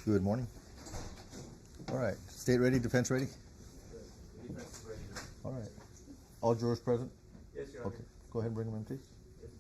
Good morning. All right. State ready, defense ready? The defense is ready. All right. All jurors present? Yes, Your Honor. Okay. Go ahead and bring them in, please. Yes.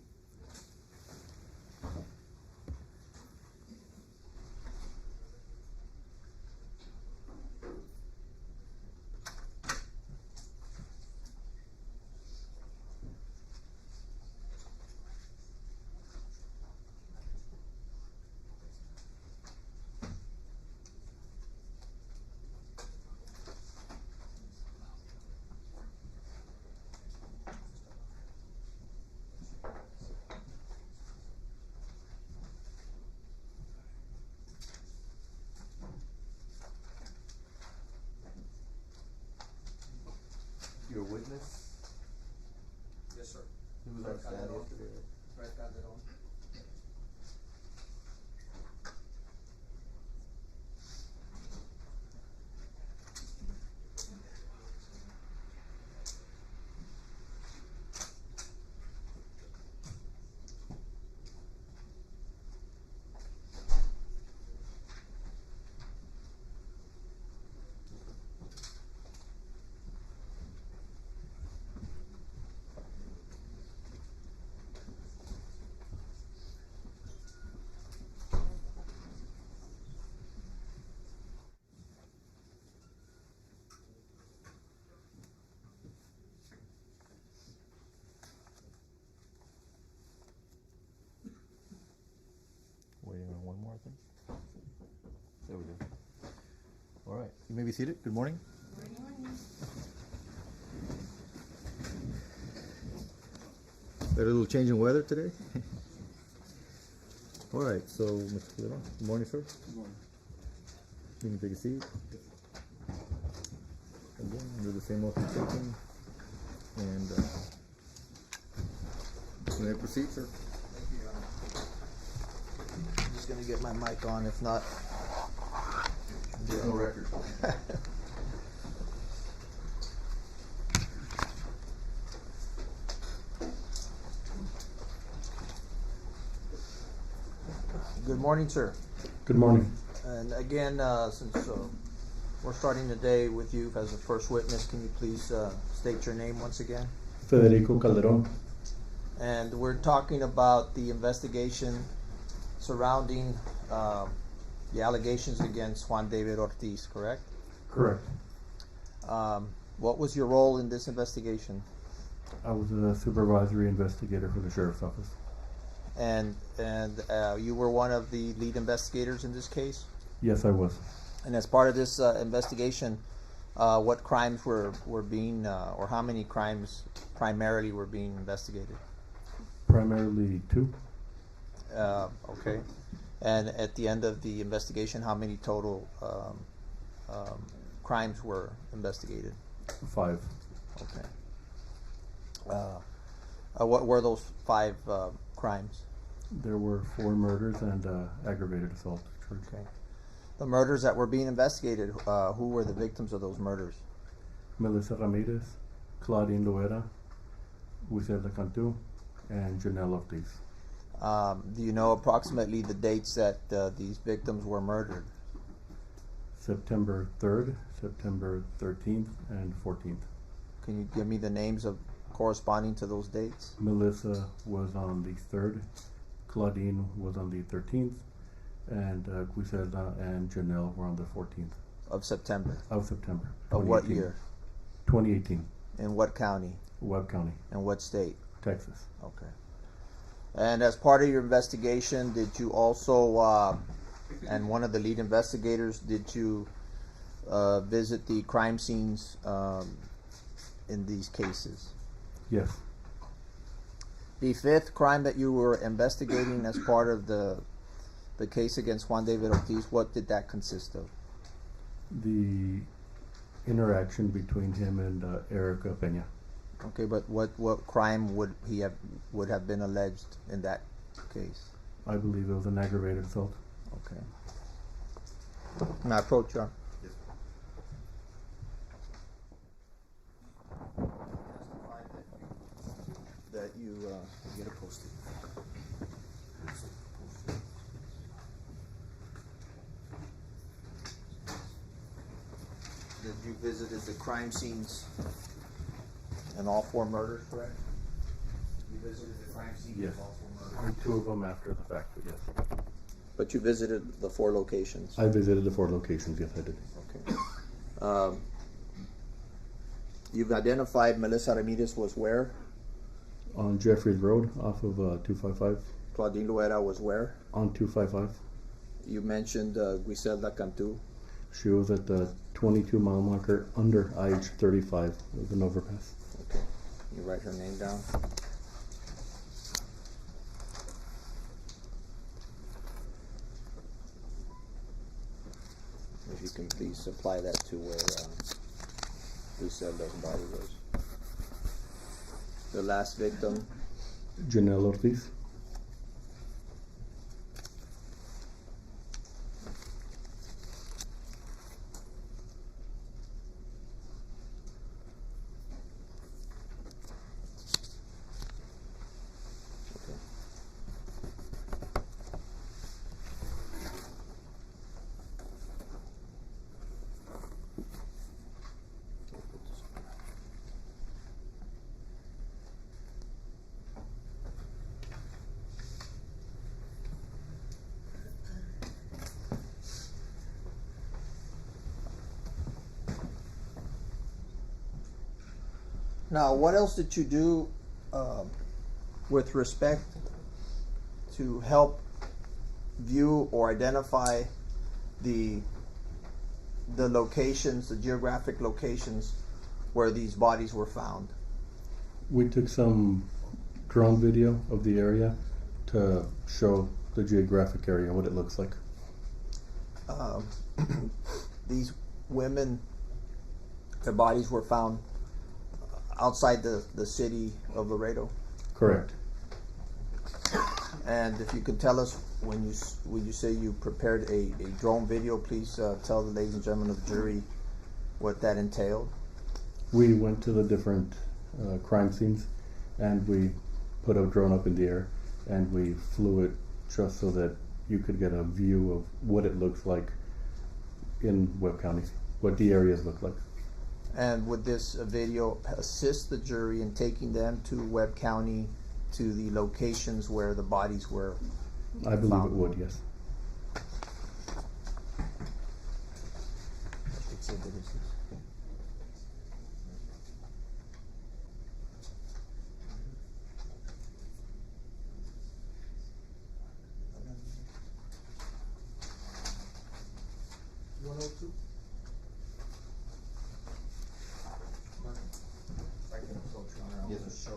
Your witness? Yes, sir. He was on stand yesterday. Right, Calderon. Waiting on one more, I think. There we go. All right. You may be seated. Good morning. Good morning. Got a little change in weather today. All right. So, Mr. Calderon, good morning, sir. Good morning. You can take a seat. Again, do the same motion taken. And may I proceed, sir? Thank you, Your Honor. I'm just gonna get my mic on, if not. There's no record. Good morning, sir. Good morning. And again, since we're starting the day with you as the first witness, can you please state your name once again? Federico Calderon. And we're talking about the investigation surrounding the allegations against Juan David Ortiz, correct? Correct. What was your role in this investigation? I was a supervisory investigator for the sheriff's office. And you were one of the lead investigators in this case? Yes, I was. And as part of this investigation, what crimes were being, or how many crimes primarily were being investigated? Primarily two. Okay. And at the end of the investigation, how many total crimes were investigated? 5. Okay. What were those 5 crimes? There were 4 murders and aggravated assault charge. Okay. The murders that were being investigated, who were the victims of those murders? Melissa Ramirez, Claudine Anne Luera, Griselda Cantu, and Janelle Ortiz. Do you know approximately the dates that these victims were murdered? September 3rd, September 13th, and 14th. Can you give me the names of corresponding to those dates? Melissa was on the 3rd, Claudine was on the 13th, and Griselda and Janelle were on the 14th. Of September. Of September. Of what 2018. year? 2018. In what county? Webb County, And what state? Texas. Okay. And as part of your investigation, did you also, and one of the lead investigators, did you visit the crime scenes in these cases? Yes. The 5th crime that you were investigating as part of the case against Juan David Ortiz, what did that consist of? The interaction between him and Erica Peña. Okay, but what crime would have been alleged in that case? I believe it was an aggravated assault. Okay. May I approach you? Yes. That you get a posted. that you visited the crime scenes in all 4 murders, correct? You visited the crime scenes Yes. in all 4 murders. And 2 of them after the fact, but yes. But you visited the 4 locations. I visited the 4 locations, yes I did. Okay. You've identified Melissa Ramirez was where? On Jeffries Road off of 255. Claudine Luera was where? On 255. You mentioned Griselda Cantu. She was at the 22 mile marker under IH-35 with an overpass. Okay. You write her name down. If you can please supply that to where Griselda's body was. The last victim, Janelle Ortiz. Now, what else did you do with respect to help view or identify the locations, the geographic locations where these bodies were found? We took some drone video of the area to show the geographic area, what it looks like. These women, their bodies were found outside the city of Laredo. Correct. And if you could tell us, when you say you prepared a drone video, please tell the ladies and gentlemen of the jury what that entailed. We went to the different crime scenes and we put a drone up in the air and we flew it just so that you could get a view of what it looks like in Webb County, what the areas look like. And would this video assist the jury in taking them to Webb County, to the locations where the bodies were I believe found? it would, yes. Exhibit is this. Yes, sir.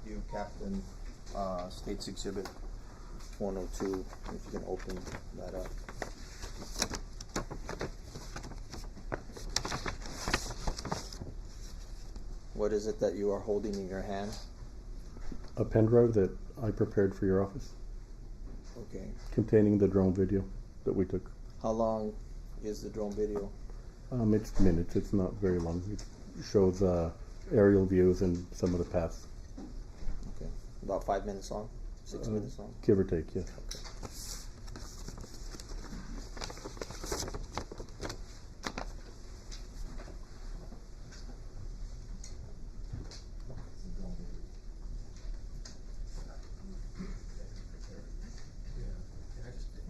You, Captain, State's Exhibit 102, if you can open that up. What is it that you are holding in your hand? A pen drive that I prepared for your office Okay. containing the drone video that we took. How long is the drone video? It's minutes, it's not very long. It shows aerial views and some of the paths, Okay. About 5 minutes long? 6 minutes long? give or take, yes.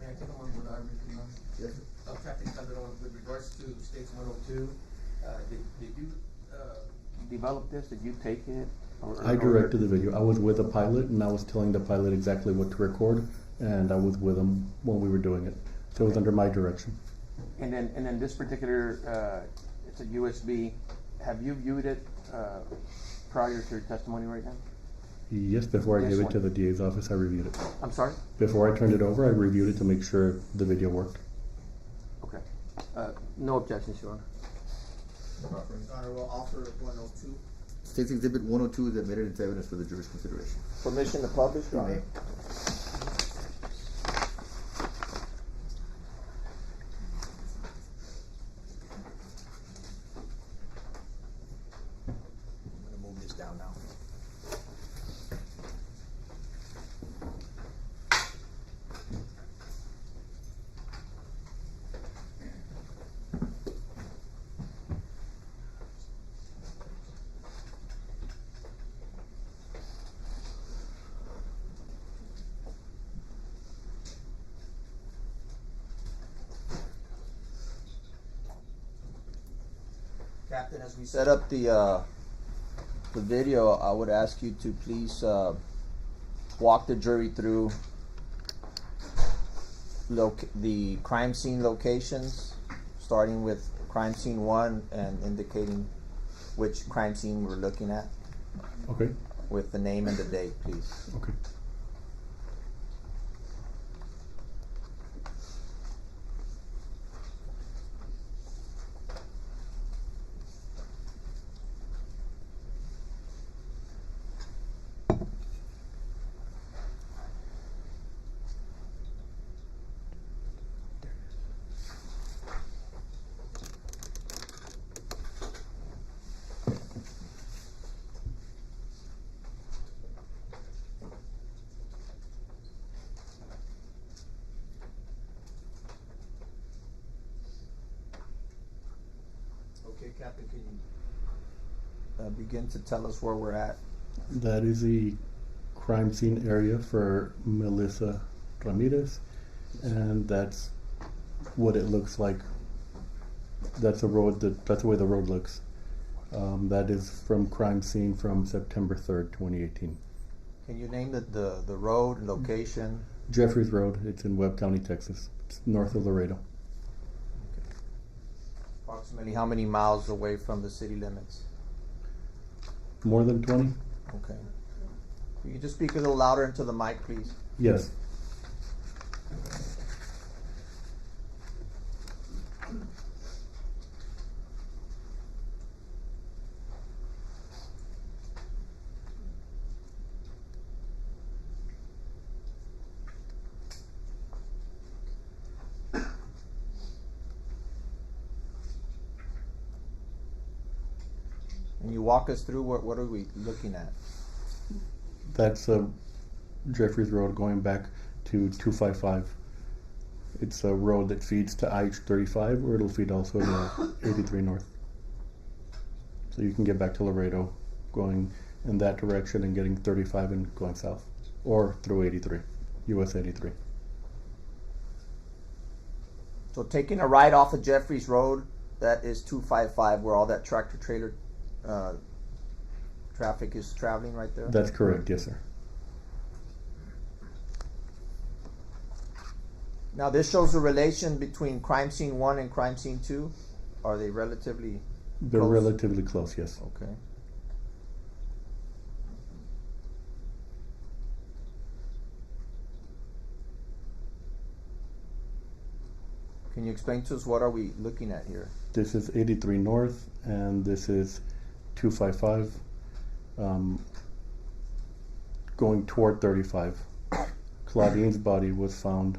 May I take a moment without everything else? Yes. Captain Calderon, with regards to States 102, did you develop this? Did you take it? I directed the video. I was with a pilot and I was telling the pilot exactly what to record, and I was with him when we were doing it. So it was under my direction. And then this particular, it's a USB. Have you viewed it prior to your testimony right now? Yes, before I Yes, gave it one. to the DA's office, I reviewed it. I'm sorry? Before I turned it over, I reviewed it to make sure the video worked. Okay. No objections, Your Honor. Honorable Officer 102. State's Exhibit 102 is admitted into evidence for the jury's consideration. Permission to publish, Your Honor? I'm gonna move this down now. Captain, as we set up the video, I would ask you to please walk the jury through the crime scene locations, starting with crime scene 1 and indicating which crime scene we're looking at Okay. with the name and the date, please. Okay. Okay, Captain, can you begin to tell us where we're at? That is the crime scene area for Melissa Ramirez, and that's what it looks like. That's the road. That's the way the road looks. That is from crime scene from September 3rd, 2018. Can you name the road and location? Jeffries Road. It's in Webb County, Texas. It's north of Laredo. Approximately how many miles away from the city limits? More than 20? Okay. Can you just speak a little louder into the mic, please? Yes. Can you walk us through what are we looking at? That's Jeffries Road going back to 255. It's a road that feeds to IH-35, or it'll feed also to 83 North. So you can get back to Laredo going in that direction and getting 35 and going south, or through 83, US 83. So taking a right off of Jeffries Road, that is 255, where all that tractor trailer traffic is traveling right there? That's correct, yes, sir. Now this shows the relation between crime scene 1 and crime scene 2. Are they relatively They're close? relatively close, yes. Okay. Can you explain to us what are we looking at here? This is 83 North, and this is 255, going toward 35. Claudine's body was found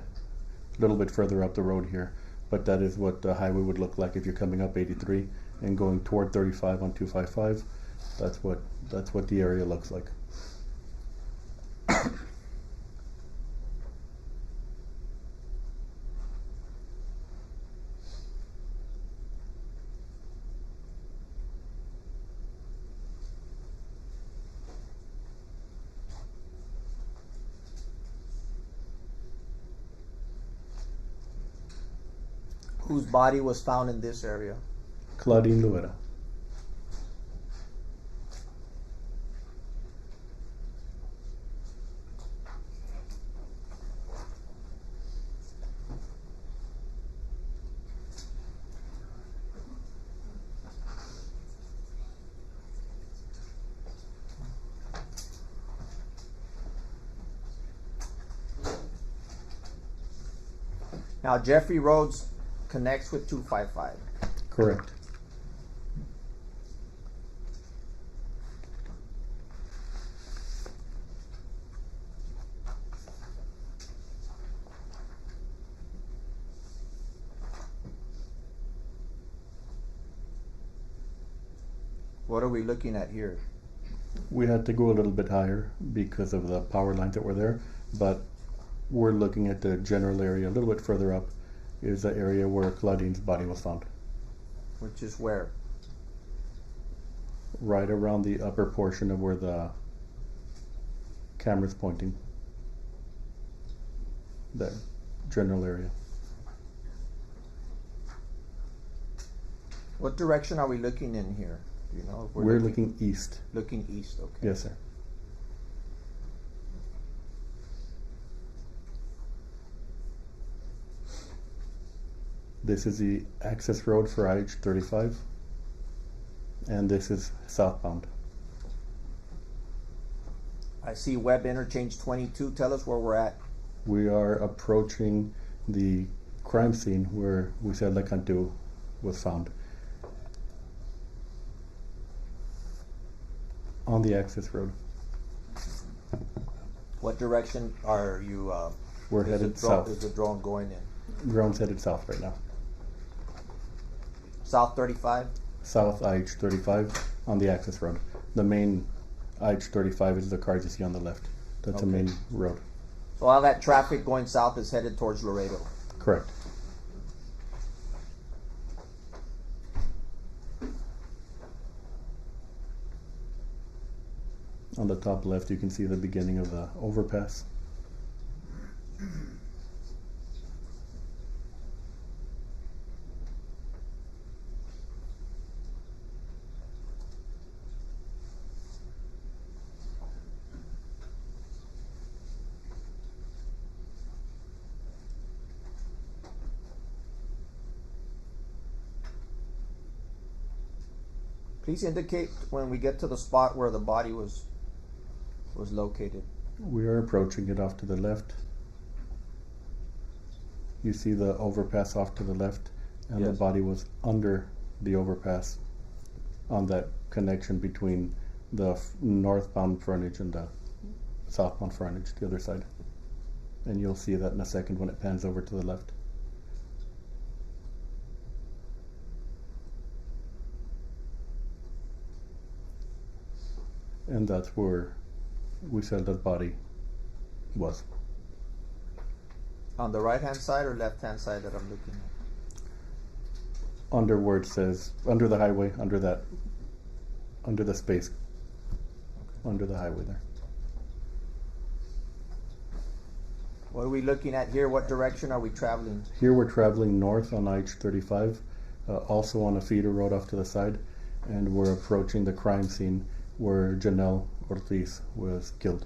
a little bit further up the road here, but that is what the highway would look like if you're coming up 83 and going toward 35 on 255. That's what the area looks like. Whose body was found in this area? Claudine Luera. Now Jeffrey Roads connects with 255. Correct. What are we looking at here? We had to go a little bit higher because of the power lines that were there, but we're looking at the general area a little bit further up is the area where Claudine's body was found. Which is where? Right around the upper portion of where the camera's pointing. That general area. What direction are we looking in here? Do you know? If We're looking east. looking east. Okay. Yes, sir. This is the access road for IH-35, and this is southbound. I see Webb Interchange 22. Tell us where we're at. We are approaching the crime scene where we said Cantu was found. On the access road. What direction are you? We're is headed the drone, south. Is the drone going in? Drone's headed south right now. South 35. South IH-35 on the access road. The main IH-35 is the cars you see on the left. That's the Okay. main road. So all that traffic going south is headed towards Laredo. Correct. On the top left, you can see the beginning of the overpass. Please indicate when we get to the spot where the body was located. We are approaching it off to the left. You see the overpass off to the left, and the Yes. body was under the overpass on that connection between the northbound frontage and the southbound frontage, the other side. And you'll see that in a second when it pans over to the left. And that's where we said that body was. On the right hand side or left hand side that I'm looking at? Under where it says, under the highway, under the space, under the highway there. What are we looking at here? What direction are we traveling? Here we're traveling north on IH-35, also on a feeder road off to the side, and we're approaching the crime scene where Janelle Ortiz was killed.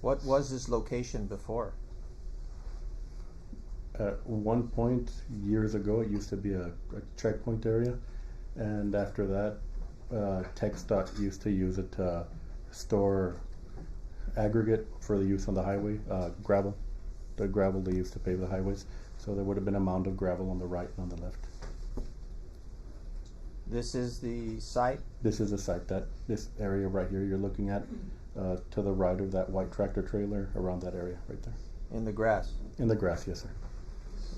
What was this location before? At one point, years ago, it used to be a checkpoint area, and after that, TxDOT used to use it to store aggregate for the use on the highway, gravel, the gravel they used to pave the highways. So there would have been a mound of gravel on the right and on the left. This is the site? This is the site, this area right here you're looking at, to the right of that white tractor trailer, around that area right there. In the grass? In the grass, yes, sir.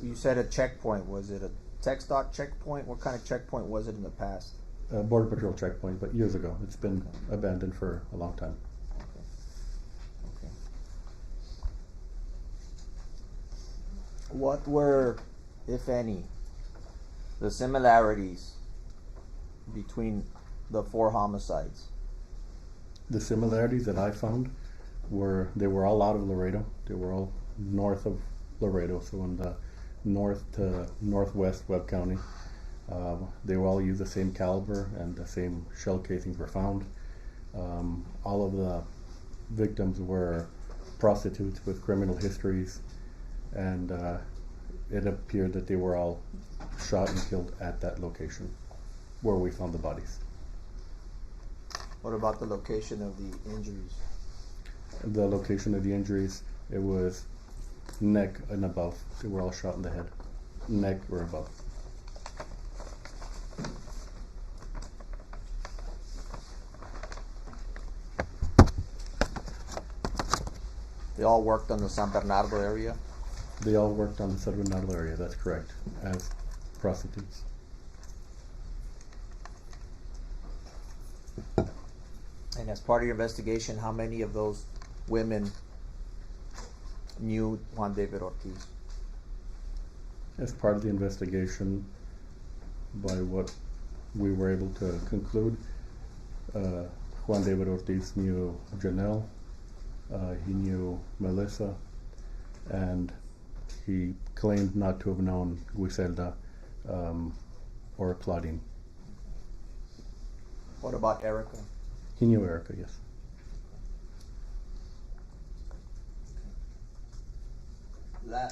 You said a checkpoint. Was it a TxDOT checkpoint? What kind of checkpoint was it in the past? Border Patrol checkpoint, but years ago. It's been abandoned for a long time. Okay. What were, if any, the similarities between the 4 homicides? The similarities that I found were they were all out of Laredo. They were all north of Laredo, so in the north to northwest Webb County. They all use the same caliber and the same shell casings were found. All of the victims were prostitutes with criminal histories, and it appeared that they were all shot and killed at that location where we found the bodies. What about the location of the injuries? The location of the injuries, it was neck and above. They were all shot in the head, neck or above. They all worked on the San Bernardo area? They all worked on the San Bernardo area, that's correct, as prostitutes. And as part of your investigation, how many of those women knew Juan David Ortiz? As part of the investigation, by what we were able to conclude, Juan David Ortiz knew Janelle, he knew Melissa, and he claimed not to have known Griselda or Claudine. What about Erica? He knew Erica, yes.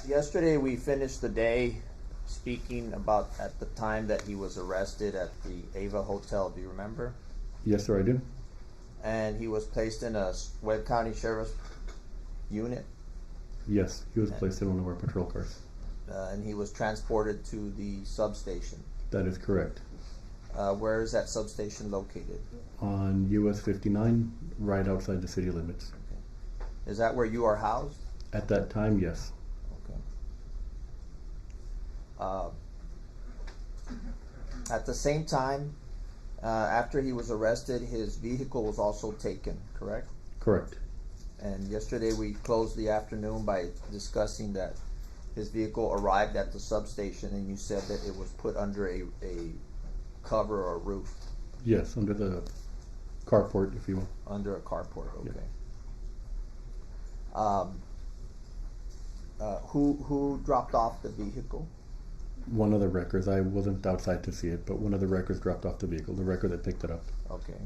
Yesterday we finished the day speaking about at the time that he was arrested at the Ava Hotel. Do you remember? Yes, sir, I do. And he was placed in a Webb County Sheriff's unit, Yes, he was placed in one of our patrol cars. and he was transported to the substation. That is correct. Where is that substation located? On US 59, right outside the city limits. Is that where you are housed? At that time, yes. Okay. At the same time, after he was arrested, his vehicle was also taken, correct? Correct. And yesterday we closed the afternoon by discussing that his vehicle arrived at the substation, and you said that it was put under a cover or roof, Yes, under the carport, if you will. under a carport, Yeah. okay. Who dropped off the vehicle? One of the wreckers, I wasn't outside to see it, but one of the wreckers dropped off the vehicle, the wrecker that picked it up. Okay.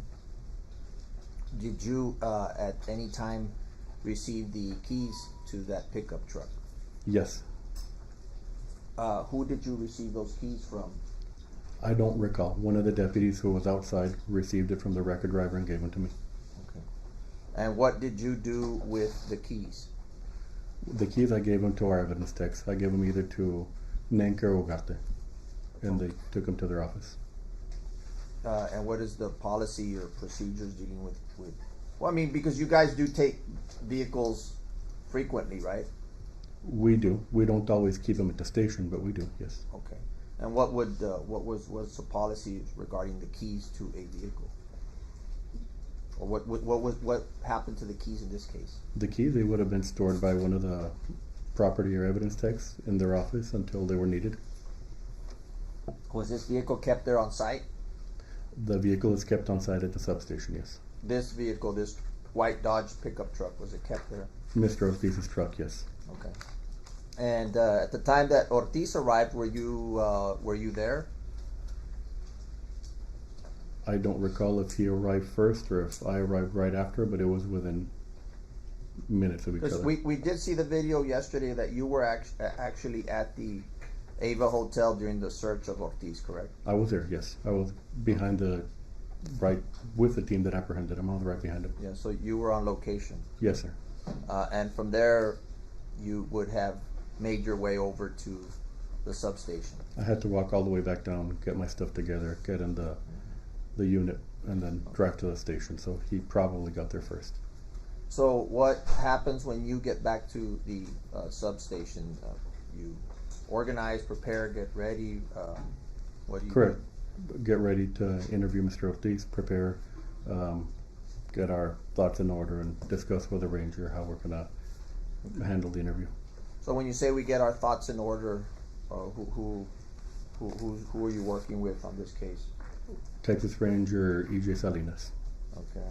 Did you at any time receive the keys to that pickup truck? Yes. Who did you receive those keys from? I don't recall. One of the deputies who was outside received it from the wrecker driver and gave them to me. Okay. And what did you do with the keys? The keys I gave them to our evidence techs. I gave them either to Nenque or Ugarte, and they took them to their office. And what is the policy or procedures dealing with? Well, I mean, because you guys do take vehicles frequently, right? We do. We don't always keep them at the station, but we do, yes. Okay. And what was the policy regarding the keys to a vehicle? Or what happened to the keys in this case? The keys, they would have been stored by one of the property or evidence techs in their office until they were needed. Was this vehicle kept there on site? The vehicle is kept on site at the substation, yes. This vehicle, this white Dodge pickup truck, was it kept there? Mr. Ortiz's truck, yes. Okay. And at the time that Ortiz arrived, were you there? I don't recall if he arrived first or if I arrived right after, but it was within minutes of each Because other. we did see the video yesterday that you were actually at the Ava Hotel during the search of Ortiz, correct? I was there, yes. I was behind right with the team that apprehended him. I was right behind him. Yeah, so you were on location. Yes, sir. And from there, you would have made your way over to the substation. I had to walk all the way back down, get my stuff together, get in the unit, and then drive to the station. So he probably got there first. So what happens when you get back to the substation? You organize, prepare, get ready. What do you Correct. do? Get ready to interview Mr. Ortiz, prepare, get our thoughts in order, and discuss with the ranger how we're going to handle the interview. So when you say we get our thoughts in order, who are you working with on this case? Texas Ranger E.J. Salinas. Okay.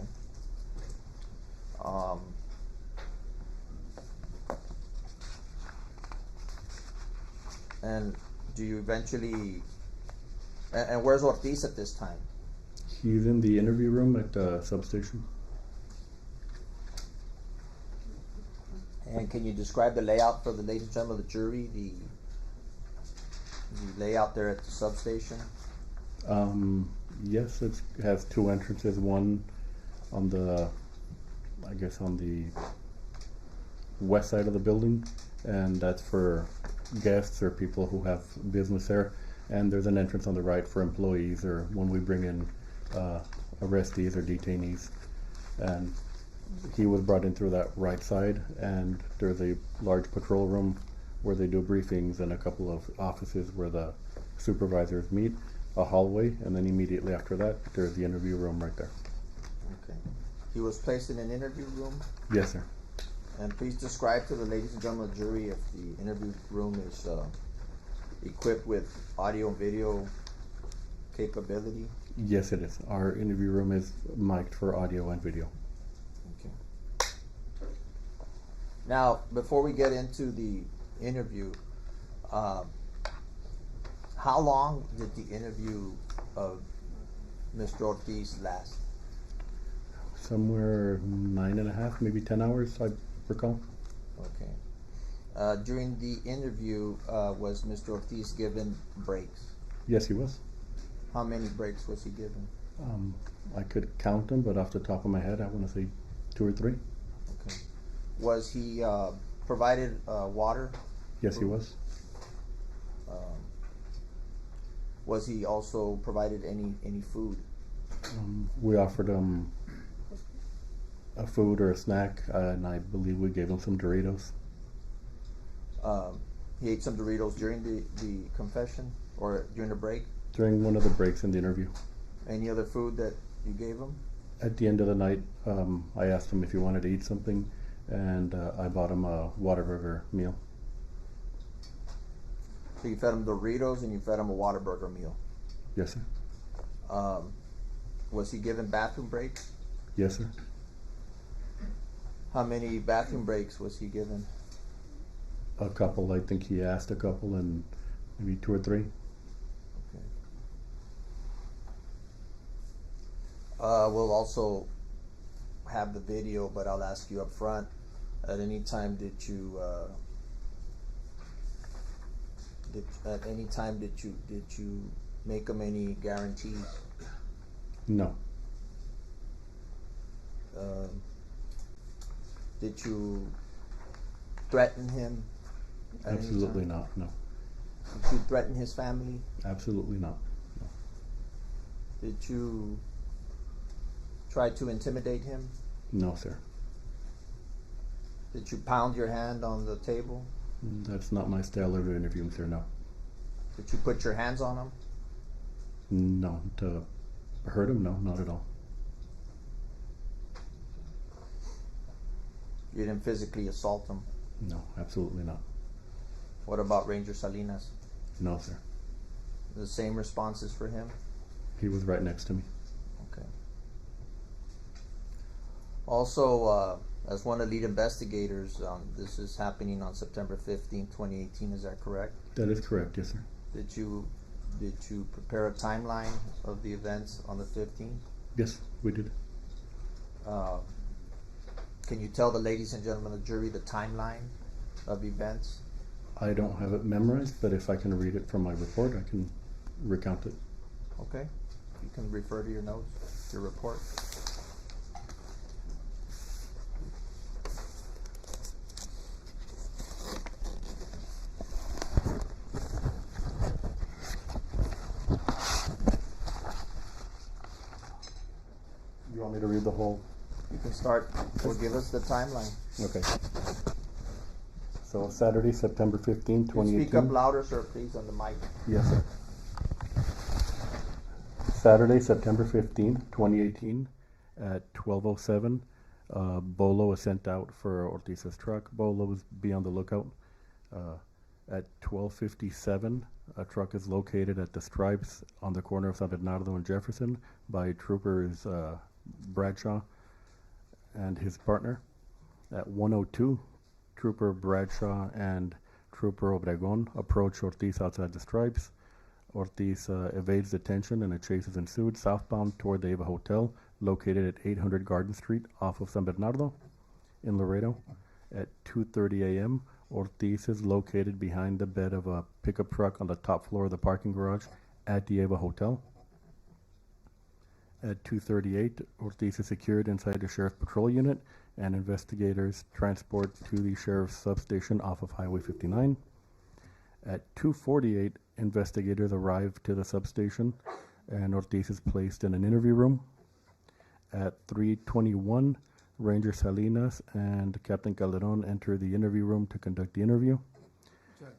And do you eventually? And where's Ortiz at this time? He's in the interview room at the substation. And can you describe the layout for the ladies and gentlemen of the jury? The layout there at the substation. Yes, it has two entrances. One on the, I guess, on the west side of the building, and that's for guests or people who have business there. And there's an entrance on the right for employees or when we bring in arrestees or detainees. And he was brought in through that right side, and there's a large patrol room where they do briefings and a couple of offices where the supervisors meet, a hallway, and then immediately after that, there's the interview room right there. Okay. He was placed in an interview room, Yes, sir. And please describe to the ladies and gentlemen of the jury if the interview room is equipped with audio and video capability. Yes, it is. Our interview room is mic'd for audio and video. Okay. Now, before we get into the interview, how long did the interview of Mr. Ortiz last? Somewhere 9.5, maybe 10 hours, I recall. Okay. During the interview, was Mr. Ortiz given breaks? Yes, he was. How many breaks was he given? I could count them, but off the top of my head, I want to say 2 or 3. Okay. Was he provided water? Yes, he was. Was he also provided any food? We offered him a food or a snack, and I believe we gave him some Doritos. He ate some Doritos during the confession or during the break? During one of the breaks in the interview. Any other food that you gave him? At the end of the night, I asked him if he wanted to eat something, and I bought him a Whataburger meal. So you fed him Doritos and you fed him a Whataburger meal. Yes, sir. Was he given bathroom breaks? Yes, sir. How many bathroom breaks was he given? A couple. I think he asked a couple, and maybe 2 or 3. Okay. We'll also have the video, but I'll ask you up front. At any time did you make him any guarantees? No. Did you threaten him? At any Absolutely time? not. No. Did you threaten his family? Absolutely not. No. Did you try to intimidate him? No, sir. Did you pound your hand on the table? That's not my style of interviewing, sir. No. Did you put your hands on him? No. To hurt him? No, not at all. You didn't physically assault him? No, absolutely not. What about Ranger Salinas? No, sir. The same responses for him? He was right next to me. Okay. Also, as one of the lead investigators, this is happening on September 15, 2018, is that correct? That is correct, yes, sir. Did you prepare a timeline of the events on the 15th? Yes, we did. Can you tell the ladies and gentlemen of the jury the timeline of events? I don't have it memorized, but if I can read it from my report, I can recount it. Okay. You can refer to your notes, your report. You want me to read the whole? You can start, or give us the timeline. Okay. So Saturday, September 15, 2018. Speak up louder, sir, please, on the mic. Yes, sir. Saturday, September 15, 2018, at 12:07, Bolo was sent out for Ortiz's truck. Bolo was be on the lookout. At 12:57, a truck is located at the Stripes on the corner of San Bernardo and Jefferson by Troopers Bradshaw and his partner. At 1:02, Trooper Bradshaw and Trooper Obregon approach Ortiz outside the Stripes. Ortiz evades detention and a chase is ensued southbound toward the Eva Hotel, located at 800 Garden Street off of San Bernardo in Laredo. At 2:30 a.m., Ortiz is located behind the bed of a pickup truck on the top floor of the parking garage at the Eva Hotel. At 2:38, Ortiz is secured inside the Sheriff's Patrol Unit, and investigators transport to the Sheriff's substation off of Highway 59. At 2:48, investigators arrive to the substation, and Ortiz is placed in an interview room. At 3:21, Ranger Salinas and Captain Calderon enter the interview room to conduct the interview. Judge,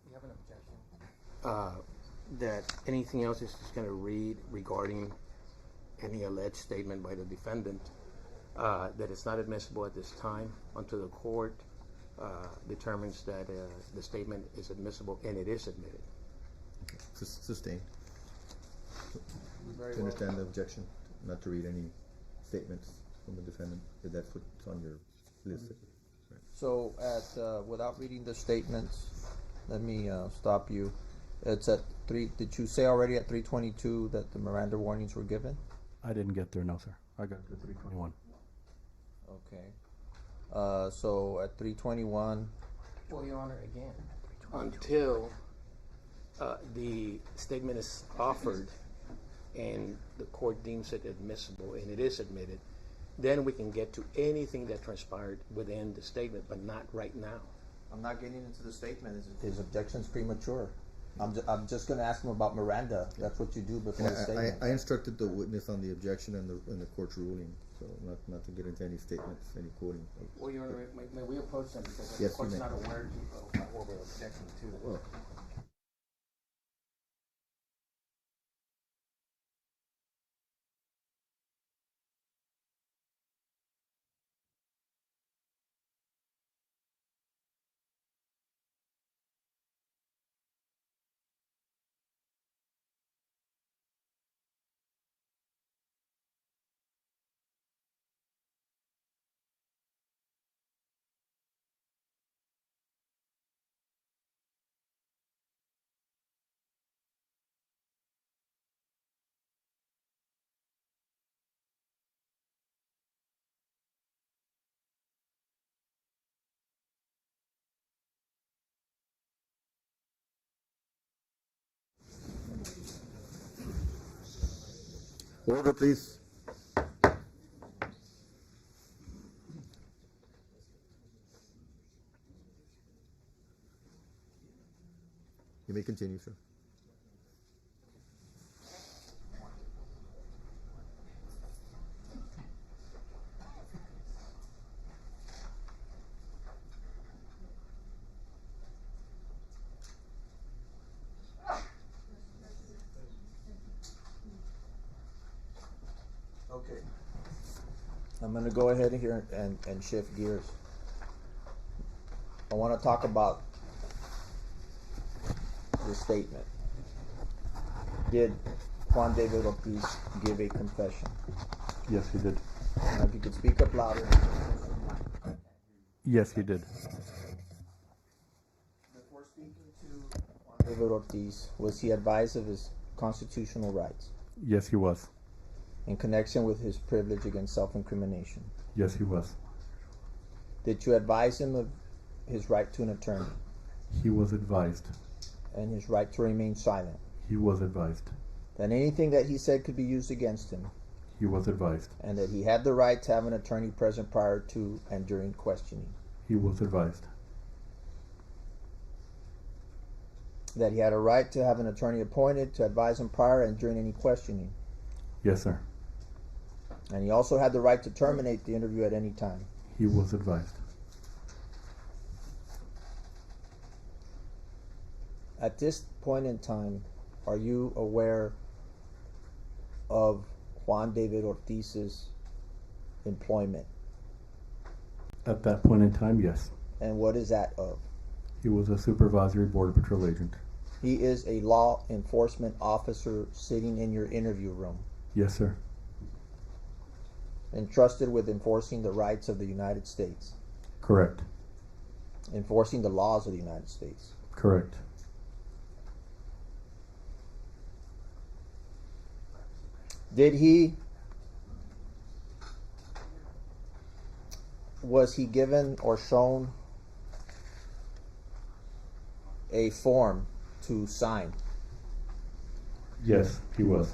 we have an objection. That anything else is just going to read regarding any alleged statement by the defendant that it's not admissible at this time until the court determines that the statement is admissible, and it is admitted. Sustain. Very To well. understand the objection, not to read any statements from the defendant, if that's what's on your list. So without reading the statements, let me stop you. It's at 3, did you say already at 3:22 that the Miranda warnings were given? I didn't get there, no, sir. I got to 3:21. Okay. So at 3:21, Well, Your Honor, again, until the statement is offered and the court deems it admissible and it is admitted, then we can get to anything that transpired within the statement, but not right now. I'm not getting into the statement. His objection's premature. I'm just going to ask him about Miranda. That's what you do before the statement. I instructed the witness on the objection and the court's ruling, so not to get into any statements, any quoting. Well, Your Honor, may we approach them because Yes, the court's you may. not aware of what we're objecting to. Well, order, please. You may continue, sir. Okay. I'm going to go ahead here and shift gears. I want to talk about the statement. Did Juan David Ortiz give a confession? Yes, he did. Now, if you could speak up louder. Yes, he did. Before speaking to Juan David Ortiz, was he advised of his constitutional rights Yes, he was. in connection with his privilege against self-incrimination? Yes, he was. Did you advise him of his right to an attorney He was advised. and his right to remain silent? He was advised. That anything that he said could be used against him, He was advised. and that he had the right to have an attorney present prior to and during questioning? He was advised. That he had a right to have an attorney appointed to advise him prior and during any questioning? Yes, sir. And he also had the right to terminate the interview at any time? He was advised. At this point in time, are you aware of Juan David Ortiz's employment? At that point in time, yes. And what is that of? He was a supervisory border patrol agent. He is a law enforcement officer sitting in your interview room, Yes, sir. entrusted with enforcing the rights of the United States, Correct. enforcing the laws of the United States. Correct. Was he given or shown a form to sign? Yes, he was.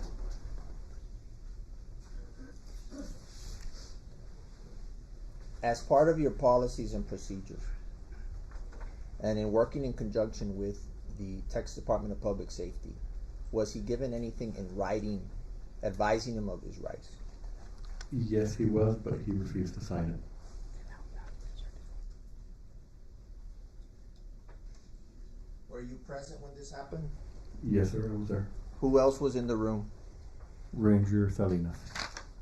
As part of your policies and procedures, and in working in conjunction with the Texas Department of Public Safety, was he given anything in writing advising him of his rights? Yes, he was, but he refused to sign it. Were you present when this happened? Yes, sir, I was there. Who else was in the room? Ranger Salinas.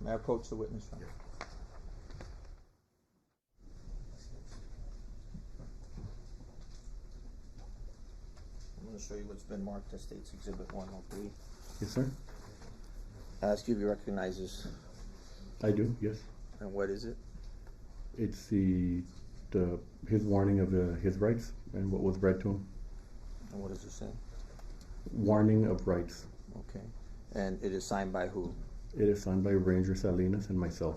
May I approach the witness? going to show you what's been marked as State's Exhibit 103. Yes, sir. Ask you if you recognize this. I do. Yes. And what is it? It's his warning of his rights and what was read to him. And what does it say? Warning of rights. Okay. And it is signed by who? It is signed by Ranger Salinas and myself.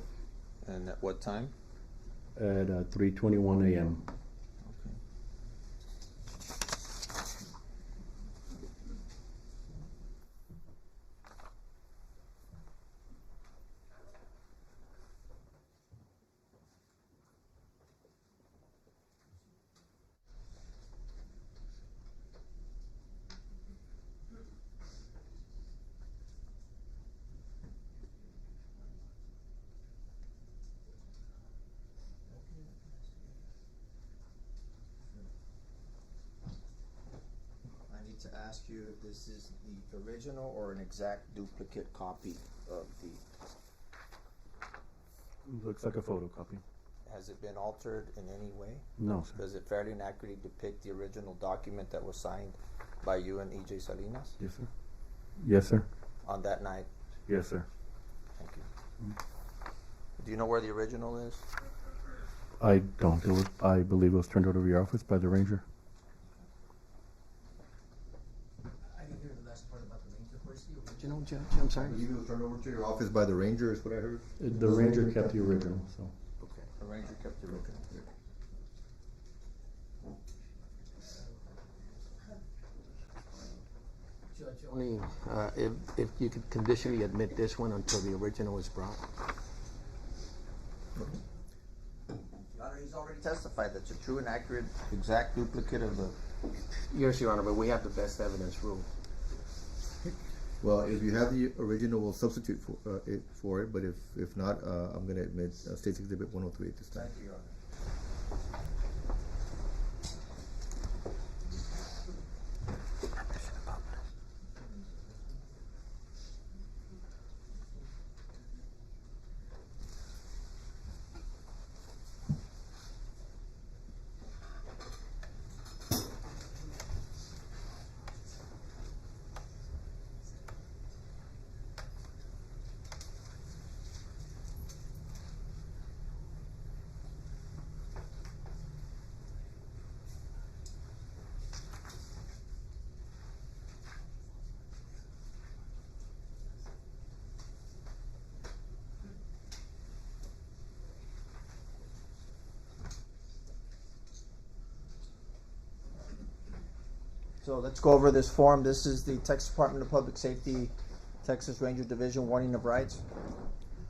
And at what time? At 3:21 a.m. Okay. I need to ask you if this is the original or an exact duplicate copy of the. Looks like a photocopy. Has it been altered in any way? No, sir. Does it fairly and accurately depict the original document that was signed by you and E.J. Salinas Yes, sir. Yes, sir. on that night? Yes, sir. Thank you. Do you know where the original is? I don't. I believe it was turned over to your office by the ranger. I didn't hear the last part about the ranger. Where's the original, Judge? I'm sorry. You was turned over to your office by the ranger, is what I heard? The ranger kept the original, so. Okay. The ranger kept the original. Judge, only if you could conditionally admit this one until the original is brought. Your Honor, he's already testified that's a true and accurate, exact duplicate of the. Yes, Your Honor, but we have the best evidence rule. Well, if you have the original, we'll substitute for it, but if not, I'm going to admit State's Exhibit 103 at this time. Thank you, Your Honor. So let's go over this form. This is the Texas Department of Public Safety, Texas Ranger Division Warning of Rights.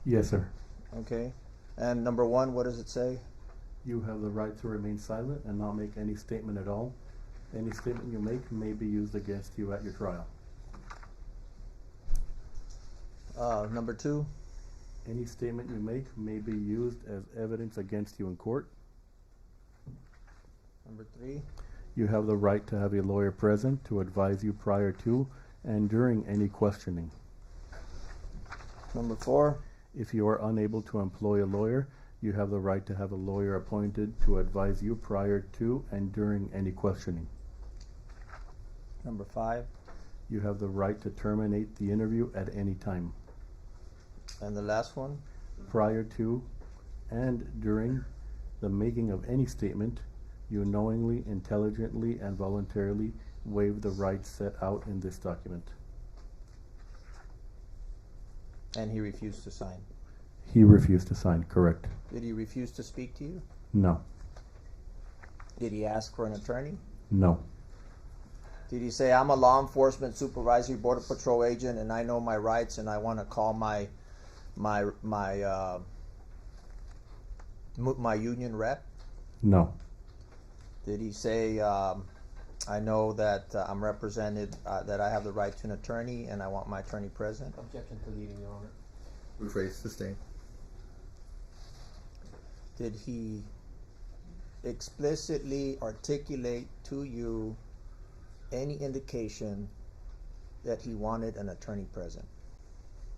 Yes, sir. Okay. And number one, what does it say? You have the right to remain silent and not make any statement at all. Any statement you make may be used against you at your trial. Number two, Any statement you make may be used as evidence against you in court. number three, You have the right to have a lawyer present to advise you prior to and during any questioning. number four, If you are unable to employ a lawyer, you have the right to have a lawyer appointed to advise you prior to and during any questioning. number five, You have the right to terminate the interview at any time. and the last one, Prior to and during the making of any statement, you knowingly, intelligently, and voluntarily waive the rights set out in this document. and he refused to sign. He refused to sign, correct? Did he refuse to speak to you? No. Did he ask for an attorney? No. Did he say, I'm a law enforcement supervisory border patrol agent and I know my rights and I want to call my union rep? No. Did he say, I know that I'm represented, that I have the right to an attorney and I want my attorney present? Objection to leading, Your Honor. Rephrase, sustain. Did he explicitly articulate to you any indication that he wanted an attorney present?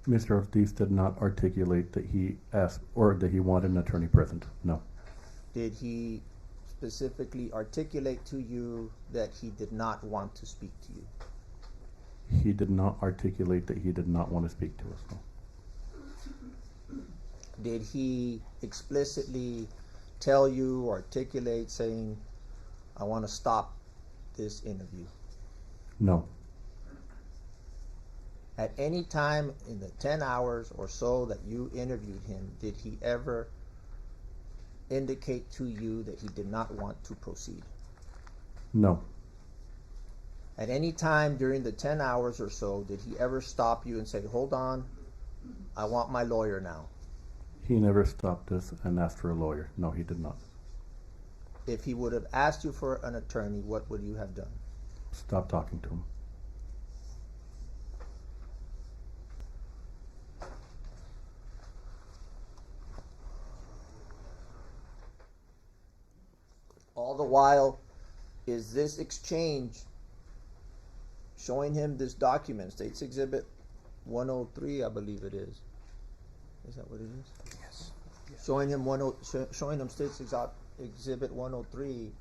Mr. Ortiz did not articulate that he asked or that he wanted an attorney present. No. Did he specifically articulate to you that he did not want to speak to you? He did not articulate that he did not want to speak to us. No. Did he explicitly tell you or articulate saying, I want to stop this interview? No. At any time in the 10 hours or so that you interviewed him, did he ever indicate to you that he did not want to proceed? No. At any time during the 10 hours or so, did he ever stop you and say, hold on, I want my lawyer now? He never stopped us and asked for a lawyer. No, he did not. If he would have asked you for an attorney, what would you have done? Stop talking to him. All the while, is this exchange showing him this document, State's Exhibit 103, I believe it is. Is that what it is? Yes. Showing him showing him State's Exhibit 103,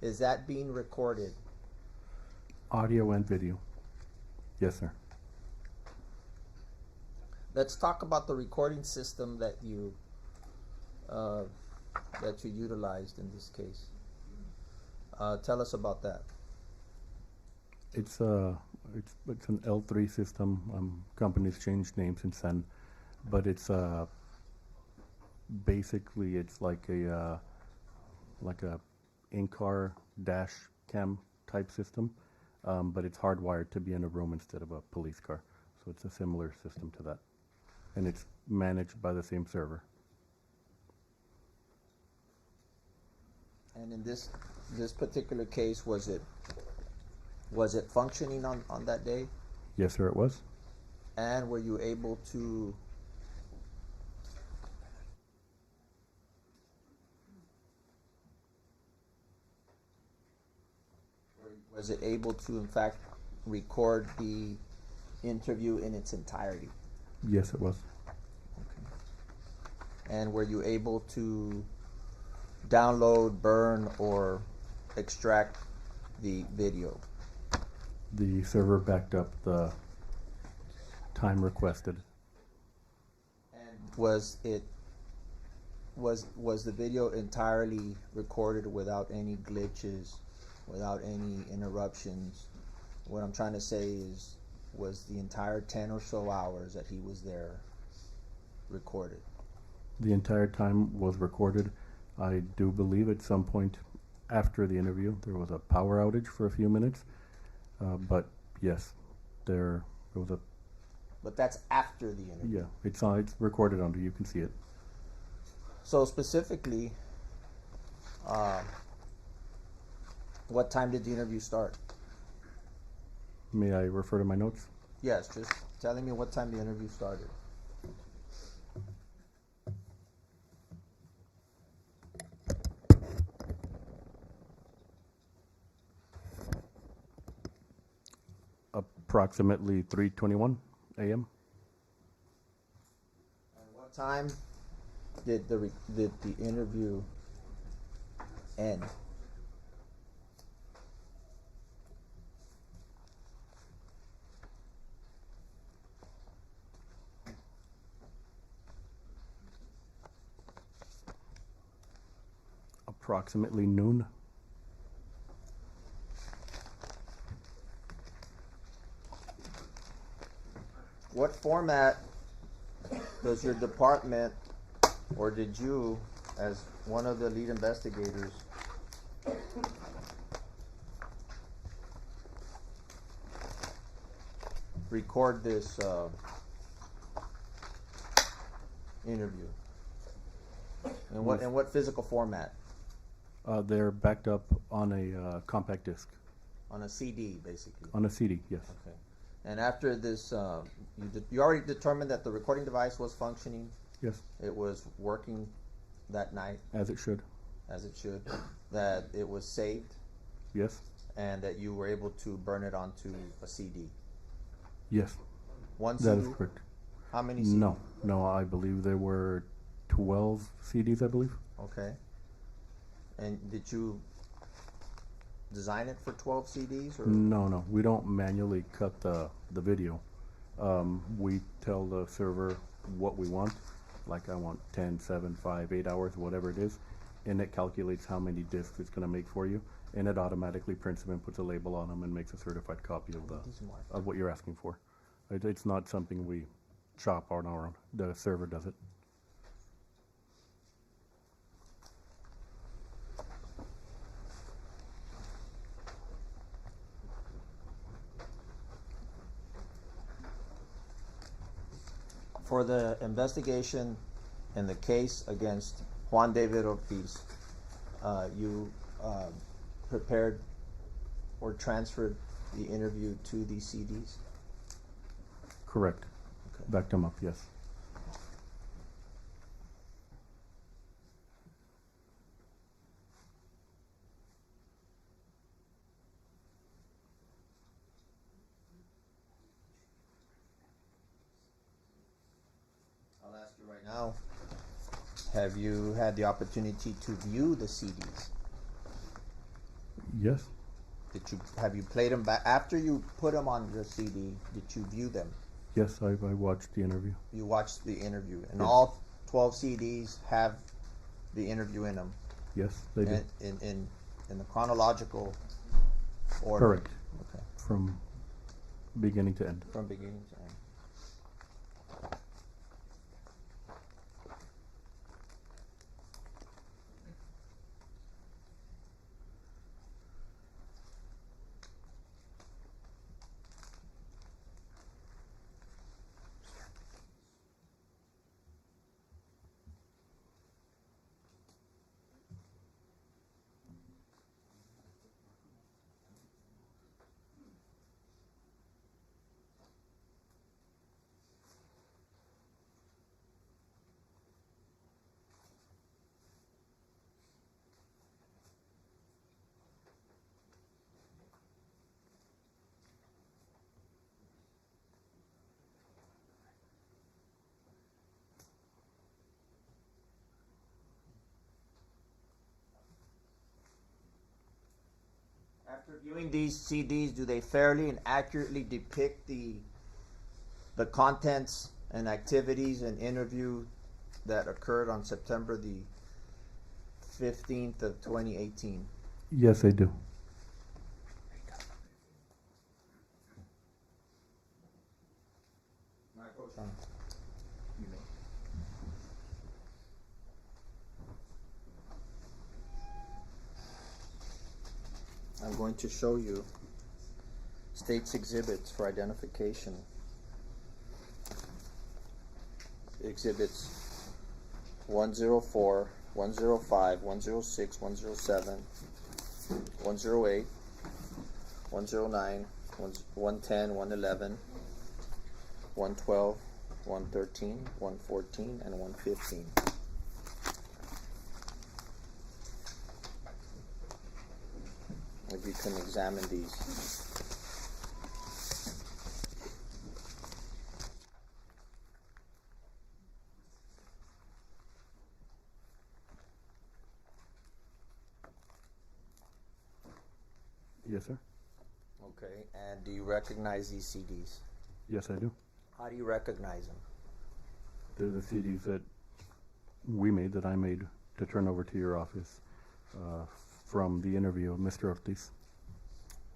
is that being recorded? Audio and video. Yes, sir. Let's talk about the recording system that you utilized in this case. Tell us about that. It's an L3 system. Companies changed names since then, but it's basically it's like a in-car dash cam type system, but it's hardwired to be in a room instead of a police car. So it's a similar system to that, and it's managed by the same server. And in this particular case, was it functioning on that day? Yes, sir, it was. And were you able to was it able to in fact record the interview in its entirety? Yes, it was. Okay. And were you able to download, burn, or extract the video? The server backed up the time requested. And was the video entirely recorded without any glitches, without any interruptions? What I'm trying to say is, was the entire 10 or so hours that he was there recorded? The entire time was recorded. I do believe at some point after the interview there was a power outage for a few minutes, but yes, there was a. But that's after the interview. Yeah, it's recorded under. You can see it. So specifically, what time did the interview start? May I refer to my notes? Yes, just telling me what time the interview started. Approximately 3:21 a.m. And what time did the interview end? Approximately noon. What format does your department, or did you, as one of the lead investigators, record this interview? In what physical format? They're backed up on a compact disc. On a CD, basically. On a CD, yes. Okay. And after this, you already determined that the recording device was functioning. Yes. It was working that night. As it should. As it should. That it was saved. Yes. And that you were able to burn it onto a CD. Yes. One CD? That is correct. How many CDs? No, I believe there were 12 CDs, I believe. Okay. And did you design it for 12 CDs? Or? No, we don't manually cut the video. We tell the server what we want, like I want 10, 7, 5, 8 hours, whatever it is, and it calculates how many discs it's going to make for you, and it automatically prints them and puts a label on them and makes a certified copy of what you're asking for. It's not something we chop on our own. The server does it. For the investigation in the case against Juan David Ortiz, you prepared or transferred the interview to these CDs? Correct. Okay. Backed them up, yes. I'll ask you right now, have you had the opportunity to view the CDs? Yes. Have you played them back after you put them on your CD? Did you view them? Yes, I watched the interview. You watched the interview, and Yes. all 12 CDs have the interview in them. Yes, they do. In the chronological order. Correct. Okay. From beginning to end. From beginning to end. After viewing these CDs, do they fairly and accurately depict the contents and activities and interview that occurred on September the 15th of 2018? Yes, I do. I'm going to show you state's exhibits for identification. Exhibits 104, 105, 106, 107, 108, 109, 110, 111, 112, 113, 114, and 115. If you can examine these. Yes, sir. Okay, and do you recognize these CDs? Yes, I do. How do you recognize them? They're the CDs that we made, that I made, to turn over to your office from the interview of Mr. Ortiz.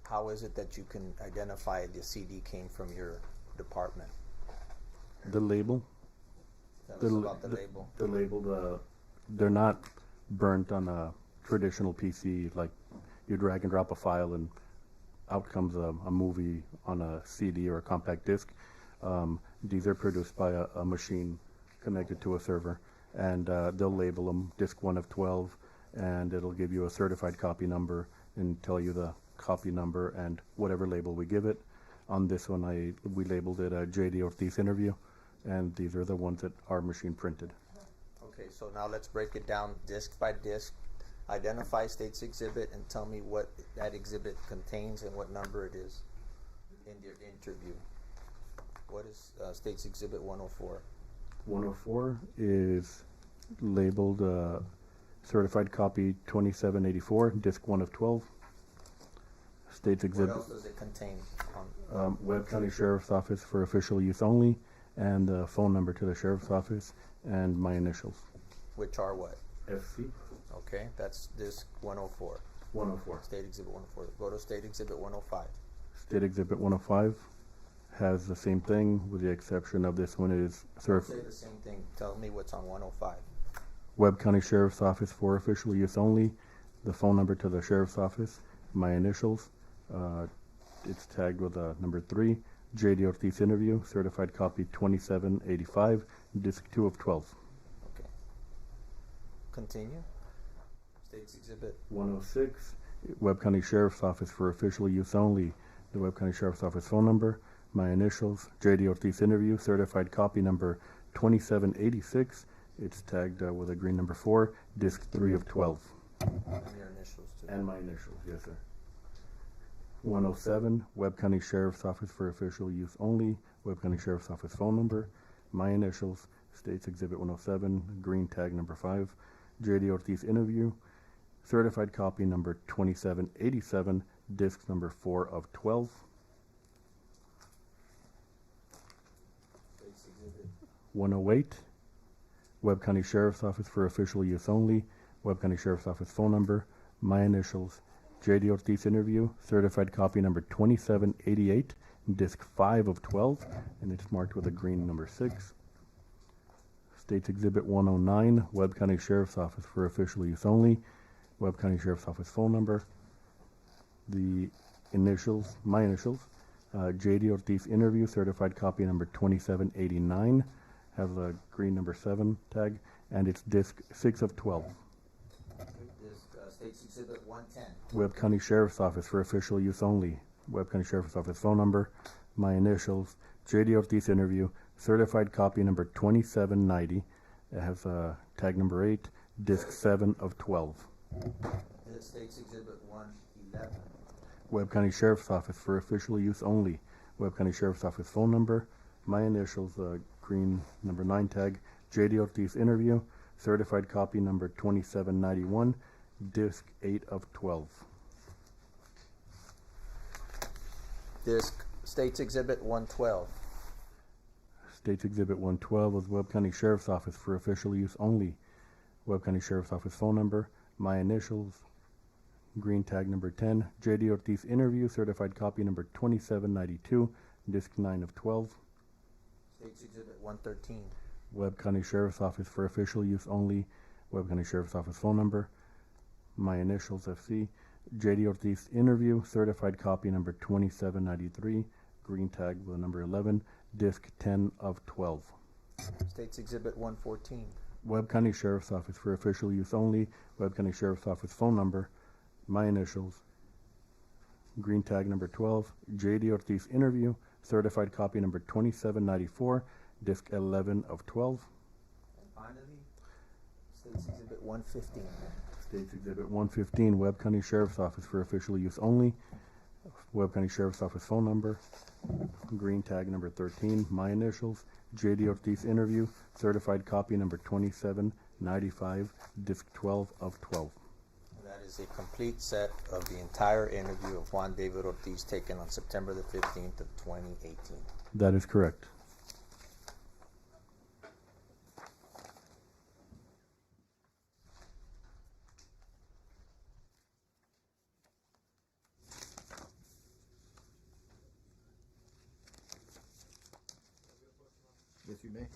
How is it that you can identify the CD came from your department? The label. Tell us about the label. The label, they're not burnt on a traditional PC, like you drag and drop a file and out comes a movie on a CD or a compact disc. These are produced by a machine connected to a server, and they'll label them disc 1 of 12, and it'll give you a certified copy number and tell you the copy number and whatever label we give it. On this one, we labeled it a J.D. Ortiz interview, and these are the ones that our machine printed. Okay, so now let's break it down disc by disc. Identify state's exhibit and tell me what that exhibit contains and what number it is in your interview. What is state's exhibit 104? 104 is labeled certified copy 2784, disc 1 of 12. States What exhibit else does it contain? Webb County Sheriff's Office for official use only, and the phone number to the Sheriff's Office, and my initials. Which are what? FC Okay, that's disc 104. 104. State Exhibit 104. Go to State Exhibit 105. State Exhibit 105 has the same thing, with the exception of this one is Don't say the same thing. Tell me what's on 105. Webb County Sheriff's Office for official use only, the phone number to the Sheriff's Office, my initials. It's tagged with number 3, J.D. Ortiz interview, certified copy 2785, disc 2 of 12. Okay. Continue. State's Exhibit 106, Webb County Sheriff's Office for official use only, the Webb County Sheriff's Office phone number, my initials, J.D. Ortiz interview, certified copy number 2786. It's tagged with a green number 4, disc 3 of 12. and your initials too. And my initials, yes, sir. 107, Webb County Sheriff's Office for official use only, Webb County Sheriff's Office phone number, my initials, States Exhibit 107, green tag number 5, J.D. Ortiz interview, certified copy number 2787, disc number 4 of 12. State's Exhibit 108, Webb County Sheriff's Office for official use only, Webb County Sheriff's Office phone number, my initials, J.D. Ortiz interview, certified copy number 2788, disc 5 of 12, and it's marked with a green number 6. States Exhibit 109, Webb County Sheriff's Office for official use only, Webb County Sheriff's Office phone number, the initials, my initials, J.D. Ortiz interview, certified copy number 2789, has a green number 7 tag, and it's disc 6 of 12. State's Exhibit 110. Webb County Sheriff's Office for official use only, Webb County Sheriff's Office phone number, my initials, J.D. Ortiz interview, certified copy number 2790, it has tag number 8, disc 7 of 12. State's Exhibit 111. Webb County Sheriff's Office for official use only, Webb County Sheriff's Office phone number, my initials, green number 9 tag, J.D. Ortiz interview, certified copy number 2791, disc 8 of 12. State's Exhibit 112. States Exhibit 112 was Webb County Sheriff's Office for official use only, Webb County Sheriff's Office phone number, my initials, green tag number 10, J.D. Ortiz interview, certified copy number 2792, disc 9 of 12. State's Exhibit 113. Webb County Sheriff's Office for official use only, Webb County Sheriff's Office phone number, my initials, FC, J.D. Ortiz interview, certified copy number 2793, green tag with number 11, disc 10 of 12. State's Exhibit 114. Webb County Sheriff's Office for official use only, Webb County Sheriff's Office phone number, my initials, green tag number 12, J.D. Ortiz interview, certified copy number 2794, disc 11 of 12. And finally, State's Exhibit 115. States Exhibit 115, Webb County Sheriff's Office for official use only, Webb County Sheriff's Office phone number, green tag number 13, my initials, J.D. Ortiz interview, certified copy number 2795, disc 12 of 12. That is a complete set of the entire interview of Juan David Ortiz taken on September the 15th of 2018. That is correct. Yes, you may.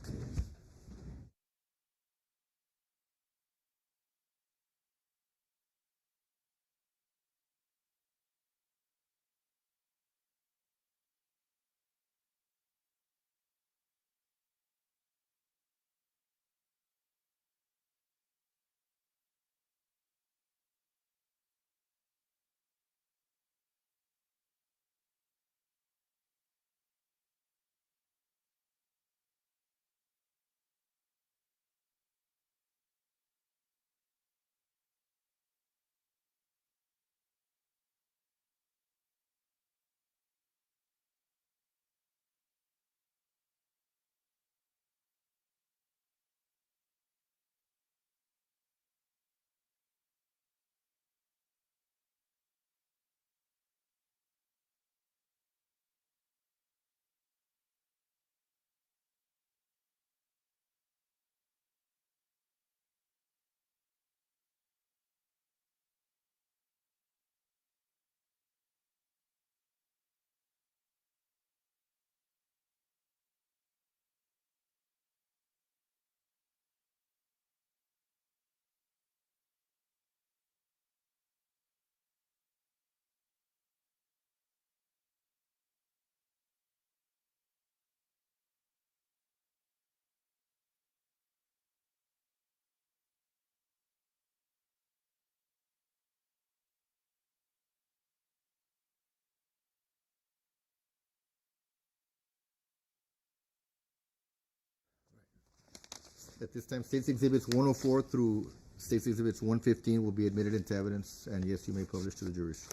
At this time, State's Exhibits 104 through State's Exhibits 115 will be admitted into evidence, and yes, you may publish to the jurors.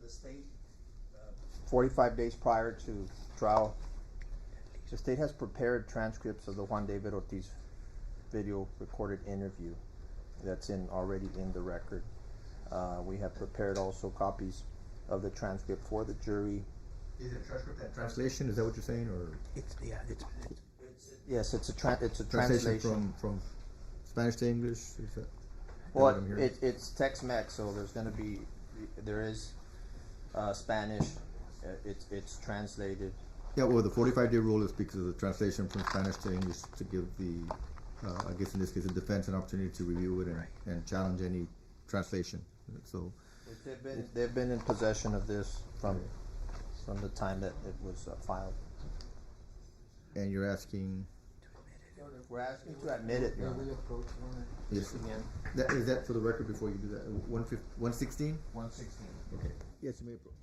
The state, 45 days prior to trial, the state has prepared transcripts of the Juan David Ortiz video recorded interview that's already in the record. We have prepared also copies of the transcript for the jury. Is it a transcript and translation? Is that what you're saying, or Yes, it's a translation translation. from Spanish to English? Is that Well, what I'm hearing? it's Tex-Mex, so there is Spanish. It's translated. Yeah, well, the 45-day rule is because of the translation from Spanish to English to give the, I guess in this case, the defense an opportunity to review it and challenge any translation. So They've been in possession of this from the time that it was filed. and you're asking, We're asking to admit it, Your Honor. yes, is that for the record before you do that? 116? 116. Okay. Yes, you may approach.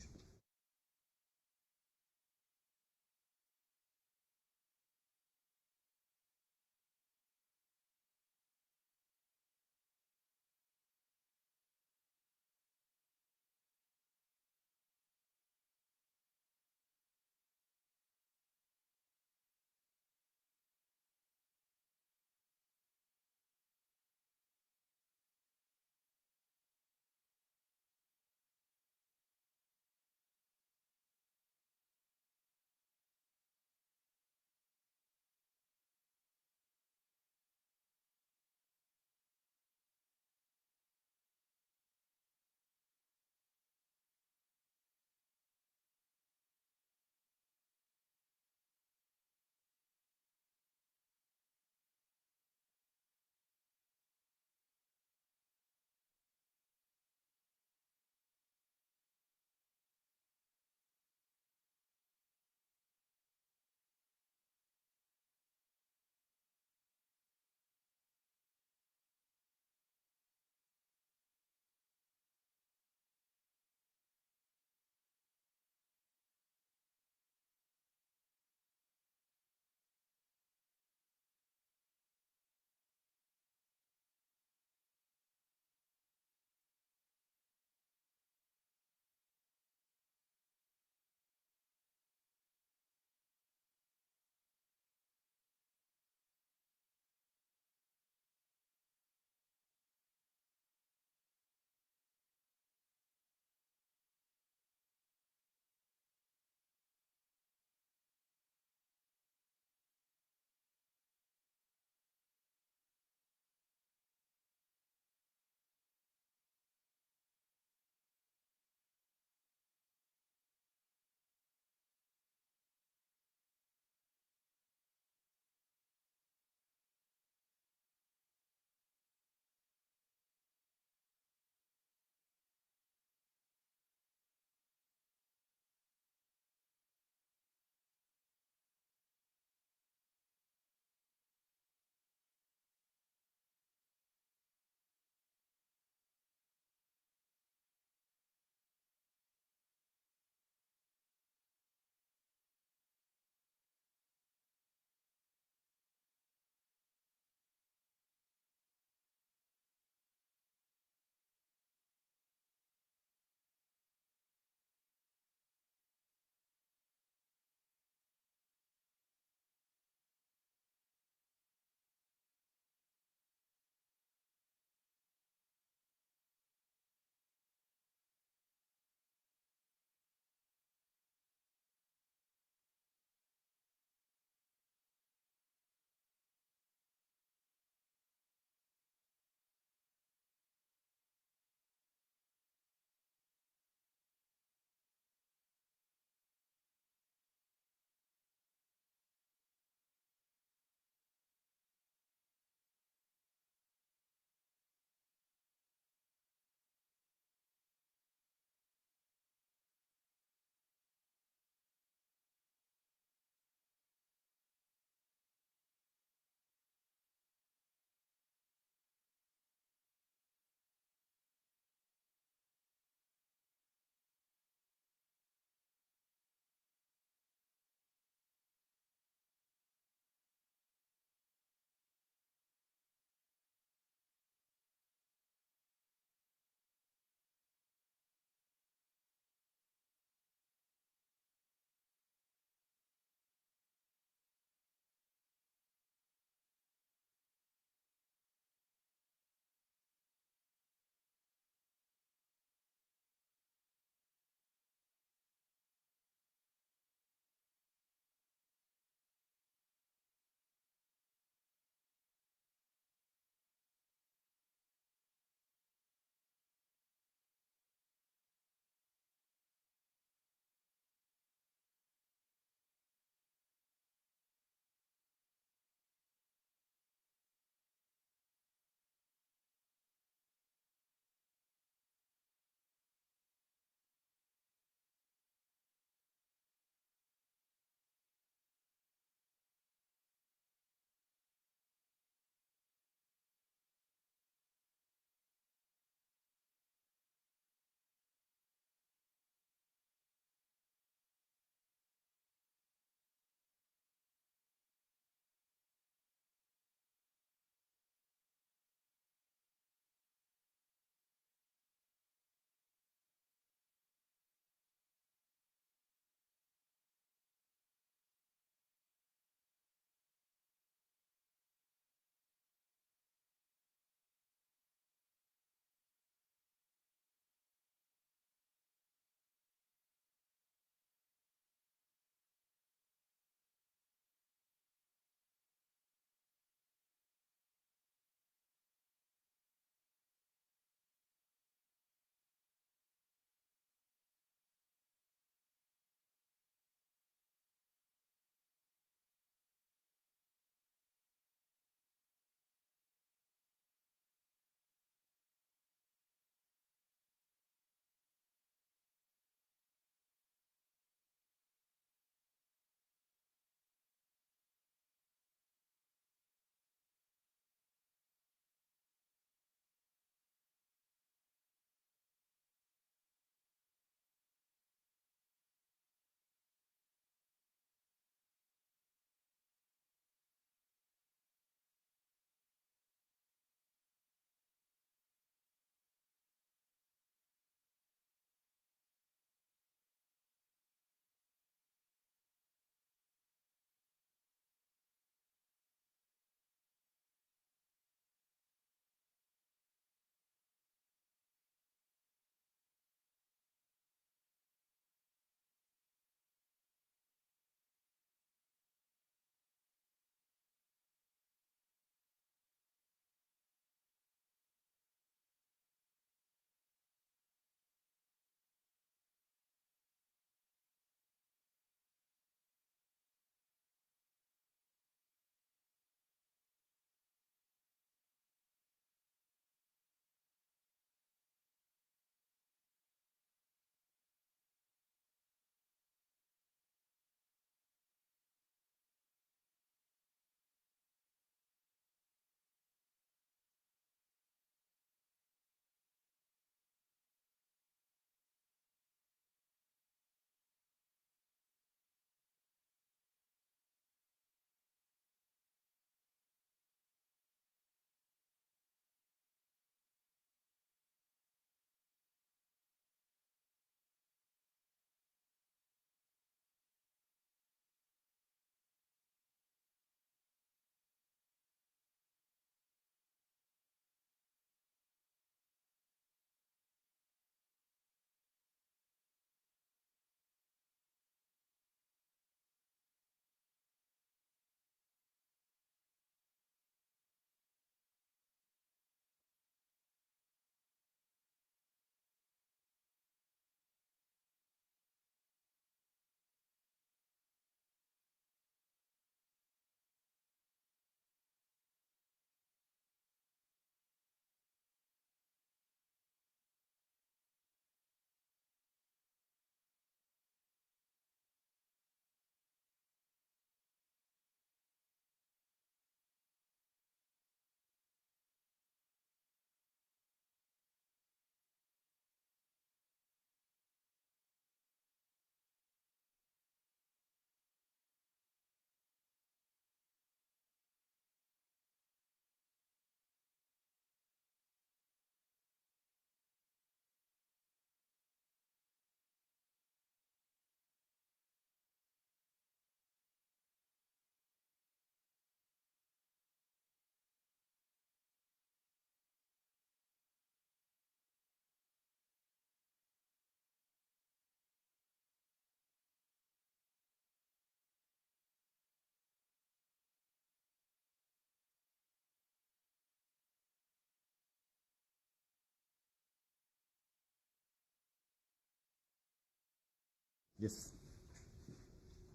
Yes.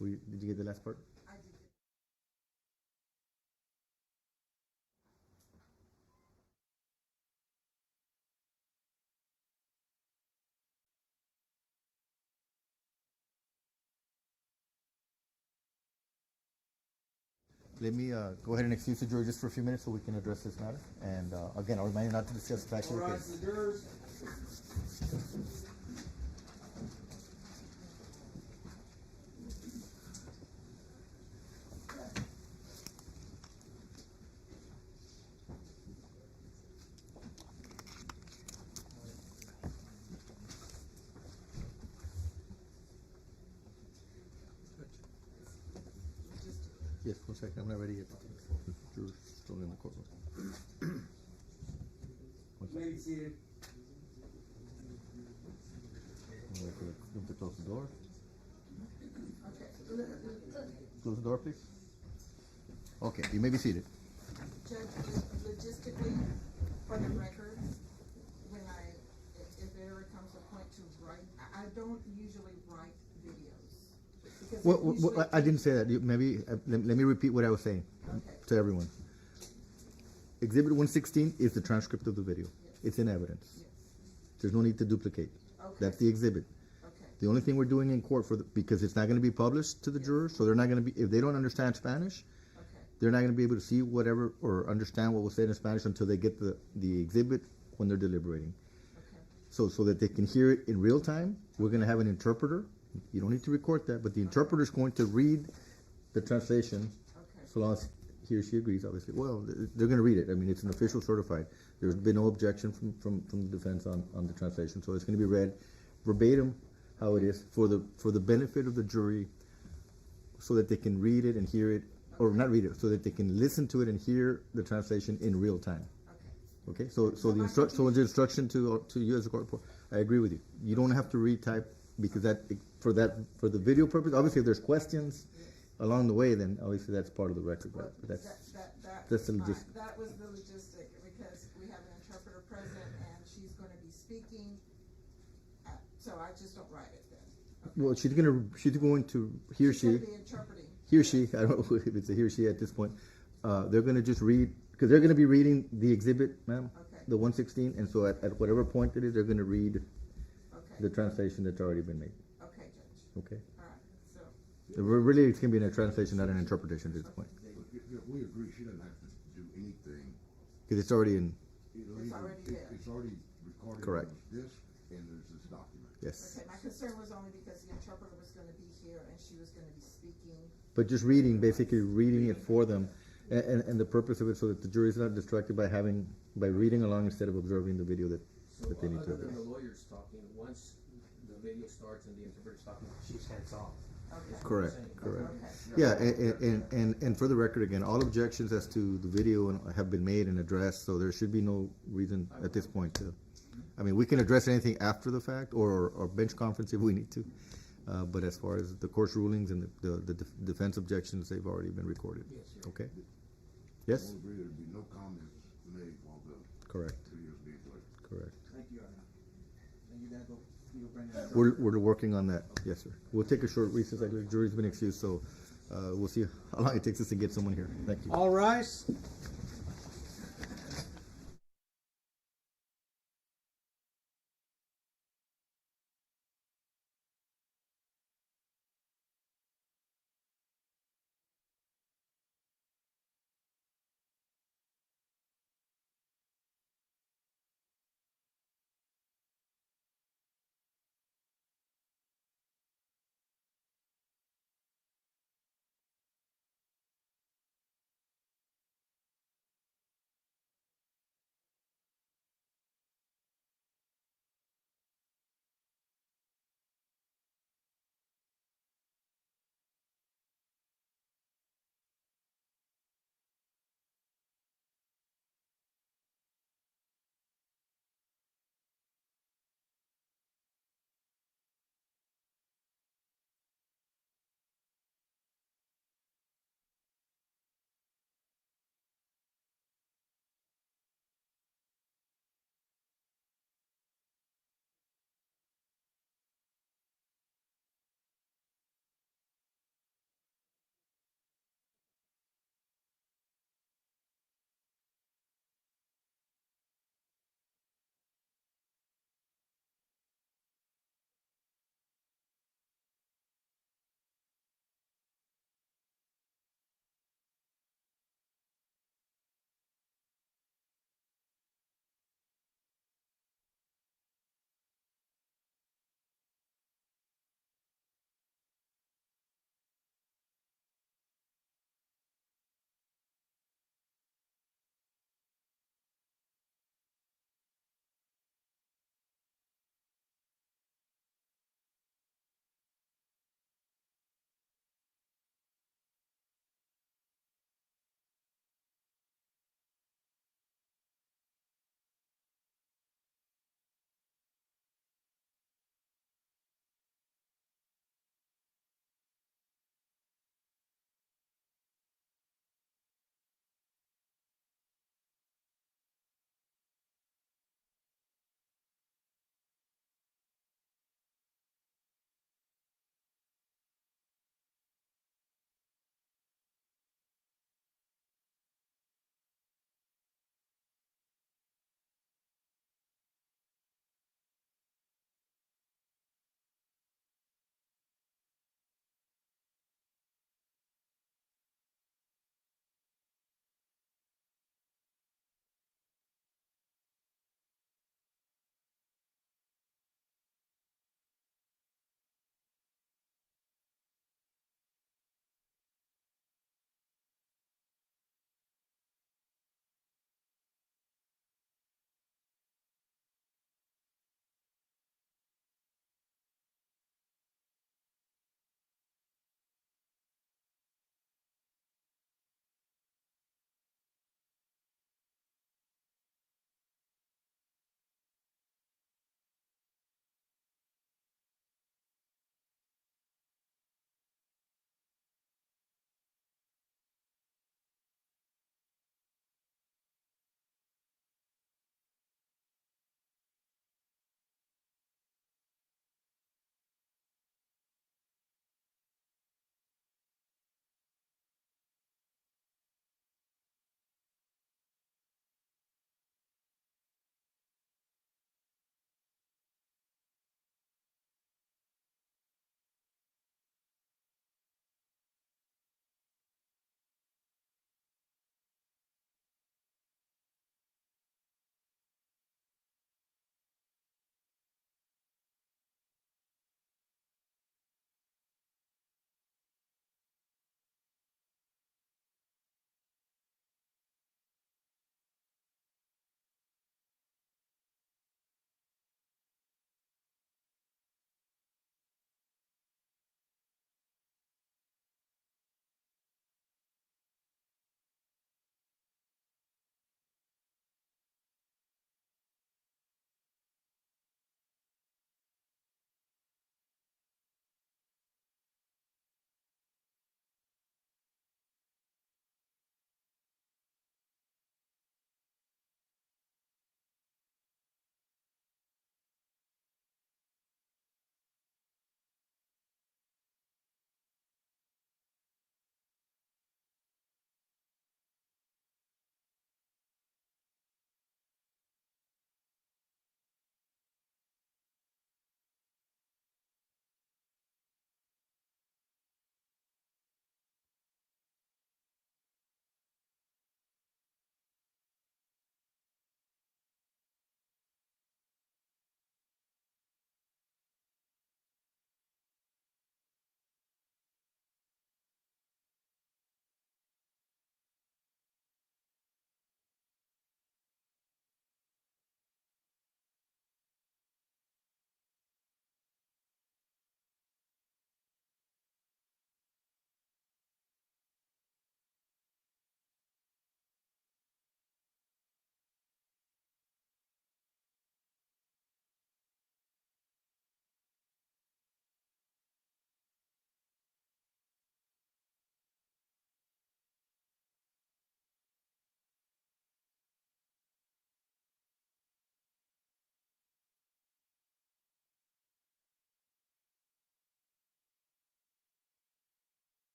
Did you get the last part? I did. Let me go ahead and excuse the jury just for a few minutes so we can address this matter. And again, I'll remind you not to discuss the facts of the case. Yes, 1 second. I'm not ready yet. The juror's still in the courtroom. 1 second. Lady seated. I'm wait for them to close the door. Close the door, please. Okay, you may be seated. Judge, logistically, for the record, if there ever comes a point to write, I don't usually write videos. Because Well, I didn't say that. Maybe let me repeat what I was saying to everyone. Exhibit 116 is the transcript of the video. Yes. It's in evidence. Yes. There's no need to duplicate. Okay. That's the exhibit. Okay. The only thing we're doing in court because it's not going to be published to the jurors, so they're not going to be, if they don't understand Spanish, Okay. they're not going to be able to see whatever or understand what was said in Spanish until they get the exhibit when they're deliberating. Okay. So that they can hear it in real time, we're going to have an interpreter. You don't need to record that, but the interpreter is going to read the translation, Okay. so long as he or she agrees, obviously. Well, they're going to read it. I mean, it's an official certified. There's been no objection from the defense on the translation, so it's going to be read verbatim how it is for the benefit of the jury, so that they can read it and hear it, or not read it, so that they can listen to it and hear the translation in real time. Okay. Okay, so the instruction to you as a court reporter, I agree with you. You don't have to retype because for the video purpose. Obviously, if there's questions along the way, then obviously that's part of the record. Well, But that's was the fine. logistic. That was the logistic, because we have an interpreter present and she's going to be speaking, so I just don't write it then. Okay. Well, she's going to he or She's going she, to be interpreting. he or she. I don't know if it's a he or she at this point. They're going to just read because they're going to be reading the exhibit, ma'am, Okay. the 116, and so at whatever point it is, they're going to read Okay. the translation that's already been made. Okay, Judge. Okay. All right, so. Really, it's going to be a translation, not an interpretation at this point, If we agree, she doesn't have to do anything. because it's already in. It's already there. It's already recorded Correct. on this, and there's this document. Yes. Okay, my concern was only because the interpreter was gonna be here and she was gonna be speaking. But just reading, basically reading it for them, and the purpose of it so that the jury is not distracted by reading along instead of observing the video that they need to. Other than the lawyer's talking, once the video starts and the interpreter's talking, she's hands off. Okay. Correct. Correct. Okay. Yeah, and for the record, again, all objections as to the video have been made and addressed, so there should be no reason at this point to. I mean, we can address anything after the fact or bench conference if we need to, but as far as the court's rulings and the defense objections, they've already been recorded. Yes, sir. Okay. Yes. We'll agree there'd be no comments made while the Correct. video's being played. Correct. Thank you, Your Honor. And you're gonna go, you'll bring that. We're working on that. Yes, sir. We'll take a short recess. The jury's been excused, so we'll see how long it takes us to get someone here. Thank you. All rise.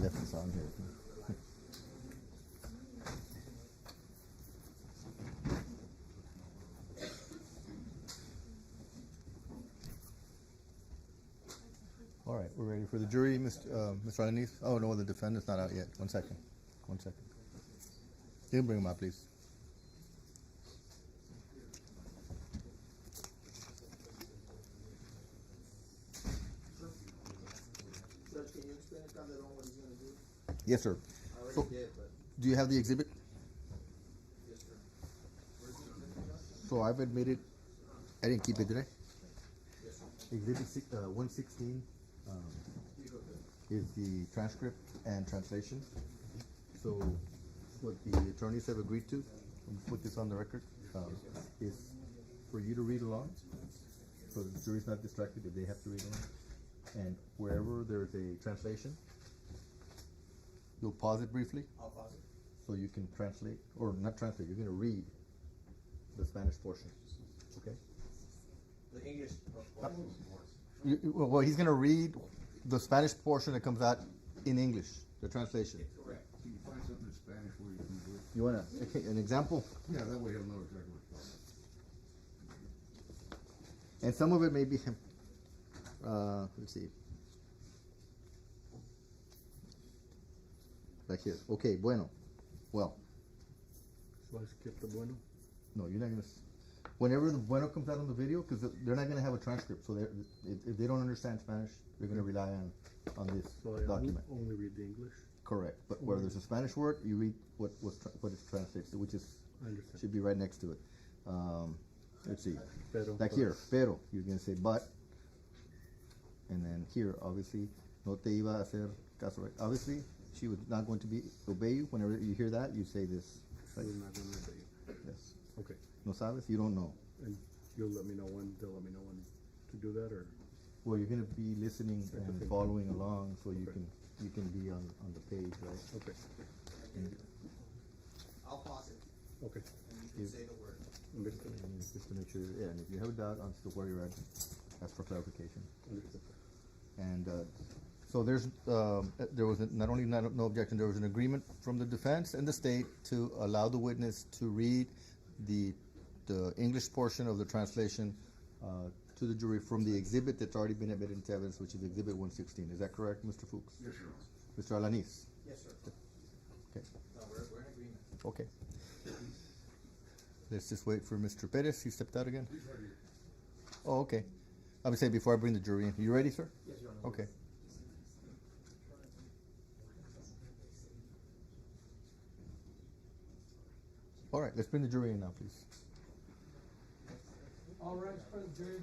left this on here. All right, we're ready for the jury, Mr. Alanis. Oh no, the defendant's not out yet. 1 second. 1 second. You can bring him out, please. Judge, can you explain to Calderon what he's gonna do? Yes, sir. I already So, did, but do you have the exhibit? yes, sir. Where's the exhibit, Judge? So I've admitted, I didn't keep it, did I? Yes, sir. Exhibit 116 is the transcript and translation. So what the attorneys have agreed to, and put this on the record, is for you to read along, so the jury's not distracted if they have to read along. And wherever there's a translation, you'll pause it briefly I'll pause it. so you can translate, or not translate, you're gonna read the Spanish portion, okay? The English. Well, he's gonna read the Spanish portion that comes out in English, the translation. Correct. Can you find something in Spanish where you can do it? You wanna, okay, an example? Yeah, that way he'll know exactly what it's about. And some of it may be, let's see. Like here, okay, bueno, well, So I skipped the bueno. no, you're not gonna, whenever the bueno comes out on the video, because they're not gonna have a transcript, so if they don't understand Spanish, they're gonna rely on this So I document. only read the English. Correct, but where there's a Spanish word, you read what it's translated, which is, I understand. should be right next to it. Let's see, Pero, like here, pero, you're gonna say but, and then here, obviously, no te iba a hacer caso, right? Obviously, she was not going to obey you. Whenever you hear that, you say this. I'm Right? not gonna obey you. Yes. Okay. No sabes, you don't know. And you'll let me know when, they'll let me know when to do that, or? Well, you're gonna be listening and Okay. following along, so you Okay. can be on the page, right? Okay. And, I'll pause it, Okay. and you can say the word. Understood. and just to make sure, yeah, and if you have a doubt on where you're at, ask for clarification. Understood. And so there was not only no objection, there was an agreement from the defense and the state to allow the witness to read the English portion of the translation to the jury from the exhibit that's already been admitted into evidence, which is Exhibit 116. Is that correct, Mr. Fuchs? Yes, sir. Mr. Alanis? Yes, sir. Okay. No, we're in agreement. Okay. Let's just wait for Mr. Perez. He stepped out again. He's right here. Oh, okay. I would say before I bring the jury in. You ready, sir? Yes, Your Honor. Okay. All right, let's bring the jury in now, please. All right, for the jury.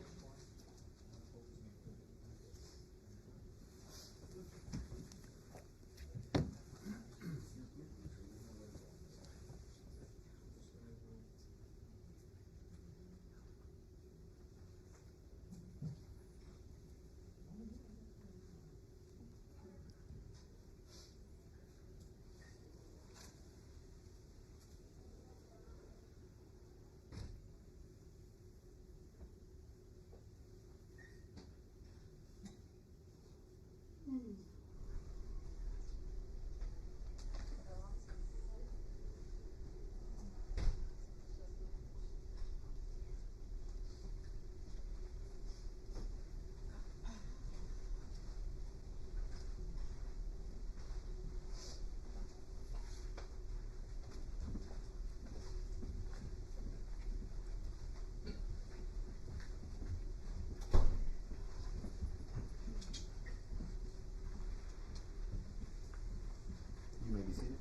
You may be seated.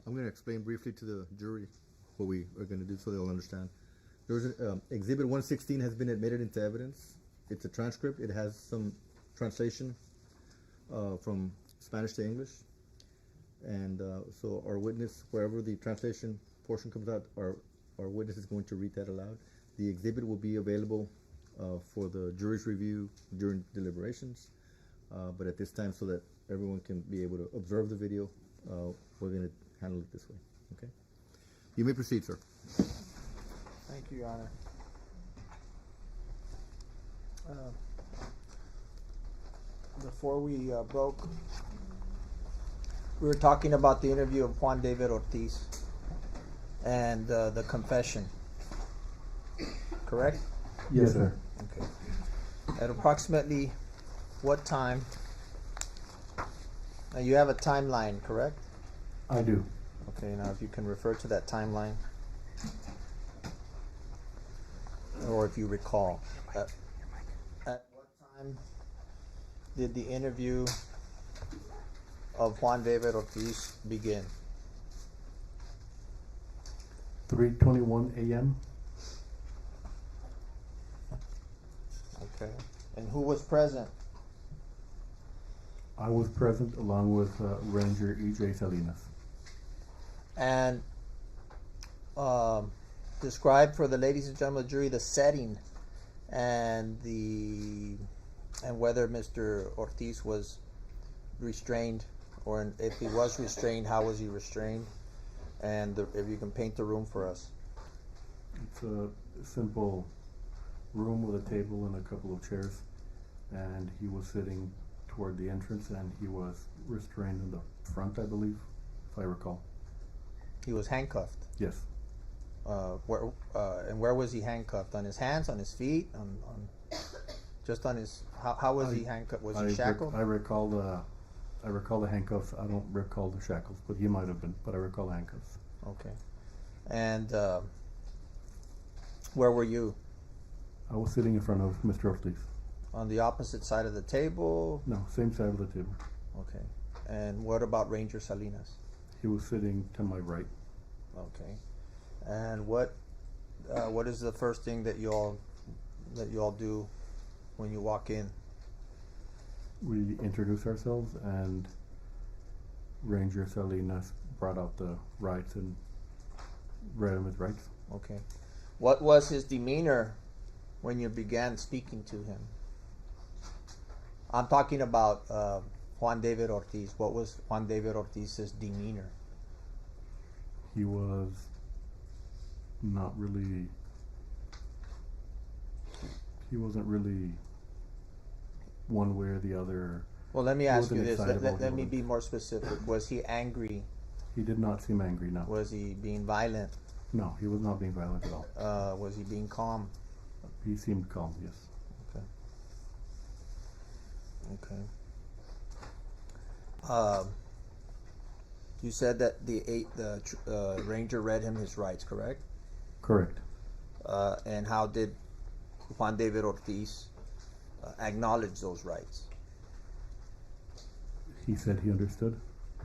I'm going to explain briefly to the jury what we are going to do so they'll understand. There's Exhibit 116 has been admitted into evidence. It's a transcript. It has some translation from Spanish to English. And so our witness, wherever the translation portion comes out, our witness is going to read that aloud. The exhibit will be available for the jury's review during deliberations. But at this time, so that everyone can be able to observe the video, we're going to handle it this way. Okay? You may proceed, sir. Thank you, Your Honor. Before we broke, we were talking about the interview of Juan David Ortiz and the confession. Correct? Yes, sir. Okay. At approximately what time? Now you have a timeline, correct? I do. Okay, now if you can refer to that timeline, or if you recall, at what time did the interview of Juan David Ortiz begin? 3:21 a.m. Okay, and who was present? I was present along with Ranger E.J. Salinas. And describe for the ladies and gentlemen of the jury the setting and whether Mr. Ortiz was restrained, or if he was restrained, how was he restrained, and if you can paint the room for us. It's a simple room with a table and a couple of chairs, and he was sitting toward the entrance, and he was restrained in the front, I believe, if I recall. He was handcuffed. Yes. Where was he handcuffed? On his hands, on his feet, on just on his? How was he handcuffed? Was he shackled? I recall the handcuffs. I don't recall the shackles, but he might have been. But I recall the handcuffs. Okay. And where were you? I was sitting in front of Mr. Ortiz. On the opposite side of the table? No, same side of the table. Okay. And what about Ranger Salinas? He was sitting to my right. Okay. And what is the first thing that you all do when you walk in? We introduced ourselves, and Ranger Salinas brought out the rights and read him his rights. Okay. What was his demeanor when you began speaking to him? I'm talking about Juan David Ortiz. What was Juan David Ortiz's demeanor? He was not really. He wasn't really one way or the other. Well, let me ask you this. Wasn't excited Let me about be more specific. Was he angry? He did not seem angry, no. Was he being violent? No, he was not being violent at all. Was he being calm? He seemed calm, yes. Okay. Okay. You said that the ranger read him his rights, correct? Correct. And how did Juan David Ortiz acknowledge those rights? He said he understood.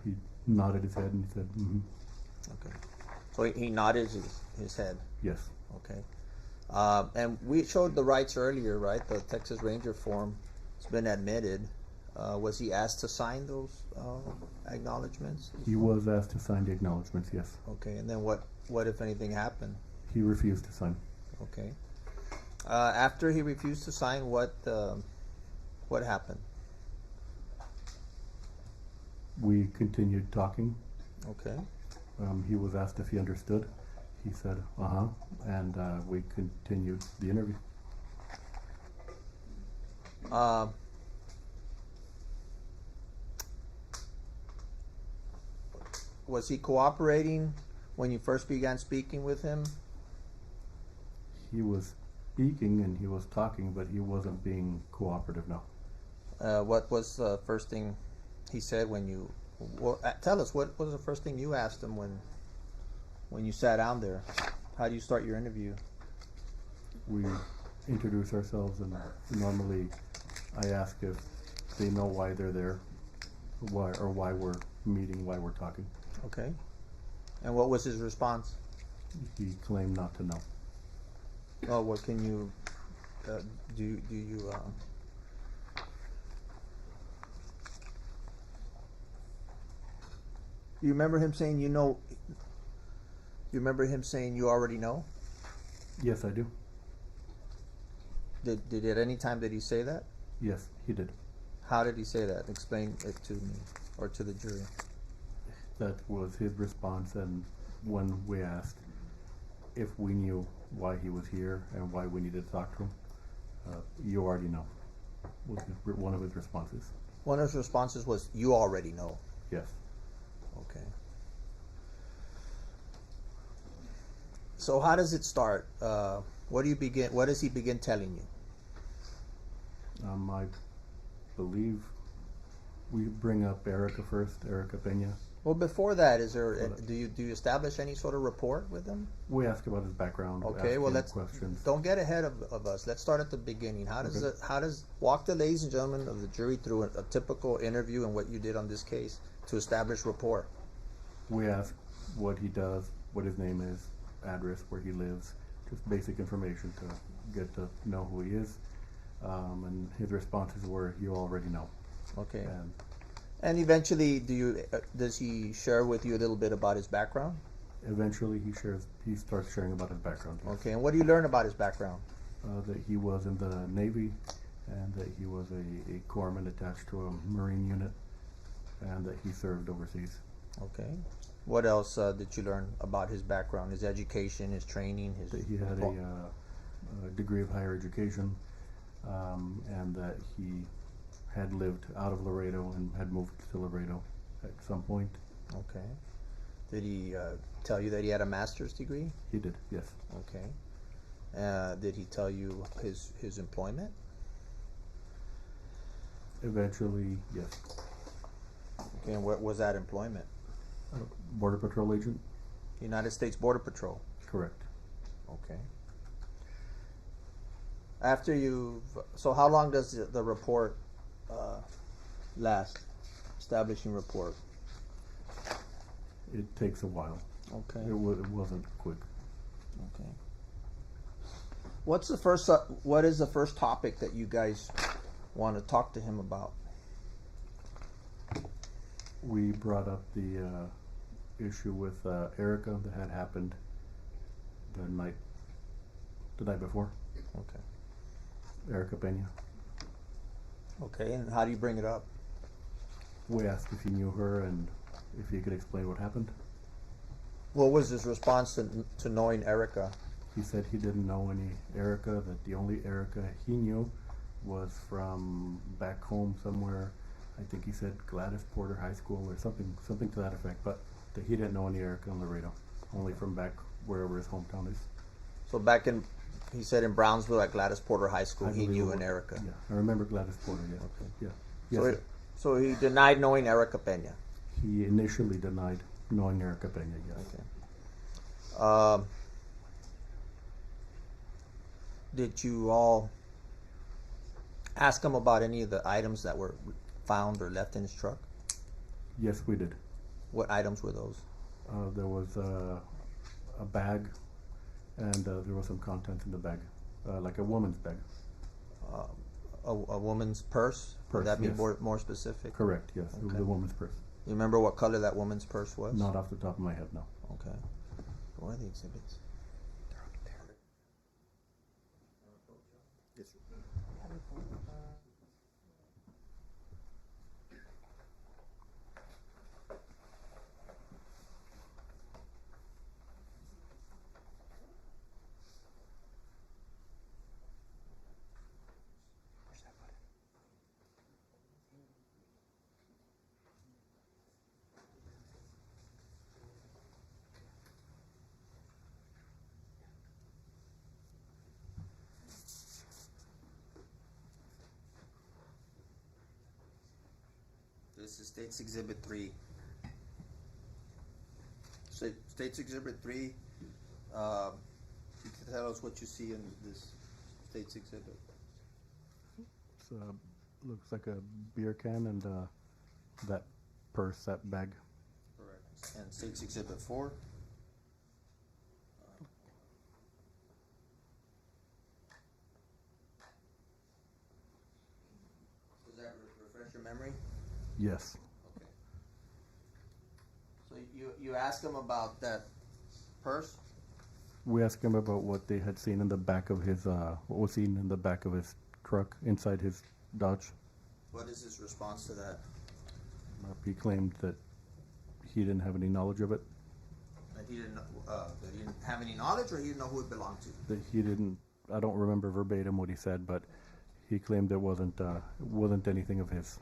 He nodded his head and he said, mm-hmm. Okay. So he nodded his head. Yes. Okay. And we showed the rights earlier, right? The Texas Ranger form. It's been admitted. Was he asked to sign those acknowledgments? He was asked to sign the acknowledgments, yes. Okay. And then what if anything happened? He refused to sign. Okay. After he refused to sign, what happened? We continued talking. Okay. He was asked if he understood. He said, uh-huh, and we continued the interview. Was he cooperating when you first began speaking with him? He was speaking and he was talking, but he wasn't being cooperative, no. What was the first thing he said when you... Well, tell us, what was the first thing you asked him when you sat down there? How do you start your interview? We introduce ourselves, and normally I ask if they know why they're there, why we're meeting, why we're talking. Okay. And what was his response? He claimed not to know. Oh, what can you... do you... You remember him saying you know... You remember him saying you already know? Yes, I do. Did at any time did he say that? Yes, he did. How did he say that? Explain it to me or to the jury. That was his response, and when we asked if we knew why he was here and why we needed to talk to him, you already know, was one of his responses. One of his responses was, "You already know." Yes. Okay. So how does it start? What does he begin telling you? I believe we bring up Erica first, Erica Pena. Well, before that, do you establish any sort of rapport with him? We ask about his background. Okay, ask well, him questions. don't get ahead of us. Let's start at the beginning. How does walk the ladies and gentlemen of the jury through a typical interview and what you did on this case to establish rapport? We ask what he does, what his name is, address, where he lives, just basic information to get to know who he is. And his responses were, "You already know." Okay. And eventually, does he share with you a little bit about his background? Eventually, he starts sharing about his background. Yes. Okay. And what do you learn about his background? That he was in the Navy, and that he was a corpsman attached to a Marine unit, and that he served overseas. Okay. What else did you learn about his background, his education, his training? That he had a degree of higher education, and that he had lived out of Laredo and had moved to Laredo at some point. Okay. Did he tell you that he had a master's degree? He did, yes. Okay. Did he tell you his employment? Eventually, yes. Okay, and what was that employment? Border Patrol agent? United States Border Patrol. Correct. Okay. So how long does the report last? Establishing report. It takes a while. Okay. It wasn't quick. Okay. What is the first topic that you guys want to talk to him about? We brought up the issue with Erica that had happened the night before. Okay. Erica Pena. Okay, and how do you bring it up? We asked if he knew her and if he could explain what happened. What was his response to knowing Erica? He said he didn't know any Erica, that the only Erica he knew was from back home somewhere. I think he said Gladys Porter High School or something to that effect, but that he didn't know any Erica in Laredo, only from back wherever his hometown is. So he said in Brownsville at Gladys Porter High School, he knew an Erica. Yeah, I remember Gladys Porter, yeah. Okay. Yeah. Yes, So he denied knowing Erica Pena. he initially denied knowing Erica Pena, yes. Okay. Did you all ask him about any of the items that were found or left in his truck? Yes, we did. What items were those? There was a bag, and there was some contents in the bag, like a woman's bag. A woman's purse? Would Purse, that be yes. more specific? Correct, yes. It was Okay. a woman's purse. You remember what color that woman's purse was? Not off the top of my head, no. Okay. What are the exhibits? This is State's Exhibit 3. State's Exhibit 3, you can tell us what you see in this State's Exhibit. It looks like a beer can and that purse, that bag. Correct. And State's Exhibit 4. Does that refresh your memory? Yes. Okay. So you ask him about that purse? We asked him about what they had seen in the back of his, what was seen in the back of his truck inside his Dodge. What is his response to that? He claimed that he didn't have any knowledge of it, That he didn't have any knowledge, or he didn't know who it belonged to? that he didn't, I don't remember verbatim what he said, but he claimed it wasn't anything of his.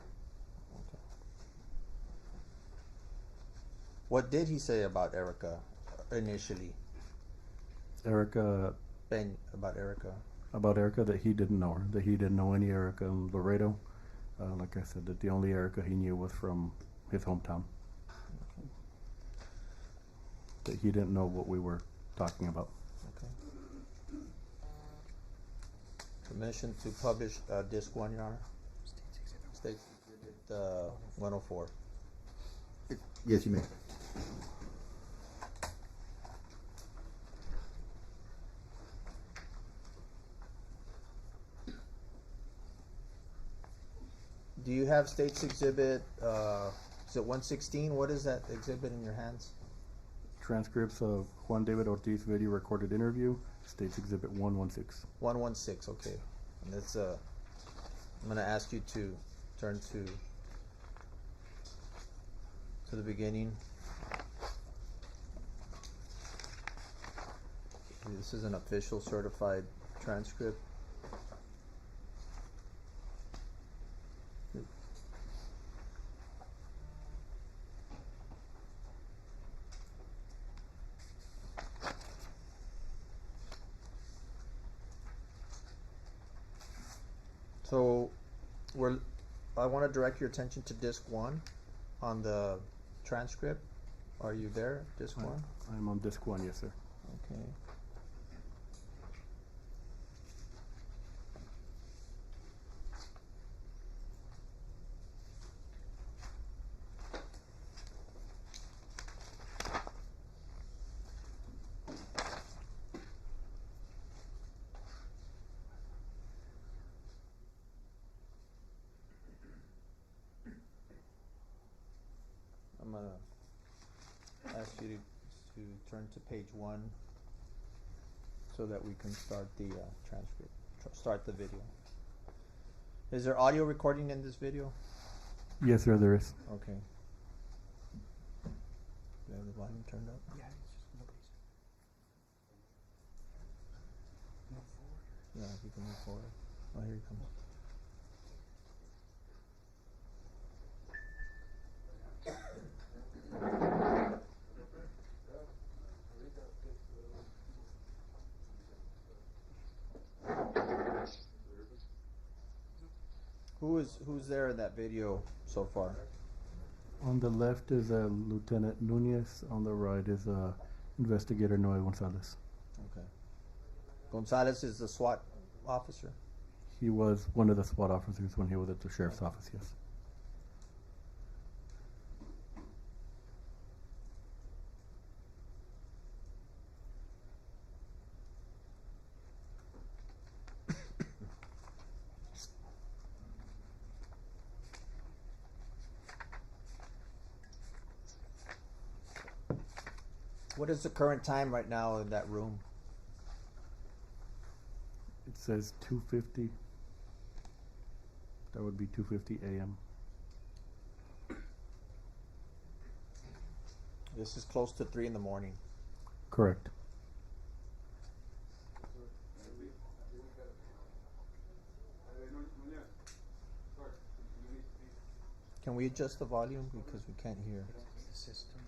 What did he say about Erica initially? Erica, About Erica. that he didn't know her, that he didn't know any Erica in Laredo. Like I said, that the only Erica he knew was from his hometown. That he didn't know what we were talking about. Okay. Permission to publish Disc 1, Your Honor? State Exhibit 104. Yes, you may. Do you have State's Exhibit, is it 116? What is that exhibit in your hands? Transcripts of Juan David Ortiz video recorded interview, State's Exhibit 116. 116, okay. And it's, I'm going to ask you to turn to the beginning. This is an official certified transcript. So I want to direct your attention to Disc 1 on the transcript. Are you there, Disc 1? I'm on Disc 1, yes, sir. Okay. I'm going to ask you to turn to page 1 so that we can start the transcript, start the video. Is there audio recording in this video? Yes, sir, there is. Okay. Do you have the volume turned up? Yeah, it's just nobody's. Move forward. Yeah, if you can move forward. Oh, here he comes. Who's there in that video so far? On the left is Lieutenant Nunez. On the right is Investigator Noe Gonzalez. Okay. Gonzalez is the SWAT officer? He was one of the SWAT officers when he was at the sheriff's office, yes. What is the current time right now in that room? It says 2:50. That would be 2:50 a.m. This is close to 3 in the morning. Correct. Can we adjust the volume because we can't hear? The system.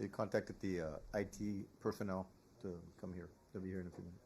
They contacted the IT personnel to come here. They'll be here in a few minutes.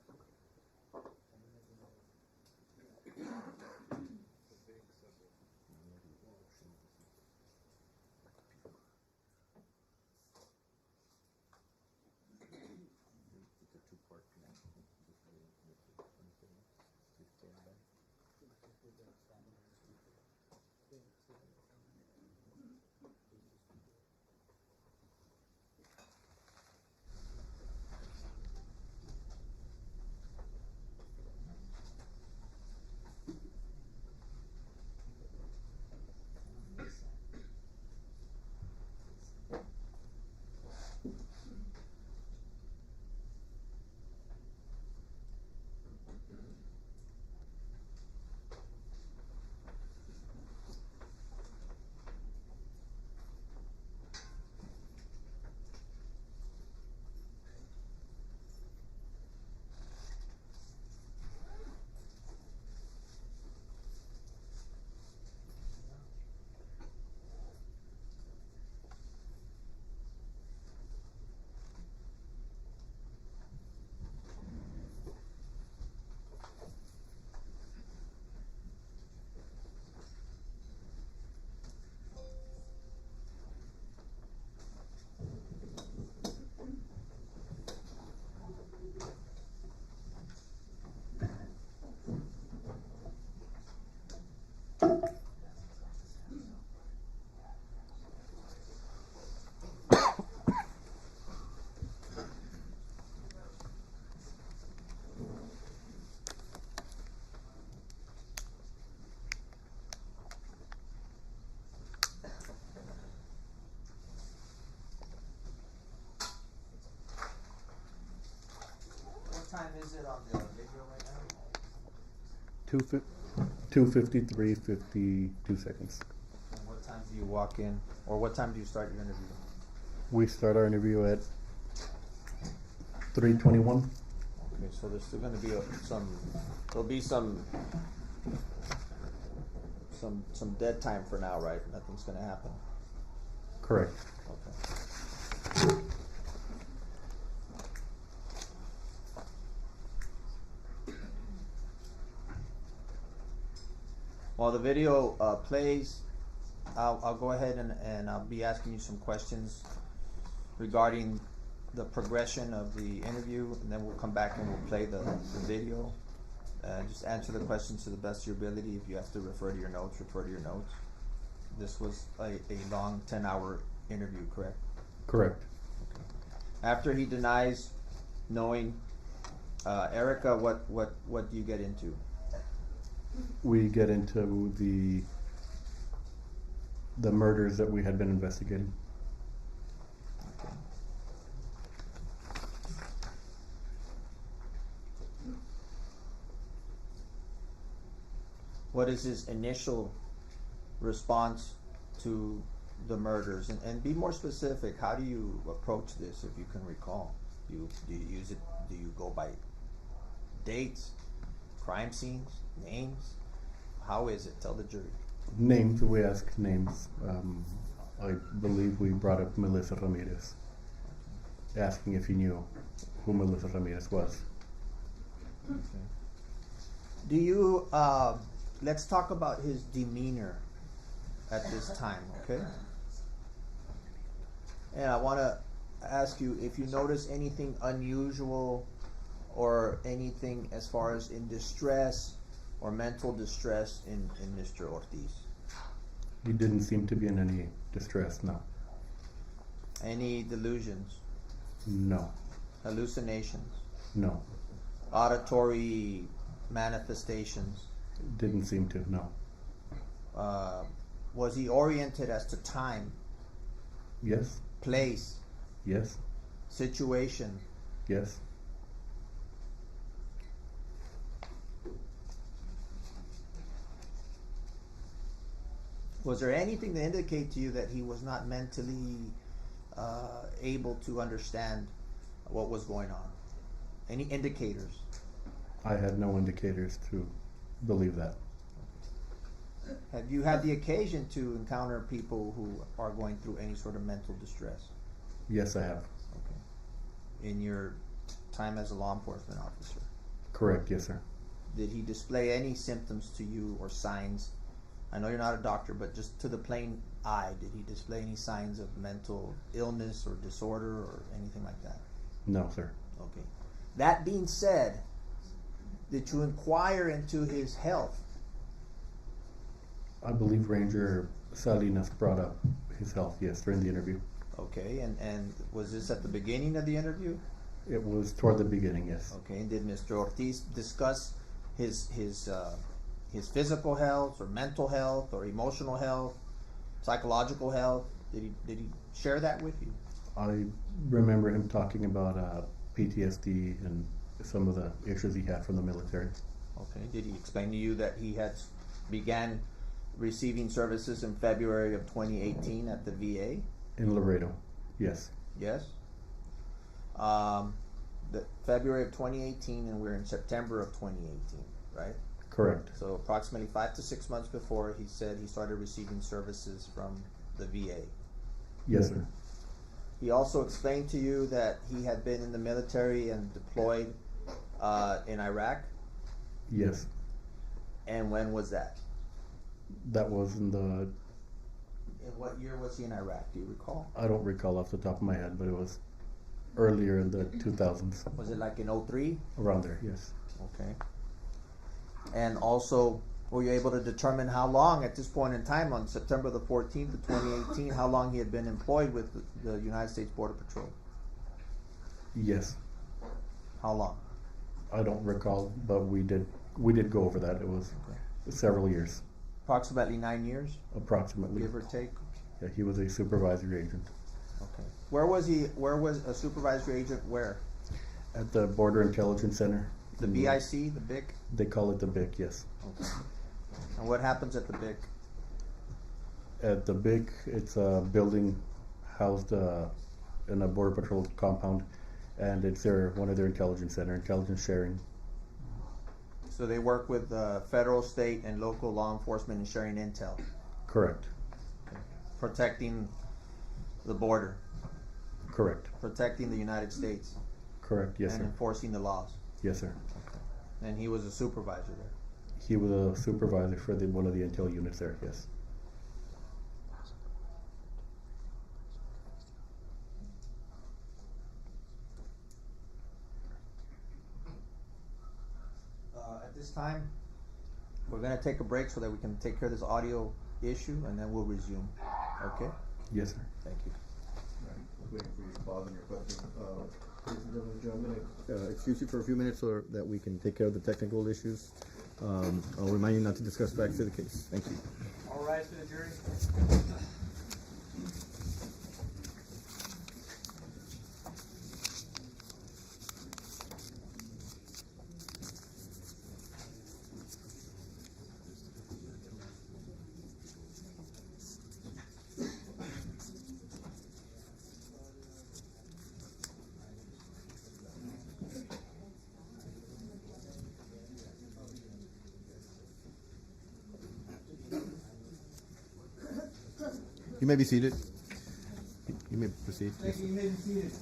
What time is it on the video right now? 2:53, 52 seconds. And what time do you walk in, or what time do you start your interview? We start our interview at 3:21. Okay, so there's still going to be there'll be some dead time for now, right? Nothing's going to happen. Correct. Okay. While the video plays, I'll go ahead and I'll be asking you some questions regarding the progression of the interview, and then we'll come back and we'll play the video. Just answer the questions to the best of your ability. If you have to refer to your notes, refer to your notes. This was a long 10-hour interview, correct? Correct. After he denies knowing Erica, what do you get into? We get into the murders that we had been investigating. Okay. What is his initial response to the murders? And be more specific. How do you approach this, if you can recall? Do you use it? Do you go by dates, crime scenes, names? How is it? Tell the jury. Names, we ask names. I believe we brought up Melissa Ramirez, asking if he knew who Melissa Ramirez was. Okay. Do you, let's talk about his demeanor at this time, okay? And I want to ask you if you notice anything unusual or anything as far as in distress or mental distress in Mr. Ortiz. He didn't seem to be in any distress, no. Any delusions, No. hallucinations, No. auditory manifestations? Didn't seem to, no. Was he oriented as to time, Yes. place, Yes. situation? Yes. Was there anything to indicate to you that he was not mentally able to understand what was going on? Any indicators? I had no indicators to believe that. Have you had the occasion to encounter people who are going through any sort of mental distress? Yes, I have. In your time as a law enforcement officer? Correct, yes, sir. Did he display any symptoms to you or signs? I know you're not a doctor, but just to the plain eye, did he display any signs of mental illness or disorder or anything like that? No, sir. Okay. That being said, did you inquire into his health? I believe Ranger Salinas brought up his health, yes, during the interview. Okay, and was this at the beginning of the interview? It was toward the beginning, yes. Okay, and did Mr. Ortiz discuss his physical health or mental health or emotional health, psychological health? Did he share that with you? I remember him talking about PTSD and some of the issues he had from the military. Okay, did he explain to you that he had began receiving services in February of 2018 at the VA? In Laredo, yes. Yes. The February of 2018, and we're in September of 2018, right? Correct. So approximately 5 to 6 months before, he said he started receiving services from the VA. Yes, sir. He also explained to you that he had been in the military and deployed in Iraq. Yes. And when was that? That was in the, In what year was he in Iraq? Do you recall? I don't recall off the top of my head, but it was earlier in the 2000s. Was it like in 03? Around there, yes. Okay. And also, were you able to determine how long at this point in time, on September the 14th of 2018, how long he had been employed with the United States Border Patrol? Yes. How long? I don't recall, but we did go over that. It was several years, Approximately 9 years, approximately. give or take. Yeah, he was a supervisory agent Okay. Where was he? Where was a supervisory agent? Where? at the Border Intelligence Center. The BIC, the BIC. They call it the BIC, yes. Okay. And what happens at the BIC? At the BIC, it's a building housed in a Border Patrol compound, and it's one of their intelligence center, intelligence sharing. So they work with federal, state, and local law enforcement in sharing intel, Correct. protecting the border, Correct. protecting the United States, Correct. Yes, and sir. enforcing the laws. Yes, sir. And he was a supervisor there. He was a supervisor for one of the intel units there. Yes. At this time, we're going to take a break so that we can take care of this audio issue, and then we'll resume. Okay? Yes, sir. Thank you. Waiting for you to pause on your question. I'm going to excuse you for a few minutes so that we can take care of the technical issues. I'll remind you not to discuss back to the case. Thank you. All rise to the jury. You may be seated. You may proceed. Thank you, you may be seated.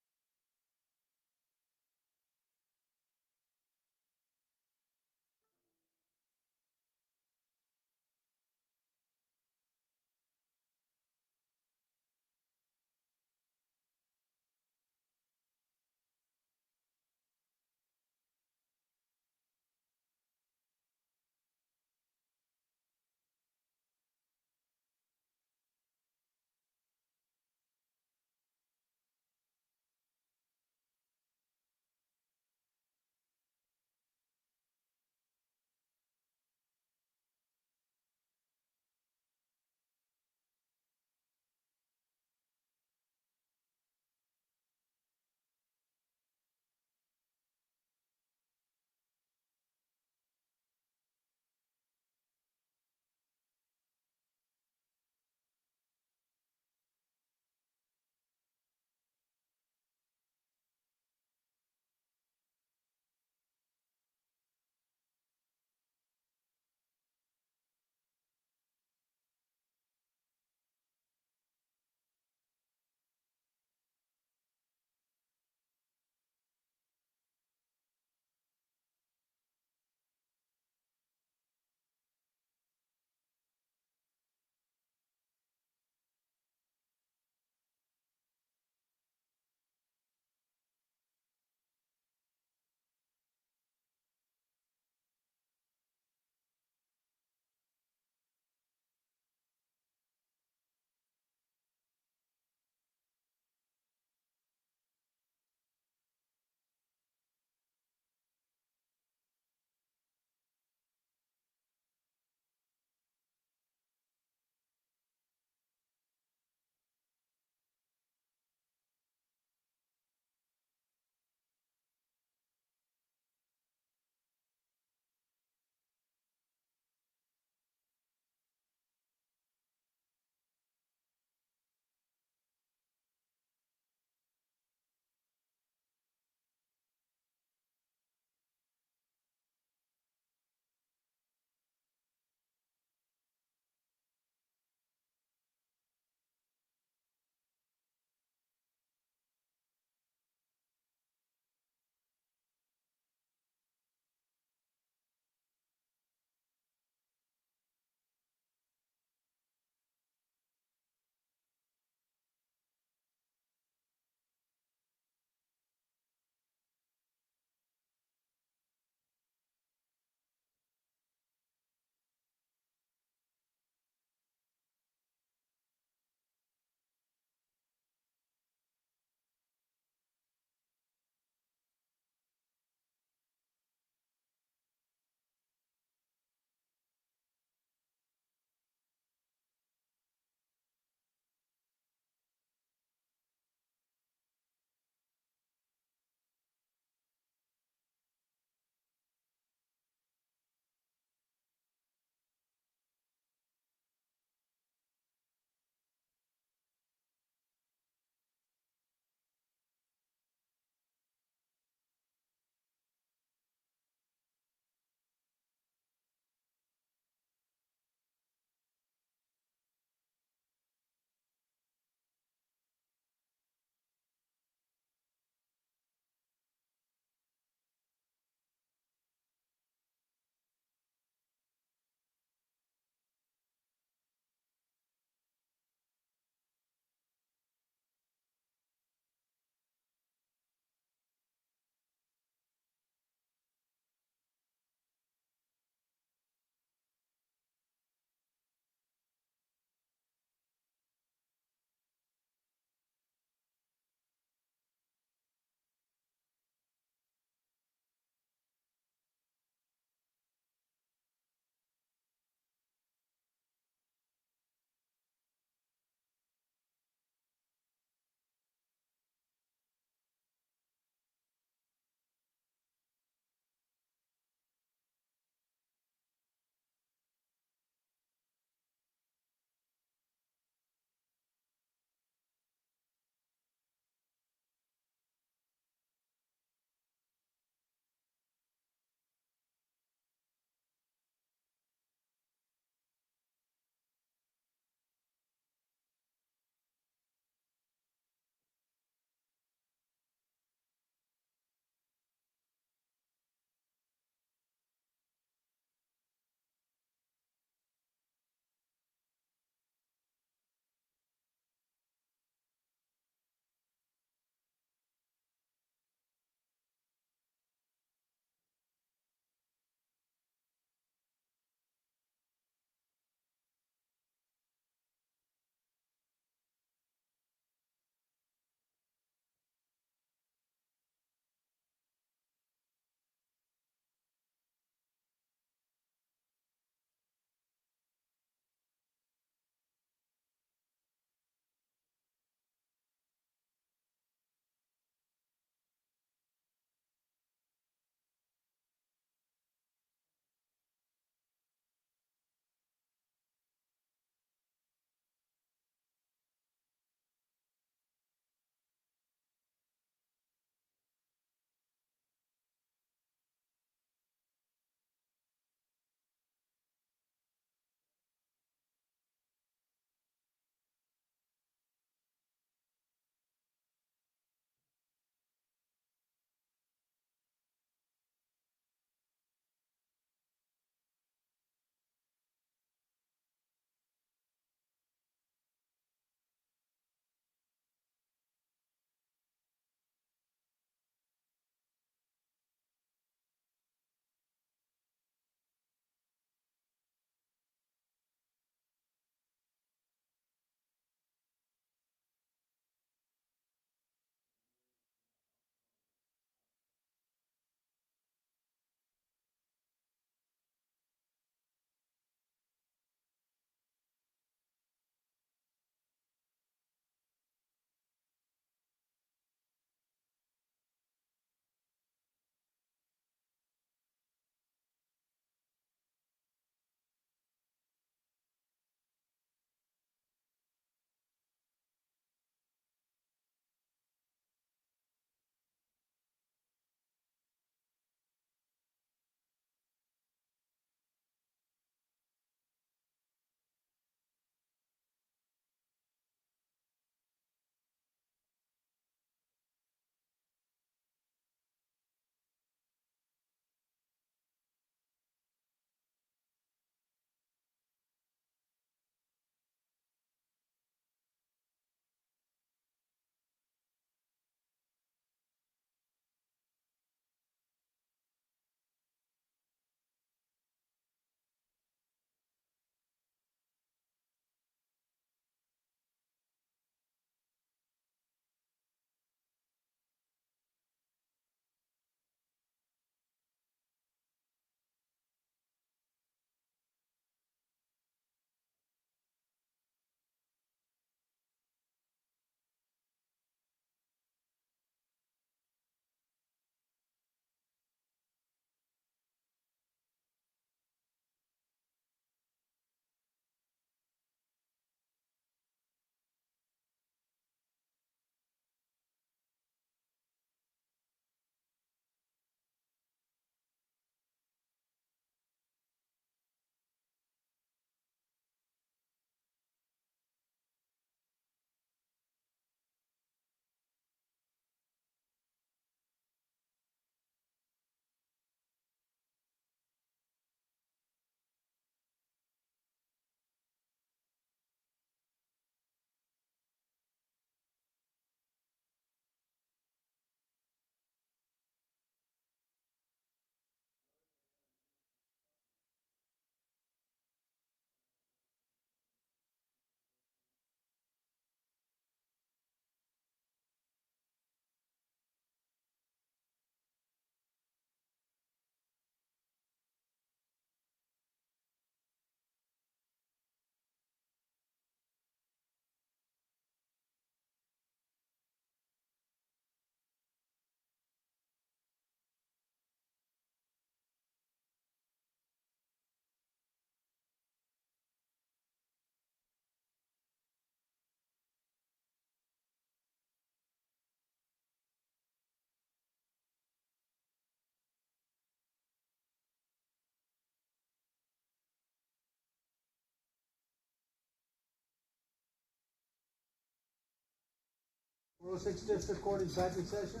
406 District Court executive session.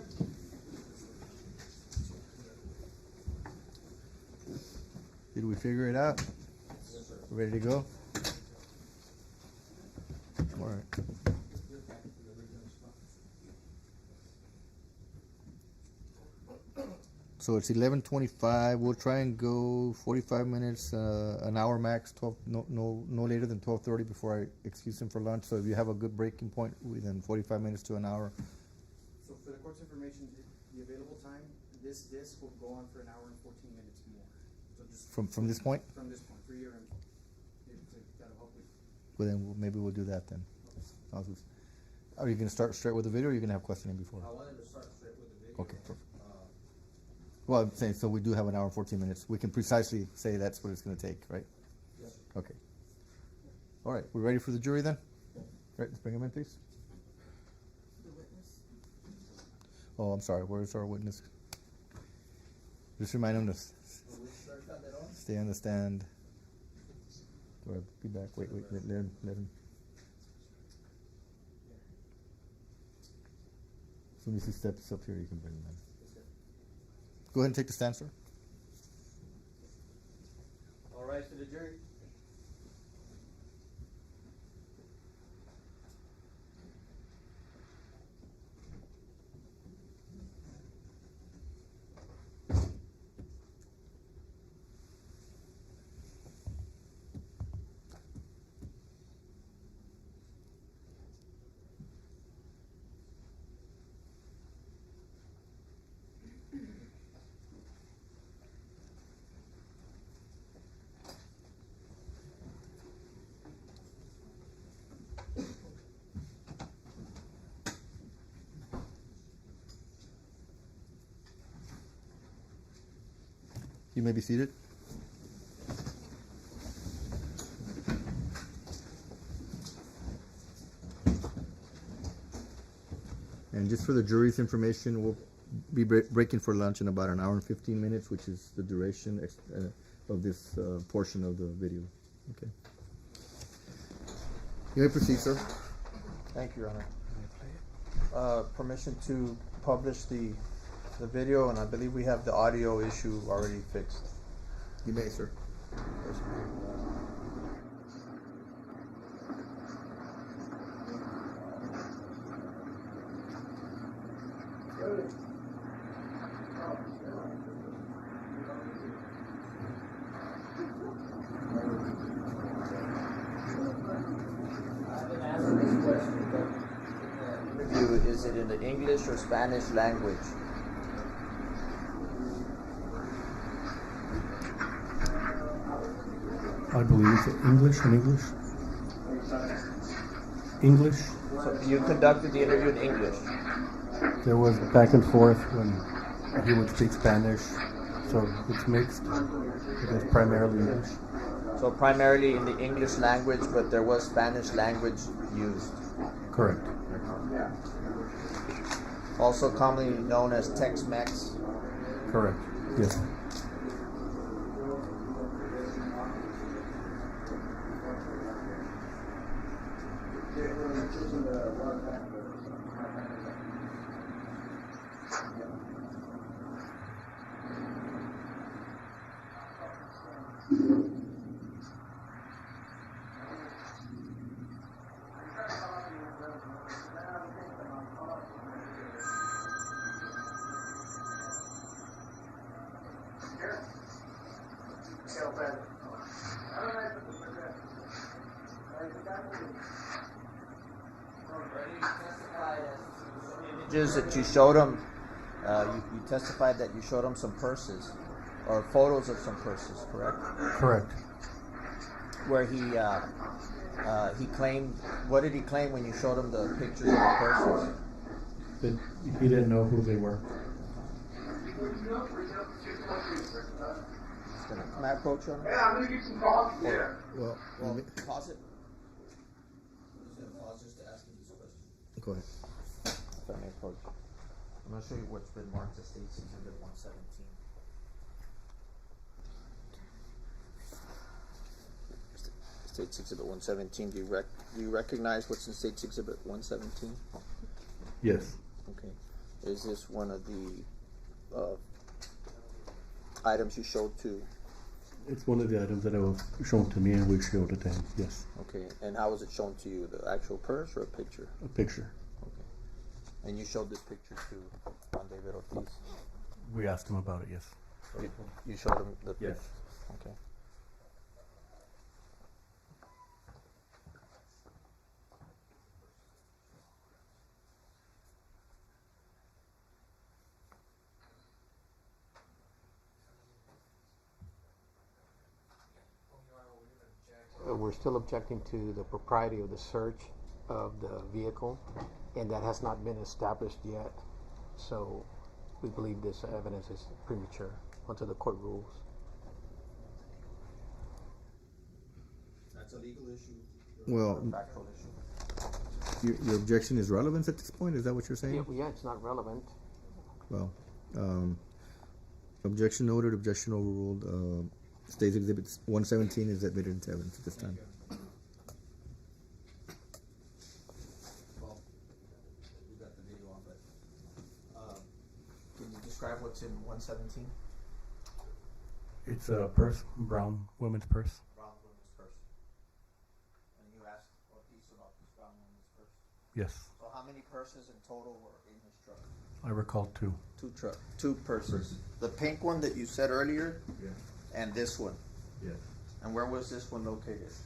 Did we figure it out? Ready to go? All right. So it's 11:25. We'll try and go 45 minutes, an hour max. 12, no later than 12:30 before I excuse him for lunch. So if you have a good breaking point within 45 minutes to an hour. So for the court's information, the available time, this will go on for an hour and 14 minutes more. So just From this point? From this point, for your info. That'll help with. Well, then maybe we'll do that then. Are you going to start straight with the video, or are you going to have questioning before? I wanted to start straight with the video. Okay, perfect. Well, I'm saying, so we do have an hour and 14 minutes. We can precisely say that's what it's going to take, right? Yes. Okay. All right, we ready for the jury then? Right, let's bring him in, please. The witness. Oh, I'm sorry, where's our witness? Just remind him to stay on the stand. Do I be back? Wait, let him. As soon as he steps up here, you can bring him in. Go ahead and take the stand, sir. All rise to the jury. You may be seated. And just for the jury's information, we'll be breaking for lunch in about an hour and 15 minutes, which is the duration of this portion of the video. Okay. You may proceed, sir. Thank you, Your Honor. Permission to publish the video, and I believe we have the audio issue already fixed. You may, sir. Is it in the English or Spanish language? I believe it's English and English. English. So you conducted the interview in English. There was back and forth when he would speak Spanish, so it's mixed. It was primarily English. So primarily in the English language, but there was Spanish language used. Correct. Also commonly known as Tex-Mex. Correct. Yes. That you showed him, you testified that you showed him some purses, or photos of some purses, correct? Correct. Where he claimed, what did he claim when you showed him the pictures of the purses? That he didn't know who they were. Can I approach you? Yeah, I'm gonna get some coffee here. Well, pause it. Pause just to ask him this question. go ahead. If I may approach. I'm going to show you what's been marked as State's Exhibit 117. State's Exhibit 117. Do you recognize what's in State's Exhibit 117? Yes. Okay. Is this one of the items you showed to? It's one of the items that was shown to me and we showed it to him. Yes. Okay. And how was it shown to you? The actual purse or a picture? A picture. Okay. And you showed this picture to Juan David Ortiz? We asked him about it. Yes. You showed him the Yes. picture? Okay. We're still objecting to the propriety of the search of the vehicle, and that has not been established yet. So we believe this evidence is premature until the court rules. That's a legal issue. Well, Or a factual issue. your objection is relevance at this point? Is that what you're saying? Yeah, it's not relevant. Well, objection noted, objection overruled. State's Exhibit 117 is admitted into evidence at this time. Well, we got the video on, but can you describe what's in 117? It's a purse, brown women's purse. Brown women's purse. And you asked Ortiz about this brown women's purse. Yes. So how many purses in total were in his truck? I recall two. Two purses. The pink one that you said earlier, Yeah. and this one. Yes. And where was this one located? Was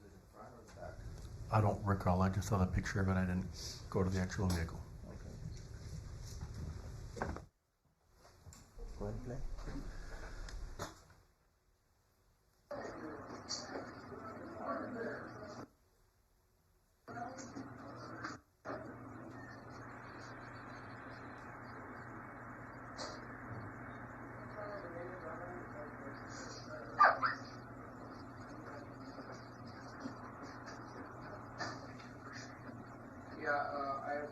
it in front or the back? I don't recall. I just saw the picture of it. I didn't go to the actual vehicle. Okay. Go ahead and play. I have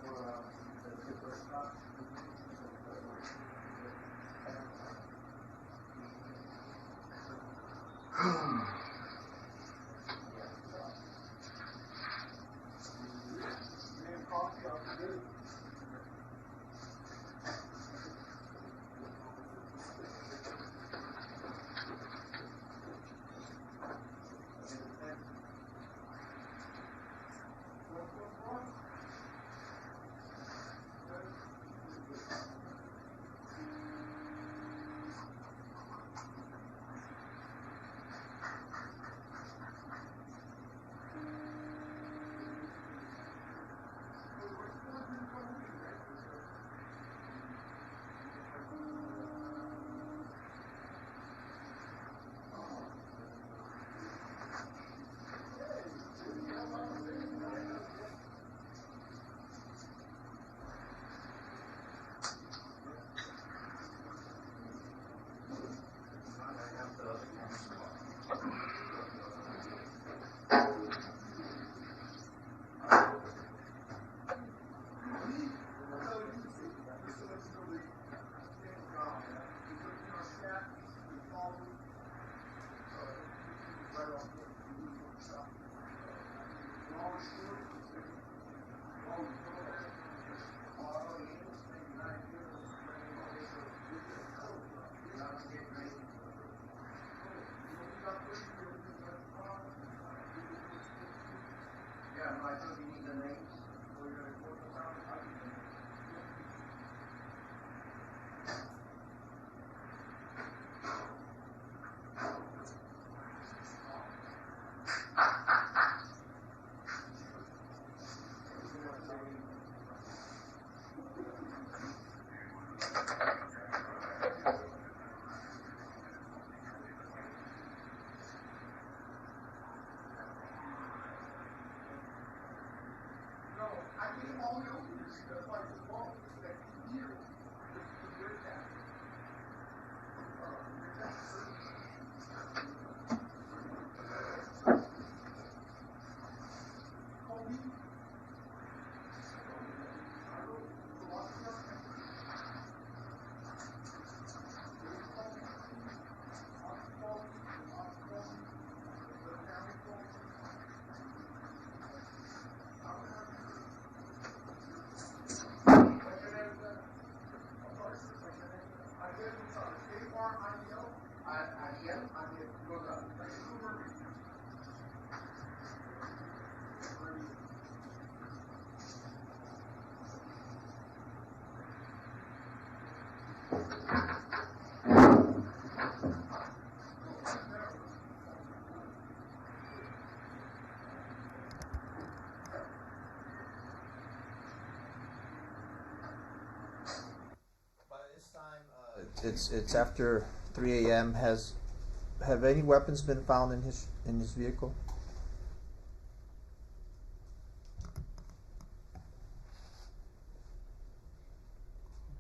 It's after 3 a.m. Have any weapons been found in his vehicle?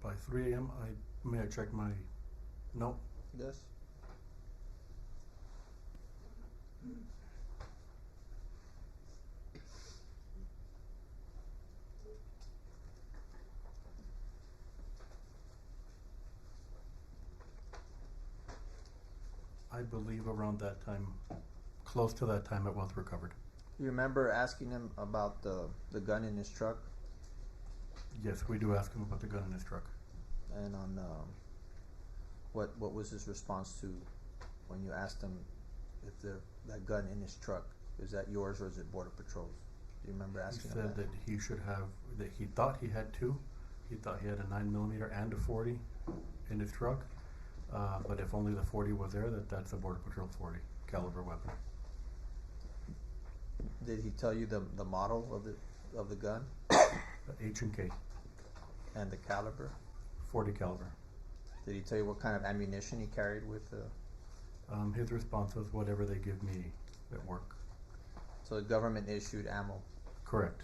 By 3 a.m., may I check my, no, Yes. I believe around that time, close to that time, it was recovered. You remember asking him about the gun in his truck? Yes, we do ask him about the gun in his truck. And on what was his response to when you asked him if that gun in his truck, is that yours or is it Border Patrol's? Do you remember He asking him said that he should have, that he thought he had two. He thought he had a 9mm and a 40 in his truck. But if only the 40 was there, that's a Border Patrol 40 caliber weapon. Did he tell you the model of the gun H&K, and the caliber? 40 caliber. Did he tell you what kind of ammunition he carried with the? His response was whatever they give me at work. So the government issued ammo. Correct.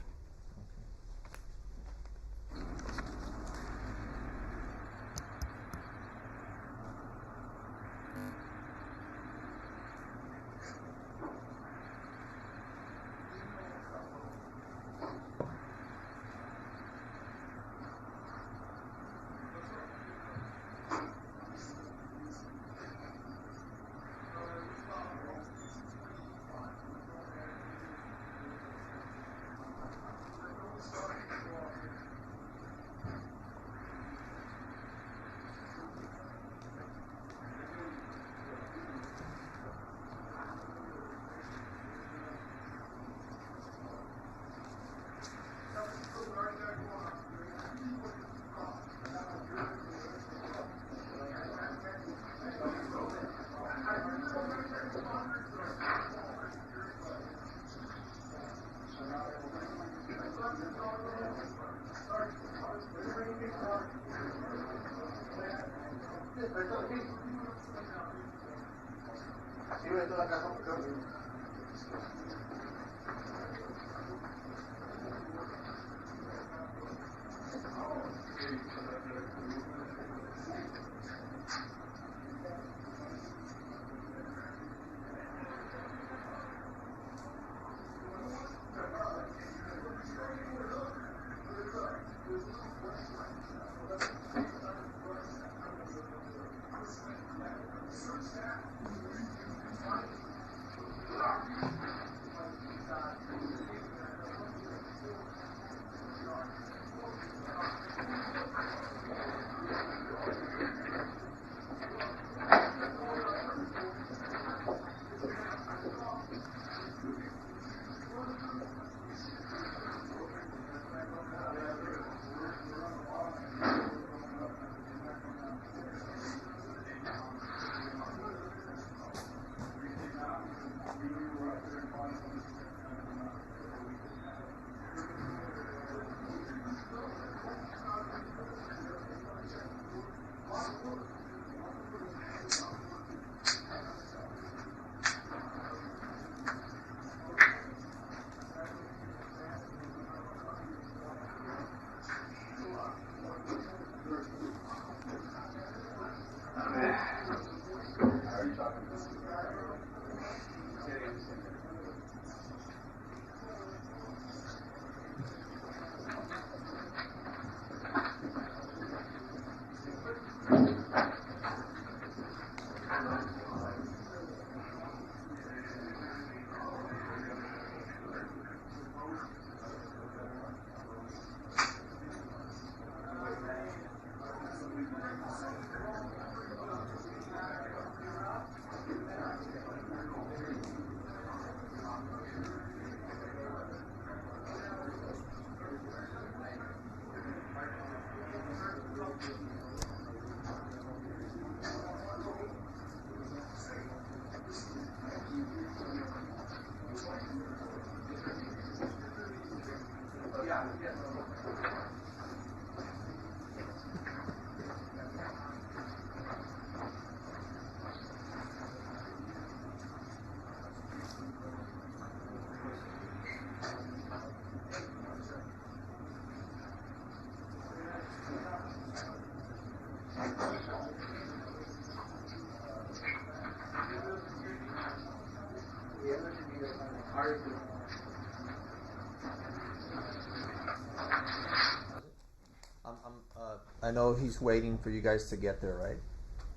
I know he's waiting for you guys to get there, right?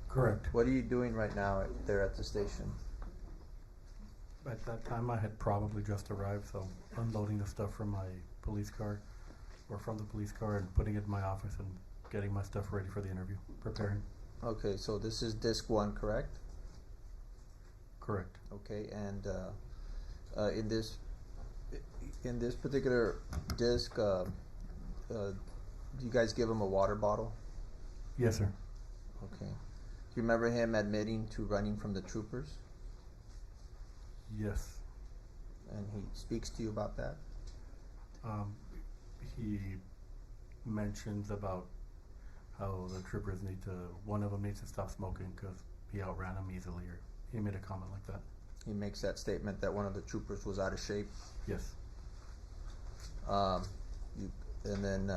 Correct. What are you doing right now there at the station? At that time, I had probably just arrived, so unloading the stuff from my police car, or from the police car, and putting it in my office and getting my stuff ready for the interview, preparing. Okay, so this is disc 1, correct? Correct. Okay, and in this particular disc, do you guys give him a water bottle? Yes, sir. Okay. Do you remember him admitting to running from the troopers? Yes. And he speaks to you about that? He mentions about how the troopers one of them needs to stop smoking because he outran him easily, or he made a comment like that. He makes that statement that one of the troopers was out of shape. Yes. And then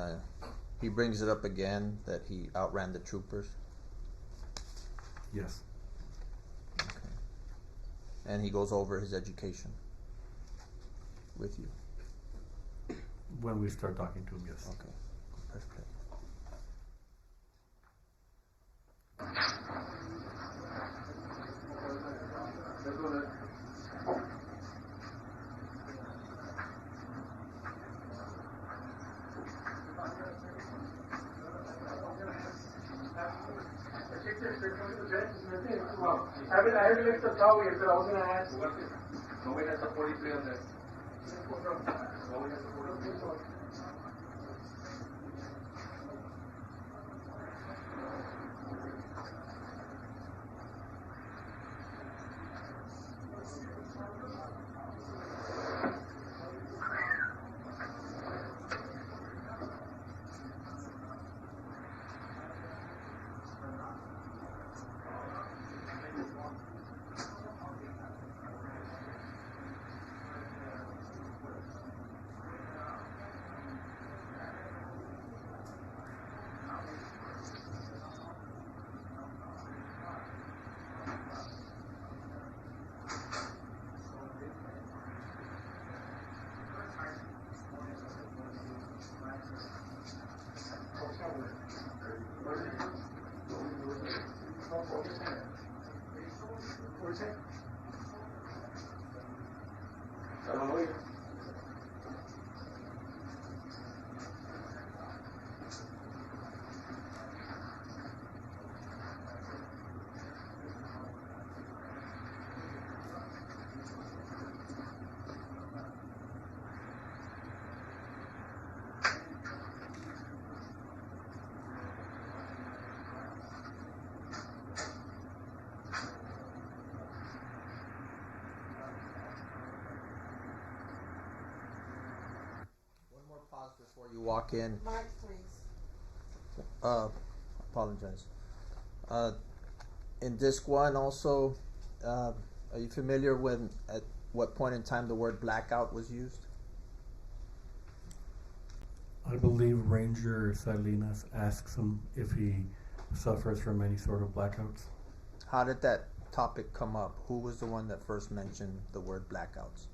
he brings it up again that he outran the troopers. Yes. Okay. And he goes over his education with you. When we start talking to him, yes. Okay. Perfect. I haven't looked at how yet, but I was going to ask. No way has a 43 on there. No way has a 43. Pause before you walk in. Mike, please. Apologize. In disc 1 also, are you familiar when at what point in time the word blackout was used? I believe Ranger Salinas asks him if he suffers from any sort of blackouts. How did that topic come up? Who was the one that first mentioned the word blackouts?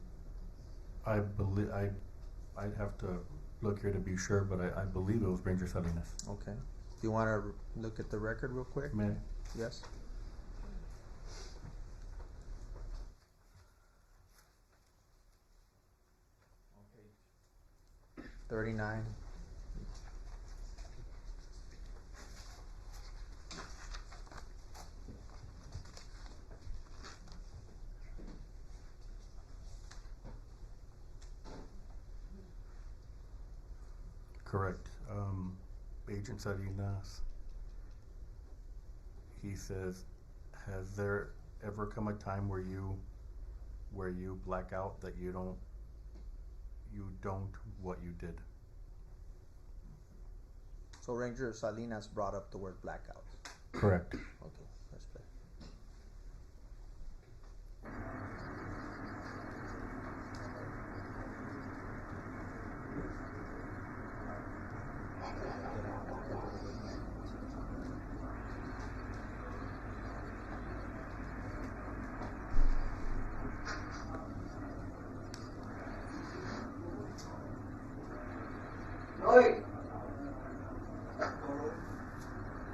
I believe I'd have to look here to be sure, but I believe it was Ranger Salinas. Okay. Do you want to look at the record real quick? May I? Yes. Okay. 39. Correct. Agent Salinas, he says, has there ever come a time where you black out that you don't what you did? So Ranger Salinas brought up the word blackout. Correct. Okay, that's better.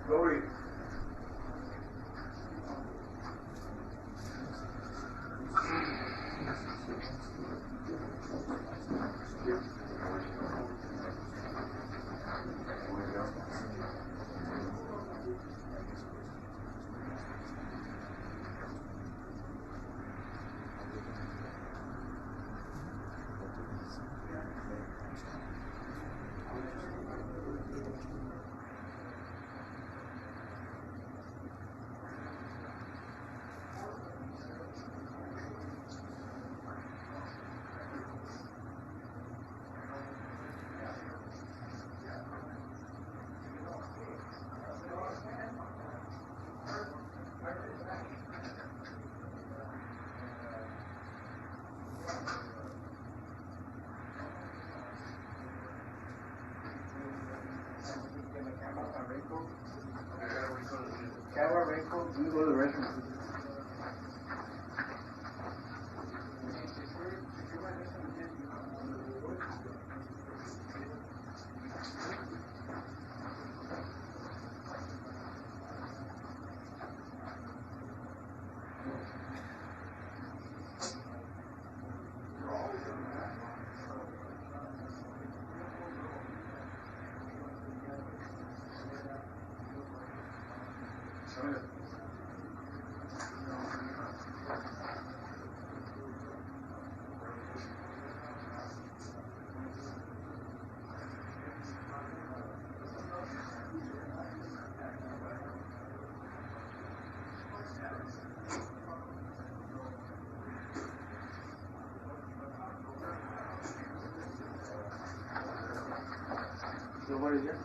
Go read. Enrico, you go to the restroom. Nobody here?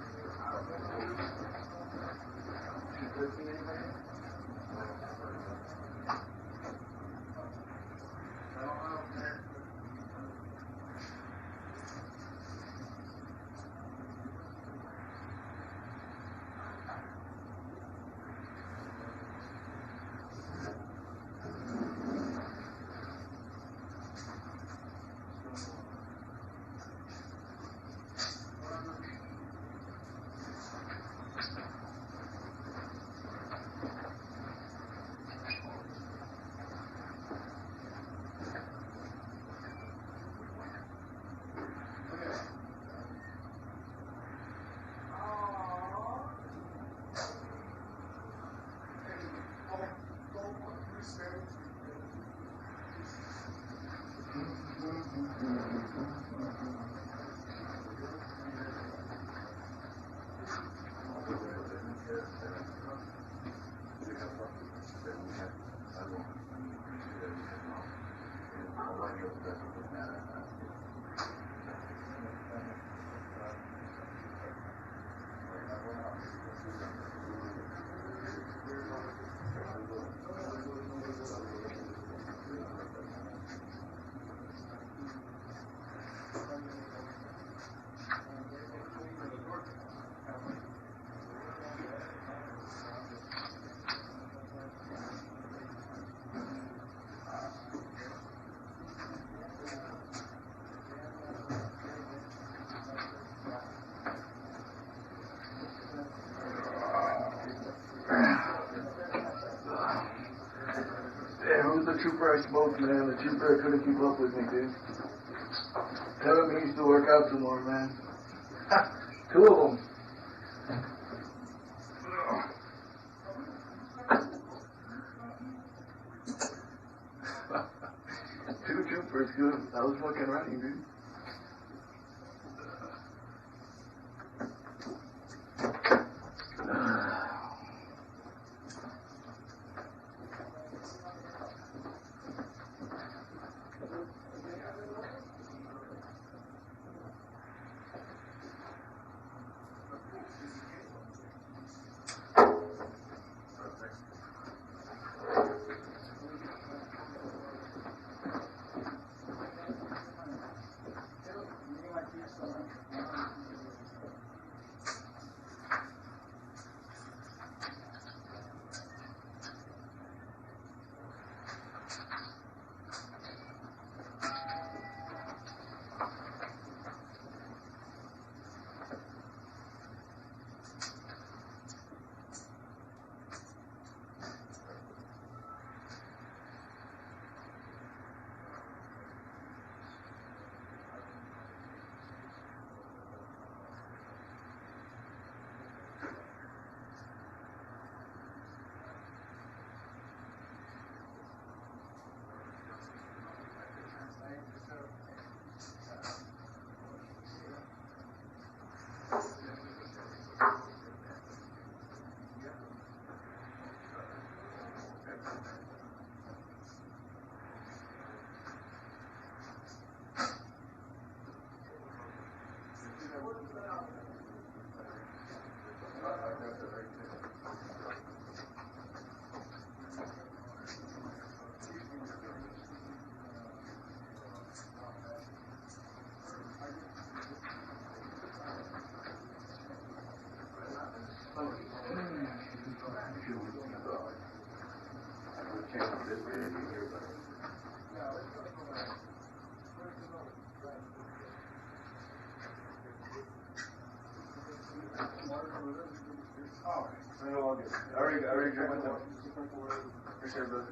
Who's the trooper I smoked, man? The trooper couldn't keep up with me, dude. Tell him he needs to work out some more, man. Two of them. Two troopers, good. I was fucking running, dude. Oh, you're all good. I already drank with them. Appreciate it, brother.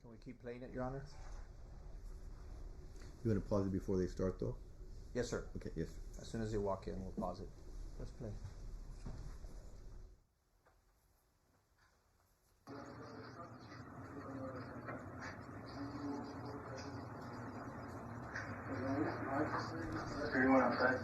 Can we keep playing it, Your Honor? You want to pause it before they start, though? Yes, sir. Okay, yes. As soon as they walk in, we'll pause it. Let's play. Are you going outside?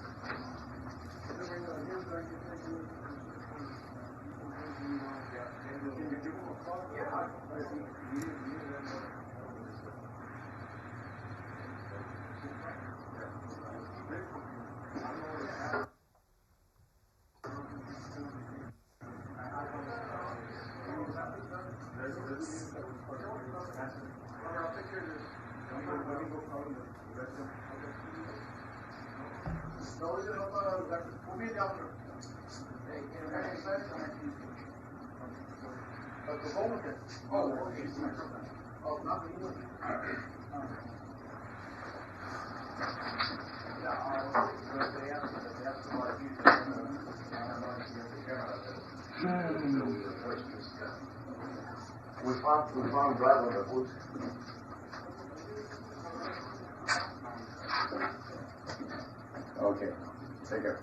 We found blood on the boots. Okay, take care.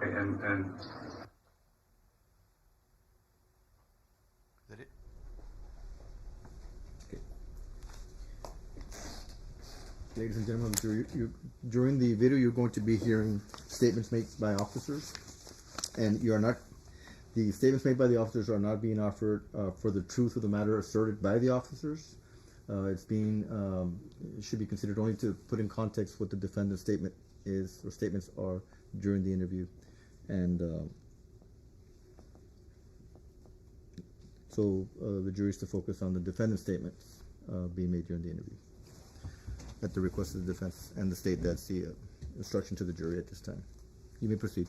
And Did it? Okay. Ladies and gentlemen of the jury, during the video, you're going to be hearing statements made by officers, and the statements made by the officers are not being offered for the truth of the matter asserted by the officers. It should be considered only to put in context what the defendant's statement is, or statements are during the interview. And so the jury is to focus on the defendant's statements being made during the interview. At the request of the defense and the state, that's the instruction to the jury at this time. You may proceed.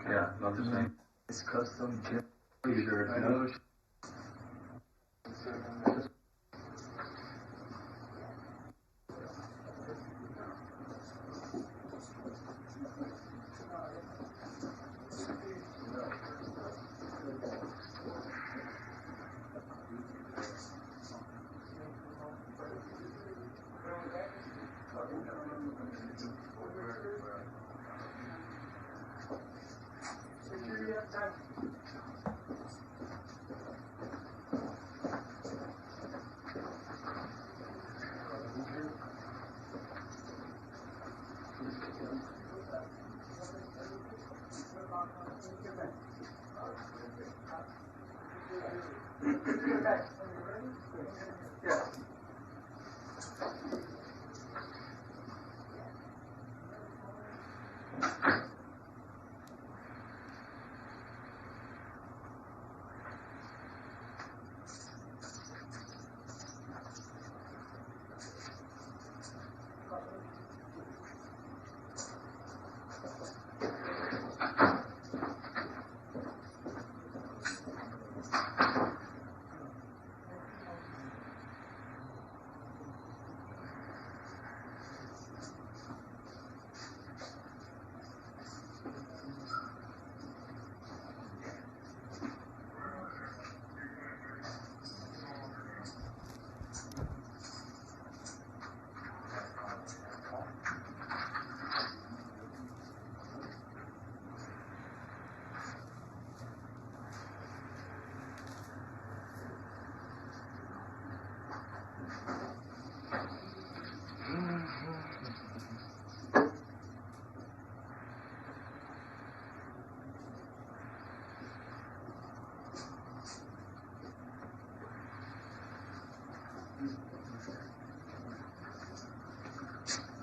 Yeah, not the same. It's custom. You sure? I know.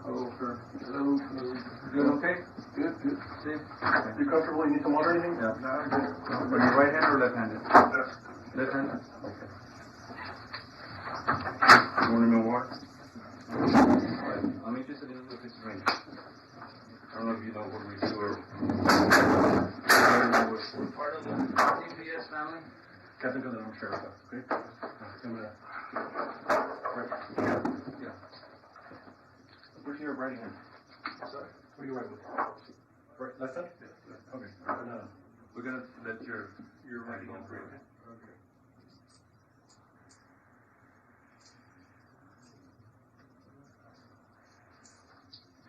Hello, sir. Hello. Doing okay? Good, good. See? You comfortable? You need some water or anything? Yeah. No, I'm good. Are you right-handed or left-handed? Left-handed? Okay. You want me more? Alright, I'm interested in the fixed range. I don't know if you know what we do or... We're part of the CPS family. Captain Calderon, Sheriff, okay? I'm gonna... Yeah. Where's your writing hand? Sorry. What are you writing with? Right, left hand? Yeah. Okay. We're gonna let your writing on free. Okay.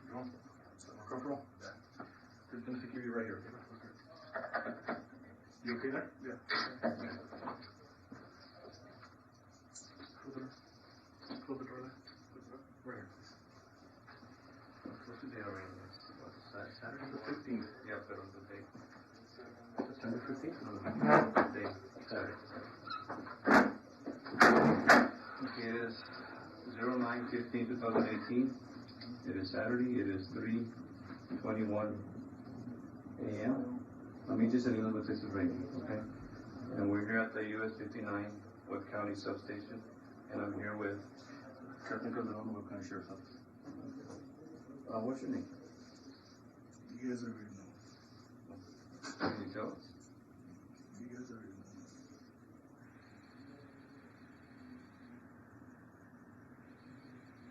You want? Comfortable? Yeah. Just gonna secure you right here, okay? You okay there? Yeah. Close the door there. Right here. What's the date already? Saturday the 15th. Yeah, but on the date. September 15th? No, the date. Saturday. Okay, it is 09/15/2018. It is Saturday. It is 3:21 a.m. I'm interested in the Texas Rangers, okay? And we're here at the US 59 Webb County Substation, and I'm here with Captain Calderon, what kind of sheriff's office? what's your name? You guys already know. Can you tell us? You guys already know.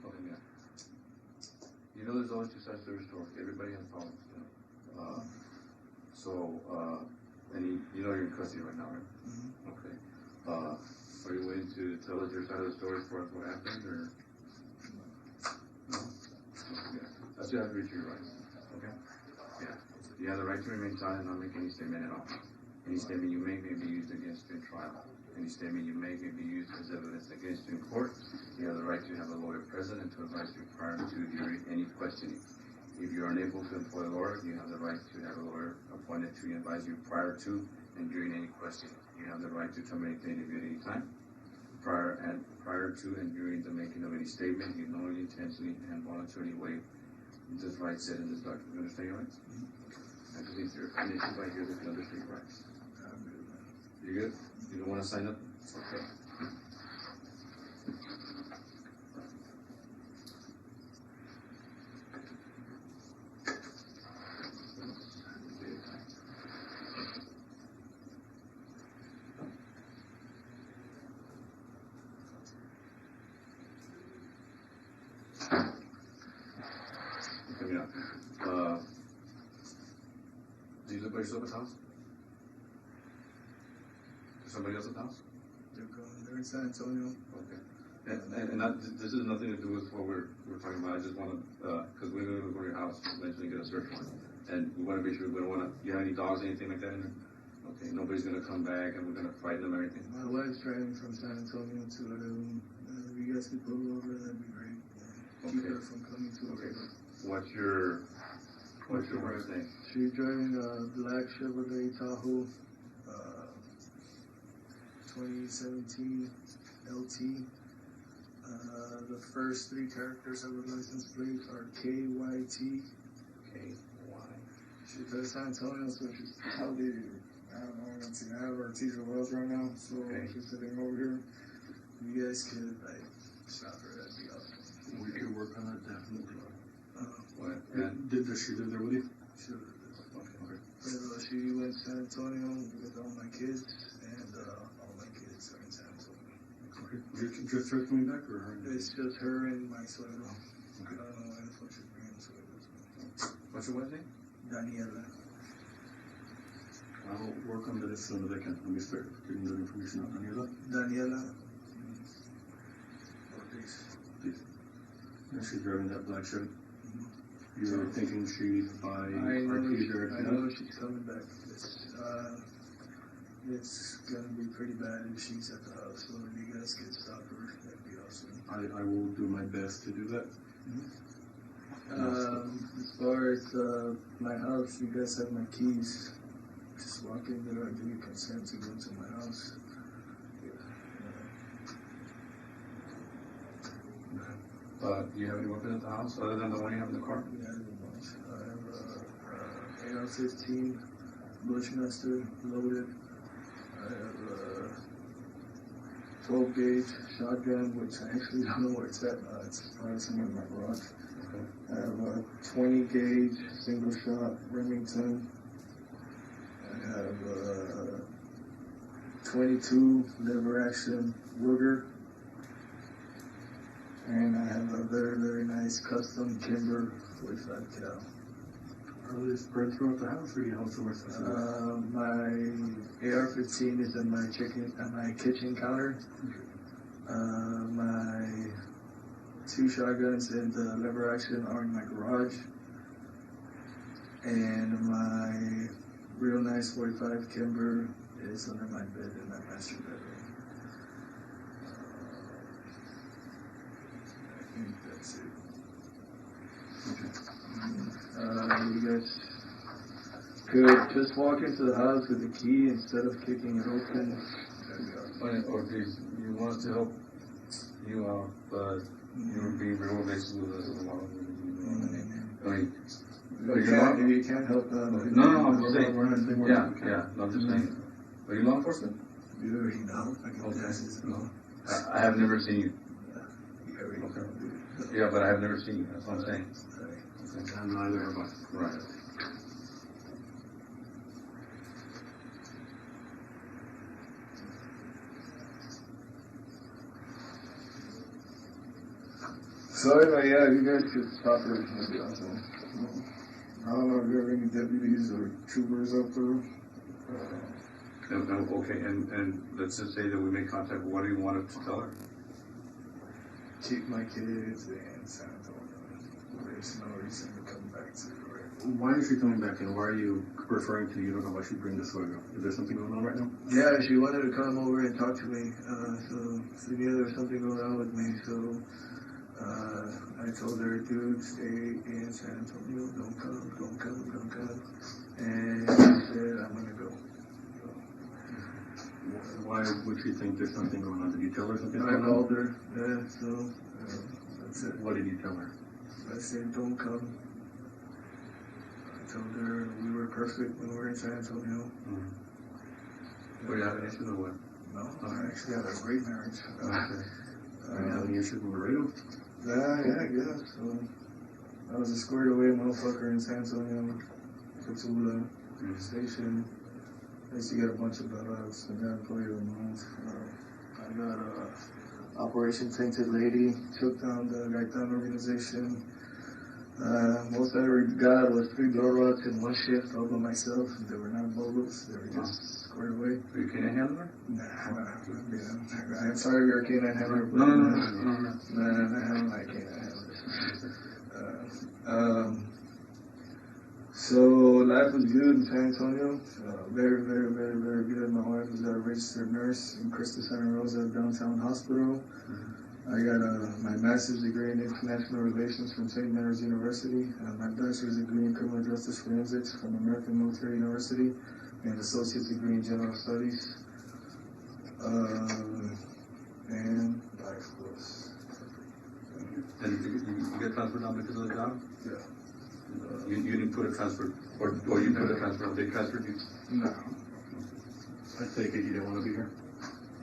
Okay, yeah. You know there's always two sides to every story. Everybody has problems, you know. And you know you're in custody right now, right? Mm-hmm. Okay. Are you willing to tell us your side of the story for us what happened, or? No? Okay. That's your reach your rights, okay? Yeah. You have the right to remain silent and not make any statement at all. Any statement you make may be used against you in trial. Any statement you make may be used as evidence against you in court. You have the right to have a lawyer present and to advise you prior to during any questioning. If you are unable to employ a lawyer, you have the right to have a lawyer appointed to advise you prior to and during any questioning. You have the right to terminate the interview at any time. Prior to and during the making of any statement, you knowingly, intentionally, and voluntarily waive this right said in this document. You understand your rights? I just need your initial right here that you understand your rights. You good? You don't want to sign up? Okay. Do you live by yourself at the house? Is somebody else at the house? They're in San Antonio. Okay. And this has nothing to do with what we're talking about. I just want to, because we're going to go to your house, eventually get a search warrant. And we want to be sure, we don't want to, you have any dogs, anything like that in there? Okay, nobody's going to come back and we're going to frighten them or anything? My wife's driving from San Antonio to Laredo. If you guys could pull over, that'd be great. Keep her from coming to Laredo. What's your wife's name? She's driving a black Chevrolet Tahoe, 2017 LT. The first three characters of her license plate are KYT. She does San Antonio, so she's probably, I don't know, I'm seeing I have Ortiz Wells right now, so she's sitting over here. You guys could, like, stop her, that'd be awesome. We could work on that, definitely. Does she live there with you? She lives there. Okay. But, she went to San Antonio with all my kids, and all my kids are in San Antonio. Okay. Just her coming back, or her? It's just her and my suegro. Okay. I don't know why the fuck she's bringing the suegro. What's your wife's name? Daniela. I'll work on that as soon as I can. Let me start getting that information out. Daniela. Please. And she's driving that black Chevy. You're thinking she'd buy Ortiz or I know she's coming back. It's gonna be pretty bad if she's at the house. So if you guys could stop her, that'd be awesome. I will do my best to do that. As far as my house, you guys have my keys. Just walk in there and give you consent to go to my house. Do you have any weapons at the house other than the one you have in the car? Yeah, I have AR-15 Bushmaster loaded. I have a 12 gauge shotgun, which I actually don't know where it's at. It's probably somewhere in my garage. I have a 20 gauge single shot Remington. I have a 22 lever action Ruger. And I have a very, very nice custom Kimber 45 cal. Are they spread throughout the house, or you have somewhere specific? My AR-15 is in my kitchen counter. My 2 shotguns and the lever action are in my garage. And my real nice 45 Kimber is under my bed in my master bedroom. I think that's it. You guys could just walk into the house with the key instead of kicking it open. Ortiz, you want us to help you out, but you would be real basic with us a lot. If you can't help them. No, I'm just saying. Yeah, I'm just saying. Are you law enforcement? You already know. I can pass this along. I have never seen you. You already know. Yeah, but I have never seen you. That's what I'm saying. I'm neither of us. Right. Sorry, but yeah, you guys could stop it. That'd be awesome. I don't know if you have any deputies or troopers out there. Okay, and let's just say that we make contact. What do you want us to tell her? Keep my kids in San Antonio. There's no reason to come back to Laredo. Why is she coming back and why are you referring to you don't know why she bring this suegro? Is there something going on right now? Yeah, she wanted to come over and talk to me. So she knew there was something going on with me. So I told her, dude, stay in San Antonio. Don't come. And she said, I'm gonna go. So, why would she think there's something going on? Did you tell her something I going on? called her. Yeah, so that's it. What did you tell her? I said, don't come. I told her we were perfect when we were in San Antonio. Were you having issues or what? No, I actually had a great marriage. Are you having issues with Laredo? Yeah, I guess. So I was a squared away motherfucker in San Antonio, Chatula, station. I used to get a bunch of bellouts and then employee of the month. I got Operation Tainted Lady, took down the Gaitan organization. Most I ever got was 3 blow rods in one shift all by myself. They were not bolos, they were just squared away. Are you canine handler? Nah, I'm sorry you're a canine handler, but No. I don't like canine handlers. So life was good in San Antonio. Very good. My wife was a registered nurse in Cristo Santa Rosa Downtown Hospital. I got my master's degree in international relations from St. Mary's University, my bachelor's degree in criminal justice forensics from American Military University, and associate's degree in general studies. And life was. And you get transferred now because of the job? Yeah. You didn't put a transfer, or you put a transfer, they transferred you? No. I take it you didn't want to be here?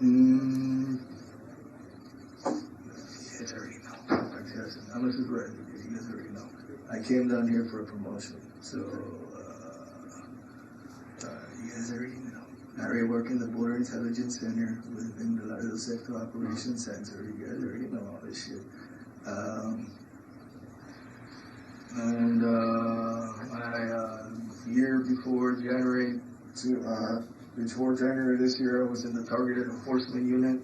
You guys already know. Unless it's right, you guys already know. I came down here for a promotion, so you guys already know. I already work in the Border Intelligence Center within the Laredo Sector Operations Center. You guys already know all this shit. And my year before January this year, I was in the Targeted Enforcement Unit.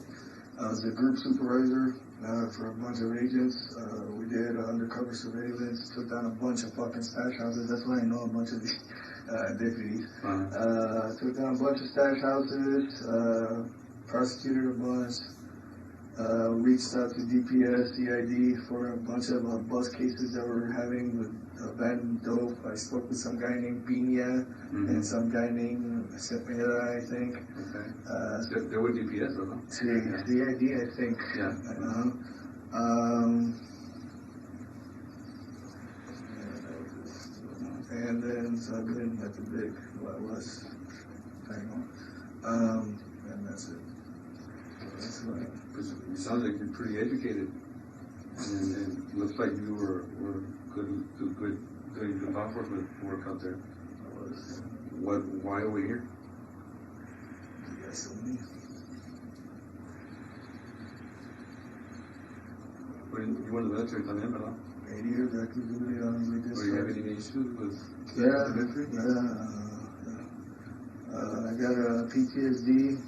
I was a group supervisor for a bunch of agents. We did undercover surveillance, took down a bunch of fucking stash houses. That's why I know a bunch of these deputies. Took down a bunch of stash houses, prosecuted a bunch. Reached out to DPS, CID for a bunch of bus cases that we're having with abandoned dope. I spoke with some guy named Pina and some guy named Cepeda, I think. Okay. They were DPS, though, no? CID, I think. Yeah. And then so I've been at the big, well, I was, and that's it. That's right. It sounds like you're pretty educated, and it looks like you were good doing law enforcement work out there. I was. Why are we here? You guys told me. You were in the military también, ¿verdad? 8 years active duty on like this. Were you having any issues with the military? I got a PTSD.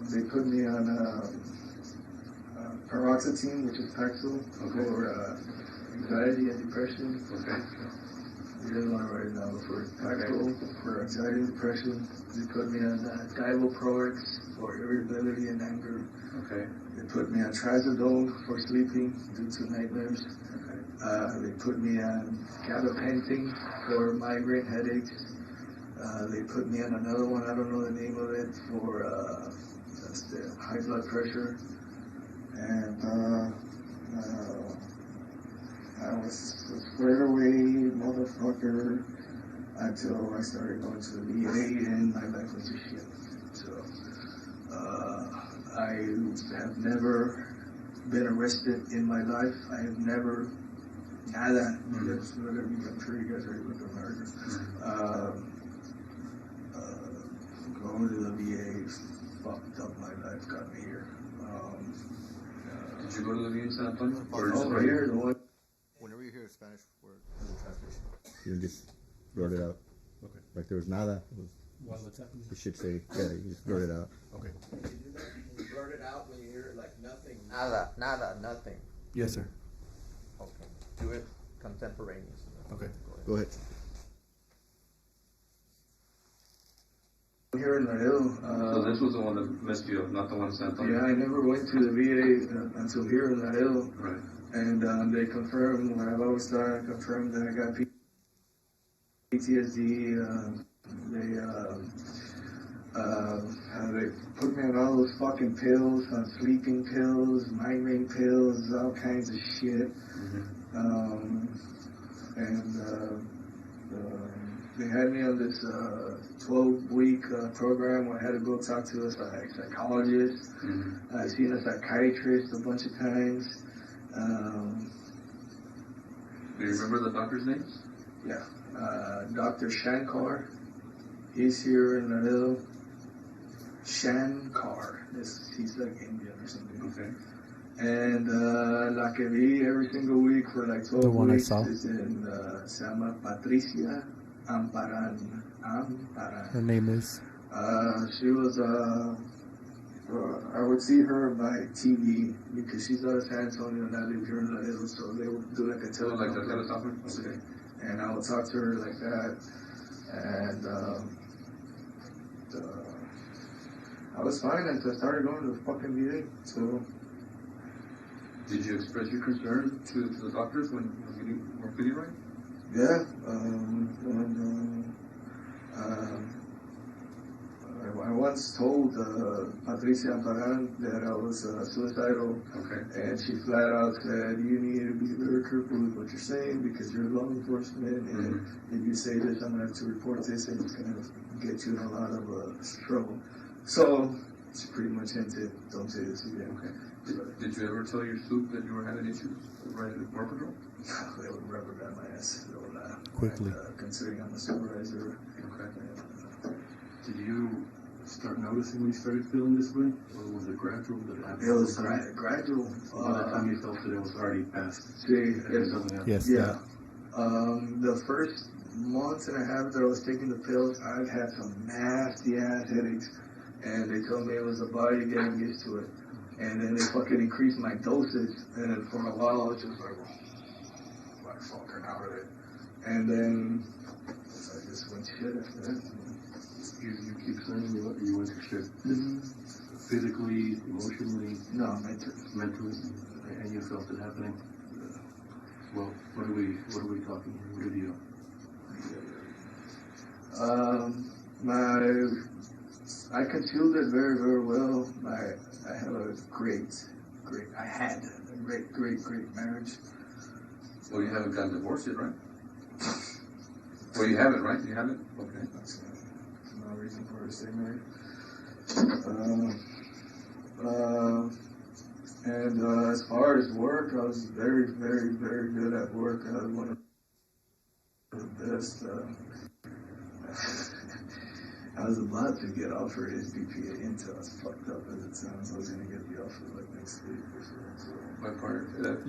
They put me on paroxetine, which is Paxil, for anxiety and depression. Okay. You guys want to write it down for Paxil for anxiety and depression. They put me on Divoprox for irritability and anger. Okay. They put me on Trazodone for sleeping due to nightmares. They put me on gabapentin for migraine headaches. They put me on another one, I don't know the name of it, for the high blood pressure. And I was a squared away motherfucker until I started going to the VA and my life was just shit. So I have never been arrested in my life. I have never nada. I'm sure you guys are with America. Going to the VA fucked up my life, got me here. Did you go to the VA in San Antonio? Over here, the one. Whenever you hear a Spanish word in the translation, you just blurt it out. Okay. Like there was nada. It was, What's happening? you should say, yeah, you just blurt it out. Okay. You blurt it out when you hear it like nothing. Nada, nothing. Yes, sir. Okay. Do it. contemporaneous. Okay, go ahead. Here in Laredo. So this was the one that messed you up, not the one sent on. Yeah, I never went to the VA until here in Laredo. Right. And they confirmed what I've always done, confirmed that I got PTSD. They put me on all those fucking pills, on sleeping pills, migraine pills, all kinds of shit. They had me on this 12-week program where I had to go talk to a psychologist. I've seen a psychiatrist a bunch of times. Do you remember the doctor's names? Yeah. Dr. Shankar. He's here in Laredo. Shankar. He's like Indian or something. Okay. And la que vi every single week for like 12 one I weeks saw. is in, se llama Patricia Amparan. Her name is. She was, I would see her by TV because she's out of San Antonio and I live here in Laredo, so they would do like a telephone. Like a telephone? Okay. And I would talk to her like that. And I was fine until I started going to the fucking VA. So. Did you express your concern to the doctors when you were feeling right? Yeah. I once told Patricia Amparan that I was suicidal. Okay. And she flat out said, you need to be very careful with what you're saying because you're law enforcement. And if you say this, I'm going to have to report this and it's going to get you in a lot of trouble. So she pretty much hinted, don't say this again. Okay. Did you ever tell your soup that you were having issues running the Border Patrol? They would rubber band my ass. They would, Quickly. considering I'm a supervisor. Okay. Did you start noticing when you started feeling this way? Or was it gradual that it happened? It was gradual. By the time you felt it, it was already past. See, Yes. yeah. The first month and a half that I was taking the pills, I've had some nasty ass headaches. And they told me it was the body getting used to it. And then they fucking increased my dosage. And for a while I was just like fucking out of it. And then I just went shit after that. You keep saying you went to shit. Physically, emotionally? No, mentally. Mentally? And you felt it happening? Well, what are we talking here? What did you? I concealed it very, very well. I had a great marriage. Well, you haven't gotten divorced yet, right? Well, you haven't, right? You haven't? Okay. That's no reason for her to stay married. And as far as work, I was very, very, very good at work. I was one of the best. I was about to get offered his BPA Intel, as fucked up as it sounds. I was going to get the offer like next week or so.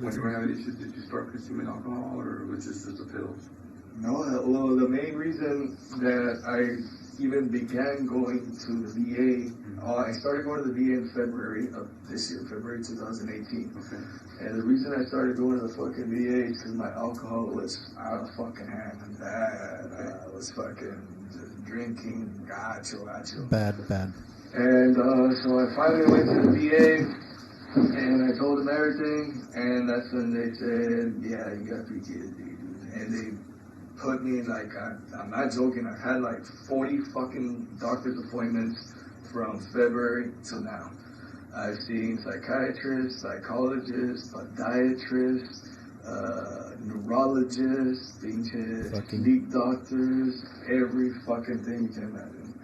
When you were having issues, did you start consuming alcohol or was it just the pills? No, well, the main reason that I even began going to the VA, I started going to the VA in February of this year, February 2018. Okay. And the reason I started going to the fucking VA is because my alcohol was out of fucking hand and bad. I was fucking just drinking, gacho. Bad. And so I finally went to the VA and I told them everything. And that's when they said, yeah, you got PTSD, dude. And they put me like, I'm not joking, I had like 40 fucking doctor's appointments from February till now. I've seen psychiatrists, psychologists, podiatrists, neurologists, sleep doctors, every fucking thing you can imagine.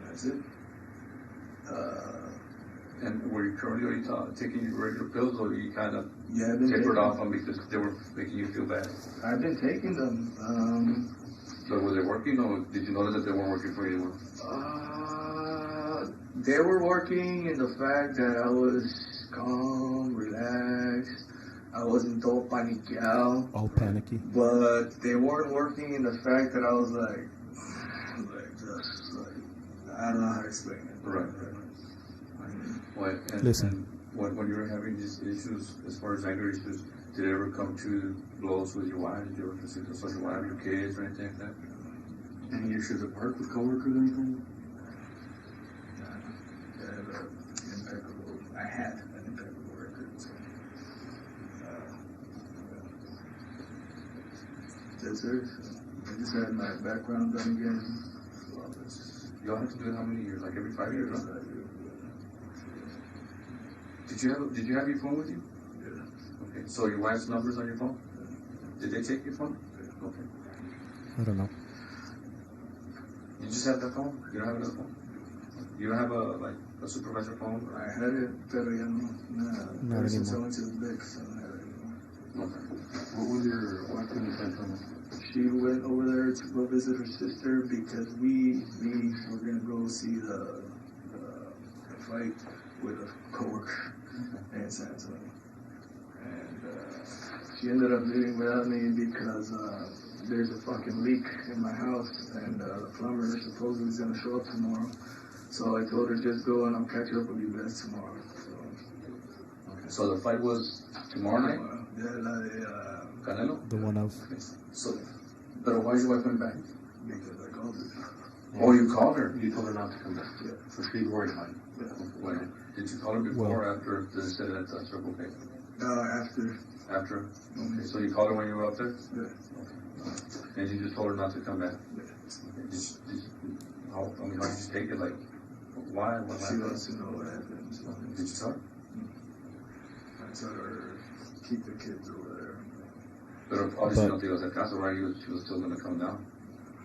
That's it. And were you currently taking your regular pills or you kind of tapered off them because they were making you feel bad? I've been taking them. So were they working or did you notice that they weren't working for you anymore? They were working in the fact that I was calm, relaxed. I wasn't all paniqueado. All panicky. But they weren't working in the fact that I was like I don't know how to explain it. Right. Listen. And when you were having these issues, as far as anger issues, Did it ever come to blows with your wife? Did you ever discuss your wife, your kids, or anything like that? Any issues at work with coworkers or anything? I had an impeccable record. So, that's it. I just had my background done again. Y'all have to do it how many years? Like every 5 years, huh? Did you have your phone with you? Yeah. Okay. So your wife's number's on your phone? Did they take your phone? Okay. I don't know. You just have that phone? You don't have another phone? You don't have a supervisor phone? I had it, pero ya no. Not Ever since I anymore. went to the Vicks, I don't have it anymore. Okay. What was your wife doing in San She went over there to go visit her sister because we were gonna go see the fight with a coworker in San Antonio, and she ended up leaving without me because there's a fucking leak in my house, and the plumber supposedly is gonna show up tomorrow. So I told her just go and I'll catch up with you guys tomorrow. So the fight was tomorrow night? Yeah, la de Canelo? The one of. So, but why is your wife coming back? because I called her. Oh, you called her? You told her not to come back. Yeah. So she's worried about you. Yeah. Wait, did you call her before or after they said that that's okay? After. After? Okay, so you called her when you were up there? Yeah. And you just told her not to come back? Yeah. How did you take it? Like, why? What She happened? wants to know what happened. So Did you tell her? I told her keep the kids over there. But obviously you don't think it was a casa, right? She was still going to come down.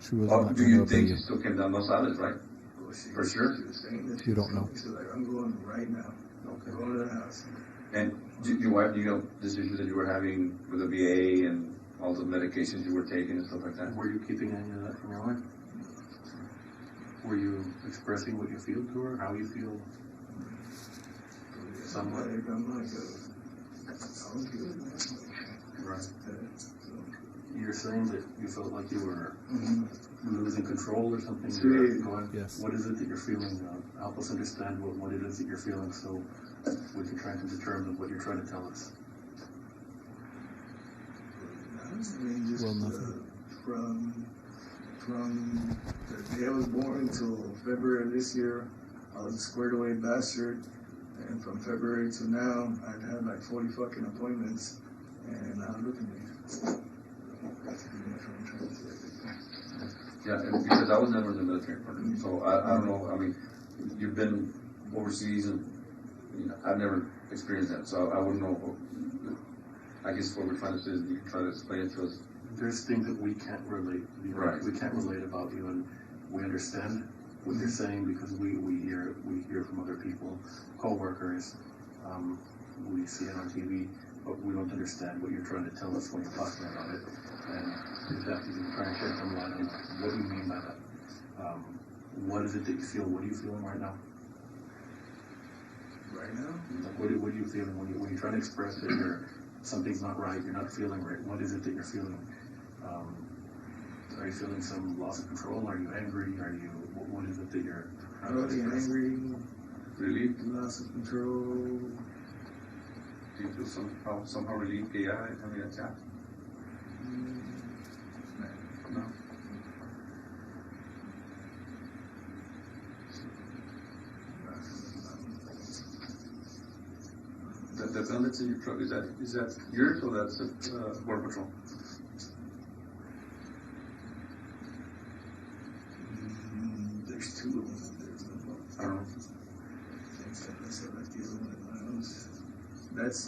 She was Oh, not do gonna you obey think you. she still came down? No sabes, right? Well, For sure? She was saying that You don't know. She was like, I'm going right now. Okay. I'm going to the house. And your wife, you know, this issue that you were having with the VA and all the medications you were taking and stuff like that? Were you keeping any of that from your wife? Were you expressing what you feel to her? How you feel? Somewhat. I'm like, I was good, man. Right. So, You're saying that you felt like you were mhm. losing control or something? See, Going, yes. What is it that you're feeling? Help us understand what it is that you're feeling so we can try to determine what you're trying to tell us. I mean, just Well, nothing. from the day I was born till February of this year, I was a squared away bastard. And from February to now, I've had like 40 fucking appointments, and now look at me. That's pretty much what I'm trying to say. Yeah, and because I was never in the military, so I don't know. I mean, you've been overseas, and you know, I've never experienced that, so I wouldn't know. I guess what we're trying to say is you can try to explain it to us. There's things that we can't relate. Right. We can't relate about you, and we understand what you're saying because we hear from other people, co-workers. We see it on TV, but we don't understand what you're trying to tell us when you're talking about it. And exactly, you try and shed some light on what do you mean by that. What is it that you feel? What are you feeling right now? Right now? Like, what are you feeling when you're trying to express that something's not right, you're not feeling right? What is it that you're feeling? Are you feeling some loss of control? Are you angry? What is it that you're Really angry, Relief? loss of control. Do you feel somehow relieved que ya también ya? No. The gun that's in your truck, is that yours or that's Border Patrol? There's two of them. There's no I don't know. That's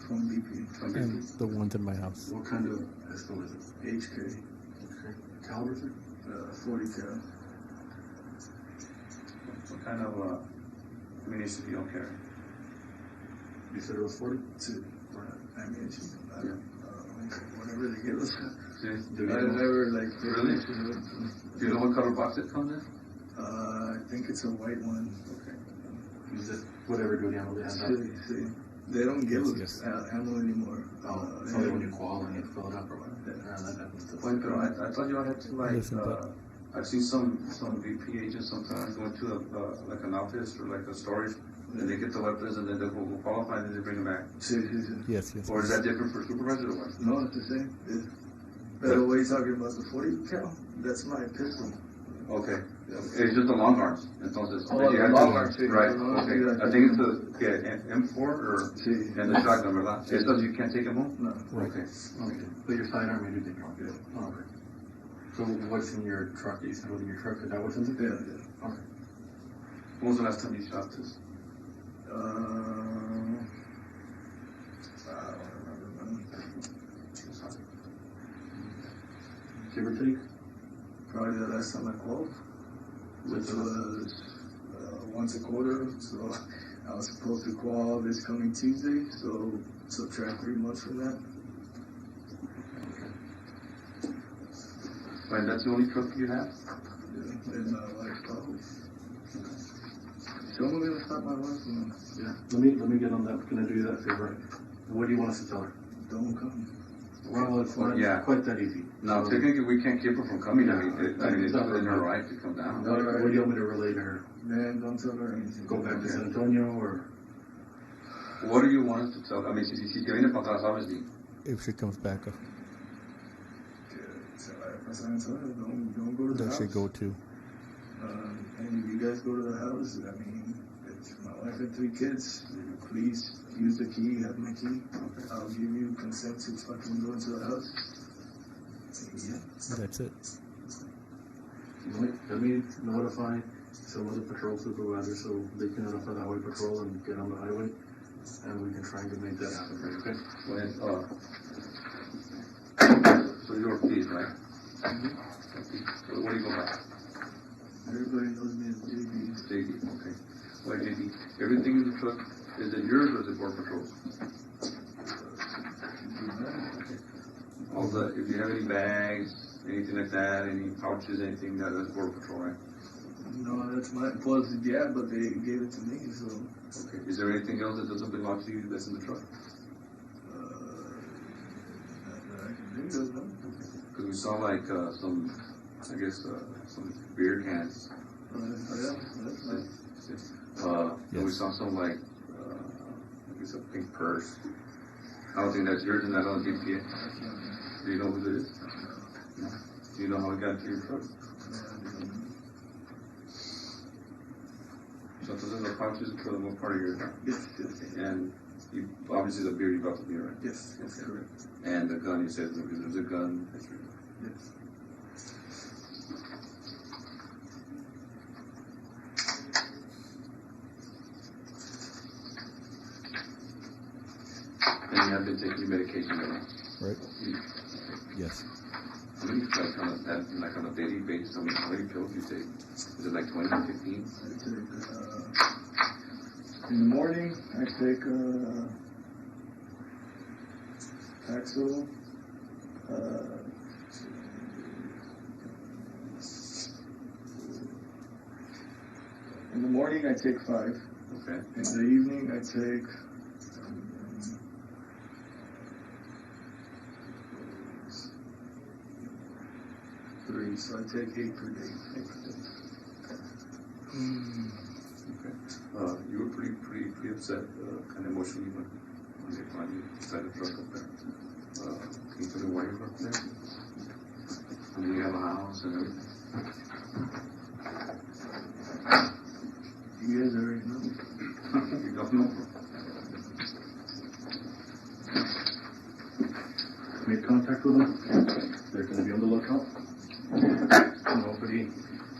from BP. And the ones in my house. What kind of pistol is it? HK. Okay. Caliber, sir? 40 cal. What kind of ammunition do you don't carry? You said it was 40? Ammunition. Whatever they give us. See? I never like. Really? Do you know what color box it comes in? I think it's a white one. Okay. Is it whatever good ammo they have? See, they don't give us ammo anymore. So when you call and you fill it up or whatever. Wait, but I thought you all had to like. Listen, but- I've seen some VP agents sometimes go into like an office or like a storage And they get the weapons and then they will qualify and then they bring them back. Sí, sí, sí. Yes, yes. Or is that different for supervisor or what? No, it's the same. But what are you talking about? The 40 cal? That's my pistol. Okay. It's just the long arms. Entonces, Oh, you the have long to- arms, sí. Right, No, okay. sí, I think it's the M4 or, Sí. and the shotgun, ¿verdad? Estos you can't take them home? No. Okay. Okay, but your sidearm and everything, okay. Okay. So what's in your truck? You said what's in your truck, is that what's in it? Yeah, yeah. Okay. When was the last time you shot this? I don't remember, man. Give or take? Probably the last time I called, which was once a quarter. So I was supposed to call this coming Tuesday. So subtract 3 months from that. And that's the only truck you have? Yeah, and my wife probably. Someone gonna stop my wife? No. Yeah. Let me get on that. Can I do you that favor? What do you want us to tell her? Don't come. Well, it's not Yeah. quite that easy. No, So- technically we can't keep her from coming. I mean, it's Not within her her. right to come down. What do you want me to relay to her? Man, don't tell her anything. Go back to San Antonio or? What do you want us to tell? I mean, si te viene para atrás, obviously. If she comes back, Don't go to the does house. she go to? And if you guys go to the house, I mean, it's my wife and 3 kids. Please use the key, have my key. I'll give you consent to fucking go into the house. Yeah. That's it. Let me notify some of the patrol supervisors so they can notify the highway patrol and get on the highway, and we can try and make that happen for you, okay? Go ahead. So you're Ortiz, right? Okay. So what do you go by? Everybody knows me as JB. JD, okay. Well, JD, everything in the truck, is it yours or is it Border Patrol's? All the, if you have any bags, anything like that, any pouches, anything, that's Border Patrol, right? No, that's my plus. Yeah, but they gave it to me, so. Okay. Is there anything else that doesn't belong to you that's in the truck? That I can think of, no? Because we saw like some, I guess, some beer cans. Yeah, that's nice. And we saw some like, I guess a pink purse. I don't think that's yours and that doesn't give to you. Do you know who it is? No. Do you know how it got into your truck? So entonces los pouches for the most part of your, Yes, yes. and you, obviously the beer you brought to me, right? Yes, that's correct. And the gun, you said there's a gun. Yes. And you have been taking your medication, right? Right? Yes. How many, like on a daily basis, how many pills do you take? Is it like 20, 15? I take, in the morning, I take, Paxil, in the morning, I take 5. Okay. In the evening, I take, 3, so I take 8 per day. Okay. You were pretty upset, kind of emotionally when they found you inside the truck up there. Can you tell me why you were up there? I mean, you have a house and everything. You guys already know. You don't know. Made contact with them. They're going to be on the lookout.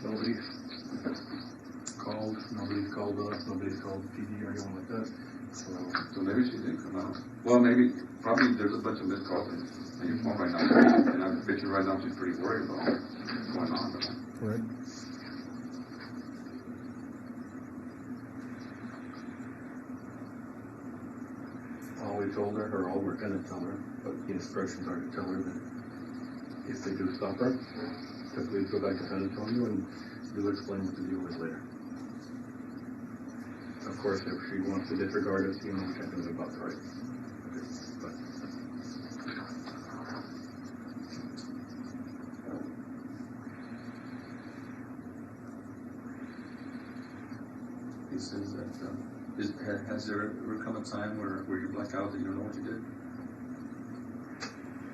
Nobody's called us, nobody's called PD or anyone like that. So maybe she didn't come out. Well, probably there's a bunch of missed calls on your phone right now. And I bet you right now she's pretty worried about what's going on. Right. All we told her, or all we're going to tell her, but the instructions are to tell her that if they do stop her, to please go back to San Antonio and we'll explain what the deal is later. Of course, if she wants to disregard us, we can't do anything about it, right? Okay, but He says that Has there ever come a time where you black out that you don't know what you did?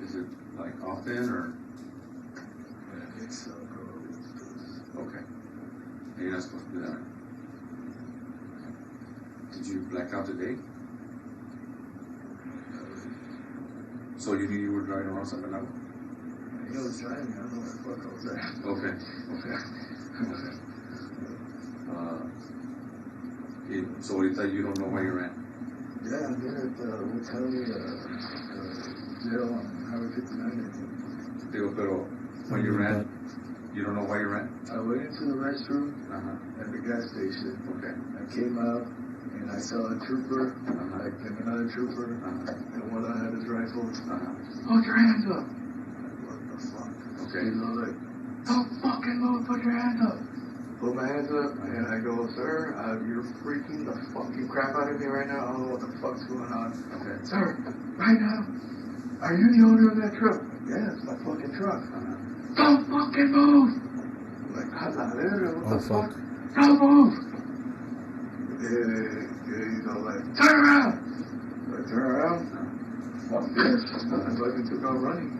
Is it like often or? It's Okay. And you're not supposed to do that. Did you black out today? So you knew you were driving around San Bernardo? I was driving, I don't know where the fuck I was at. Okay. So you don't know where you're at? Yeah, I'm here at we'll tell me jail on Highway 59, I think. Pero when you ran, you don't know why you ran? I went into the restroom at the gas station. Okay. I came out and I saw a trooper, like another trooper, and one of them had his rifle. Put your hands up! What the fuck? Okay. You know, like, don't fucking move, put your hands up! Put my hands up, and I go, sir, you're freaking the fucking crap out of me right now. I don't know what the fuck's going on. Okay. Sir, right now, are you the owner of that truck? Yeah, it's my fucking truck. Don't fucking move! I'm like, what the fuck? Don't move! He's all like, turn around! I turn around. Fuck this. I fucking took off running.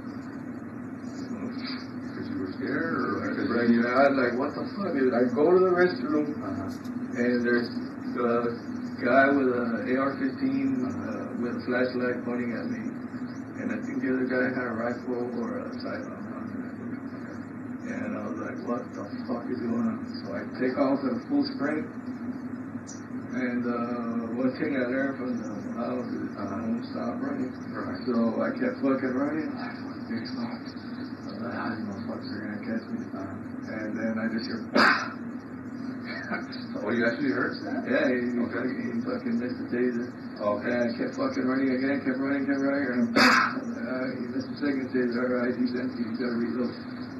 Because you were scared or because you know, I was like, what the fuck? Dude? I go to the restroom and there's a guy with an AR-15 with a flashlight pointing at me. And I think the other guy had a rifle or a sidearm. And I was like, what the fuck is going on? So I take off at full sprint. And one thing I learned from the house is I don't stop running. Right. So I kept fucking running. I fucking big stopped. I was like, these motherfuckers are gonna catch me. And then I just hear, Oh, you actually hurt? yeah, he fucking missed the taser. Okay. And I kept fucking running again, kept running, and he missed the second taser. Alright, he's empty, he's gotta reload.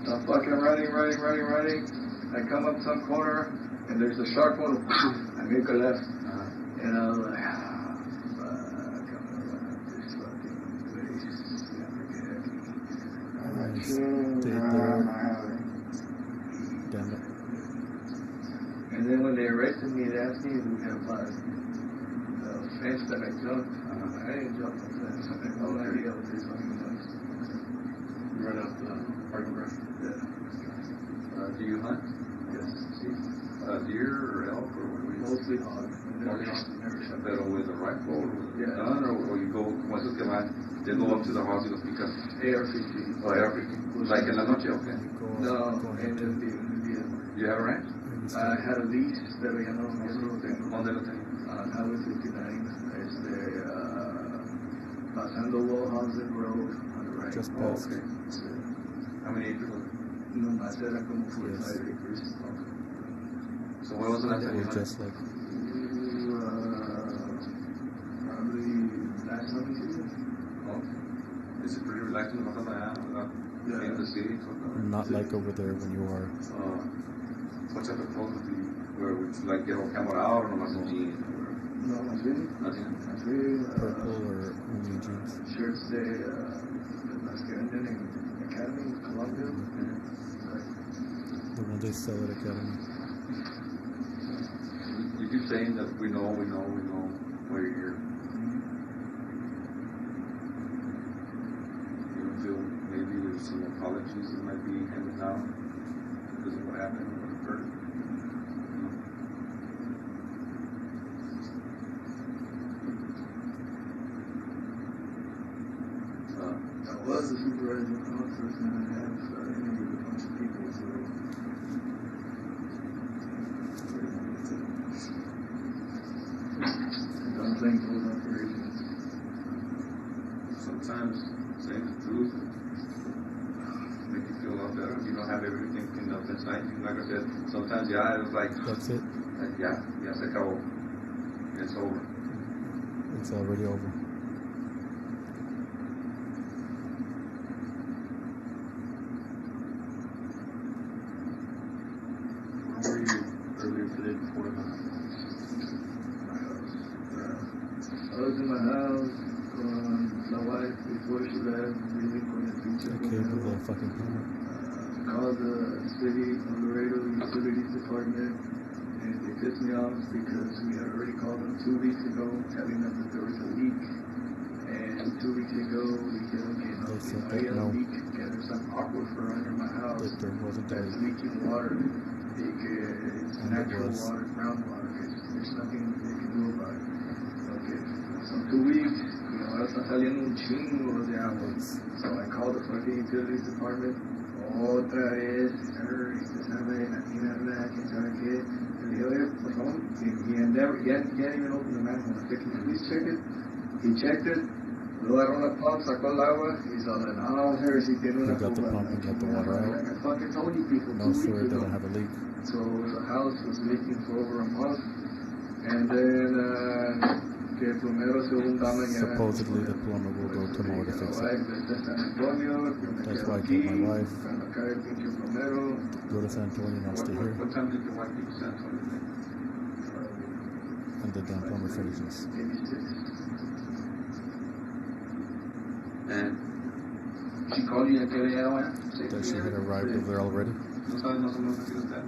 So I'm fucking running. I come up some corner, and there's a sharp one. I make a left, and I was like, fuck, I'm gonna run up this fucking place. Damn it. And then when they arrested me, they asked me about the fence that I jumped. I didn't jump the fence. I had no idea what this fucking was. You ran out the parking garage? Yeah. Do you hunt? Yes. Deer or elk or what do you? Mostly hog. Never shot. Pero with a rifle or with Yeah. a gun or you go, once es que van, they go up to the house y los picas? AR-15. Oh, AR-15. Like in la noche, okay. No, in the día. You have a ranch? I had a lease, pero ya no lo tengo. ¿Dónde lo tengo? Highway 59, pasando Wallhausen Road on the right. Just Oh, past. okay. How many acres was it? No, más era como 45 acres. So when was the last time you Or hunted? just like Probably last summer season. Okay. Is it pretty relaxing to pasar allá? Yeah. In the city? not like over there when you are. What type of clothes would you wear? Would you like get all camera out or nomás en jeans? No, más bien. Purple or only jeans? Shirts de las que venden en Academy, Colombia. The one they sell at Academy. You keep saying that we know why you're here. You don't feel maybe there's some apologies that might be handed down because of what happened or what occurred? I was a supervisor of the first and I have interviewed a bunch of people, so don't think those operations. Sometimes saying the truth make you feel a lot better. You don't have everything cleaned up inside. Like I said, sometimes it was like That's it. ya se acabó. It's over. It's already over. Where were you earlier today before the I was in my house, my wife, before she left, really con el pinche Okay, with the fucking camera. called the city of Laredo Utilities Department, and they pissed me off because we had already called them 2 weeks ago telling them that there was a leak. And 2 weeks ago, we said, okay, no, I had a leak. There's some aquifer under my house that's leaking water. It's natural water, groundwater. There's nothing they can do about it. Okay, so 2 weeks, ahora está saliendo un chingo de agua. So I called the fucking utilities department. Otra vez, sir, sabe, aquí no habla, quién sabe qué. Le digo, oye, por favor, he hadn't even opened the manhole. I said, can you please check it? He checked it. Lo agarró la pump, sacó el agua. He's all like, oh, sir, si tiene una got the pump and got the water out. I fucking told you people. No, sir, it doesn't have a leak. So the house was leaking for over a month. And then, supposedly the plumber will go tomorrow to fix it. That's why I told my wife, go to San Antonio and I'll stay here. What time did your wife leave San Antonio? And the damn plumber finishes. And she called you and qué día era? That she had arrived over there already. ¿No sabes más o menos a qué hora está?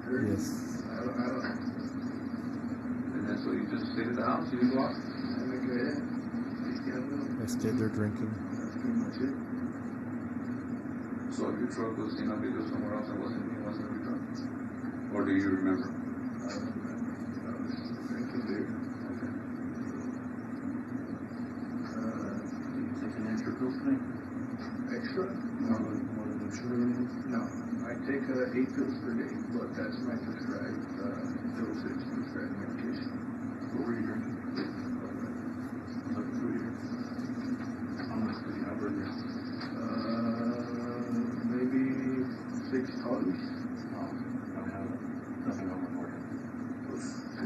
Yes. I don't know. And then so you just stayed at the house? You didn't go out? I stayed there drinking. That's pretty much it. So your truck was seen on video somewhere else and it wasn't a truck? Or do you remember? I don't remember. I was drinking beer. Okay. Do you take an extra pill today? Extra? More than sugar or anything? No. I take 8 pills per day, but that's my prescribed dosage, prescribed medication. What were you drinking? Looking through here. How much did you have earlier? Maybe 6 toddies. Oh, I don't have nothing over for you.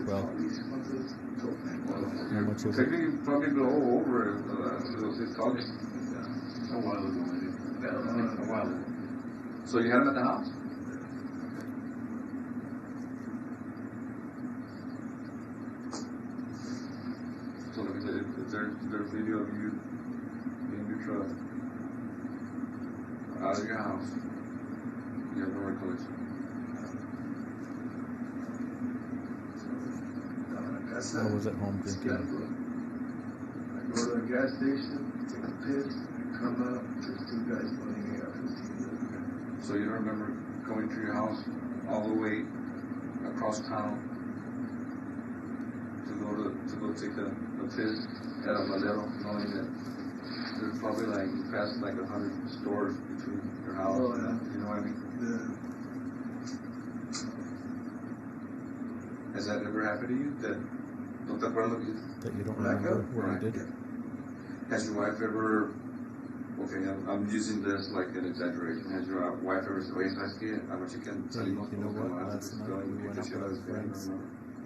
Well, how much is it? Technically, you probably go over those 6 colleges. A while ago, maybe. A while ago. So you had him at the house? So like I said, if there's video of you in your truck, out of your house, you have no recollection. I was at home drinking. I go to the gas station, take a piss, and come up, there's 2 guys pulling me up 15 minutes. So you don't remember going to your house all the way across town to go take a piss at a Laredo, knowing that there's probably like you passed like 100 stores between your house and you know what I mean? Yeah. Has that ever happened to you? That you don't remember where you did it? Has your wife ever? Okay, I'm using this like an exaggeration. Has your wife ever said, "Oye, ¿sabes qué? A ver si can salimos You know what? Last night we went out with our friends.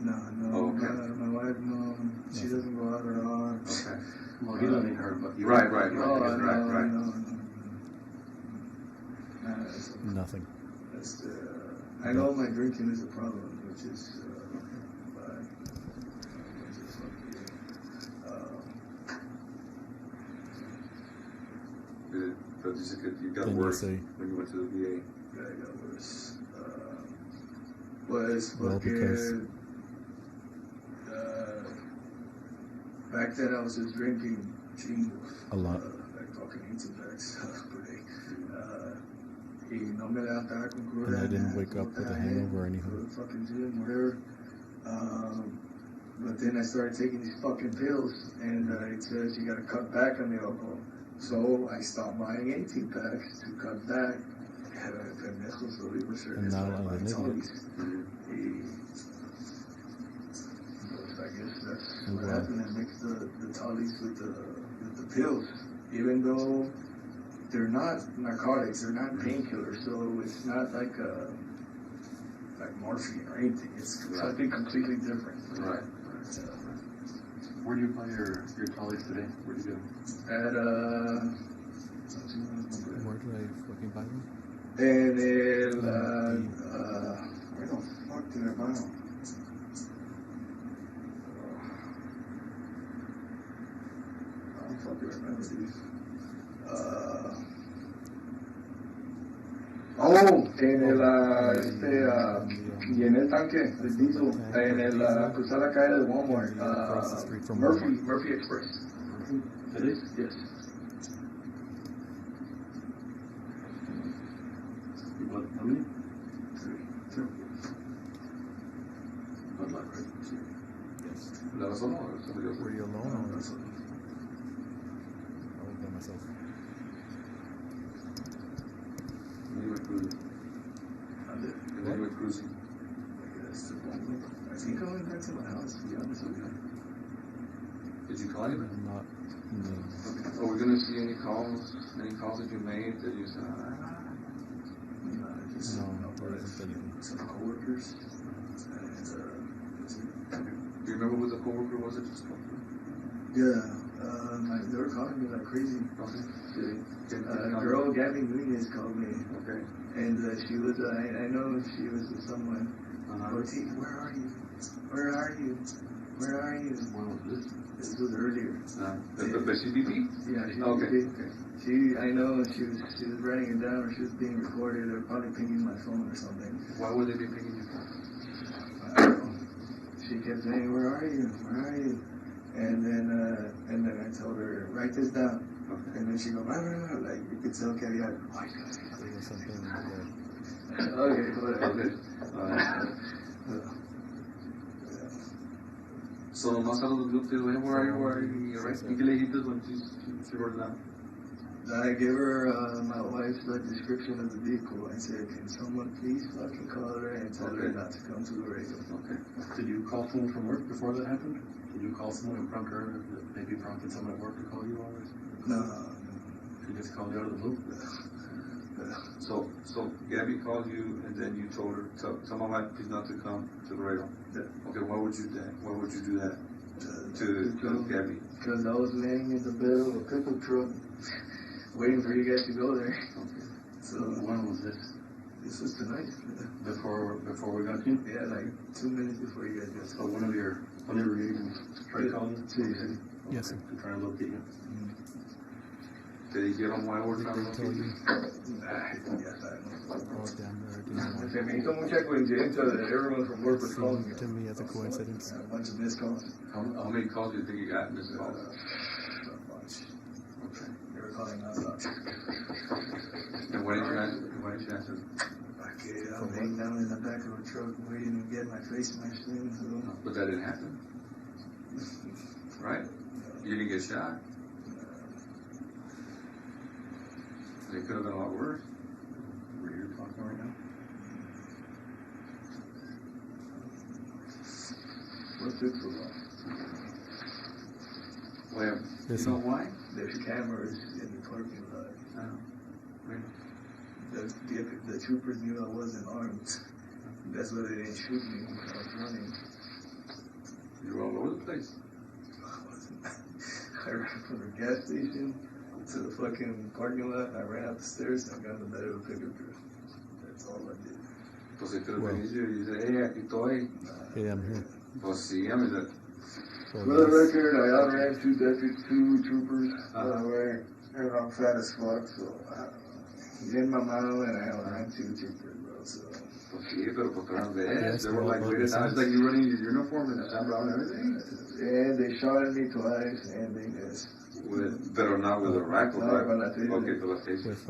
No, Oh, okay. my wife, no, she doesn't go out at all. Okay. Well, he doesn't hurt, but you Right. Nothing. That's I know my drinking is a problem, which is but you got Then worse you say- when you went to the VA. Yeah, I got worse. Was Well, because- back then I was just drinking chingos. A lot. Like fucking 18 packs per day. Y no me levantaba con cruda. And I didn't wake up with a hangover or anything. Go to the fucking gym, whatever. But then I started taking these fucking pills, and it says you gotta cut back on the alcohol. So I stopped buying 18 packs to cut back. Pendejos, lo digo, sir. And now I'm an idiot. I guess that's what happened. I mixed the tollies with the pills, even though they're not narcotics, they're not painkillers, so it's not like morphine or anything. It's something completely different. Right. Where do you buy your tollies today? Where do you get them? At Where do I fucking buy them? and where the fuck did I buy them? I don't fucking remember these. Oh, en el, y en el tanque, el diesel, en el, cruzar la calle de Walmart, Murphy Express. It is? Yes. What, how many? Two. Bud Light, right? Yes. ¿La razón o somebody else? Were you alone No, or that's all. I was by myself? When you were cruising. I did. And then you were cruising. Yes. I think I went back to my house, to be honest with you. Did you call anybody? I'm not. Okay. Are we gonna see any calls that you made that you said, No, just there isn't anything. some coworkers. do you remember who the coworker was that just called you? Yeah, they were calling me like crazy. Okay. A girl, Gabby Nunez, called me, Okay. and she was, I know she was with someone. Uh-huh. Ortiz, where are you? Where are you? Where are you? When was this? This was earlier. The CBP? Yeah, she Okay. I know she was writing it down, or she was being recorded, or probably pinging my phone or something. Why would they be picking you? I don't know. She kept saying, "Where are you? Where are you?" And then I told her, "Write this down." Okay. And then she go, "Blah, blah, blah," like you could tell Kelly had white. There was something Okay, whatever. So nomás a los grupos, where are you, right? ¿Y qué le dijiste when she wrote it down? I gave her my wife's description of the vehicle. I said, "Can someone please fucking call her and tell her not to come to Laredo?" Okay. Did you call someone from work before that happened? Did you call someone and prompt her that maybe prompted someone at work to call you always? No. She just called you out of the blue? So Gabby called you and then you told her, tell my wife please not to come to Laredo. Yeah. Okay, why would you do that to Gabby? Because I was laying in the bed of a pickup truck, waiting for you guys to go there. Okay. So When was this? this was tonight. Before we got you? Yeah, like 2 minutes before you guys got. So one of your agents tried calling you? Yes, sir. To try and locate you? Te dijeron why we're trying to Told locate you. you? Yes, I know. Oh, damn, I didn't know. Se me hizo mucha coincidencia that everyone from work was calling me. Seemed to me as a coincidence. A bunch of missed calls. How many calls do you think you got in this call? Not much. Okay. They were calling nonstop. And why didn't you answer? Okay, I'm laying down in the back of a truck waiting to get my face smashed in. So. But that didn't happen. Right? You didn't get shot. It could have been a lot worse. Were you talking right now? What took so long? Well, you know why? There's cameras in the parking lot. Really? The troopers knew I wasn't armed. That's why they didn't shoot me when I was running. You were all over the place. I wasn't. I ran from the gas station to the fucking parking lot. I ran up the stairs and I got in the bed of a pickup truck. That's all I did. Pues it could have been easier. You say, hey, aquí estoy. Hey, I'm here. Pues sí, I mean, that. So For the record, I outran two troopers. And I'm fat as fuck, so I don't know. In my mom and I outran two troopers, bro. So. Pues sí, pero pues around the edge. Yes, They were like well, waiting down. It's like you running your uniform and the San Bernardo and everything. And they shot at me twice, and they missed. Pero not with a rifle, No, right? con la taser. Okay, con la taser. with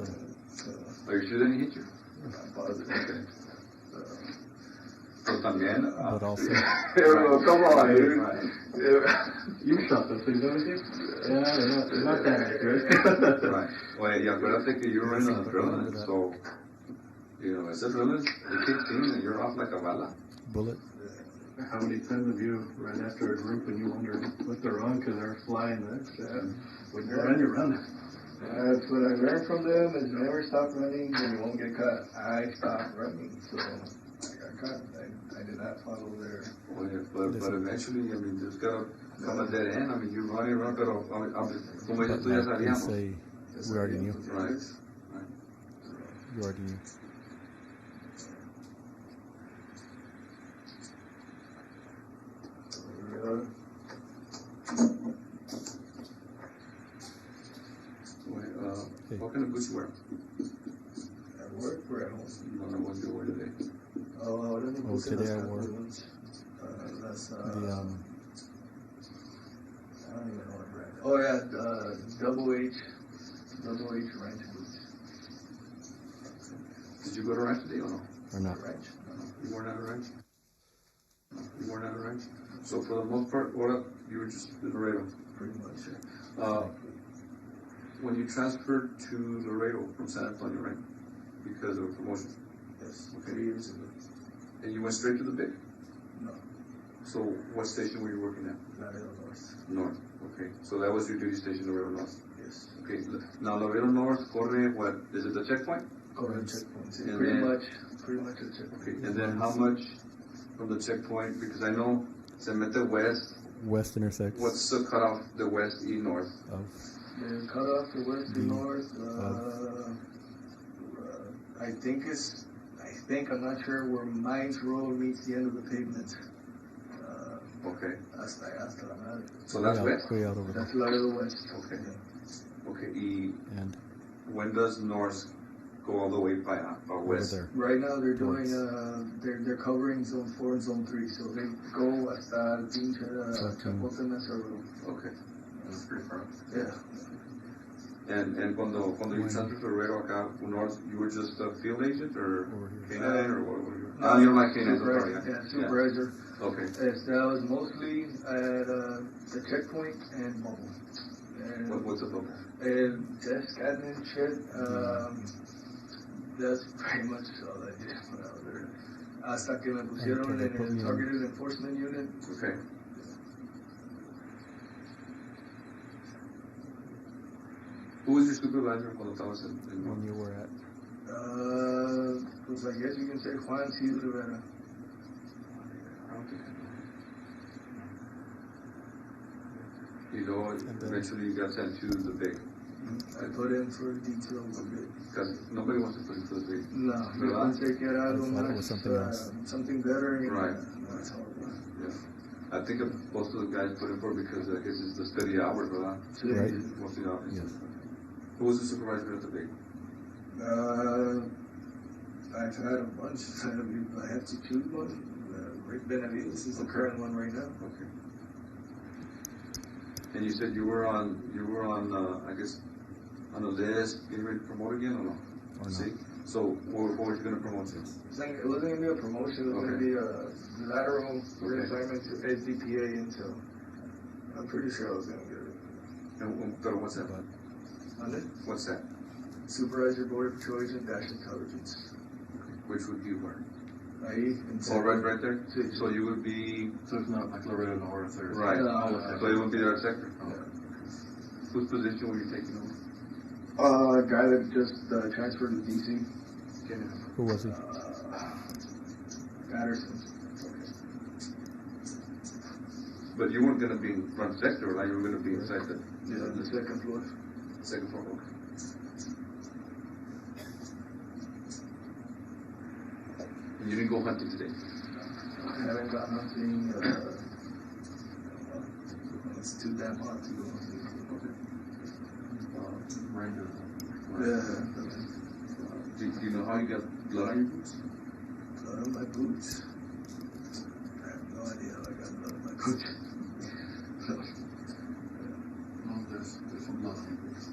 So, Are you sure they didn't hit you? I'm positive. Okay. Pero también. but also Well, come on, dude. Right. You shot those things, don't you? Yeah, they're not that accurate. Right. Well, y acuérdate que you're running on adrenaline, so, you know, ese adrenaline, it kicks in and you're off like a bala. bullet. How many times have you run after a group and you wonder what they're on because they're flying this? When you run, you run. That's what I learned from them is never stop running and you won't get caught. I stopped running, so I got caught. I did not follow their... Well, but eventually, I mean, there's gotta come a dead end. I mean, you run, pero, como ellos tú ya But they sabíamos. say we already knew. Right. You already knew. What kind of boots you wear? work or at home? You don't know what you were today. Ahora me puse today las I work. ones. Las, The I don't even know what brand. Oh yeah, double H ranch boots. Did you go to ranch today or no? or not? Ranch? You weren't at a ranch? No, you weren't at a ranch? So for the most part, you were just in Laredo. Pretty much, yeah. When you transferred to Laredo from San Antonio, right? Because of promotion. Yes, Okay. 3 years ago. And you went straight to the big? No, So what station were you working at? Laredo North. North. Okay. So that was your duty station, Laredo North. Yes. Okay. Now Laredo North, corre, what? Is it the checkpoint? Correct checkpoints. And Pretty then- much a checkpoint. Okay. And then how much from the checkpoint? Because I know Se Mete West. West intersects. What's the cutoff? The West, E, North. Of The cutoff, the west to north, I'm not sure where Mines Road meets the end of the pavement. Okay. Hasta la madre. So that's way out, West. way out over That's there. Laredo West. Okay. Yeah. Okay. E. And When does North go all the way by over West? there. Right now they're doing, they're covering zone 4 and zone 3, so they go hasta el pinche Chapote Mesa Road. Okay. That's pretty far. Yeah. And cuando you transferred to Laredo acá North, you were just a field agent or Over here. K9 or what were you? Ah, you're my K9. Supervisor, Sorry. yeah, supervisor. Okay. I was mostly at the checkpoint and mobile. And What's a bubble? desk admin shit. That's pretty much all I did when I was there. Hasta que me pusieron en el targeted enforcement unit. Okay. Who was your supervisor cuando estabas en when you were at Pues I guess you can say Juan C. Rivera. I don't think I know. You know, eventually you got sent to the big. I put in for details of it. Because nobody wants to put in for the big. No, me pensé que era algo I thought it más, was something else. something better. And Right. That's all it was. Yeah. I think most of the guys put in for it because I guess it's the steady hours, ¿verdad? Right. Most of the hours. Yes. Who was the supervisor at the big? I've had a bunch. I have to choose one. Rick Benavides is the current one right now. Okay. And you said you were on, I guess, on the list, getting ready to promote again or no? Or not. See? So, what were you going to promote to? It wasn't going to be a promotion. It was going to be a lateral reassignment to SDPA Intel. I'm pretty sure I was going to get it. But what's that? Monday? What's that? Supervisor, Border Patrol Agent, Dash Intelligence. Which would you wear? Ahí, Oh, right there? Sí. So you would be... So it's not like Laredo North or... Right. No. So you would be there at sector? Yeah. Whose position were you taking over? A guy that just transferred to DC. who was he? Patterson. But you weren't going to be in front sector, right? You were going to be inside the... Yeah, the second floor. Second floor, okay. And you didn't go hunting today? I haven't gone hunting. It's too damn hot to go hunting. Yeah. Do you know how you got blood on your boots? Blood on my boots. I have no idea how I got blood on my boots. No, there's some blood on your boots.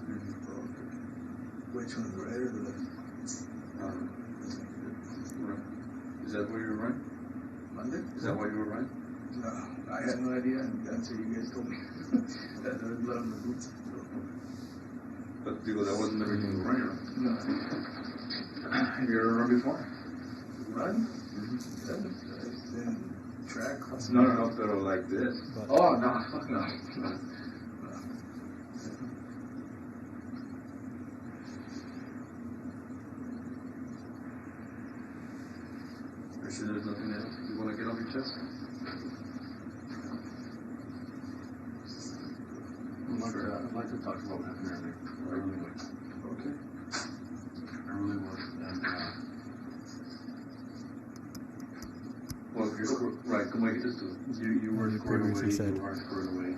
Which one, the right or the left? Right. Is that where you were running? Monday? Is that why you were running? No, I had no idea until you guys told me that there was blood on the boots. But that wasn't the reason you were running, right? No. Have you ever run before? Run? Then track? No, pero like this. Oh, no. Are you sure there's nothing else you want to get off your chest? I'd like to talk about what happened earlier. I really would. Okay. I really would. And, Well, if you're right, como dijiste tú. you were You squared away. previously said. You are squared away.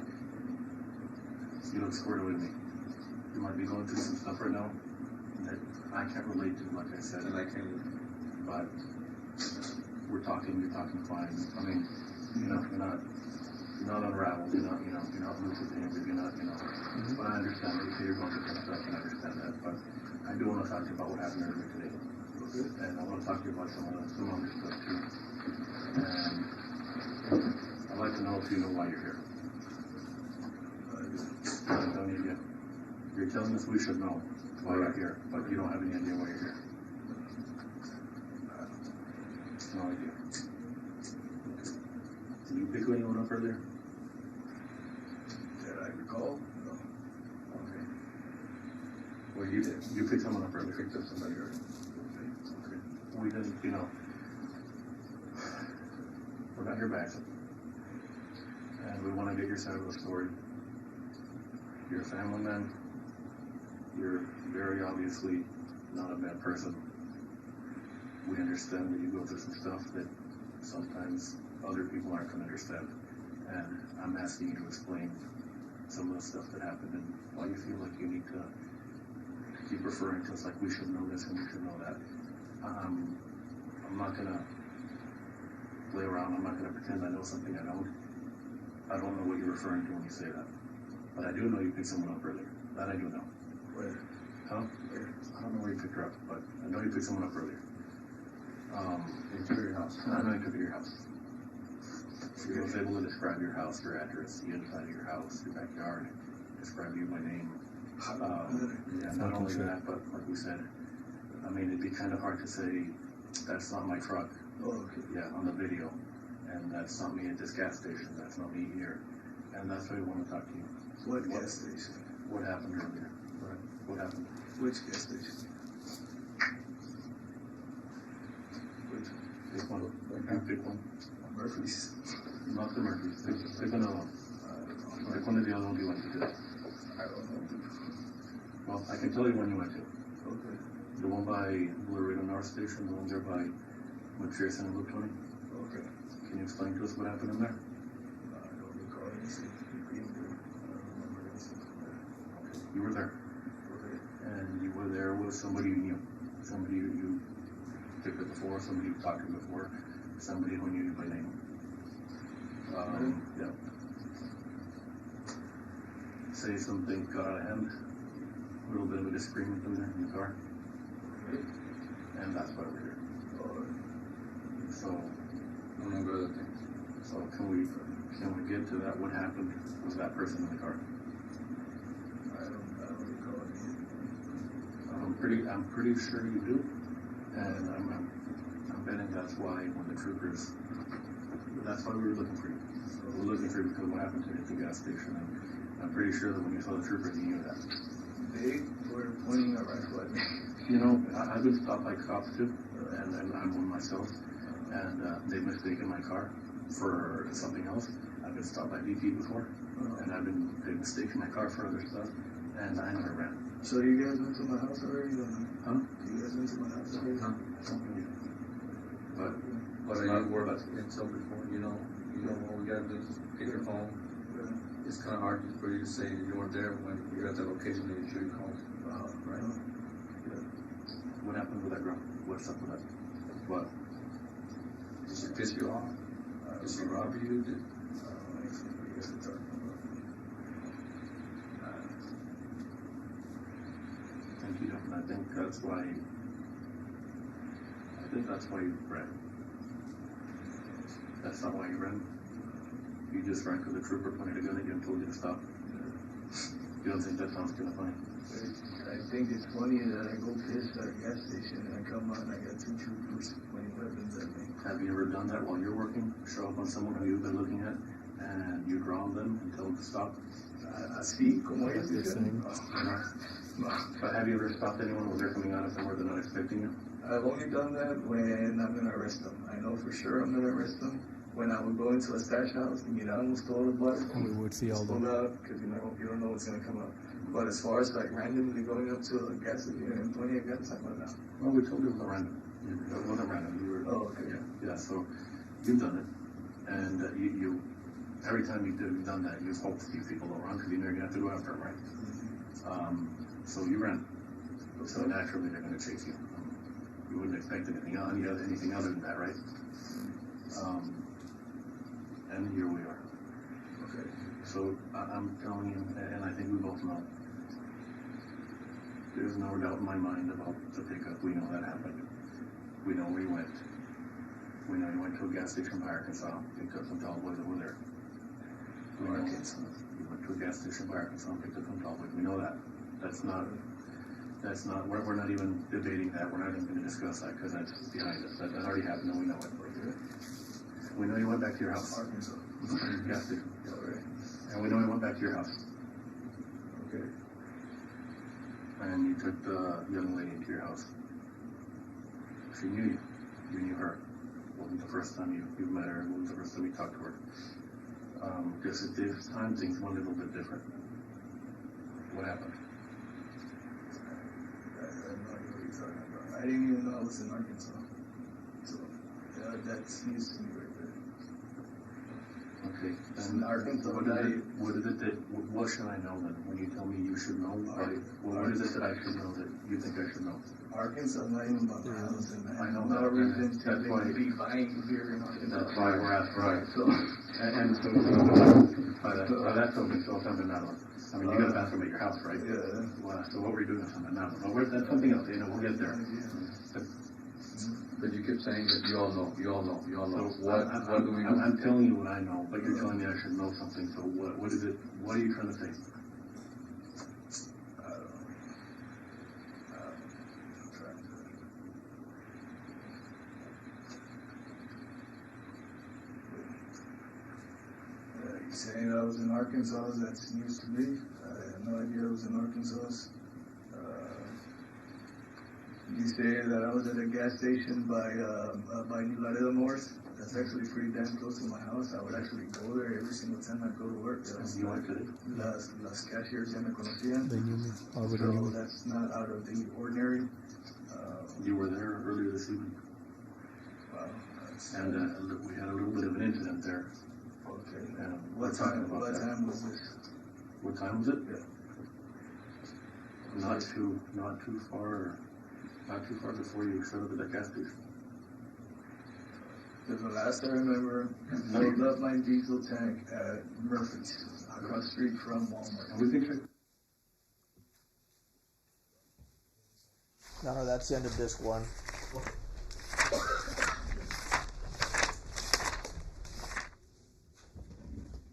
You look squared away to me. You might be going through some stuff right now that I can't relate to, like I said. And I can. But you're talking fine. I mean, you're not unraveled. You're not lucid behavior. You're not. But I understand. Okay, you're going through some stuff, and I understand that. But I do want to talk to you about what happened earlier today, and I want to talk to you about some other stuff too. And I'd like to know if you know why you're here. I don't need you. You're telling us we should know why you're here, but you don't have any idea why you're here. No idea. Did you pick anyone up earlier? That I recall? No. Okay. Well, you did. You picked someone up earlier. Picked up somebody earlier. Okay. We didn't, we're not here back. And we want to get your side of the story. You're a family man. You're very obviously not a bad person. We understand that you go through some stuff that sometimes other people aren't going to understand. And I'm asking you to explain some of the stuff that happened and why you feel like you need to keep referring to us like we should know this and we should know that. I'm not going to play around. I'm not going to pretend I know something I don't. I don't know what you're referring to when you say that. But I do know you picked someone up earlier. That I do know. Where? Huh? Where? I don't know where you picked her up, but I know you picked someone up earlier. Into your house. I know you took her to your house. She was able to describe your house, your address, the inside of your house, your backyard, describe you by name. Yeah, not only that, but like we said, I mean, it'd be kind of hard to say, that's not my truck. Oh, okay. Yeah, on the video. And that's not me at this gas station. That's not me here. And that's why we want to talk to you. What gas station? What happened earlier? What happened? Which gas station? Which? Pick one. You pick one. Murphy's. Not the Murphys. Pick another one. Pick one of the other ones you went to today. I don't know. Well, I can tell you when you went to. Okay. The one by Laredo North Station, the one there by McPherson and Loop 20. Okay. Can you explain to us what happened in there? I don't recall anything. I don't remember anything from there. Okay. You were there. Okay. And you were there with somebody you knew. Somebody you picked up before, somebody you talked to before, somebody who knew you by name. Yeah. Say something got out of hand. A little bit of a disagreement in there in the car. And that's why we're here. So, Among other things. So can we get to that? What happened with that person in the car? I don't recall anything. I'm pretty sure you do, and I'm betting that's why when the troopers. That's why we were looking for you. We're looking for you because what happened today at the gas station, and I'm pretty sure that when you saw the troopers, you knew that. They were pointing a rifle at me. I've been stopped by cops too, and I'm one myself. And they've mistaken my car for something else. I've been stopped by BP before, and they've mistaken my car for other stuff, and I never ran. So you guys went to my house already? Huh? You guys went to my house already? Huh? But are you worried about intel before? You know what we gotta do is get your phone. Yeah. It's kind of hard for you to say that you weren't there when you're at that location that you should call. Right? Yeah. What happened with that girl? What's up with that? What? Did she piss you off? Did she rob you? I don't know anything what you guys are talking about. Thank you. I think that's why you ran. That's not why you ran. You just ran because the trooper pointed a gun at you and told you to stop. You don't think that sounds kind of funny? I think it's funny that I go piss at a gas station and I come out and I got two troopers pointing weapons at me. Have you ever done that while you're working? Show up on someone who you've been looking at and you draw on them and tell them to stop? Así como ellos dicen. No. But have you ever stopped anyone when they're coming out of somewhere they're not expecting you? I've only done that when I'm going to arrest them. I know for sure I'm going to arrest them. When I would go into a stash house and miramos todo el bar, We would see all the. because you don't know what's going to come up. But as far as like randomly going up to a gas station and pointing a gun, it's like, no. Well, we told you it was random. It wasn't random. You were. Oh, okay. Yeah. So you've done it, and you every time you've done that, you've hoped these people don't run because you know you're going to have to go after them, right? So you ran. So naturally, they're going to chase you. You wouldn't expect anything other than that, right? And here we are. Okay. So I'm telling you, and I think we both know, there's no doubt in my mind about the pickup. We know that happened. We know where he went. We know he went to a gas station by Arkansas, picked up some tall boys that were there. We know he went to a gas station by Arkansas and picked up some tall boys. We know that. That's not, we're not even debating that. We're not even going to discuss that because that's behind us. That already happened and we know it. We know you went back to your house. Arkansas. Gas station. All right. And we know you went back to your house. Okay. And you took the young lady into your house. She knew you. You knew her. It wasn't the first time you met her. It wasn't the first time you talked to her. Just at this time, things went a little bit different. What happened? I have no idea what you're talking about. I didn't even know I was in Arkansas. So, yeah, that's news to me right there. Okay. In Arkansas, What should I know then? When you tell me you should know, what is it that I should know that you think I should know? Arkansas, not even about the house, and I know no that. reason to That's why- be buying beer in Arkansas. That's why we're asking. Right. So, And so, by that token, so San Bernardo. I mean, you got a bathroom at your house, right? yeah. Well, so what were you doing at San Bernardo? Well, that's something else. We'll get there. But you keep saying that you all know. So What do we know? I'm telling you what I know, but you're telling me I should know something. So what is it? What are you trying to say? I don't know. I'm trying to. You saying I was in Arkansas? That's news to me. I had no idea I was in Arkansas. You say that I was at a gas station by New Laredo North. That's actually pretty damn close to my house. I would actually go there every single time I go to work. You went to Las cashiers ya me conocían. They knew me. Already So knew me. that's not out of the ordinary. You were there earlier this evening, Wow. and we had a little bit of an incident there. Okay. And What we're talking time? about What that. time was this? What time was it? Yeah. Not too far before you showed up at that gas station. Because the last I remember, I filled up my diesel tank at Murphy's across the street from Walmart. And we can check. No, that's the end of disc one.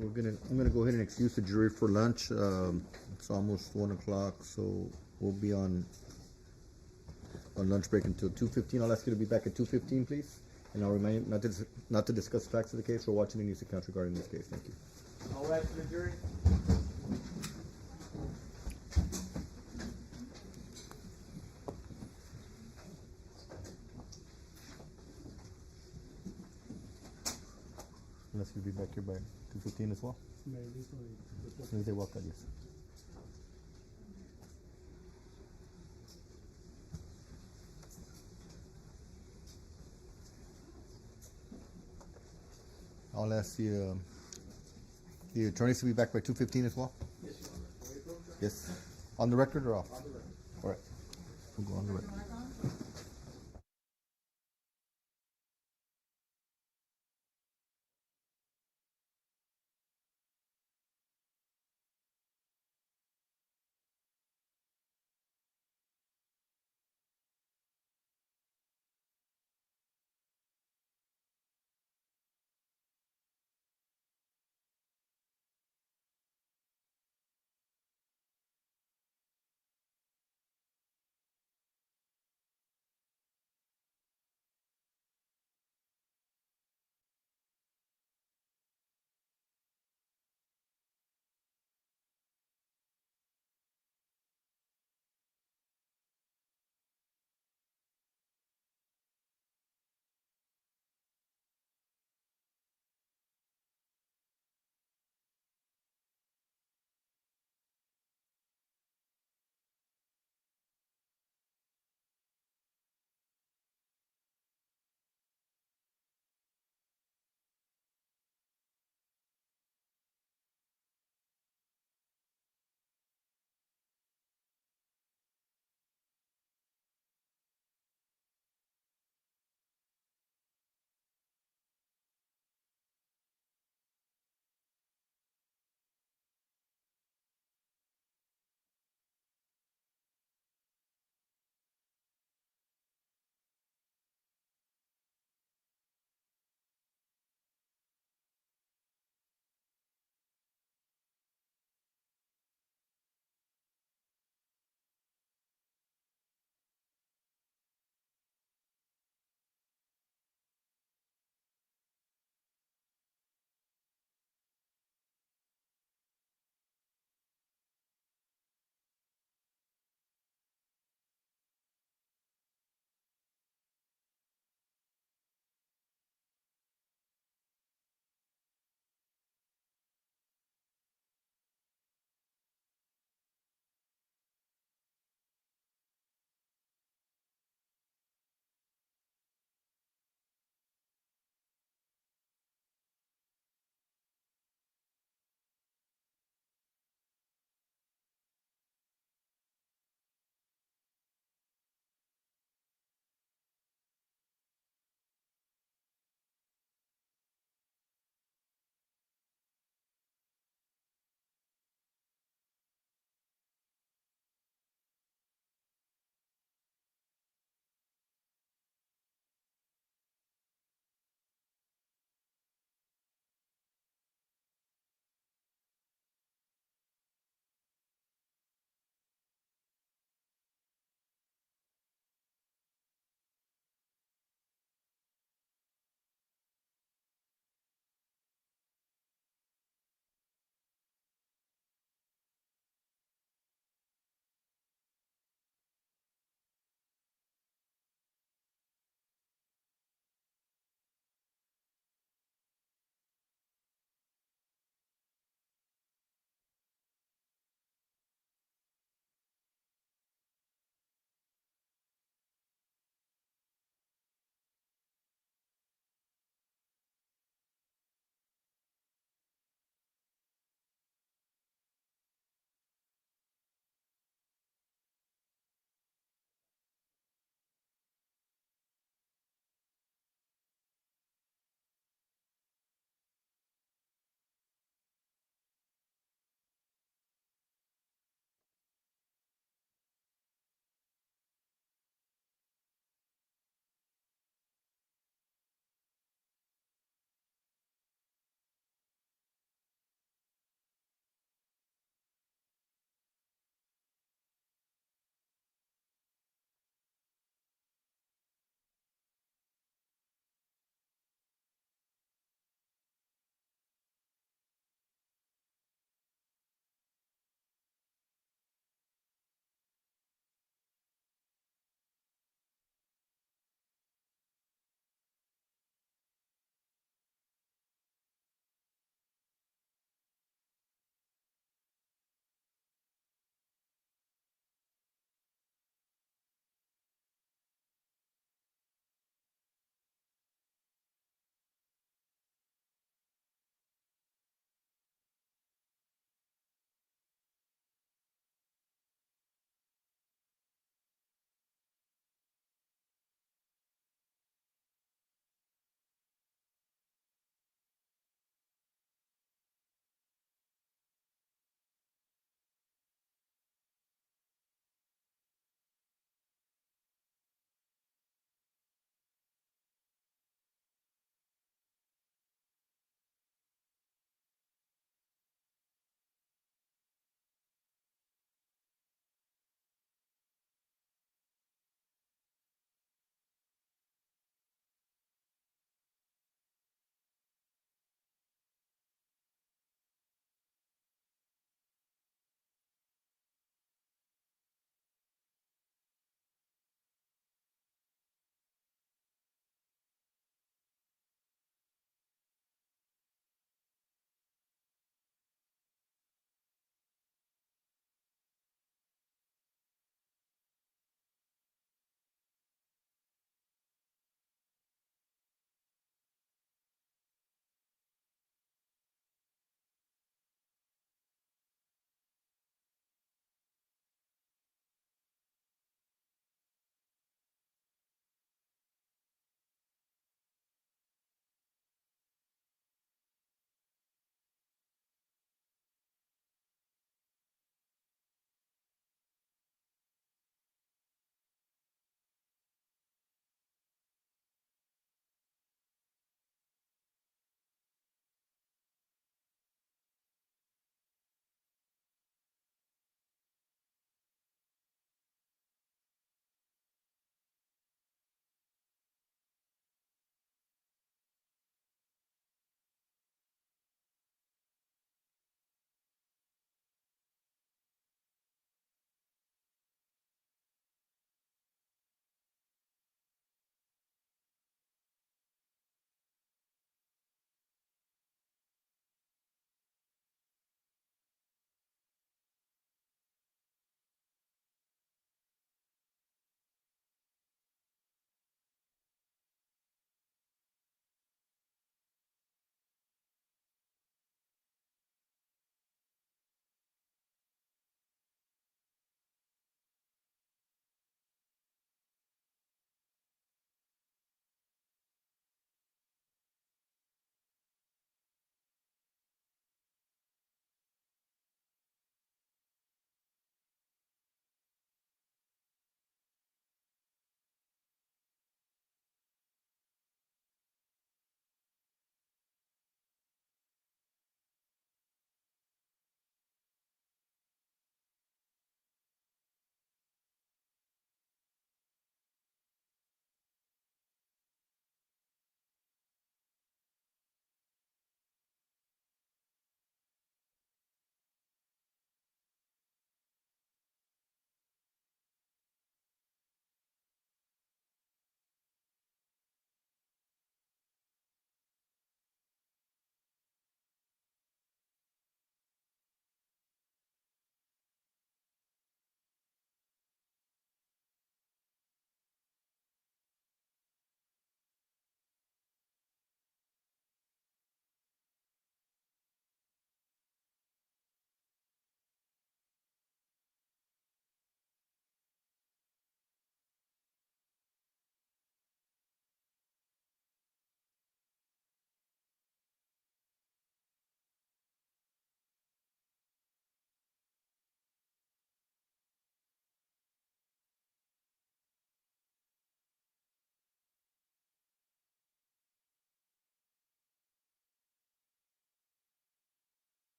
I'm gonna go ahead and excuse the jury for lunch. It's almost 1 o'clock, so we'll be on lunch break until 2:15. I'll ask you to be back at 2:15, please. And I'll remind you not to discuss facts of the case or watch any news accounts regarding this case. Thank you. All right to the jury? Unless you'll be back here by 2:15 as well. As soon as they walk out, yes. I'll ask the attorneys to be back by 2:15 as well? Yes, Your Honor. Yes. On the record or off? On the record. All right. We'll go on the record.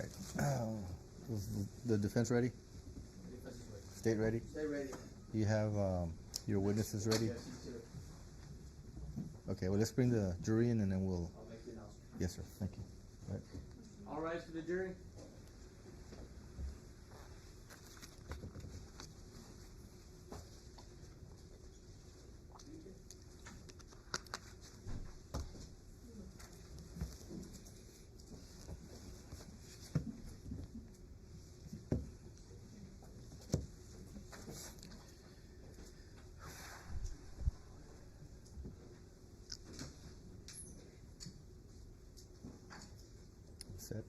right. Is the defense ready? State ready? Stay ready. You have your witnesses ready? Yes, sir. Okay, well, let's bring the jury in and then we'll. I'll make the announcement. Yes, sir. Thank you. All right. All rise for the jury. Set.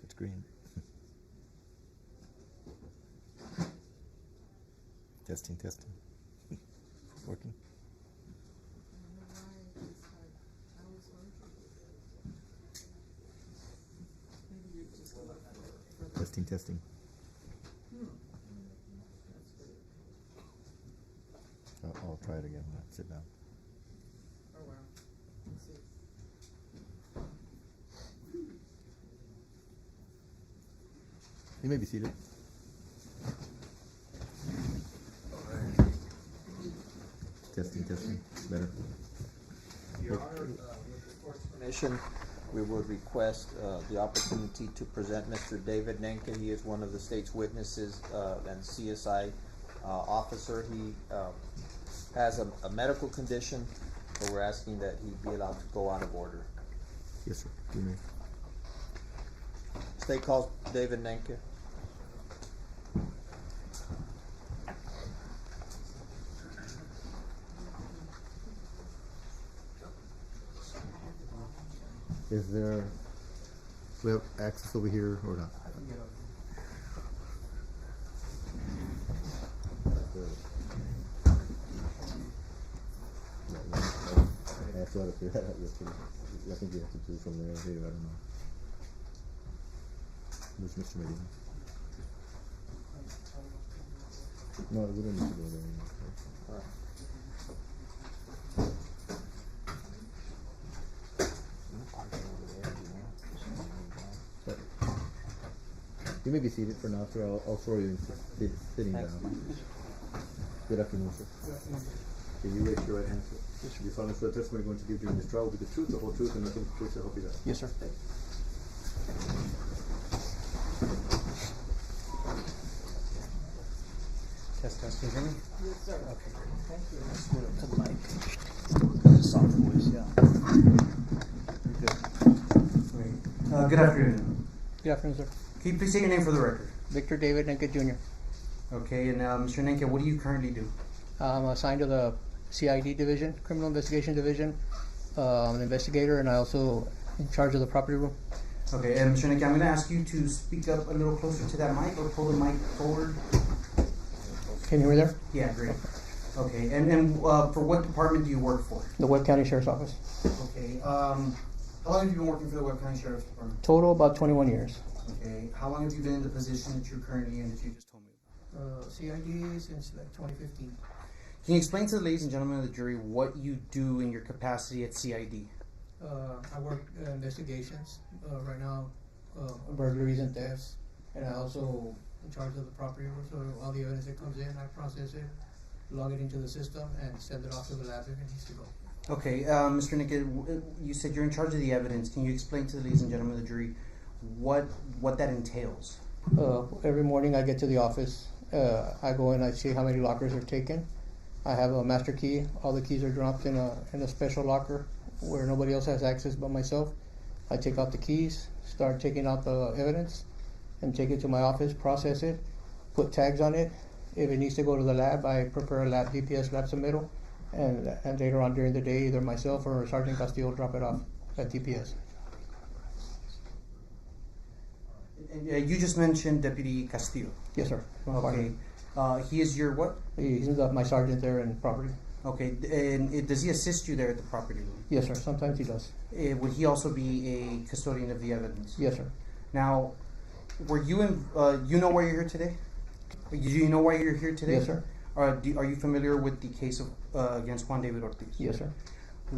It's green. Testing. Working. Testing. I'll try it again. Sit down. Oh, wow. Let's see. You may be seated. Testing. Better. Your Honor, with the court's permission, we would request the opportunity to present Mr. David Nenque. He is one of the state's witnesses and CSI officer. He has a medical condition, so we're asking that he be allowed to go out of order. Yes, sir. You may. State calls David Nenque. Is there? We have access over here or not? I thought if you had it yesterday, I think you have to do from there. Here, I don't know. Where's Mr. Medina? No, we don't need to go there anymore. All right. You may be seated for now, sir. I'll throw you in sitting down. Good afternoon, sir. Can you raise your right hand, sir? Yes, sir. You solemnly swear the testimony you're going to give during this trial will be the truth, the whole truth, and nothing but the truth, so help you God. Yes, sir. Test, can you hear me? Yes, sir. Okay. Thank you. Let's go to the mic. Soft voice, yeah. Good. Good afternoon. Good afternoon, sir. Can you please say your name for the record? Victor David Nenque Jr. Okay, and Mr. Nenque, what do you currently do? I'm assigned to the CID division, Criminal Investigation Division. I'm an investigator, and I also in charge of the property room. Okay, and Mr. Nenque, I'm going to ask you to speak up a little closer to that mic or pull the mic forward. Can you hear me there? Yeah, great. Okay, and for what department do you work for? The Webb County Sheriff's Office. Okay, how long have you been working for the Webb County Sheriff's Department? Total about 21 years. Okay, how long have you been in the position that you're currently in that you just told me about? CID since like 2015. Can you explain to the ladies and gentlemen of the jury what you do in your capacity at CID? I work investigations right now, burglaries and thefts, and I also in charge of the property room. So all the evidence that comes in, I process it, log it into the system, and send it off to the lab if it needs to go. Okay, Mr. Nenque, you said you're in charge of the evidence. Can you explain to the ladies and gentlemen of the jury what that entails? Every morning I get to the office. I go in, I see how many lockers are taken. I have a master key. All the keys are dropped in a special locker where nobody else has access but myself. I take out the keys, start taking out the evidence, and take it to my office, process it, put tags on it. If it needs to go to the lab, I prepare a lab DPS lab submittal, and later on during the day, either myself or Sergeant Castillo drop it off at DPS. And you just mentioned Deputy Castillo. Yes, sir. Okay. He is your what? He's my sergeant there in property. Okay, and does he assist you there at the property room? Yes, sir. Sometimes he does. Would he also be a custodian of the evidence? Yes, sir. Now, were you in? You know why you're here today? Do you know why you're here today? Yes, sir. Are you familiar with the case of against Juan David Ortiz? Yes, sir.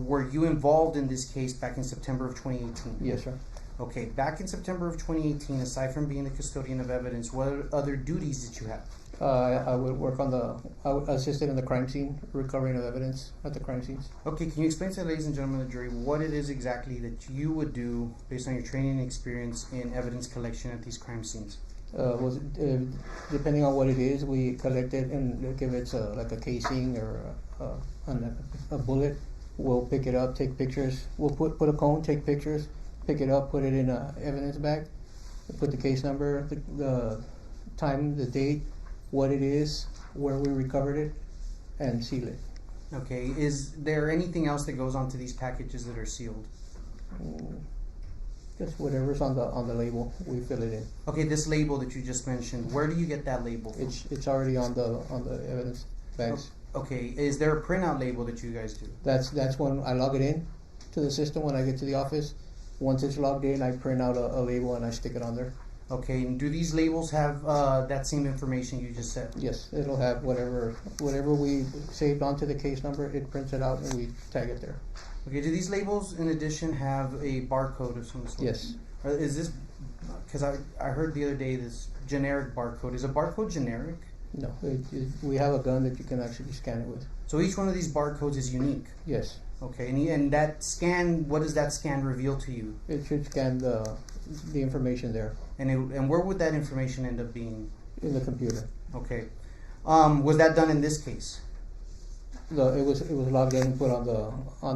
were you involved in this case back in September of 2018? Yes, sir. Okay, back in September of 2018, aside from being the custodian of evidence, what other duties did you have? I would work I would assisted in the crime scene, recovering of evidence at the crime scenes. Okay, can you explain to the ladies and gentlemen of the jury what it is exactly that you would do based on your training and experience in evidence collection at these crime scenes? Depending on what it is, we collect it, and like if it's like a casing or a bullet, we'll pick it up, take pictures. We'll put a cone, take pictures, pick it up, put it in a evidence bag, put the case number, the time, the date, what it is, where we recovered it, and seal it. Okay, is there anything else that goes onto these packages that are sealed? Just whatever's on the label, we fill it in. Okay, this label that you just mentioned, where do you get that label from? It's already on the evidence bags. Okay, is there a printout label that you guys do? That's when I log it in to the system when I get to the office. Once it's logged in, I print out a label and I stick it on there. Okay, and do these labels have that same information you just said? Yes, it'll have whatever we saved onto the case number, it prints it out and we tag it there. Okay, do these labels in addition have a barcode of some sort? Yes. Or is this, because I heard the other day this generic barcode. Is a barcode generic? No, we have a gun that you can actually scan it with. So each one of these barcodes is unique? Yes. Okay, and that scan, what does that scan reveal to you? It should scan the information there. And where would that information end up being? In the computer. Okay. Was that done in this case? It was logged in and put on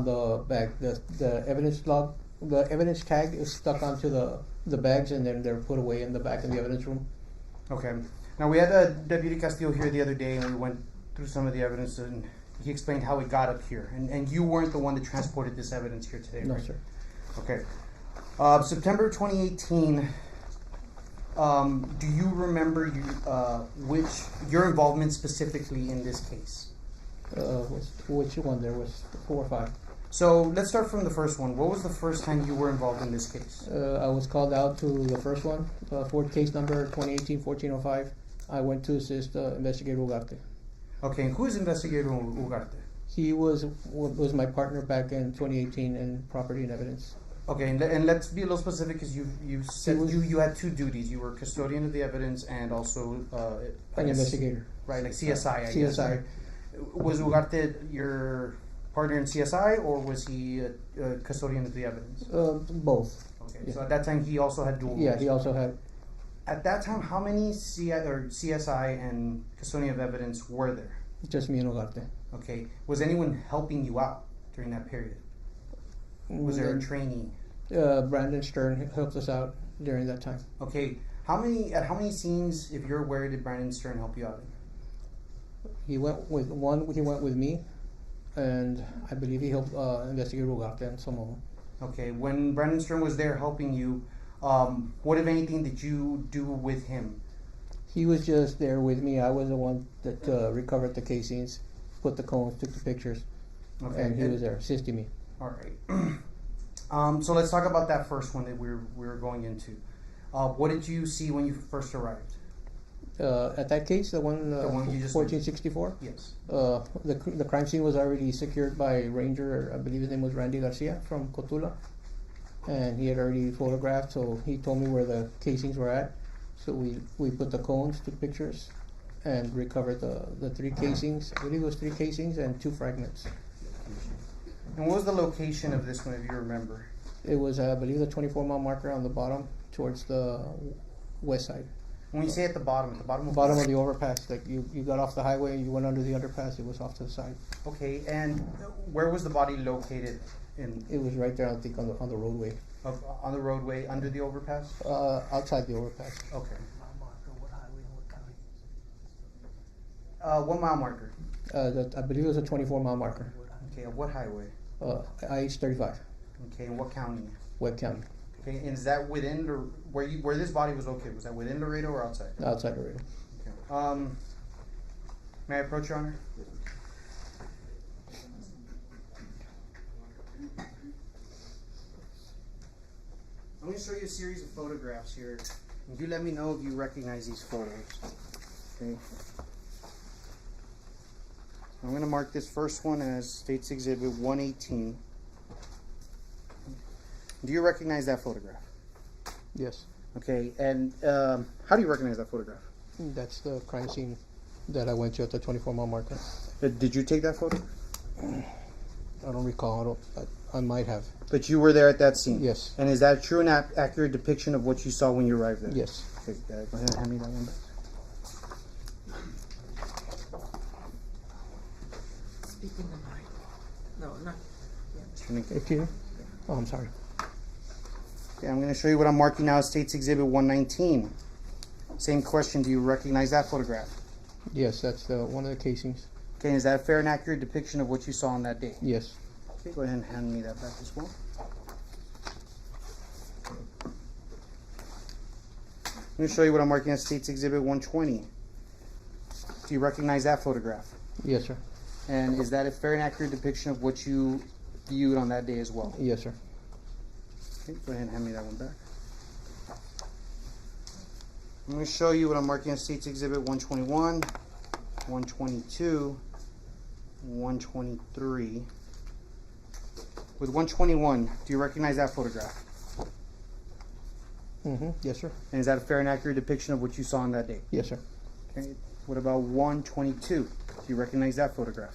the bag. The evidence log, the evidence tag is stuck onto the bags, and then they're put away in the back in the evidence room. Okay. Now we had Deputy Castillo here the other day, and we went through some of the evidence, and he explained how it got up here. And you weren't the one that transported this evidence here today, No, right? sir. Okay. September 2018. Do you remember your involvement specifically in this case? Which one? There was 4 or 5. So let's start from the first one. What was the first time you were involved in this case? I was called out to the first one, for case number 2018-1405. I went to assist Investigator Ugarte. Okay, and who is Investigator Ugarte? He was my partner back in 2018 in property and evidence. Okay, and let's be a little specific, because you said you had 2 duties. You were custodian of the evidence and also an investigator. Right, like CSI. I CSI. guess, right? Was Ugarte your partner in CSI, or was he a custodian of the evidence? Both. Okay, Yeah. so at that time he also had dual roles. Yeah, he also had. At that time, how many CSI and custodian of evidence were there? Just me and Ugarte. Okay, was anyone helping you out during that period? Was there a trainee? Brandon Stern helped us out during that time. Okay, how many scenes, if you're aware, did Brandon Stern help you out in? He went with one. He went with me, and I believe he helped Investigator Ugarte and some of them. Okay, when Brandon Stern was there helping you, what, if anything, did you do with him? He was just there with me. I was the one that recovered the casings, put the cones, took the pictures, and he was there assisting me. All right. So let's talk about that first one that we were going into. What did you see when you first arrived? At that case, the one you just 1464. Yes. The crime scene was already secured by Ranger. I believe his name was Randy Garcia from Cotula, and he had already photographed. So he told me where the casings were at. So we put the cones, took pictures, and recovered the 3 casings. I believe it was 3 casings and 2 fragments. And what was the location of this one, if you remember? It was, I believe, the 24-mile marker on the bottom towards the west side. When you say at the bottom of the overpass, like you got off the highway, you went under the underpass, it was off to the side. Okay, and where was the body located? It was right there, I think, on the roadway. On the roadway, under the overpass? Outside the overpass. Okay. What mile marker? I believe it was a 24-mile marker. Okay, what highway? IH-35. Okay, in what county? Webb County. Okay, and is that within where this body was located? Was that within Laredo or outside? Outside Laredo. Okay. May I approach, Your Honor? I'm going to show you a series of photographs here. And you let me know if you recognize these photos. Okay. I'm going to mark this first one as State's Exhibit 118. Do you recognize that photograph? Yes. Okay, and how do you recognize that photograph? That's the crime scene that I went to at the 24-mile marker. Did you take that photo? I don't recall. I might have. But you were there at that scene? Yes. And is that a true and accurate depiction of what you saw when you arrived there? Yes. Okay, go ahead and hand me that one back. Speak in the mic. No, not. Excuse me? Oh, I'm sorry. Okay, I'm going to show you what I'm marking now as State's Exhibit 119. Same question, do you recognize that photograph? Yes, that's one of the casings. Okay, is that a fair and accurate depiction of what you saw on that day? Yes. Okay, go ahead and hand me that back as well. I'm going to show you what I'm marking as State's Exhibit 120. Do you recognize that photograph? Yes, sir. And is that a fair and accurate depiction of what you viewed on that day as well? Yes, sir. Okay, go ahead and hand me that one back. I'm going to show you what I'm marking as State's Exhibit 121, 122, 123. With 121, do you recognize that photograph? Yes, sir. And is that a fair and accurate depiction of what you saw on that day? Yes, sir. Okay. What about 122? Do you recognize that photograph?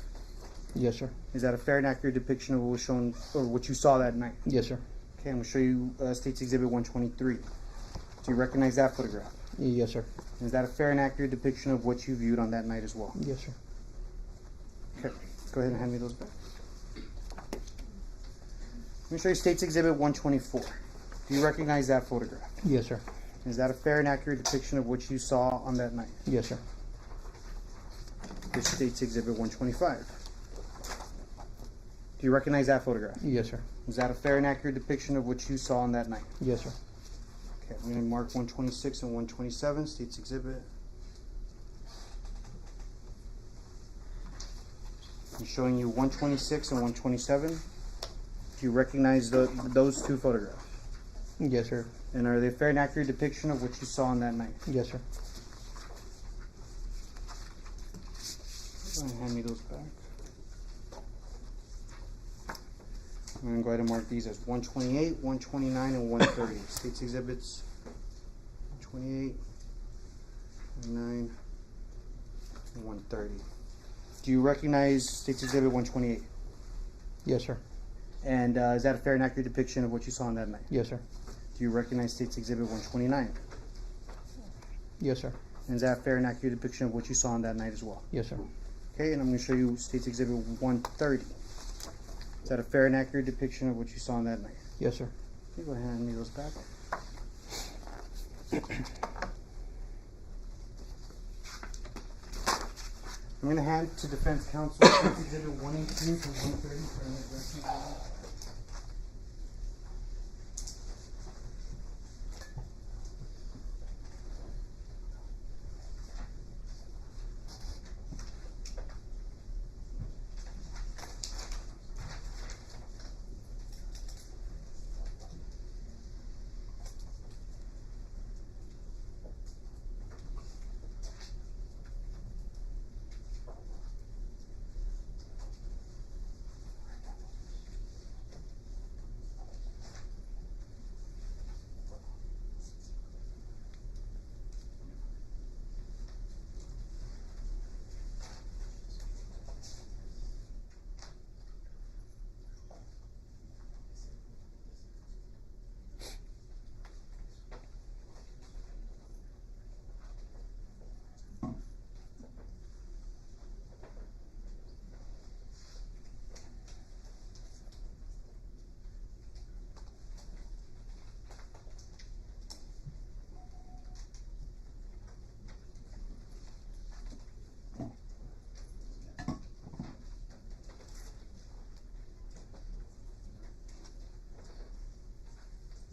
Yes, sir. Is that a fair and accurate depiction of what was shown or what you saw that night? Yes, sir. Okay, I'm going to show you State's Exhibit 123. Do you recognize that photograph? Yes, sir. Is that a fair and accurate depiction of what you viewed on that night as well? Yes, sir. Okay, go ahead and hand me those back. Let me show you State's Exhibit 124. Do you recognize that photograph? Yes, sir. Is that a fair and accurate depiction of what you saw on that night? Yes, sir. Here's State's Exhibit 125. Do you recognize that photograph? Yes, sir. Is that a fair and accurate depiction of what you saw on that night? Yes, sir. Okay, I'm going to mark 126 and 127, State's Exhibit. I'm showing you 126 and 127. Do you recognize those two photographs? Yes, sir. And are they a fair and accurate depiction of what you saw on that night? Yes, sir. Go ahead and hand me those back. I'm going to go ahead and mark these as 128, 129, and 130. State's Exhibits 128, 129, and 130. Do you recognize State's Exhibit 128? Yes, sir. And is that a fair and accurate depiction of what you saw on that night? Yes, sir. Do you recognize State's Exhibit 129? Yes, sir. And is that a fair and accurate depiction of what you saw on that night as well? Yes, sir. Okay, and I'm going to show you State's Exhibit 130. Is that a fair and accurate depiction of what you saw on that night? Yes, sir. Okay, go ahead and hand me those back. I'm going to hand to Defense Counsel State's Exhibit 118 to 130 for an investigation.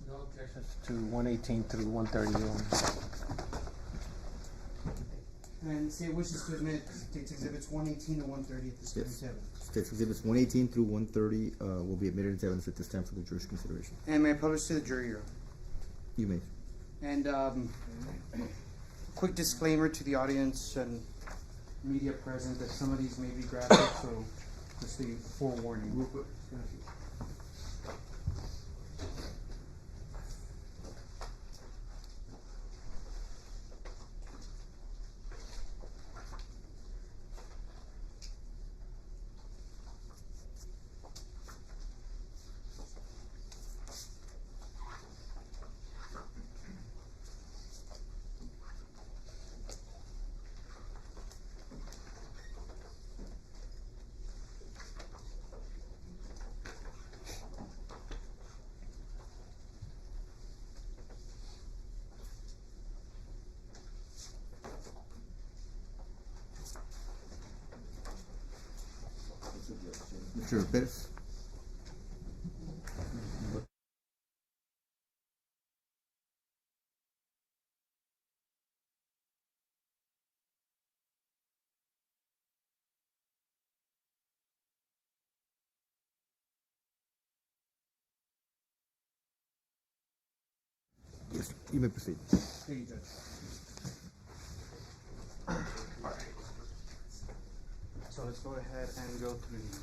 No objections to 118 through 130. And State wishes to admit State's Exhibits 118 to 130 at this Yes. time. State's Exhibits 118 through 130 will be admitted as evidence at this time for the jury's consideration. And may I publish to the jury, Your Honor? You may. And quick disclaimer to the audience and media present that some of these may be graphic, so just a forewarning. Mr. Perez. Yes, you may proceed. There you go. Alright. So let's go ahead and go through these.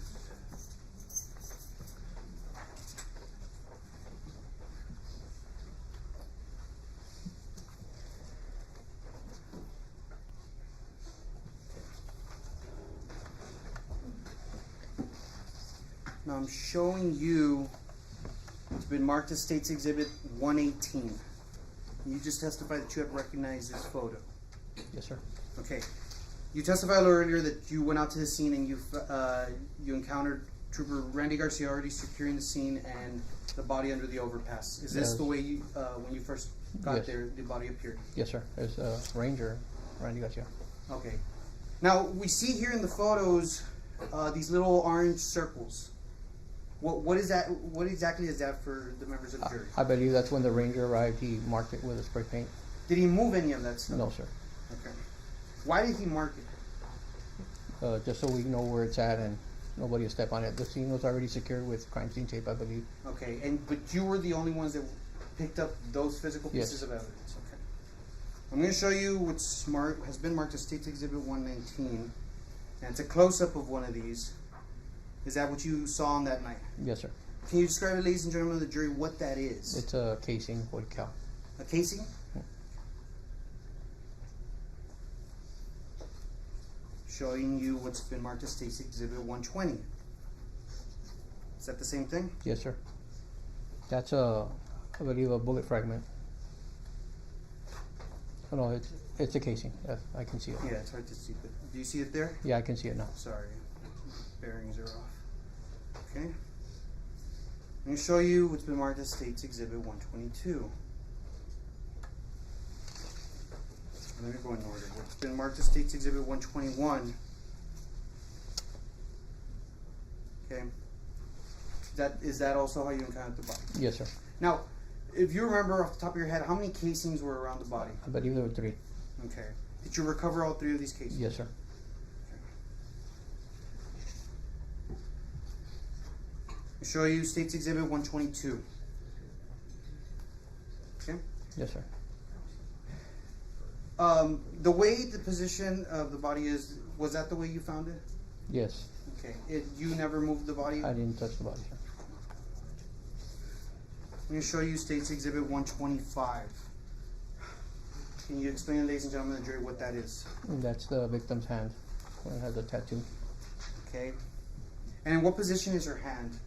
Now I'm showing you, it's been marked as State's Exhibit 118. You just testified that you had recognized this photo. Yes, sir. Okay. You testified a little earlier that you went out to the scene and you encountered Trooper Randy Garcia already securing the scene and the body under the overpass. Is this Yes. the way you, when you first got Yes. there, the body appeared? Yes, sir. There's a ranger, Randy Garcia. Okay. Now we see here in the photos these little orange circles. What is that? What exactly is that for the members of the jury? I believe that's when the ranger arrived. He marked it with a spray paint. Did he move any of that stuff? No, sir. Okay. Why did he mark it? Just so we know where it's at and nobody will step on it. The scene was already secured with crime scene tape, I believe. Okay, but you were the only ones that picked up those physical pieces Yes. of evidence. Okay. I'm going to show you what's has been marked as State's Exhibit 119, and it's a close-up of one of these. Is that what you saw on that night? Yes, sir. Can you describe, ladies and gentlemen of the jury, what that is? It's a casing wood cow. A casing? Showing you what's been marked as State's Exhibit 120. Is that the same thing? Yes, sir. That's I believe, a bullet fragment. Oh, no, it's a casing. Yes, I can see it. Yeah, it's hard to see, but do you see it there? Yeah, I can see it now. Sorry, bearings are off. Okay. I'm going to show you what's been marked as State's Exhibit 122. Let me go in order. What's been marked as State's Exhibit 121. Okay. Is that also how you encountered the body? Yes, sir. Now, if you remember off the top of your head, how many casings were around the body? I believe there were 3. Okay. Did you recover all 3 of these casings? Yes, sir. I'll show you State's Exhibit 122. Okay? Yes, sir. The way the position of the body is, was that the way you found it? Yes. Okay. You never moved the body? I didn't touch the body, sir. I'm going to show you State's Exhibit 125. Can you explain, ladies and gentlemen of the jury, what that is? That's the victim's hand. It has a tattoo. Okay. And in what position is her hand?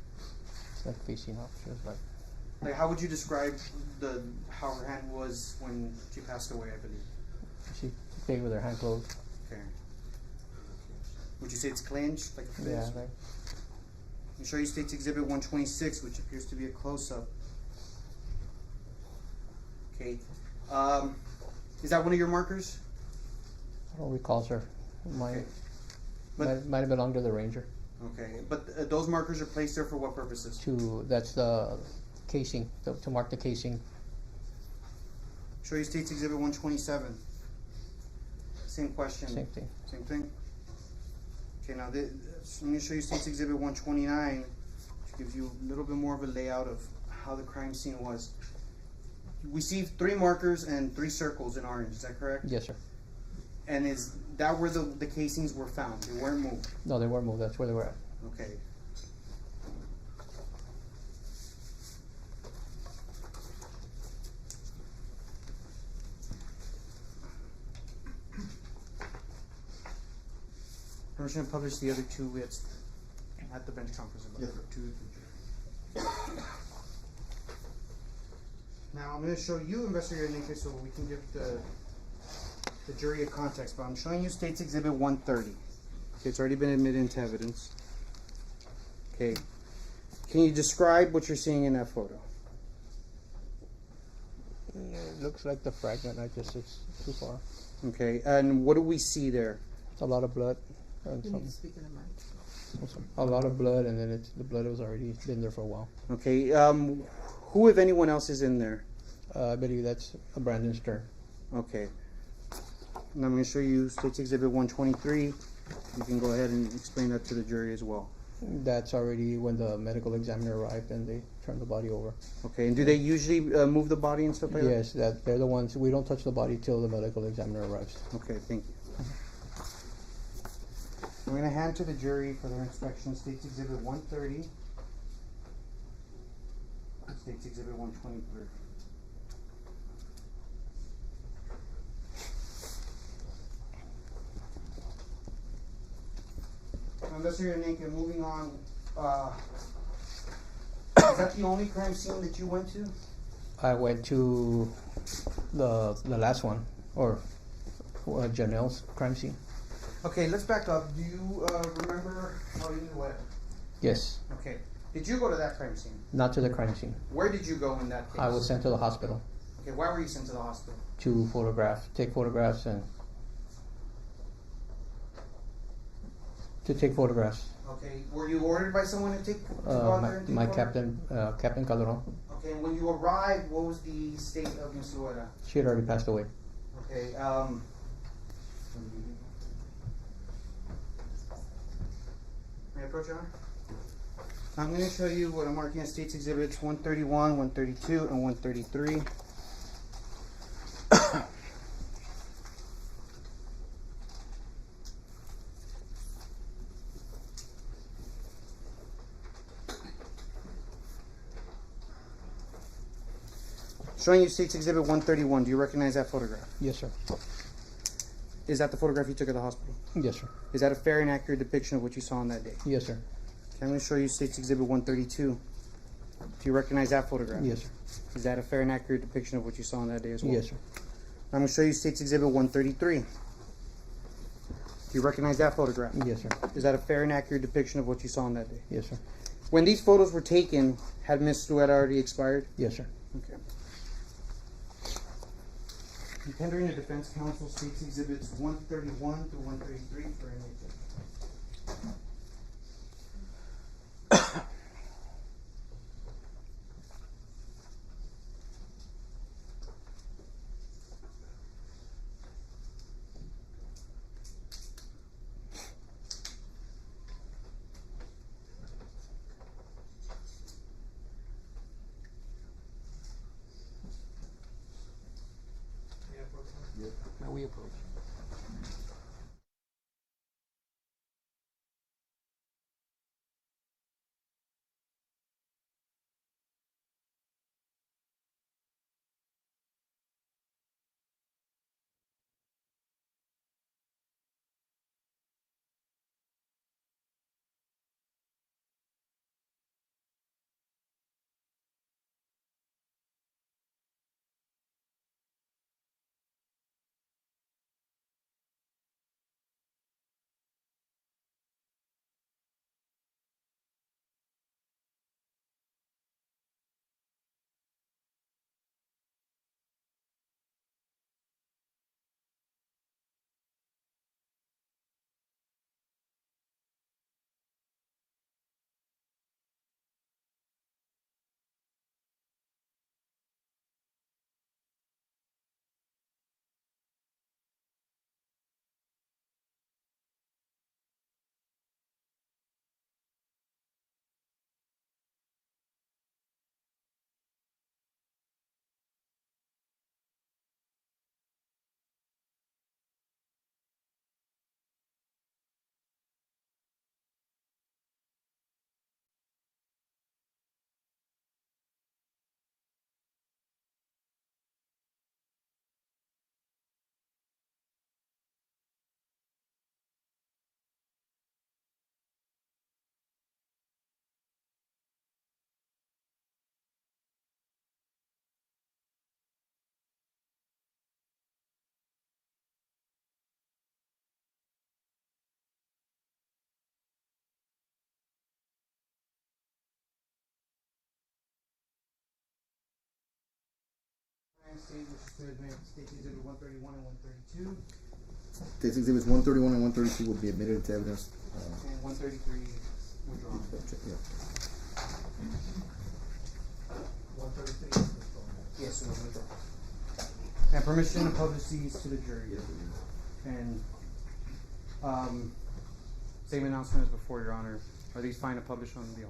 It's like facing up. She was Like, how would you describe how her hand was when she passed away, I believe? she stayed with her hand closed. Okay. Would you say it's clenched, like a fist? Yeah, like, I'll show you State's Exhibit 126, which appears to be a close-up. Okay. Is that one of your markers? I don't recall, sir. Okay. But, Might have belonged to the ranger. okay, but those markers are placed there for what purposes? That's the casing, to mark the casing. Show you State's Exhibit 127. Same question. Same thing. Same thing? Okay, now I'm going to show you State's Exhibit 129, which gives you a little bit more of a layout of how the crime scene was. We see 3 markers and 3 circles in orange, is that correct? Yes, sir. And is that where the casings were found? They weren't moved? No, they weren't moved. That's where they were at. Okay. Permission to publish the other 2 at the bench conference. Yes, sir. Now I'm going to show you Investigator Nenque so we can give the jury a context, but I'm showing you State's Exhibit 130. Okay, it's already been admitted into evidence. Okay. Can you describe what you're seeing in that photo? It looks like the fragment. It's too far. Okay, and what do we see there? It's a lot of blood. And You some, need to speak in the mic. a lot of blood, and then the blood was already been there for a while. Okay. Who, if anyone else, is in there? I believe that's a Brandon Stern. Okay. And I'm going to show you State's Exhibit 123. You can go ahead and explain that to the jury as well. That's already when the medical examiner arrived and they turned the body over. Okay. And do they usually move the body and stuff like that? Yes, they're the ones. We don't touch the body till the medical examiner arrives. Okay. Thank you. I'm going to hand to the jury for their inspection State's Exhibit 130, State's Exhibit 123. Mr. Nenque, moving on, is that the only crime scene that you went to? I went to the last one, or Janelle's crime scene. Okay, let's back up. Do you remember Claudine Webb? Yes. Okay. Did you go to that crime scene? Not to the crime scene. Where did you go in that case? I was sent to the hospital. Okay, why were you sent to the hospital? To take photographs and to take photographs. Okay, were you ordered by someone to go out there and take My photographs? Captain Calderon. Okay, and when you arrived, what was the state of Miss Luera? She had already passed away. Okay, may I approach, Your Honor? I'm going to show you what I'm marking as State's Exhibits 131, 132, and 133. Showing you State's Exhibit 131. Do you recognize that photograph? Yes, sir. Is that the photograph you took at the hospital? Yes, sir. Is that a fair and accurate depiction of what you saw on that day? Yes, sir. Okay, I'm going to show you State's Exhibit 132. Do you recognize that photograph? Yes, sir. Is that a fair and accurate depiction of what you saw on that day as well? Yes, sir. I'm going to show you State's Exhibit 133. Do you recognize that photograph? Yes, sir. Is that a fair and accurate depiction of what you saw on that day? Yes, sir. When these photos were taken, had Miss Luera already expired? Yes, sir. Okay. I'm tendering the defense counsel State's Exhibits 131 to 133 for any objection. Now we approach. State's Exhibit 131 and 132. State's Exhibits 131 and 132 will be admitted into evidence And 133 withdrawn. Yeah. 133. Yes, it was withdrawn. And permission to publish these to the jury. And same announcement as before, Your Honor. Are these fine to publish on the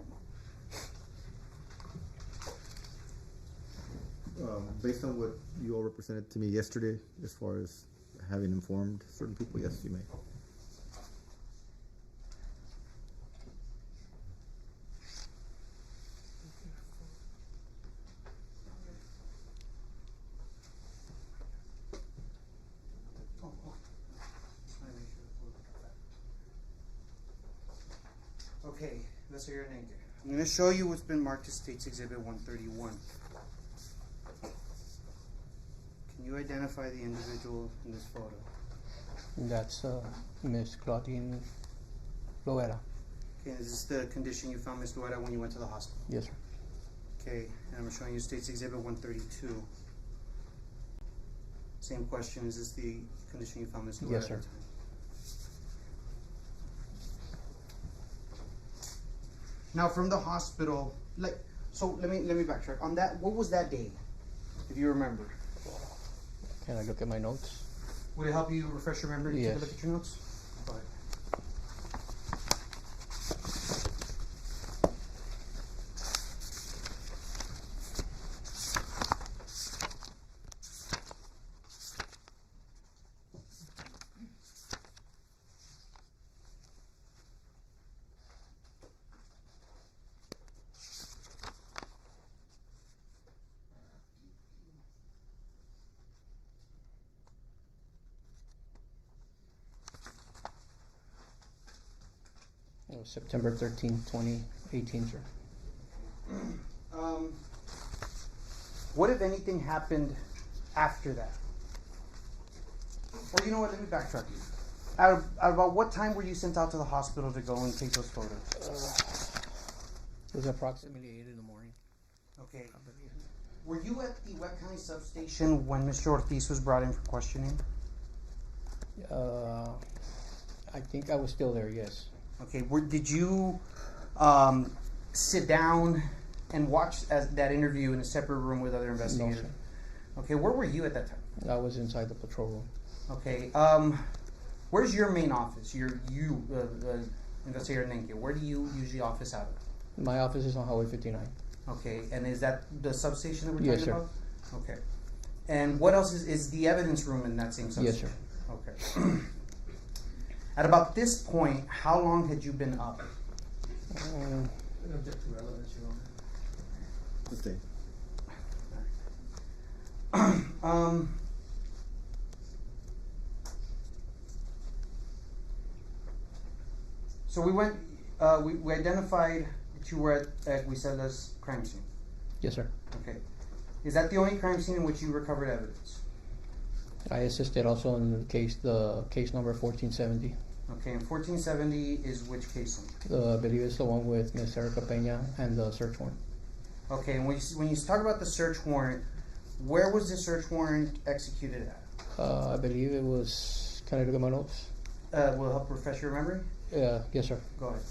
Based on what you all represented to me yesterday, as far as having informed certain people, yes, you may. Okay, Investigator Nenque. I'm going to show you what's been marked as State's Exhibit 131. Can you identify the individual in this photo? That's Miss Claudine Loera. Okay, is this the condition you found Ms. Luera when you went to the hospital? Yes, sir. Okay, and I'm showing you State's Exhibit 132. Same question, is this the condition you found Ms. Luera? Yes, sir. at the time? Now from the hospital, so let me backtrack. On that, what was that day, if you remember? Can I look at my notes? Would it help you refresh your memory to Yes. take a look at your notes? Go ahead. It was September 13th, 2018, sir. What, if anything, happened after that? Or you know what, let me backtrack you. At about what time were you sent out to the hospital to go and take those photos? It was approximately 8 in the morning. Okay. Were you at the Webb County substation when Mr. Ortiz was brought in for questioning? I think I was still there, yes. Okay, did you sit down and watch that interview in a separate room with other investigators? No, sir. Okay, where were you at that time? I was inside the patrol room. Okay, where's your main office? Investigator Nenque. Where do you usually office out of? My office is on Highway 59. Okay, and is that the substation that we're Yes, talking sir. about? Okay. And what else is the evidence room in that same substation? Yes, sir. Okay. At about this point, how long had you been up? Stay. So we went, we identified that you were at Griselda's crime scene. Yes, sir. Okay. Is that the only crime scene in which you recovered evidence? I assisted also in the case number 1470. Okay, and 1470 is which case number? I believe it's the one with Ms. Erica Peña and the search warrant. Okay, and when you talk about the search warrant, where was the search warrant executed at? I believe it was, can I look at my notes? Will it help refresh your memory? Yes, sir. Go ahead.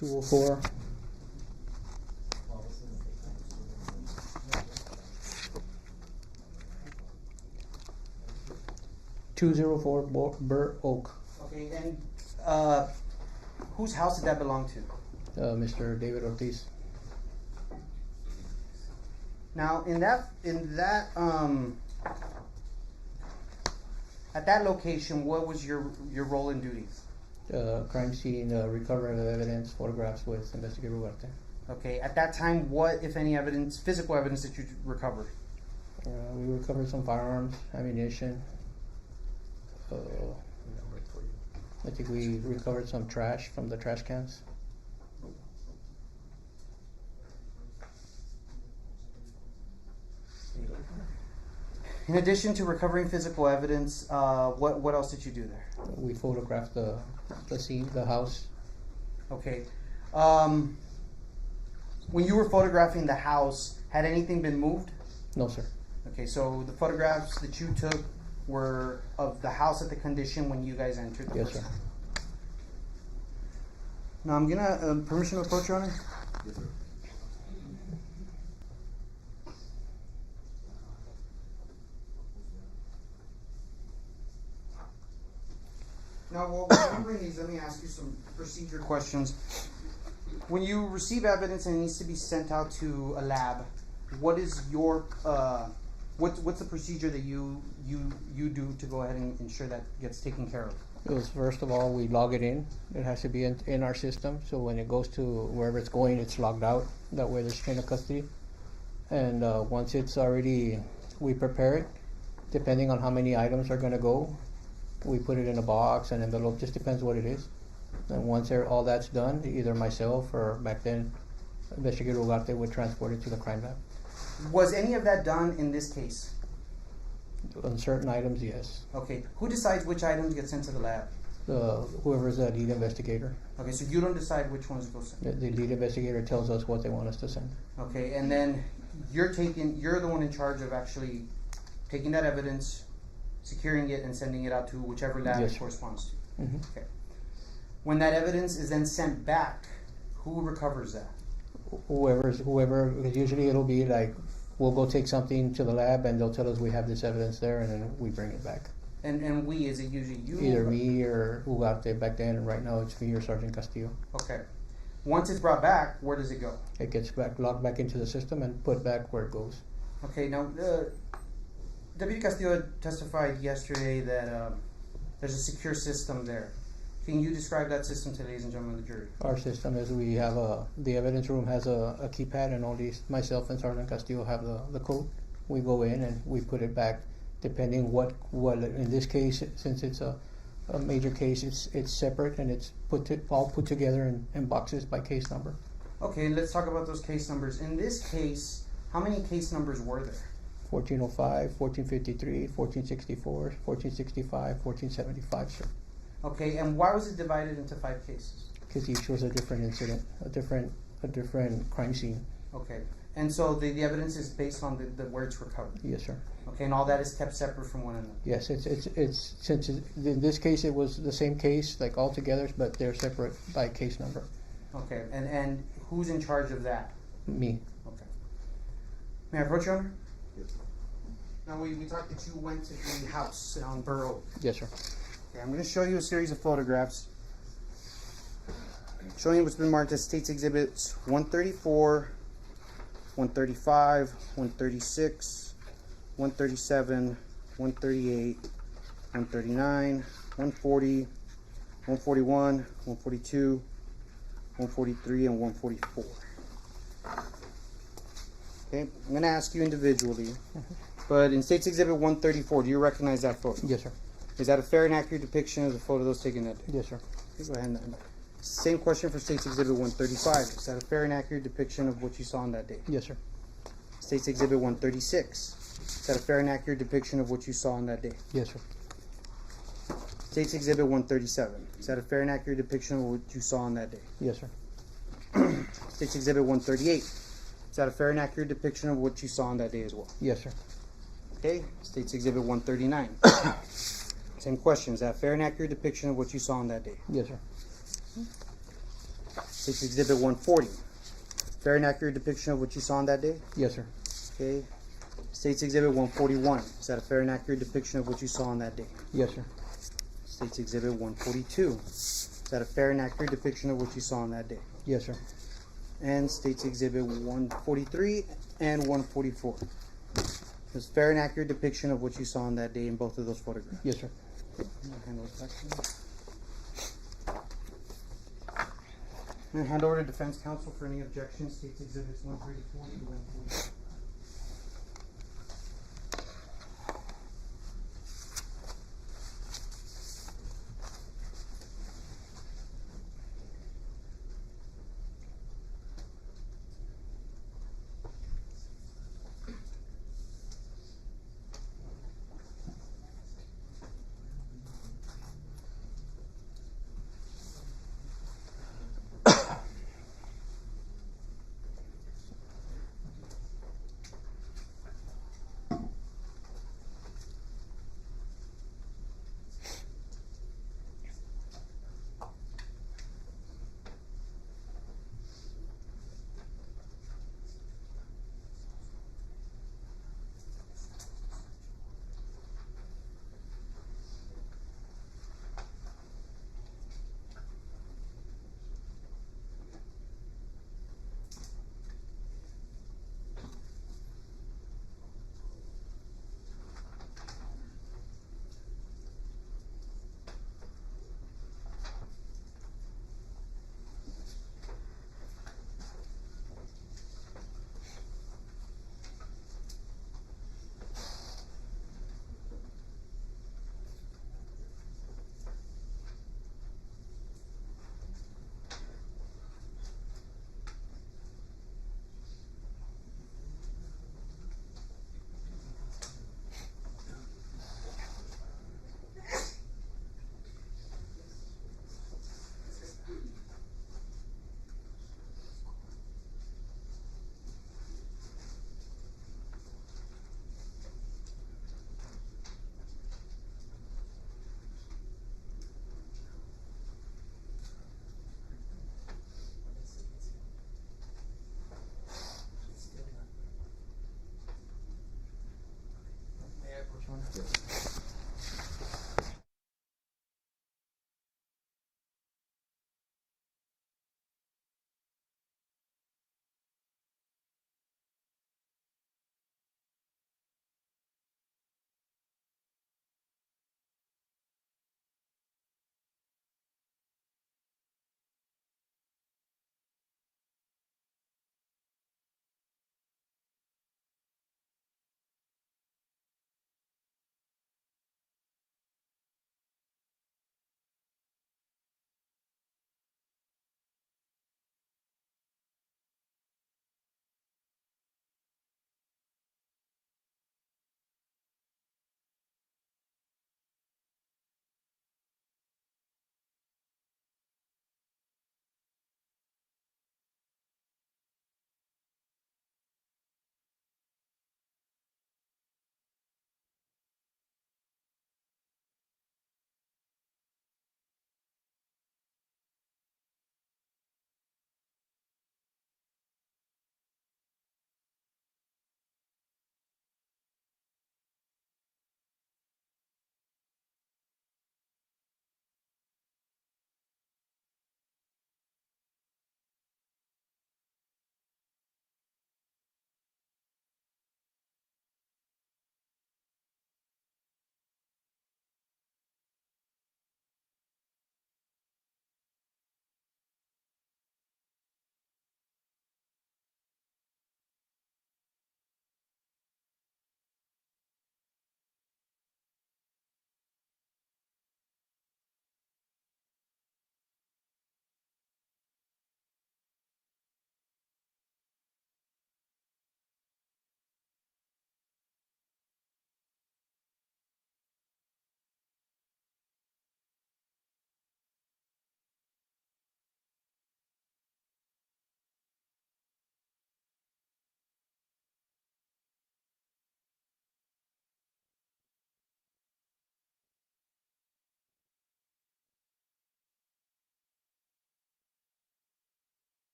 .204. .204 Burr Oak. Okay, and whose house did that belong to? Mr. David Ortiz. Now, at that location, what was your role and duties? Crime scene, recovery of evidence, photographs with Investigator Huerta. Okay, at that time, what, if any, physical evidence did you recover? We recovered some firearms, ammunition. I think we recovered some trash from the trash cans. In addition to recovering physical evidence, what else did you do there? We photographed the scene, the house. Okay. When you were photographing the house, had anything been moved? No, sir. Okay, so the photographs that you took were of the house at the condition when you guys entered the Yes, first sir. time. Now I'm gonna permission to approach, Your Honor. Yes, sir. Now, while we're remembering these, let me ask you some procedure questions. When you receive evidence and it needs to be sent out to a lab, what is your what's the procedure that you do to go ahead and ensure that gets taken care of? It was, first of all, we log it in. It has to be in our system, so when it goes to wherever it's going, it's logged out. That way there's chain of custody. And once it's already, we prepare it, depending on how many items are going to go. We put it in a box, an envelope, just depends what it is. And once all that's done, either myself or back then, Investigator Ugarte would transport it to the crime lab. Was any of that done in this case? On certain items, yes. Okay, who decides which items get sent to the lab? Whoever's the lead investigator. Okay, so you don't decide which ones go sent. The lead investigator tells us what they want us to send. Okay, and then you're the one in charge of actually taking that evidence, securing it, and sending it out to whichever lab Yes, it corresponds to. Mm-hmm. Okay. When that evidence is then sent back, who recovers that? Whoever, because usually it'll be like, we'll go take something to the lab and they'll tell us we have this evidence there, and then we bring it back. And we, is it usually you? Either me or Ugarte back then, and right now it's me or Sergeant Castillo. Okay. Once it's brought back, where does it go? It gets logged back into the system and put back where it goes. Okay, now, Deputy Castillo testified yesterday that there's a secure system there. Can you describe that system to ladies and gentlemen of the jury? Our system is we have the evidence room has a keypad, and only myself and Sergeant Castillo have the code. We go in and we put it back, depending what in this case, since it's a major case, it's separate and it's all put together in boxes by case number. Okay, let's talk about those case numbers. In this case, how many case numbers were there? 1405, 1453, 1464, 1465, 1475, sir. Okay, and why was it divided into 5 cases? Because each was a different incident, a different crime scene. Okay, and so the evidence is based on the where it's recovered. Yes, sir. Okay, and all that is kept separate from one another. Yes, it's since in this case it was the same case, like all together, but they're separate by case number. Okay, and who's in charge of that? Me. Okay. May I approach, Your Honor? Yes. Now we talked that you went to the house on Burrow. Yes, sir. Okay, I'm going to show you a series of photographs showing you what's been marked as State's Exhibits 134, 135, 136, 137, 138, 139, 140, 141, 142, 143, and 144. Okay, I'm going to ask you individually, but in State's Exhibit 134, do you recognize that photo? Yes, sir. Is that a fair and accurate depiction of the photo that was taken that day? Yes, sir. Okay, go ahead and same question for State's Exhibit 135. Is that a fair and accurate depiction of what you saw on that day? Yes, sir. State's Exhibit 136. Is that a fair and accurate depiction of what you saw on that day? Yes, sir. State's Exhibit 137. Is that a fair and accurate depiction of what you saw on that day? Yes, sir. State's Exhibit 138. Is that a fair and accurate depiction of what you saw on that day as well? Yes, sir. Okay. State's Exhibit 139. Same question. Is that a fair and accurate depiction of what you saw on that day? Yes, sir. State's Exhibit 140. Fair and accurate depiction of what you saw on that day? Yes, sir. Okay. State's Exhibit 141. Is that a fair and accurate depiction of what you saw on that day? Yes, sir. State's Exhibit 142. Is that a fair and accurate depiction of what you saw on that day? Yes, sir. And State's Exhibit 143 and 144. Is fair and accurate depiction of what you saw on that day in both of those photographs? Yes, sir. Hand those back to me. I'm going to hand over to defense counsel for any objections. State's Exhibits 134 to 144.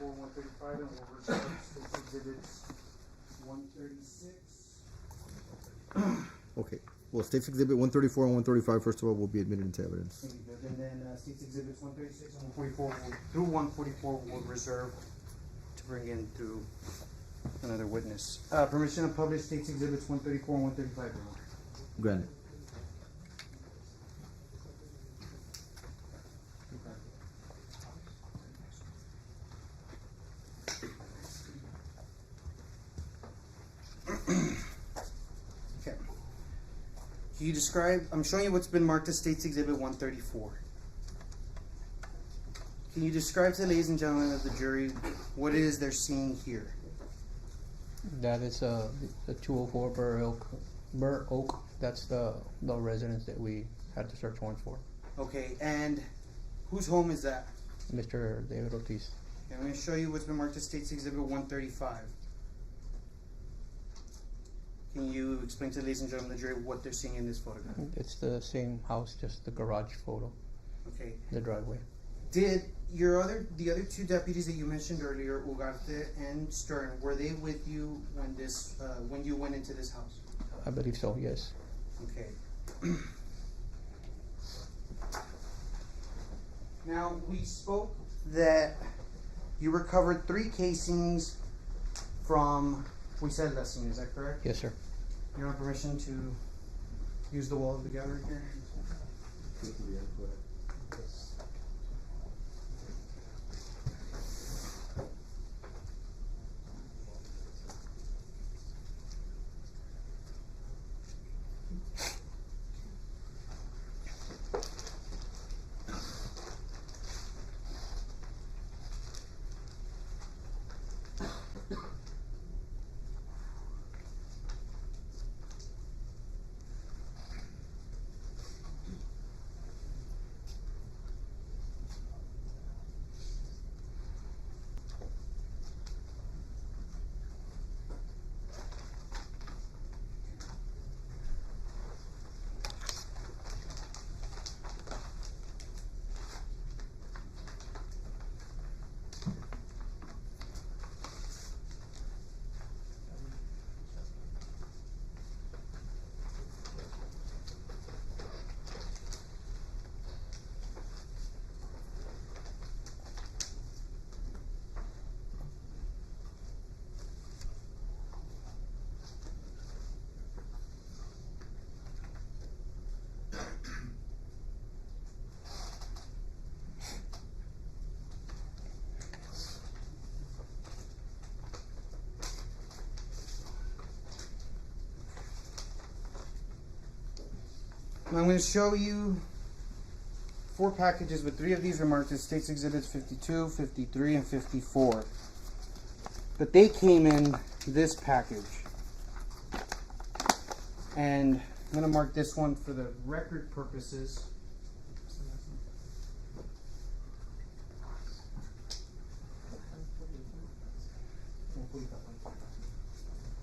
134 and 135, and we'll reserve State's Exhibits 136. Okay. Well, State's Exhibit 134 and 135, first of all, will be admitted into evidence. Thank you, Judge. And then State's Exhibits 136 and 144 through 144 will reserve to bring in through another witness. Permission to publish State's Exhibits 134 and 135. Granted. Okay. Can you describe, I'm showing you what's been marked as State's Exhibit 134. Can you describe to the ladies and gentlemen of the jury what it is they're seeing here? That is the 204 Burr Oak. That's the residence that we had the search warrant for. Okay, and whose home is that? Mr. David Ortiz. Okay, I'm going to show you what's been marked as State's Exhibit 135. Can you explain to the ladies and gentlemen of the jury what they're seeing in this photograph? It's the same house, just the garage photo. Okay. The driveway. Did the other two deputies that you mentioned earlier, Ugarte and Stern, were they with you when when you went into this house? I believe so, yes. Okay. Now, we spoke that you recovered 3 casings from Griselda scene, is that correct? Yes, sir. You have permission to use the wall of the gallery here? I'm going to show you 4 packages, but 3 of these are marked as State's Exhibits 52, 53, and 54. But they came in this package. And I'm going to mark this one for the record purposes. I'm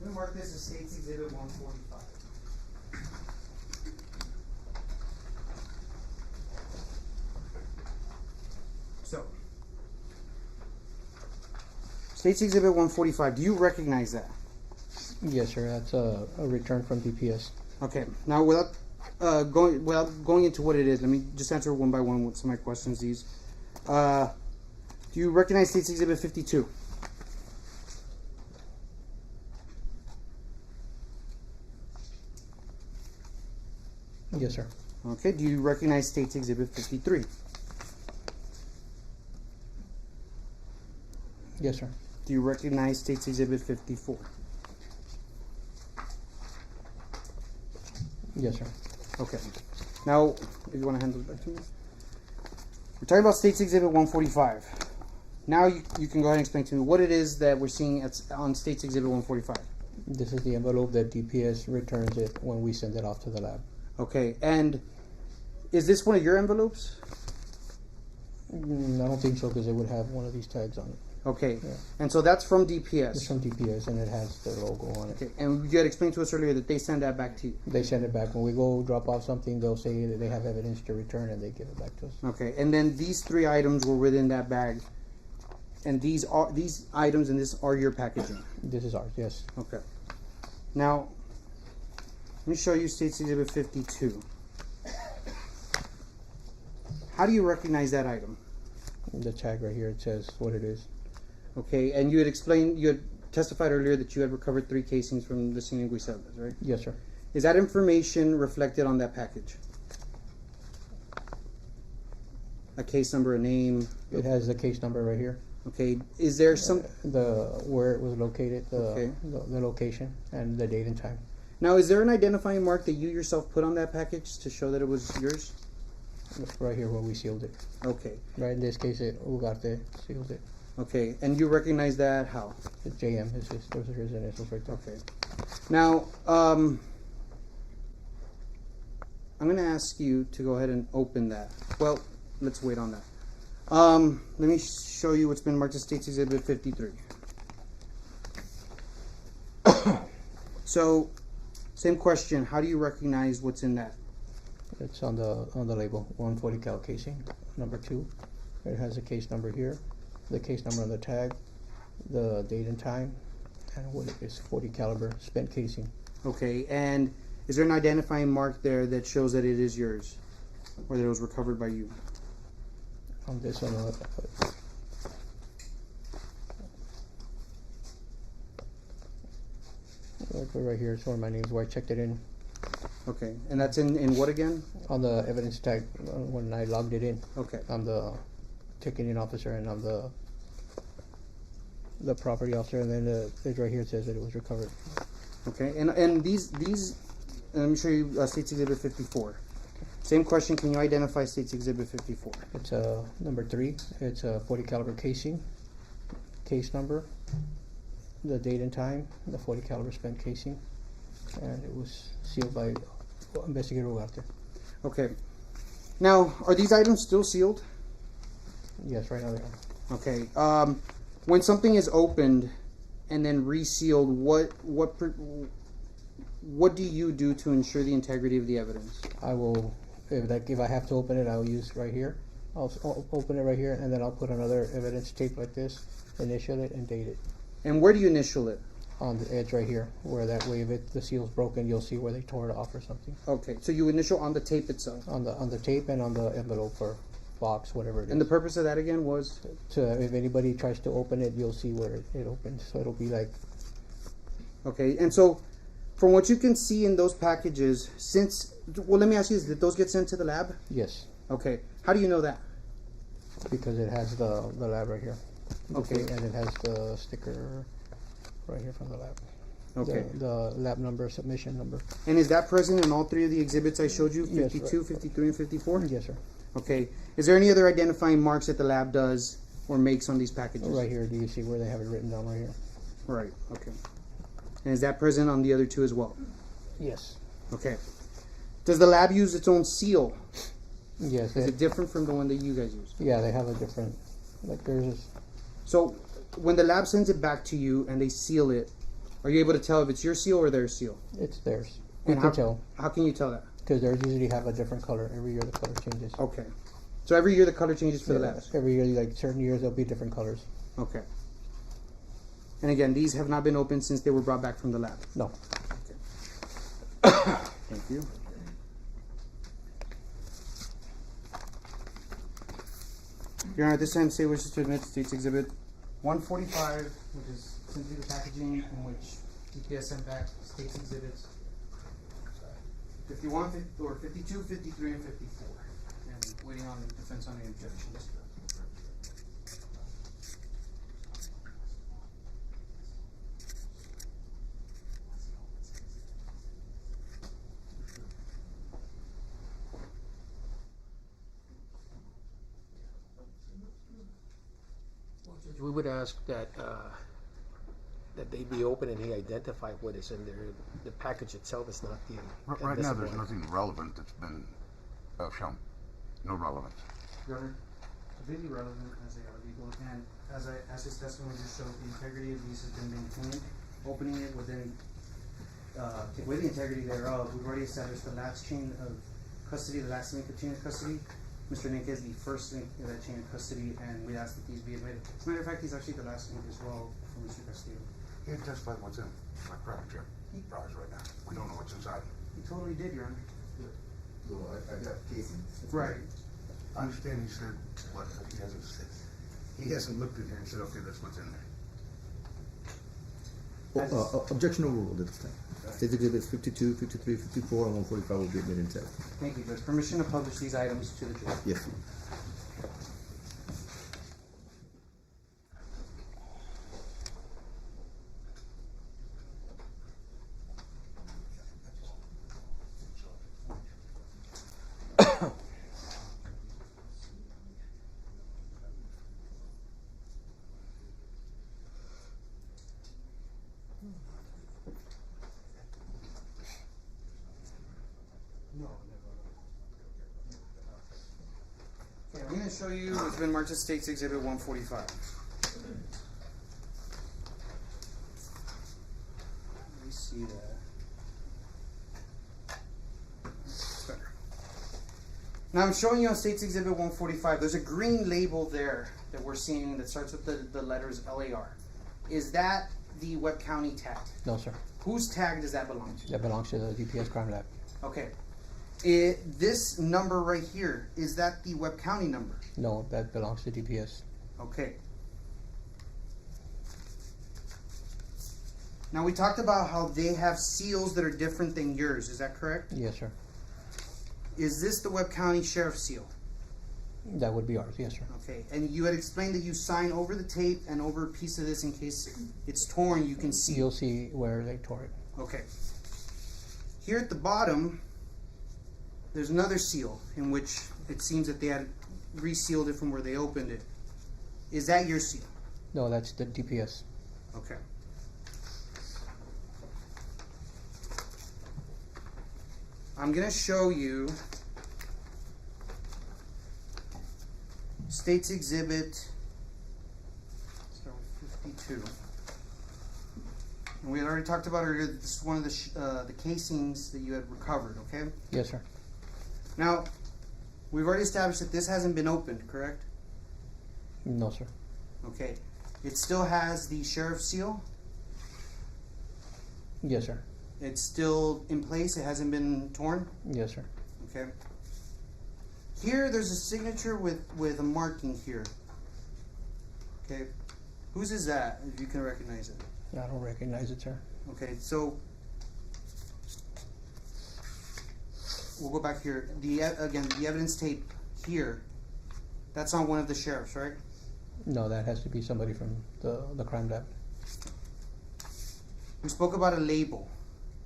going to mark this as State's Exhibit 145. So, State's Exhibit 145, do you recognize that? Yes, sir. That's a return from DPS. Okay. Now, without going into what it is, let me just answer one by one with some of my questions. These. Do you recognize State's Exhibit 52? Yes, sir. Okay. Do you recognize State's Exhibit 53? Yes, sir. Do you recognize State's Exhibit 54? Yes, sir. Okay. Now, if you want to hand those back to me. We're talking about State's Exhibit 145. Now you can go ahead and explain to me what it is that we're seeing on State's Exhibit 145. This is the envelope that DPS returns it when we send it off to the lab. Okay, and is this one of your envelopes? I don't think so, because it would have one of these tags on it. Okay, Yeah. and so that's from DPS. It's from DPS, and it has the logo on it. Okay, and you had explained to us earlier that they send that back to you. They send it back. When we go drop off something, they'll say that they have evidence to return, and they give it back to us. Okay, and then these 3 items were within that bag And these items and this are your packaging. This is ours, yes. Okay. Now, let me show you State's Exhibit 52. How do you recognize that item? The tag right here, it says what it is. Okay, and you had testified earlier that you had recovered 3 casings from the scene in Griselda, right? Yes, sir. Is that information reflected on that package? A case number, a name? It has the case number right here. Okay, is there some... where it was located, Okay. the location, and the date and time. Now, is there an identifying mark that you yourself put on that package to show that it was yours? Right here where we sealed it. Okay. Right, in this case, Ugarte sealed it. Okay, and you recognize that how? The JM, those are his initials right there. Okay. Now, I'm going to ask you to go ahead and open that. Well, let's wait on that. Let me show you what's been marked as State's Exhibit 53. So, same question. How do you recognize what's in that? It's on the label, 140 cal casing, number 2. It has a case number here, the case number on the tag, the date and time, and what it is, 40 caliber spent casing. Okay, and is there an identifying mark there that shows that it is yours, or that it was recovered by you? On this one, right here is where my name's where I checked it in. Okay, and that's in what again? On the evidence tag when I logged it in. Okay. I'm the ticketing officer and I'm the property officer, and then it right here it says that it was recovered. Okay, and these let me show you State's Exhibit 54. Same question, can you identify State's Exhibit 54? It's number 3. It's a 40 caliber casing, case number, the date and time, the 40 caliber spent casing, and it was sealed by Investigator Ugarte. Okay. Now, are these items still sealed? Yes, right now they are. Okay. When something is opened and then resealed, what do you do to ensure the integrity of the evidence? I will, if I have to open it, I'll use right here. I'll open it right here, and then I'll put another evidence tape like this, initial it, and date it. And where do you initial it? On the edge right here, where that way if the seal's broken, you'll see where they tore it off or something. Okay, so you initial on the tape itself? On the tape and on the envelope or box, whatever it is. And the purpose of that again was? If anybody tries to open it, you'll see where it opens. So it'll be like... Okay, and so from what you can see in those packages, well, let me ask you this, did those get sent to the lab? Yes. Okay, how do you know that? Because it has the lab right here. Okay. And it has the sticker right here from the lab. Okay. The lab number, submission number. And is that present in all 3 of the exhibits I showed you, 52, Yes, right. 53, and 54? Yes, sir. Okay. Is there any other identifying marks that the lab does or makes on these packages? Right here, do you see where they have it written down right here? Right, okay. And is that present on the other 2 as well? Yes. Okay. Does the lab use its own seal? Yes. Is it different from the one that you guys use? Yeah, they have a different, like there's... So, when the lab sends it back to you and they seal it, are you able to tell if it's your seal or their seal? It's theirs. And You can tell. How can you tell that? Because theirs usually have a different color. Every year the color changes. Okay. So every year the color changes for the labs? Every year, like certain years, there'll be different colors. Okay. And again, these have not been opened since they were brought back from the lab? No. Okay. Thank you. Your Honor, at this time, State wishes to admit State's Exhibit 145, which is simply the packaging in which DPS sent back State's Exhibits 51, 52, 53, and 54. And waiting on the defense on the objections. We would ask that that they be open and he identify what is in there. The package itself is not the Right now, there's nothing relevant that's been shown. No relevance. Your Honor, completely relevant as they are legal, and as his testimony just showed, the integrity of these has been maintained. Opening it within with the integrity thereof, we've already established the last chain of custody, the last link of chain of custody. Mr. Nenque is the first link in that chain of custody, and we ask that these be admitted. As a matter of fact, he's actually the last link as well for Mr. Castillo. He had testified what's in my private jet. Prize right now. We don't know what's inside. He totally did, Your Honor. So I got casings. Right. I understand he said what he hasn't said. He hasn't looked at here and said, okay, that's what's in there. Objection overruled at this time. State Exhibits 52, 53, 54, and 145 will be admitted in text. Thank you, Judge. Permission to publish these items to the jury. Yes. Okay, I'm going to show you what's been marked as State's Exhibit 145. Let me see that. That's better. Now I'm showing you on State's Exhibit 145, there's a green label there that we're seeing that starts with the letters LAR. Is that the Webb County tag? No, sir. Whose tag does that belong to? That belongs to the DPS crime lab. Okay. This number right here, is that the Webb County number? No, that belongs to DPS. Okay. Now we talked about how they have seals that are different than yours. Is that correct? Yes, sir. Is this the Webb County Sheriff's seal? That would be ours. Yes, sir. Okay. And you had explained that you sign over the tape and over a piece of this in case it's torn, you can see. You'll see where they tore it. Okay. Here at the bottom, there's another seal in which it seems that they had resealed it from where they opened it. Is that your seal? No, that's the DPS. Okay. I'm going to show you State's Exhibit 52. And we had already talked about earlier that this is one of the casings that you had recovered, okay? Yes, sir. Now, we've already established that this hasn't been opened, correct? No, sir. Okay. It still has the sheriff's seal? Yes, sir. It's still in place? It hasn't been torn? Yes, sir. Okay. Here, there's a signature with a marking here. Okay. Whose is that, if you can recognize it? I don't recognize it, sir. Okay, so we'll go back here. Again, the evidence tape here, that's on one of the sheriffs, right? No, that has to be somebody from the crime lab. We spoke about a label.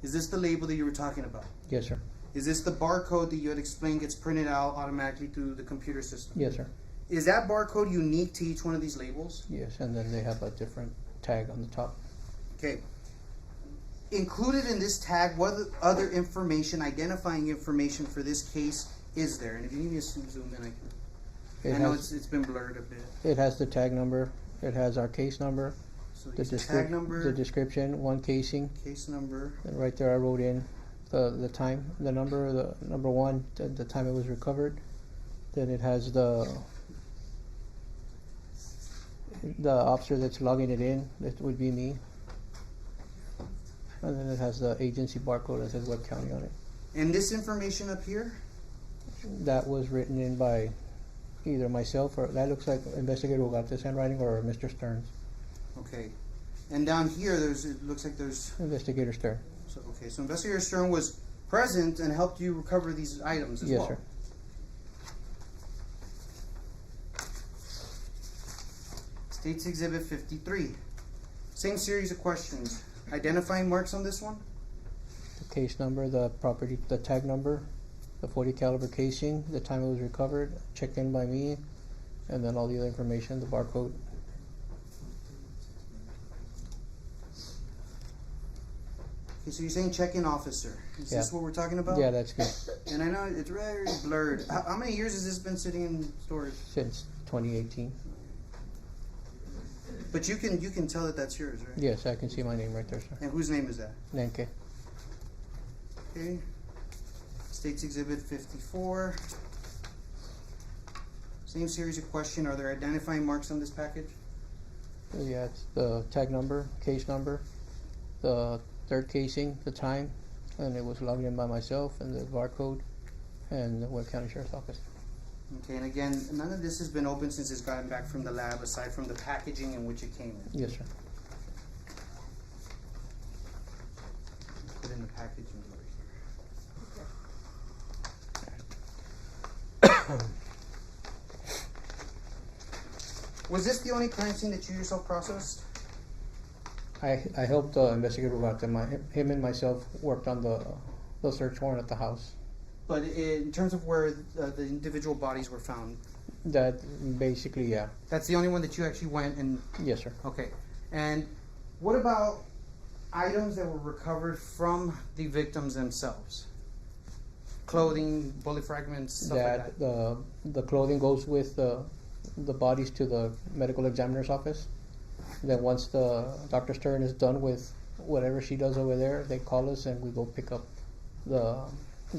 Is this the label that you were talking about? Yes, sir. Is this the barcode that you had explained gets printed out automatically through the computer system? Yes, sir. Is that barcode unique to each one of these labels? Yes, and then they have a different tag on the top. Okay. Included in this tag, what other information, identifying information for this case is there? And if you need me to zoom in, I can. I know it's been blurred a bit. It has the tag number. It has our case number. So the tag number. The description, one casing. Case number. And right there I wrote in the time, the number one, the time it was recovered. Then it has the officer that's logging it in. That would be me. And then it has the agency barcode that says Webb County on it. And this information up here? That was written in by either myself or that looks like investigator who got this handwriting or Mr. Stearns. Okay. And down here it looks like there's Investigator Stern. So okay, so Investigator Stern was present and helped you recover these items as well. Yes, sir. State's Exhibit 53. Same series of questions. Identifying marks on this one? The case number, the property, the tag number, the .40 caliber casing, the time it was recovered, checked in by me, and then all the other information, the barcode. Okay, so you're saying check-in officer. Is this what we're talking about? Yeah, that's good. And I know it's very blurred. How many years has this been sitting in storage? Since 2018. But you can tell that that's yours, right? Yes, I can see my name right there, sir. And whose name is that? Nenque. Okay. State's Exhibit 54. Same series of question. Are there identifying marks on this package? Yeah, it's the tag number, case number, the third casing, the time, and it was logged in by myself, and the barcode, and the Webb County Sheriff's Office. Okay, and again, none of this has been opened since it's gotten back from the lab, aside from the packaging in which it came in. Yes, sir. Put in the packaging over here. Was this the only crime scene that you yourself processed? I helped the investigator out there. Him and myself worked on the search warrant at the house. But in terms of where the individual bodies were found, That basically, yeah. that's the only one that you actually went and... Yes, sir. Okay. And what about items that were recovered from the victims themselves? Clothing, bullet fragments, stuff like that. The clothing goes with the bodies to the medical examiner's office. Then once the Dr. Stern is done with whatever she does over there, they call us and we go pick up the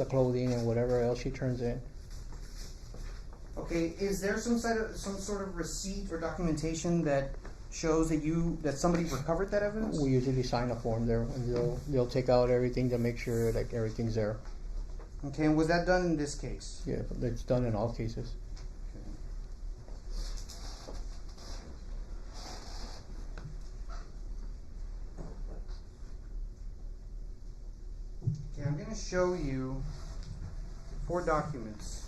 clothing and whatever else she turns in. Okay, is there some sort of receipt or documentation that shows that somebody recovered that evidence? We usually sign a form there, and they'll take out everything to make sure like everything's there. Okay, and was that done in this case? Yeah, it's done in all cases. Okay, I'm going to show you 4 documents.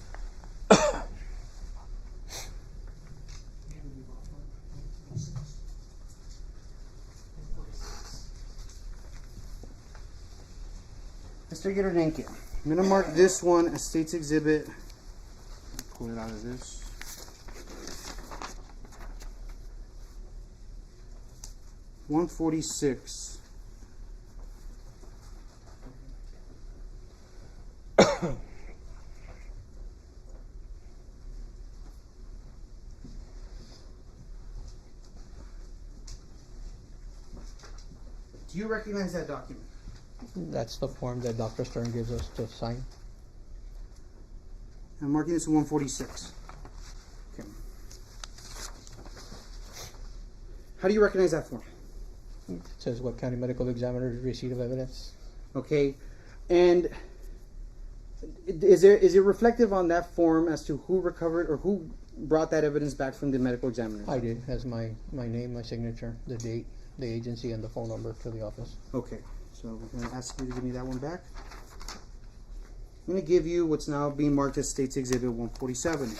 Investigator Nenque, I'm going to mark this one as State's Exhibit. Pull it out of this. $146. Do you recognize that document? That's the form that Dr. Stern gives us to sign. I'm marking this as 146. Okay. How do you recognize that form? It says Webb County Medical Examiner's receipt of evidence. Okay. And is it reflective on that form as to who recovered or who brought that evidence back from the medical examiner? I did. Has my name, my signature, the date, the agency, and the phone number to the office. Okay. So we're going to ask you to give me that one back. I'm going to give you what's now being marked as State's Exhibit 147.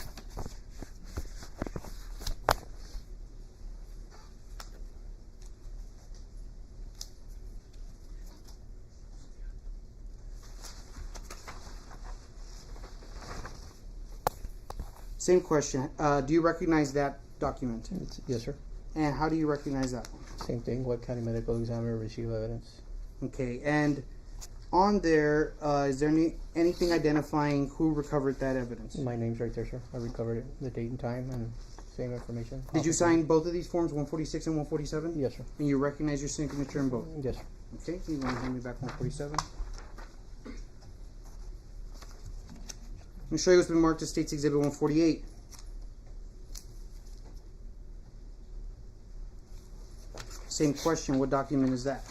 Same question. Do you recognize that document? Yes, sir. And how do you recognize that one? Same thing. Webb County Medical Examiner receipt of evidence. Okay, and on there, is there anything identifying who recovered that evidence? My name's right there, sir. I recovered it, the date and time, and same information. Did you sign both of these forms, 146 and 147? Yes, sir. And you recognize your signature in both? Yes, sir. Okay, you want to hand me back 147? I'm going to show you what's been marked as State's Exhibit 148. Same question, what document is that?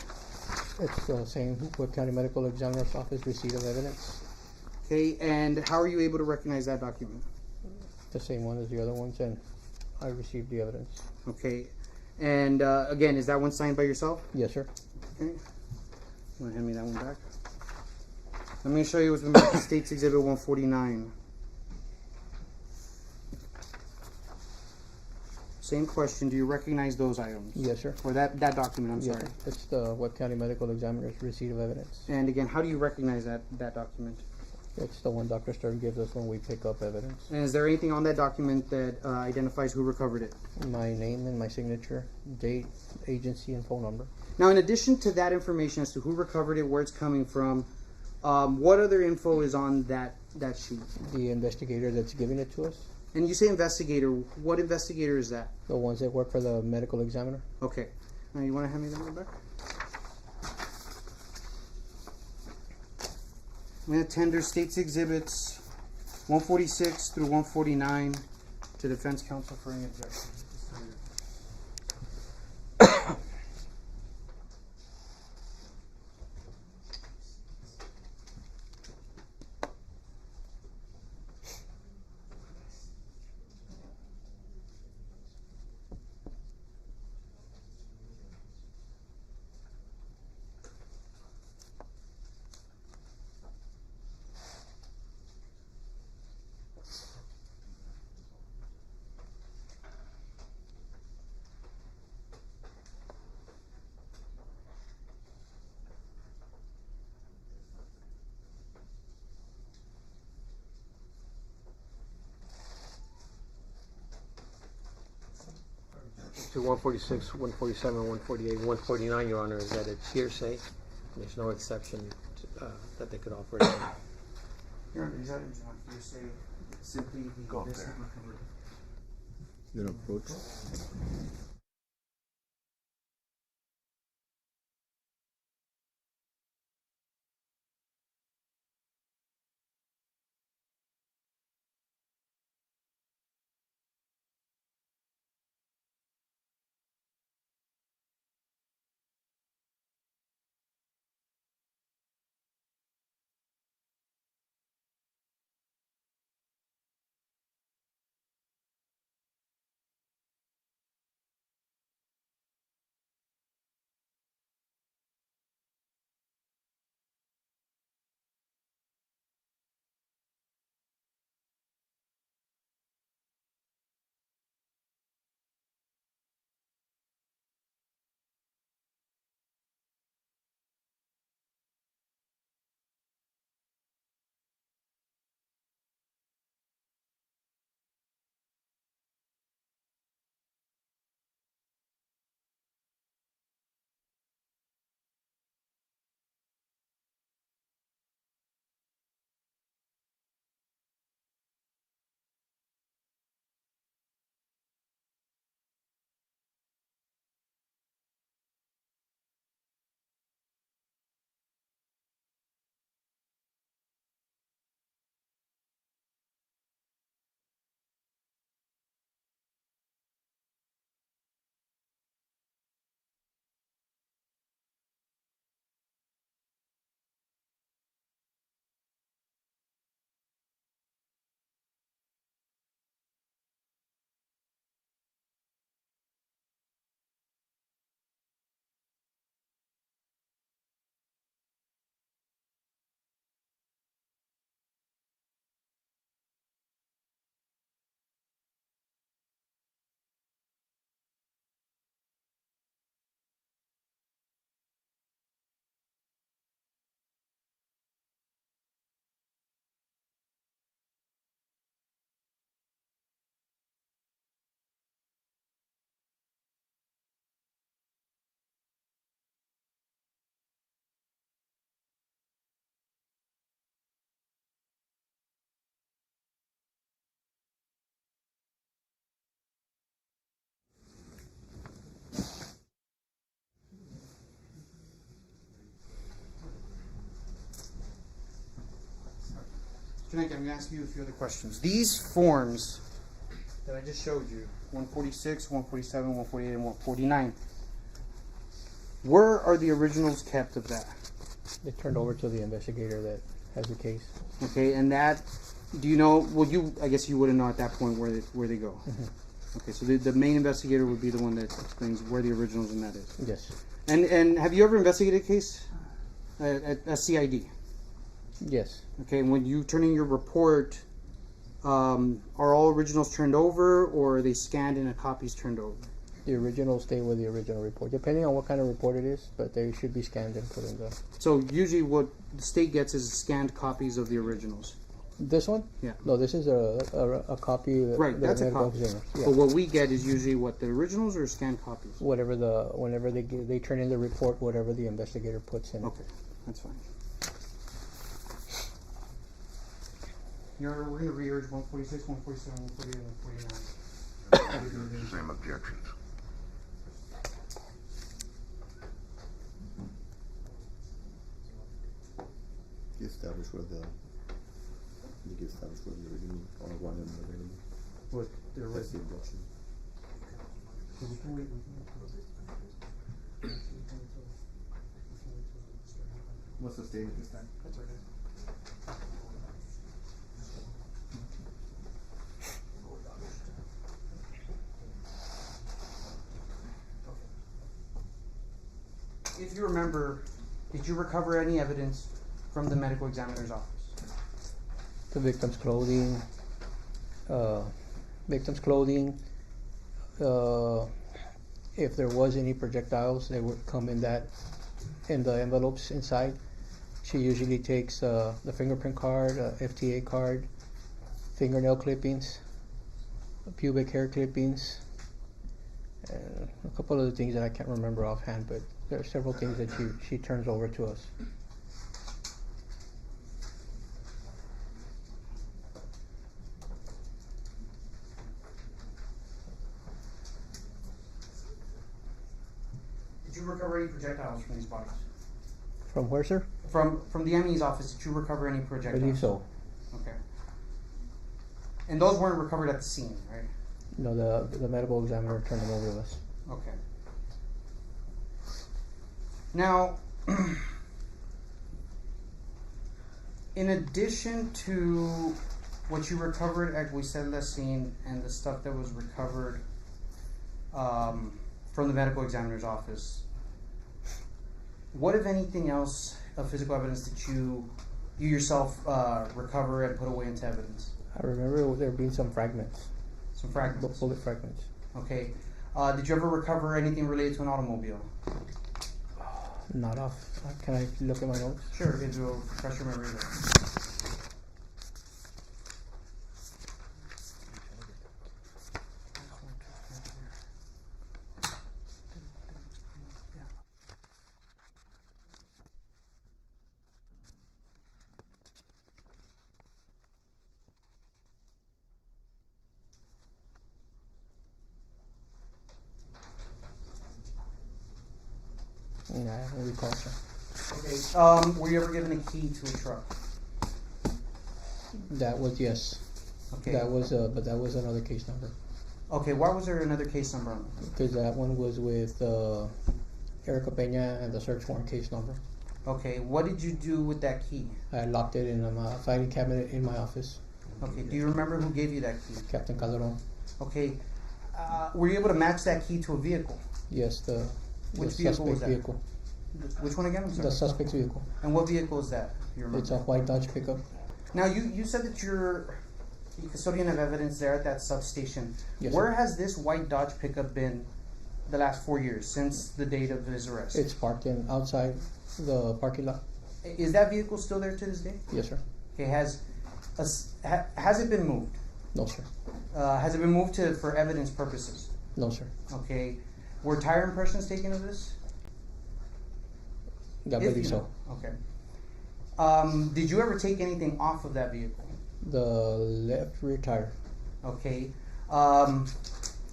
It's the same Webb County Medical Examiner's Office receipt of evidence. Okay, and how are you able to recognize that document? The same one as the other ones, and I received the evidence. Okay, and again, is that one signed by yourself? Yes, sir. Okay, you want to hand me that one back? I'm going to show you what's been marked as State's Exhibit 149. Same question, do you recognize those items? Yes, sir. Or that document, I'm Yes, sorry. sir. It's the Webb County Medical Examiner's receipt of evidence. And again, how do you recognize that document? It's the one Dr. Stern gives us when we pick up evidence. And is there anything on that document that identifies who recovered it? My name and my signature, date, agency, and phone number. Now, in addition to that information as to who recovered it, where it's coming from, what other info is on that sheet? The investigator that's giving it to us. And you say investigator. What investigator is that? The ones that work for the medical examiner. Okay. Now, you want to hand me that one back? I'm going to tender State's Exhibits 146 through 149 to defense counsel for any objections. To 146, 147, 148, 149, Your Honor, is that it's hearsay. There's no exception that they could offer. Your Honor, these items are not hearsay. Simply the investigation recovered. You know, approach. Janelle, I'm going to ask you a few other questions. These forms that I just showed you, 146, 147, 148, and 149, where are the originals kept of that? They turned over to the investigator that has the case. Okay, and that, do you know, well, I guess you wouldn't know at that point where they go. Mm-hmm. Okay, so the main investigator would be the one that explains where the originals and that is. Yes. And have you ever investigated a case at a CID? Yes. Okay, and when you turn in your report, are all originals turned over, or are they scanned and a copy's turned over? The originals stay with the original report, depending on what kind of report it is, but they should be scanned and put in the... So usually what the state gets is scanned copies of the originals. This one? Yeah. No, this is a copy. Right, that's a copy. Yeah. But what we get is usually what, the originals or scanned copies? Whenever they turn in the report, whatever the investigator puts in. Okay, that's fine. We're going to re-urge 146, 147, 148, and 149. Same objections. You establish where the original are one and available. What there was. That's the objection. What's the statement this time? That's okay. If you remember, did you recover any evidence from the medical examiner's office? The victim's clothing, if there was any projectiles, they would come in the envelopes inside. She usually takes the fingerprint card, FTA card, fingernail clippings, pubic hair clippings, and a couple other things that I can't remember offhand, but there are several things that she turns over to us. Did you recover any projectiles from these bodies? From where, sir? From the ME's office, did you recover any I projectiles? believe so. Okay. And those weren't recovered at the scene, right? No, the medical examiner turned them over to us. Okay. Now, in addition to what you recovered at Griselda scene and the stuff that was recovered from the medical examiner's office, what, if anything else, of physical evidence did you yourself recover and put away into evidence? I remember there being some fragments. Some fragments? Bullet fragments. Okay. Did you ever recover anything related to an automobile? Not off. Can I look at my notes? Sure, it will refresh your memory there. Yeah, I don't recall, sir. Okay. Were you ever given a key to a truck? That was, yes. Okay. That was, but that was another case number. Okay, why was there another case number on it? Because that one was with Erica Peña and the search warrant case number. Okay, what did you do with that key? I locked it in a filing cabinet in my office. Okay, do you remember who gave you that key? Captain Calderon. Okay, were you able to match that key to a vehicle? Yes, Which vehicle was that? vehicle. Which one again? I'm sorry. The suspect's vehicle. And what vehicle is that? You remember? It's a white Dodge pickup. Now, you said that you're the custodian of evidence there at that substation. Yes, Where sir. has this white Dodge pickup been the last 4 years, since the date of his arrest? It's parked outside the parking lot. Is that vehicle still there to this day? Yes, sir. Okay, has it been moved? No, sir. Has it been moved for evidence purposes? No, sir. Okay. Were tire impressions taken of this? I believe so. Okay. Did you ever take anything off of that vehicle? The left rear tire. Okay.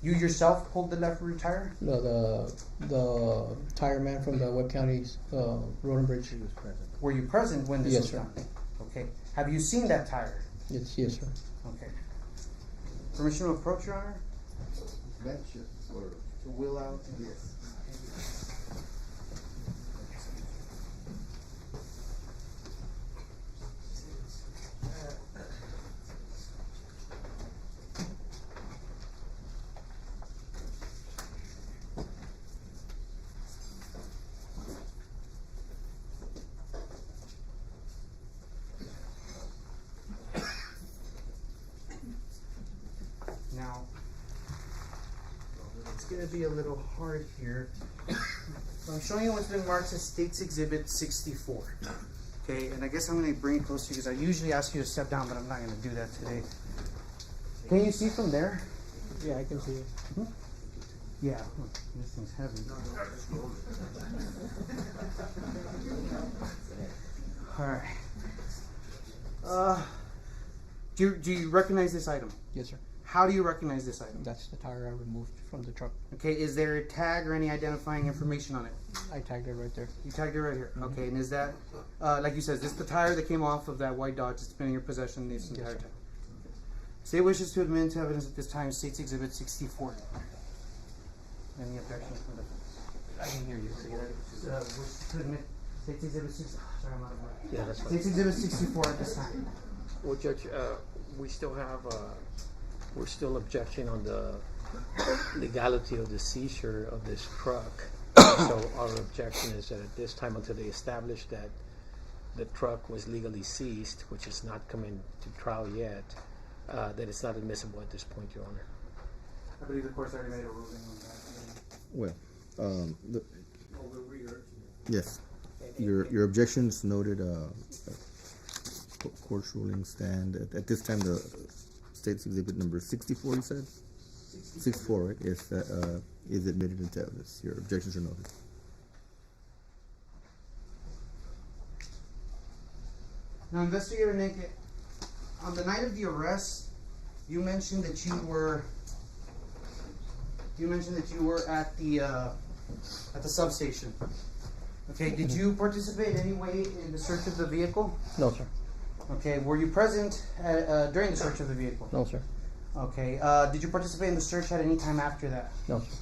You yourself pulled the left rear tire? No, the tire man from the Webb County's Road and Bridge. He was present. Were you present when this Yes, was sir. done? Okay. Have you seen that tire? Yes, sir. Okay. Permission to approach, Your Honor? Bench or To wheel out? yes. Now, it's going to be a little hard here. I'm showing you what's been marked as State's Exhibit 64. Okay, and I guess I'm going to bring it close to you because I usually ask you to step down, but I'm not going to do that today. Can you see from there? Yeah, I can see it. Yeah, look, this thing's heavy. Alright. Do you recognize this item? Yes, sir. How do you recognize this item? That's the tire I removed from the truck. Okay, is there a tag or any identifying information on it? I tagged it right there. You tagged it right here. Okay, and is that, like you said, is this the tire that came off of that white Dodge that's been in your possession this entire time? State wishes to admit into evidence at this time State's Exhibit 64. Any objections from the defense? I can hear you. Say that. Wishes to admit State's Exhibit 64. Sorry, I'm out of order. Yeah, that's fine. State's Exhibit 64 at this time. Well, Judge, we still have, we're still objecting on the legality of the seizure of this truck. So our objection is that at this time, until they establish that the truck was legally seized, which is not coming to trial yet, that it's not admissible at this point, Your Honor. I believe the court's already made a ruling on that. Well, yes, your objections noted. Court's ruling stand at this time. The State's Exhibit number 64. You said 64, right? Yes, is admitted into evidence. Your objections are noted. Now, Investigator Nenque, on the night of the arrest, you mentioned that you were at the substation. Okay, did you participate in any way in the search of the vehicle? No, sir. Okay, were you present during the search of the vehicle? No, sir. Okay, did you participate in the search at any time after that? No, sir.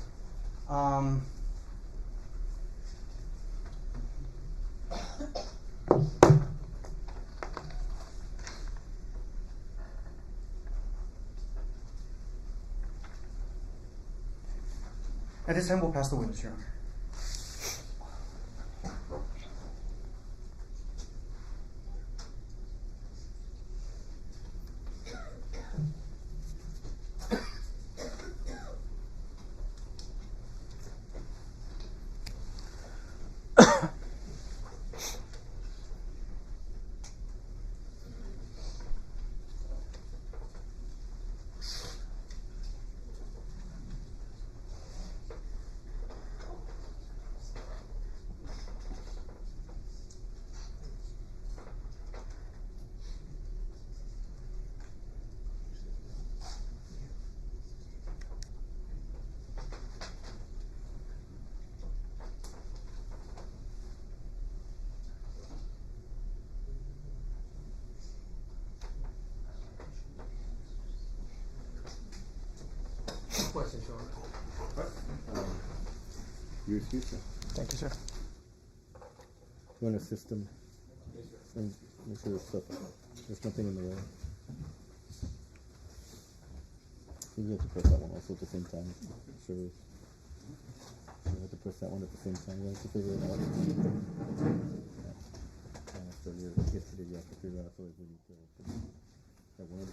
At this time, we'll pass the witness, Your Honor. Questions, Your Honor? You excuse, sir. Thank you, sir. You want to assist them and make sure there's nothing in the way. You have to press that one also at the same time. Sure. You have to press that one at the same time. You have to figure it out. So yesterday you have to figure out so we need to that one of the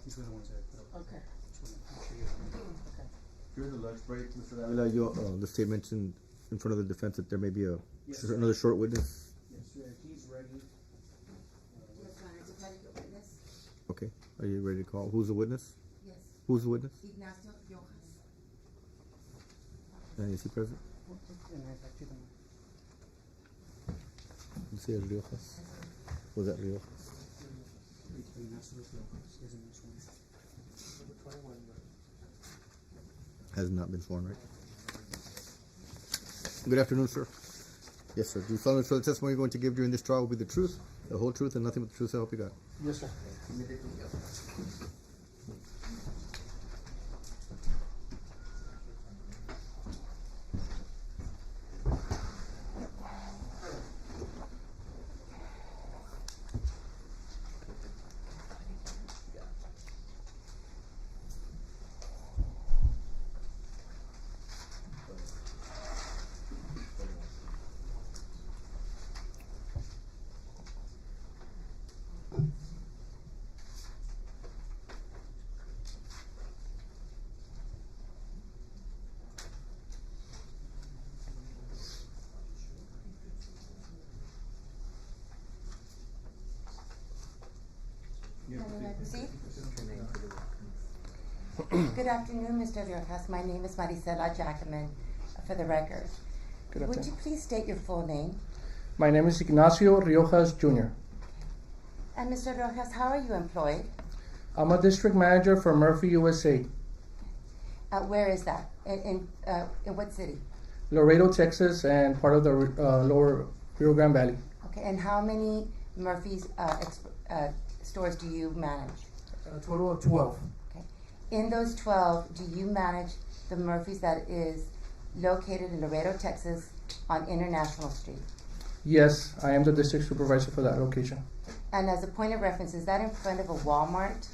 These were the ones that I put up. Okay. During the lunch break, Mr. Avila, the statement in front of the defense that there may be another short witness. Yes, sir. He's ready. Yes, Your Honor, to take a witness. Okay, are you ready to call? Who's the witness? Yes. Who's the witness? Ignacio Rojas. And is he present? You say Riojas? Was that Riojas? Has not been sworn, right? Good afternoon, sir. Yes, sir. Do you solemnly swear the testimony you're going to give during this trial will be the truth, the whole truth, and nothing but the truth, so help you God? Yes, sir. Proceed. Good afternoon, Mr. Riojas. My name is Maricela Jackman, for the record. Good Would afternoon. you please state your full name? My name is Ignacio Riojas Jr. And Mr. Riojas, how are you employed? I'm a district manager for Murphy, USA, Where is that? In what city? Laredo, Texas, and part of the lower Rio Grande Valley. Okay, and how many Murphy's stores do you manage? A total of 12. Okay. In those 12, do you manage the Murphy's that is located in Laredo, Texas, on International Street? Yes, I am the district supervisor for that location. And as a point of reference, is that in front of a Walmart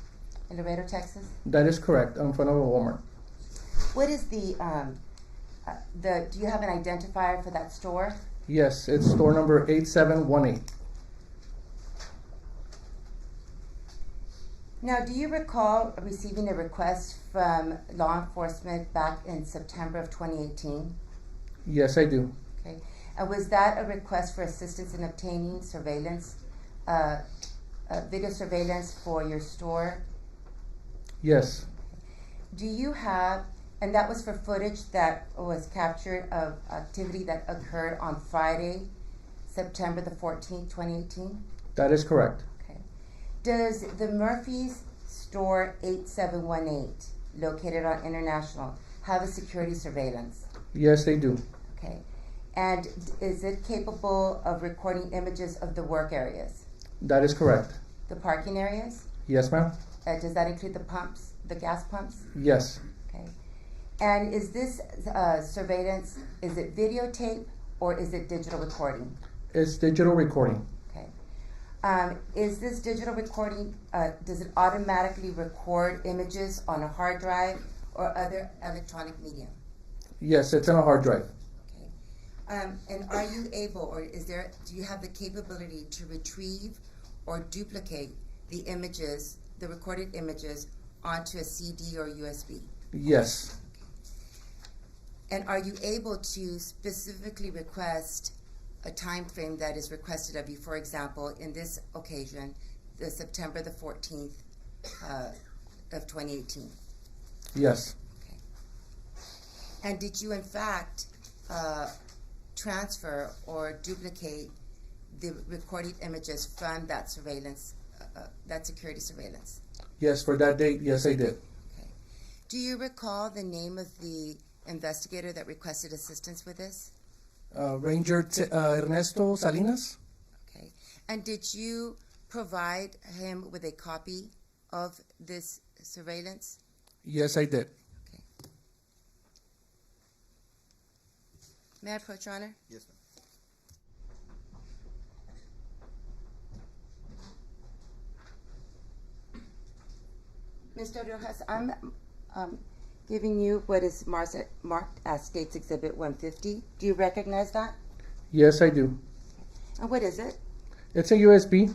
in Laredo, Texas? That is correct, in front of a Walmart. What is do you have an identifier for that store? Yes, it's store number 8718. Now, do you recall receiving a request from law enforcement back in September of 2018? Yes, I do. Okay. And was that a request for assistance in obtaining surveillance, video surveillance for your store? Yes. Do you have, and that was for footage that was captured of activity that occurred on Friday, September the 14th, 2018? That is correct. Okay. Does the Murphy's store 8718, located on International, have a security surveillance? Yes, they do. Okay. And is it capable of recording images of the work areas? That is correct. The parking areas? Yes, ma'am. Does that include the pumps, the gas pumps? Yes. Okay. And is this surveillance, is it videotape or is it digital recording? It's digital recording. Okay. Is this digital recording, does it automatically record images on a hard drive or other electronic medium? Yes, it's on a hard drive. And are you able, or do you have the capability to retrieve or duplicate the images, the recorded images, onto a CD or USB? Yes. And are you able to specifically request a time frame that is requested of you? For example, in this occasion, the September the 14th of 2018. Yes. Okay. And did you in fact transfer or duplicate the recorded images from that surveillance, that security surveillance? Yes, for that date, yes, I did. Okay. Do you recall the name of the investigator that requested assistance with this? Ranger Ernesto Salinas? Okay. And did you provide him with a copy of this surveillance? Yes, I did. Okay. May I approach, Your Honor? Yes, ma'am. Mr. Rojas, I'm giving you what is marked as States Exhibit 150. Do you recognize that? Yes, I do. And what is it? It's a USB.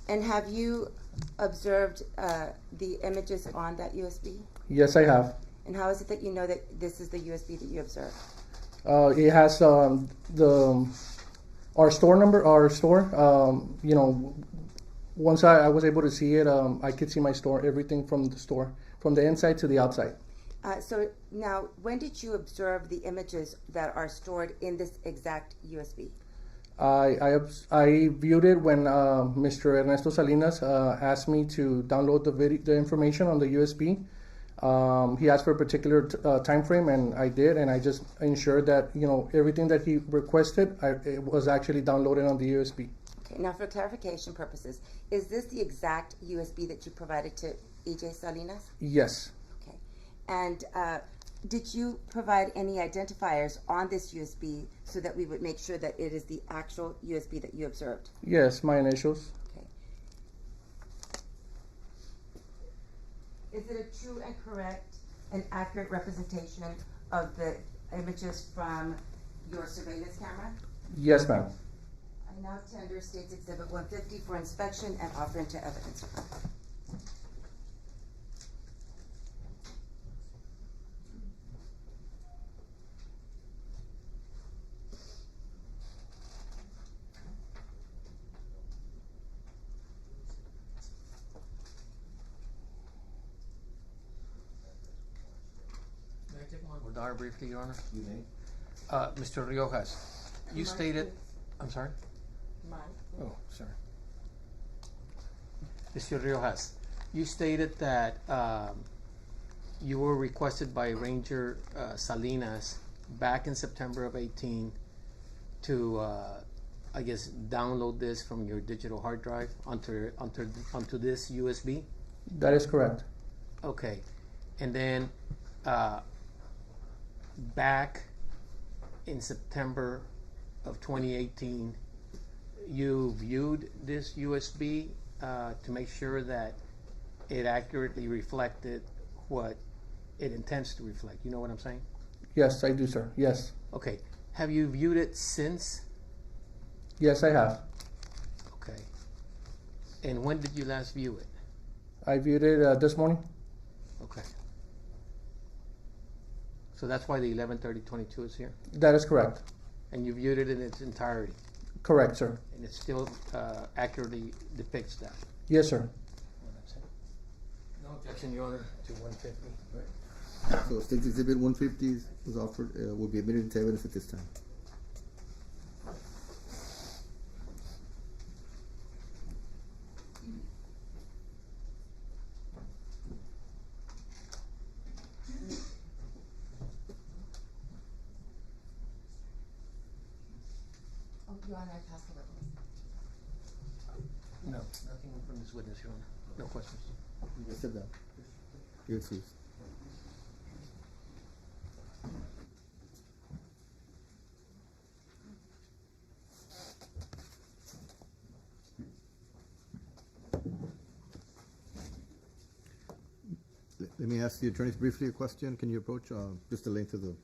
And have you observed the images on that USB? Yes, I have. And how is it that you know that this is the USB that you observed? It has our store number, once I was able to see it, I could see my store, everything from the store, from the inside to the outside. So now, when did you observe the images that are stored in this exact USB? I viewed it when Mr. Ernesto Salinas asked me to download the information on the USB. He asked for a particular time frame, and I did, and I just ensured that everything that he requested, it was actually downloaded on the USB. Okay. Now, for clarification purposes, is this the exact USB that you provided to E.J. Salinas? Yes. Okay. And did you provide any identifiers on this USB so that we would make sure that it is the actual USB that you observed? Yes, my initials. Okay. Is it a true and correct and accurate representation of the images from your surveillance camera? Yes, ma'am. I now tender States Exhibit 150 for inspection and offer into evidence. Honor, briefly, Your Honor. You may. Mr. Riojas, you Mike, stated, please. I'm sorry? Mike. Oh, sorry. Mr. Riojas, you stated that you were requested by Ranger Salinas back in September of 18 to, I guess, download this from your digital hard drive onto this USB? That is correct. Okay. And then back in September of 2018, you viewed this USB to make sure that it accurately reflected what it intends to reflect. You know what I'm saying? Yes, I do, sir. Yes. Okay. Have you viewed it since? Yes, I have. Okay. And when did you last view it? I viewed it this morning. Okay. So that's why the 11/30/22 is here? That is correct. And you viewed it in its entirety? Correct, sir. And it still accurately depicts that? Yes, sir. No objection, Your Honor, to 150. So State's Exhibit 150 was offered, will be admitted into evidence at this time. Oh, Your Honor, I passed the witness. No, nothing from this witness, Your Honor. No questions. Just sit down. You're excused. Let me ask the attorneys briefly a question. Can you approach just the length of the,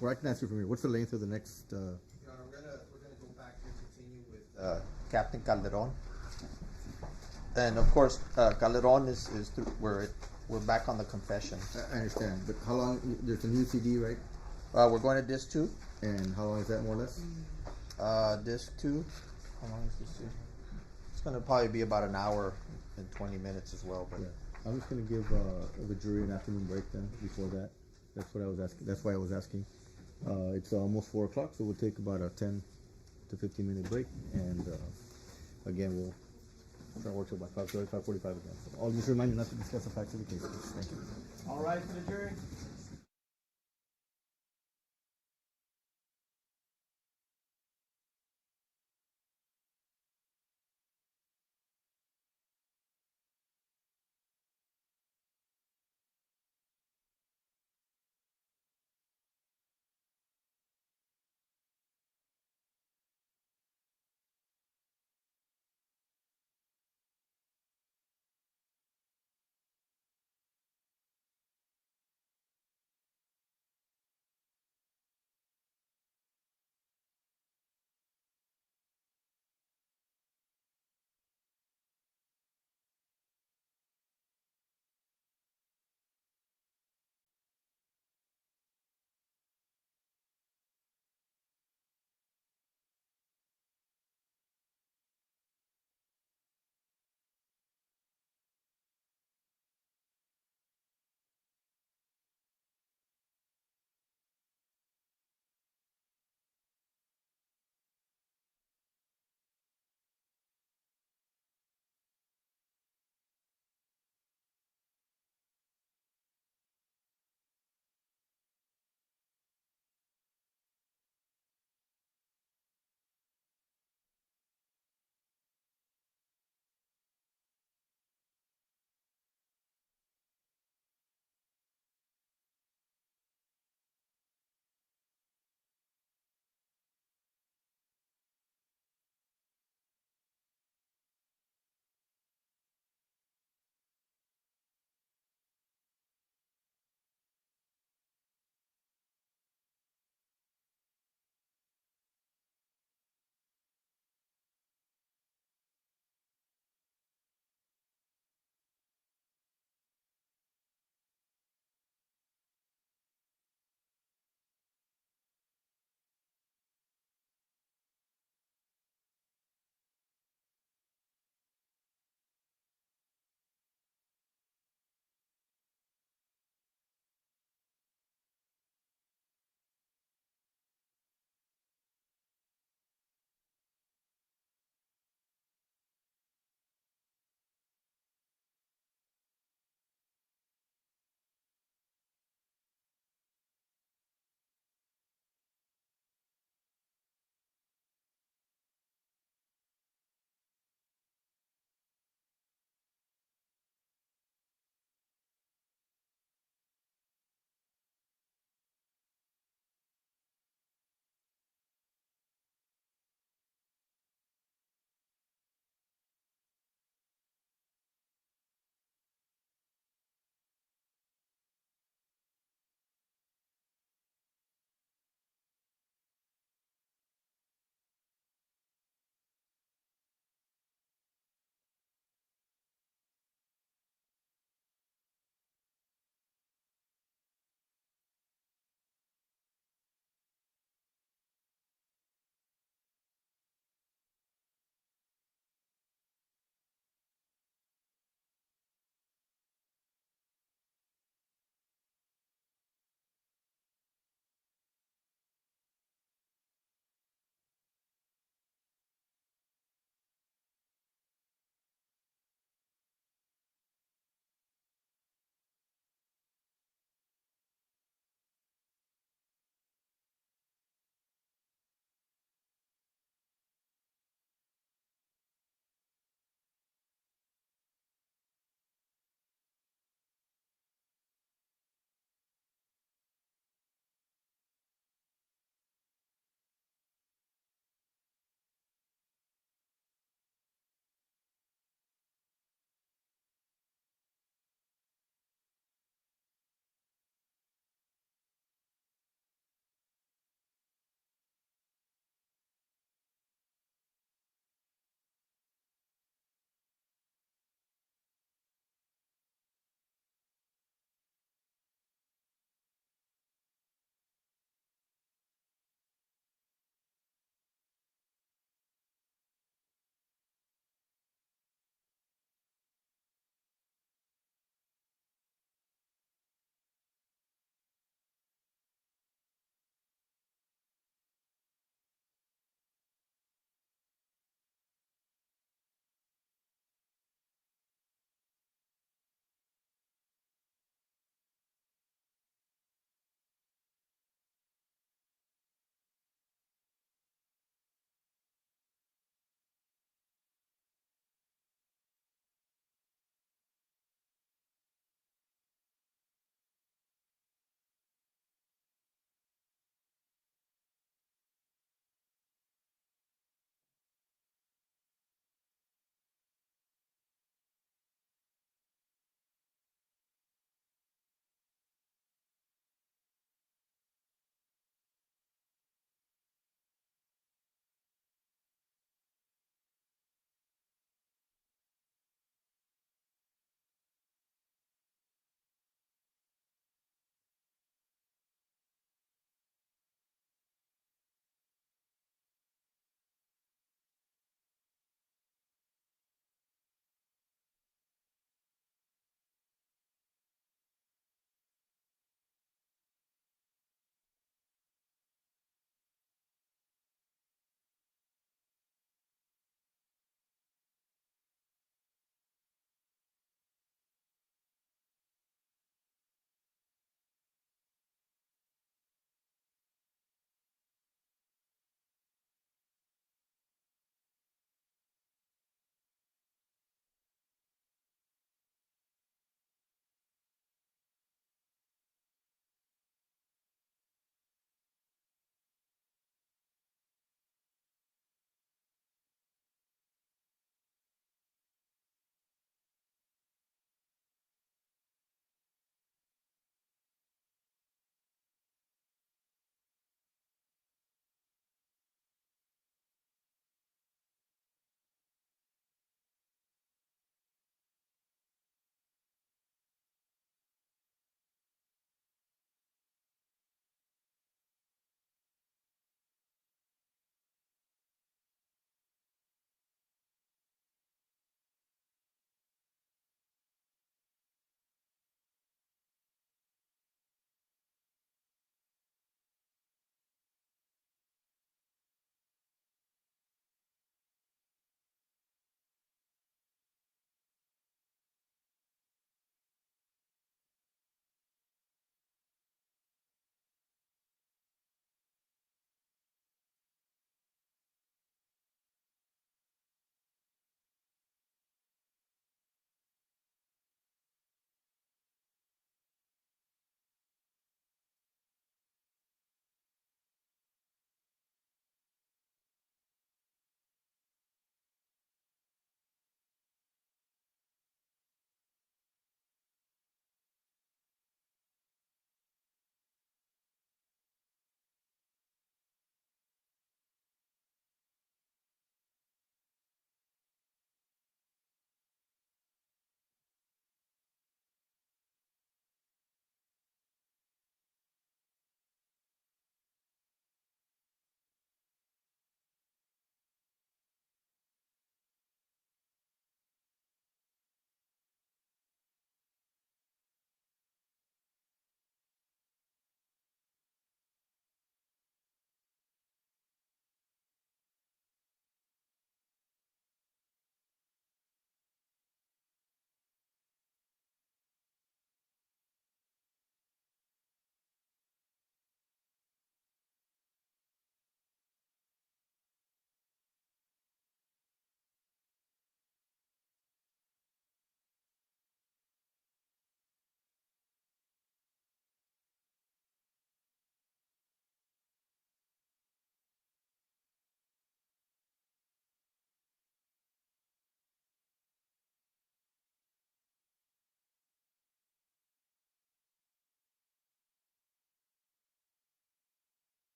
or I can answer from here. What's the length of the next? Your Honor, we're gonna go back and continue with Captain Calderon. And of course, Calderon is through, we're back on the confession. I understand, but how long? There's a new CD, right? We're going to disc 2. And how long is that, more or less? Disc 2. How long is disc 2? It's going to probably be about an hour and 20 minutes as well. But Yeah. I'm just going to give the jury an afternoon break then. Before that, that's what I was asking. That's why I was asking. It's almost 4 o'clock, so we'll take about a 10 to 15-minute break, and again we'll try to work till about 5:30, 5:45 again. So I'll just remind you not to discuss the facts of the case. Thank you. All right, for the jury.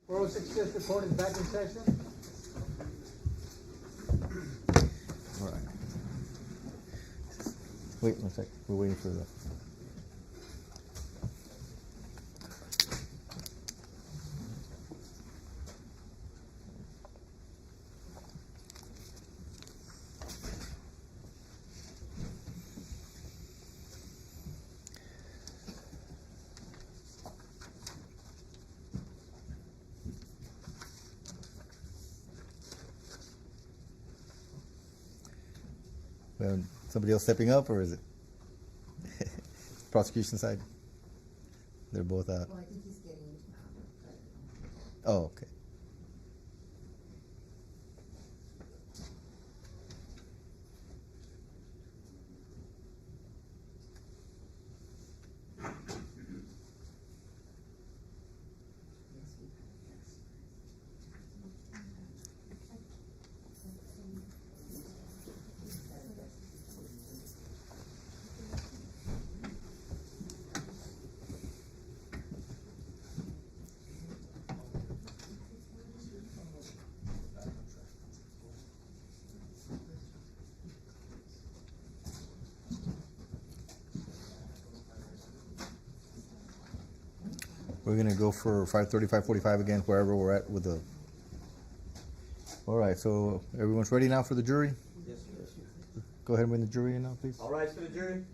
406 District Court is back in session. All right. Wait one sec. We're waiting for the. Somebody else stepping up, or is it prosecution side? They're both out. Well, I think he's getting. Oh, okay. We're gonna go for 5:30, 5:45 again, wherever we're at with the. All right, so everyone's ready now for the jury? Yes, sir. Go ahead and bring the jury in now, please. All rise for the jury.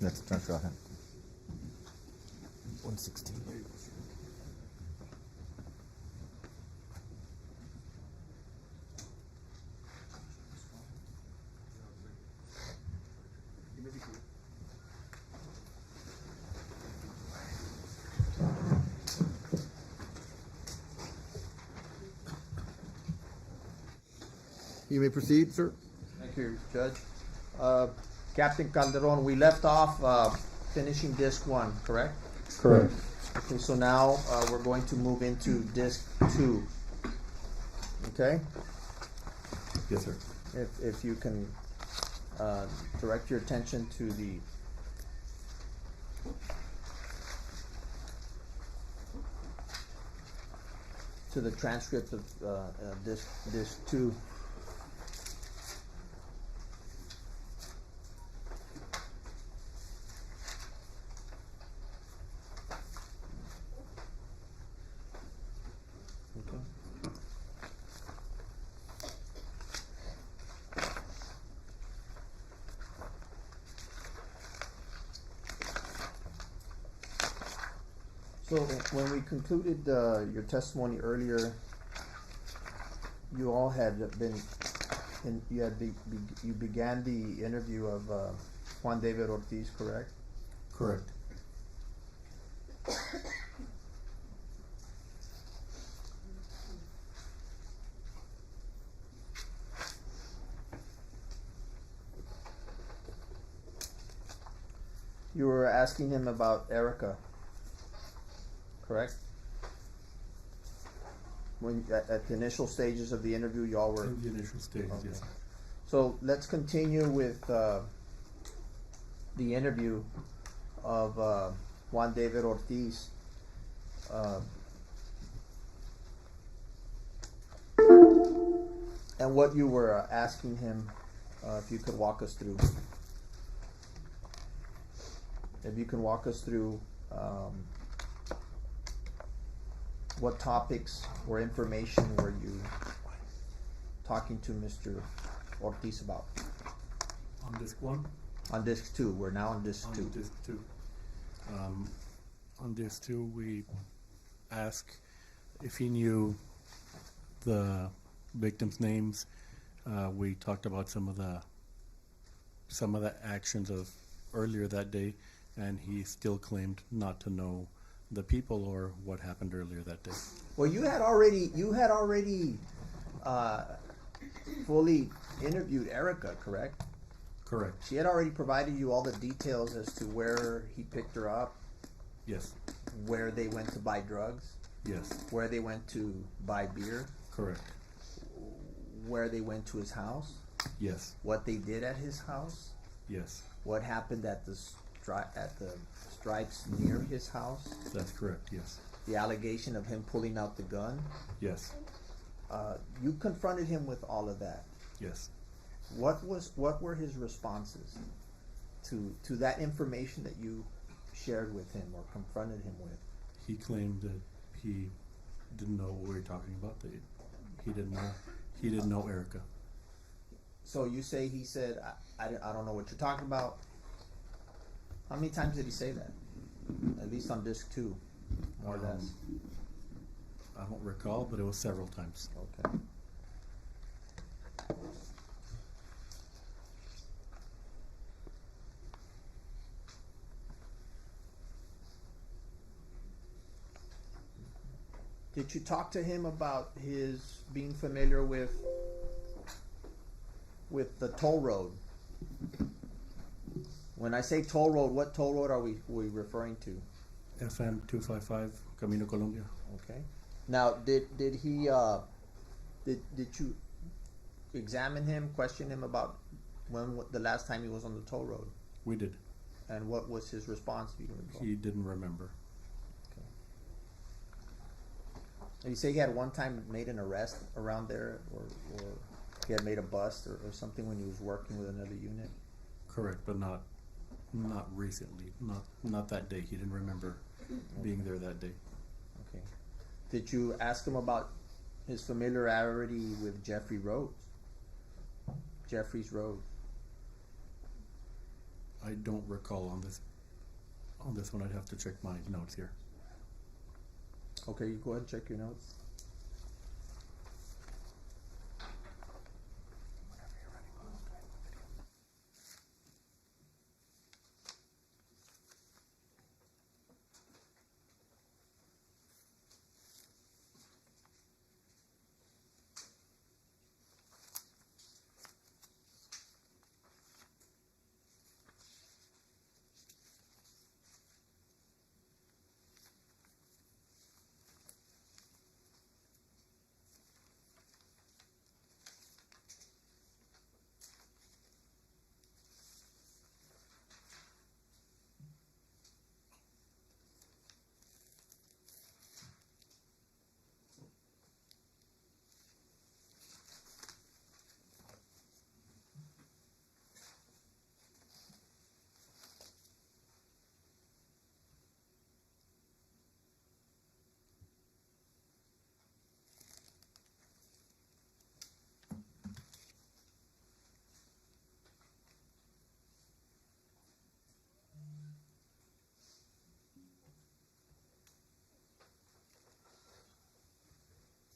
That's the transfer. 116. You may proceed, sir. Thank you, Judge. Captain Calderon, we left off finishing disc 1, correct? Correct. Okay, so now we're going to move into disc 2. Okay? Yes, sir. If you can direct your attention to the transcript of disc 2. So when we concluded your testimony earlier, you all had you began the interview of Juan David Ortiz, correct? Correct. You were asking him about Erica, correct? When at the initial stages of the interview, y'all were In the initial stages, okay. yes. So let's continue with the interview of Juan David Ortiz. And what you were asking him, if you could walk us through. If you can walk us through what topics or information were you talking to Mr. Ortiz about? On disc 1? On disc 2. We're now on disc 2. On disc 2. On disc 2, we asked if he knew the victims' names. We talked about some of the actions of earlier that day, and he still claimed not to know the people or what happened earlier that day. Well, you had already fully interviewed Erica, correct? Correct. She had already provided you all the details as to where he picked her up. Yes. Where they went to buy drugs. Yes. Where they went to buy beer. Correct. Where they went to his house. Yes. What they did at his house. Yes. What happened at the stripes near his house. That's correct. Yes. The allegation of him pulling out the gun. Yes. You confronted him with all of that. Yes. What were his responses to that information that you shared with him or confronted him with? He claimed that he didn't know what we were talking about. That he didn't know Erica. So you say he said, I don't know what you're talking about. How many times did he say that? At least on disc 2, more or less. I don't recall, but it was several times. Okay. Did you talk to him about his being familiar with the toll road? When I say toll road, what toll road are we referring to? FM 255 Camino Colombia. Okay. Now, did he did you examine him, question him about when the last time he was on the toll road? We did. And what was his response? If you can recall? He didn't remember. Okay. And you say he had one time made an arrest around there, or he had made a bust or something when he was working with another unit? Correct, but not recently. Not that day. He didn't remember being there that day. Okay. Did you ask him about his familiarity with Jeffrey's Road? I don't recall on this one. I'd have to check my notes here. Okay, you go ahead and check your notes.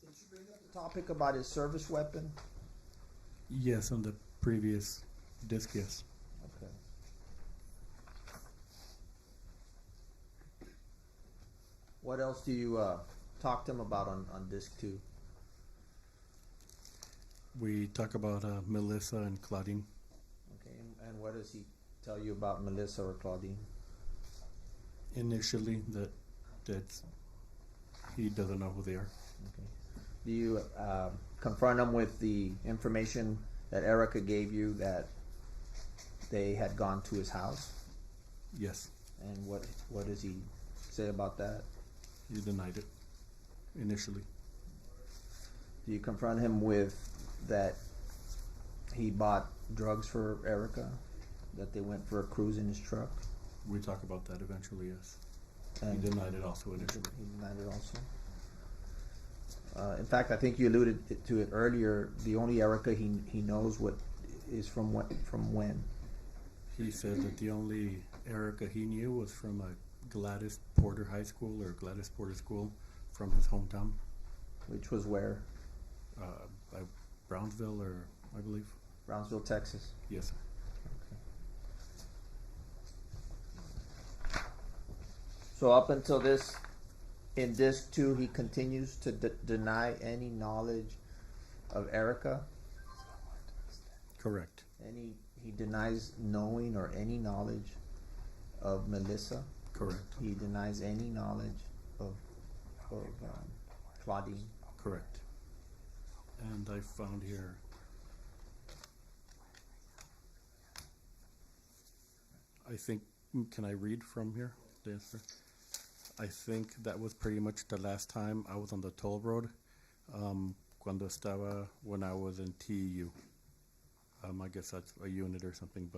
Did you bring up the topic about his service weapon? Yes, on the previous disc, yes. Okay. What else do you talk to him about on disc 2? We talk about Melissa and Claudine. Okay, and what does he tell you about Melissa or Claudine? Initially, that he doesn't know who they are. Okay. Do you confront him with the information that Erica gave you that they had gone to his house? Yes. And what does he say about that? He denied it initially. Do you confront him with that he bought drugs for Erica? That they went for a cruise in his truck? We talk about that eventually, yes. And he denied it also initially. He denied it also. In fact, I think you alluded to it earlier. The only Erica he knows what is from when. He said that the only Erica he knew was from a Gladys Porter High School or Gladys Porter School from his hometown. Which was where? By Brownsville, or I believe. Brownsville, Texas. Yes, sir. So up until this, in disc 2, he continues to deny any knowledge of Erica. Correct. He denies knowing or any knowledge of Melissa. Correct. He denies any knowledge of Claudine. Correct. And I found here. I think, can I read from here? The answer? I think that was pretty much the last time I was on the toll road, when I was in TEU. I guess that's a unit or something,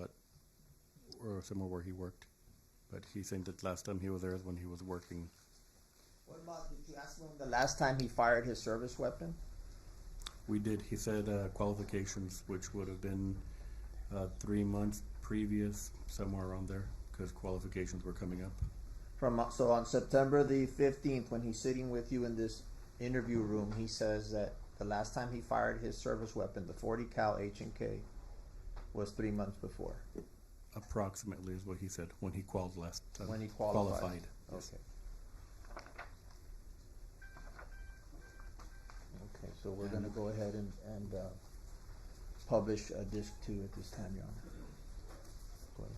or somewhere where he worked. But he's saying that last time he was there is when he was working. What about, did you ask him the last time he fired his service weapon? We did. He said qualifications, which would have been 3 months previous, somewhere around there, because qualifications were coming up. So on September the 15th, when he's sitting with you in this interview room, he says that the last time he fired his service weapon, the 40 cal H&K, was 3 months before. Approximately is what he said when he qualified last time. When he qualified. Yes. Okay. Okay, so we're going to go ahead and publish disc 2 at this time, Your Honor. Go ahead.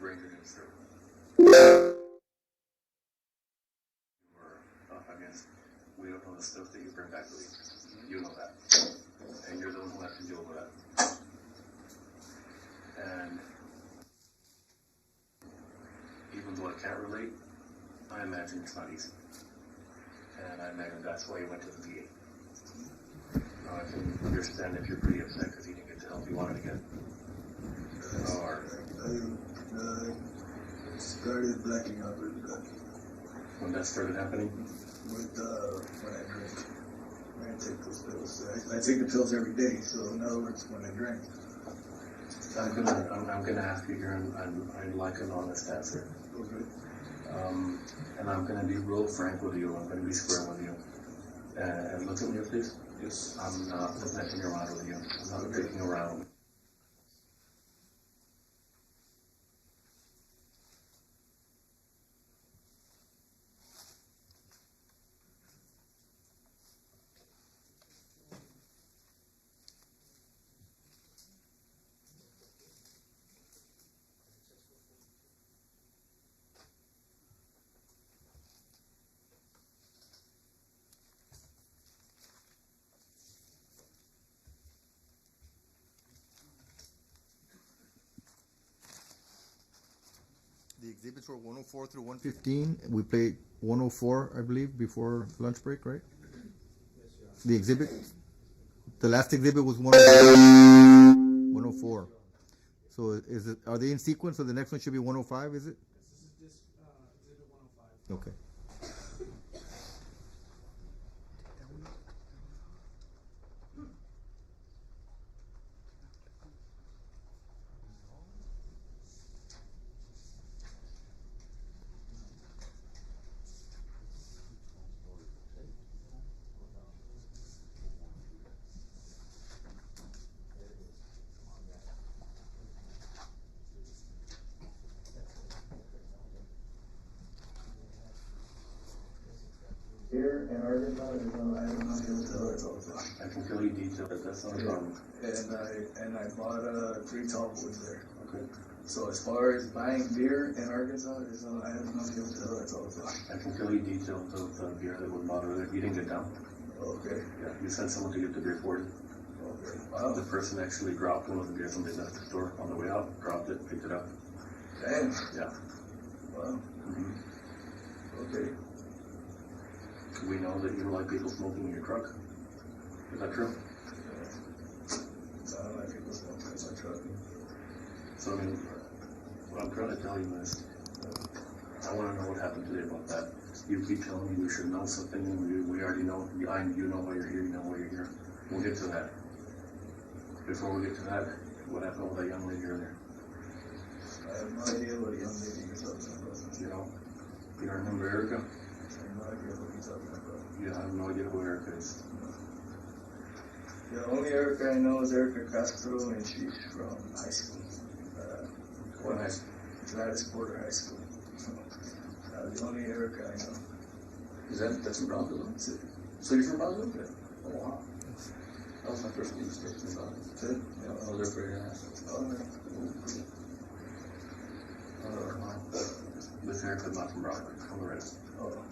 Ranger and sir. Up against, we don't know the stuff that you bring back to me. You know that. And you're the one who has to deal with that. And even though I can't relate, I imagine it's not easy. And I imagine that's why you went to the VA. Now I can understand if you're pretty upset because you didn't get the help you wanted to get. Or I started blacking out really bad. When that started happening? With when I drink. When I take those pills. I take the pills every day, so in other words, when I drink. I'm gonna ask you here, and I'd like an honest answer. Okay. And I'm gonna be real frank with you. I'm gonna be square with you. And look at me, please. Yes. I'm not messing around with you. I'm not taking around. The exhibits were 104 through 115. We played 104, I believe, before lunch break, right? The exhibit, the last exhibit was 104. So is it? Are they in sequence? So the next one should be 105, is it? This is exhibit 105. Okay. Here in Arkansas, I have no idea I can tell you details. That's not a problem. And I bought 3 tall boys there. Okay. So as far as buying beer in Arkansas, I have no idea that's all about. I can tell you details of the beer that was bought earlier. You didn't get down. Okay. Yeah, you sent someone to get the beer for you. Okay. Wow. The person actually dropped one of the beers when they left the store on the way out. Dropped it, picked it up. Damn. Yeah. Wow. Mm-hmm. Okay. We know that you don't like people smoking in your truck. Is that true? I don't like people smoking in my truck. So I mean, What I'm trying to tell you is, I want to know what happened today about that. You keep telling me we should know something, and we already know. You know why you're here. You know why you're here. We'll get to that. Before we get to that, what happened with that young lady earlier? I have no idea what young lady you're talking about. You know, you don't remember Erica? I have no idea what you're talking about. You have no idea who Erica is. The only Erica I know is Erica Castro, and she's from high school. What high school? Gladys Porter High School. The only Erica I know. That's from Brownsville? So you're from Brownsville? Yeah. Oh, wow. That was my first news station in Brownsville. Yeah, I was there for 8 years. Oh, man. Wow. This Erica's not from Brownsville. From Laredo. Oh.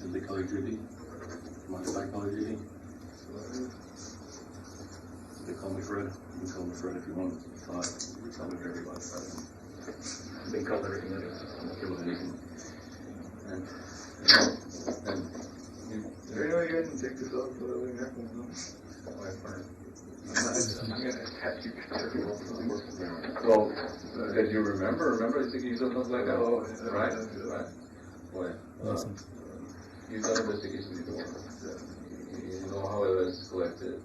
Did they call you Judy? Mind if I call you Judy? They call me Fred. You can call me Fred if you want. You call me Jerry about Fred. They call everything else. I'm okay with anything. And You know, you didn't take this off for the way happens, no? I'm gonna attack you. Well, as you remember it's you something like that? Oh, right? Right. Well, you've done investigations before. You know how evidence is collected.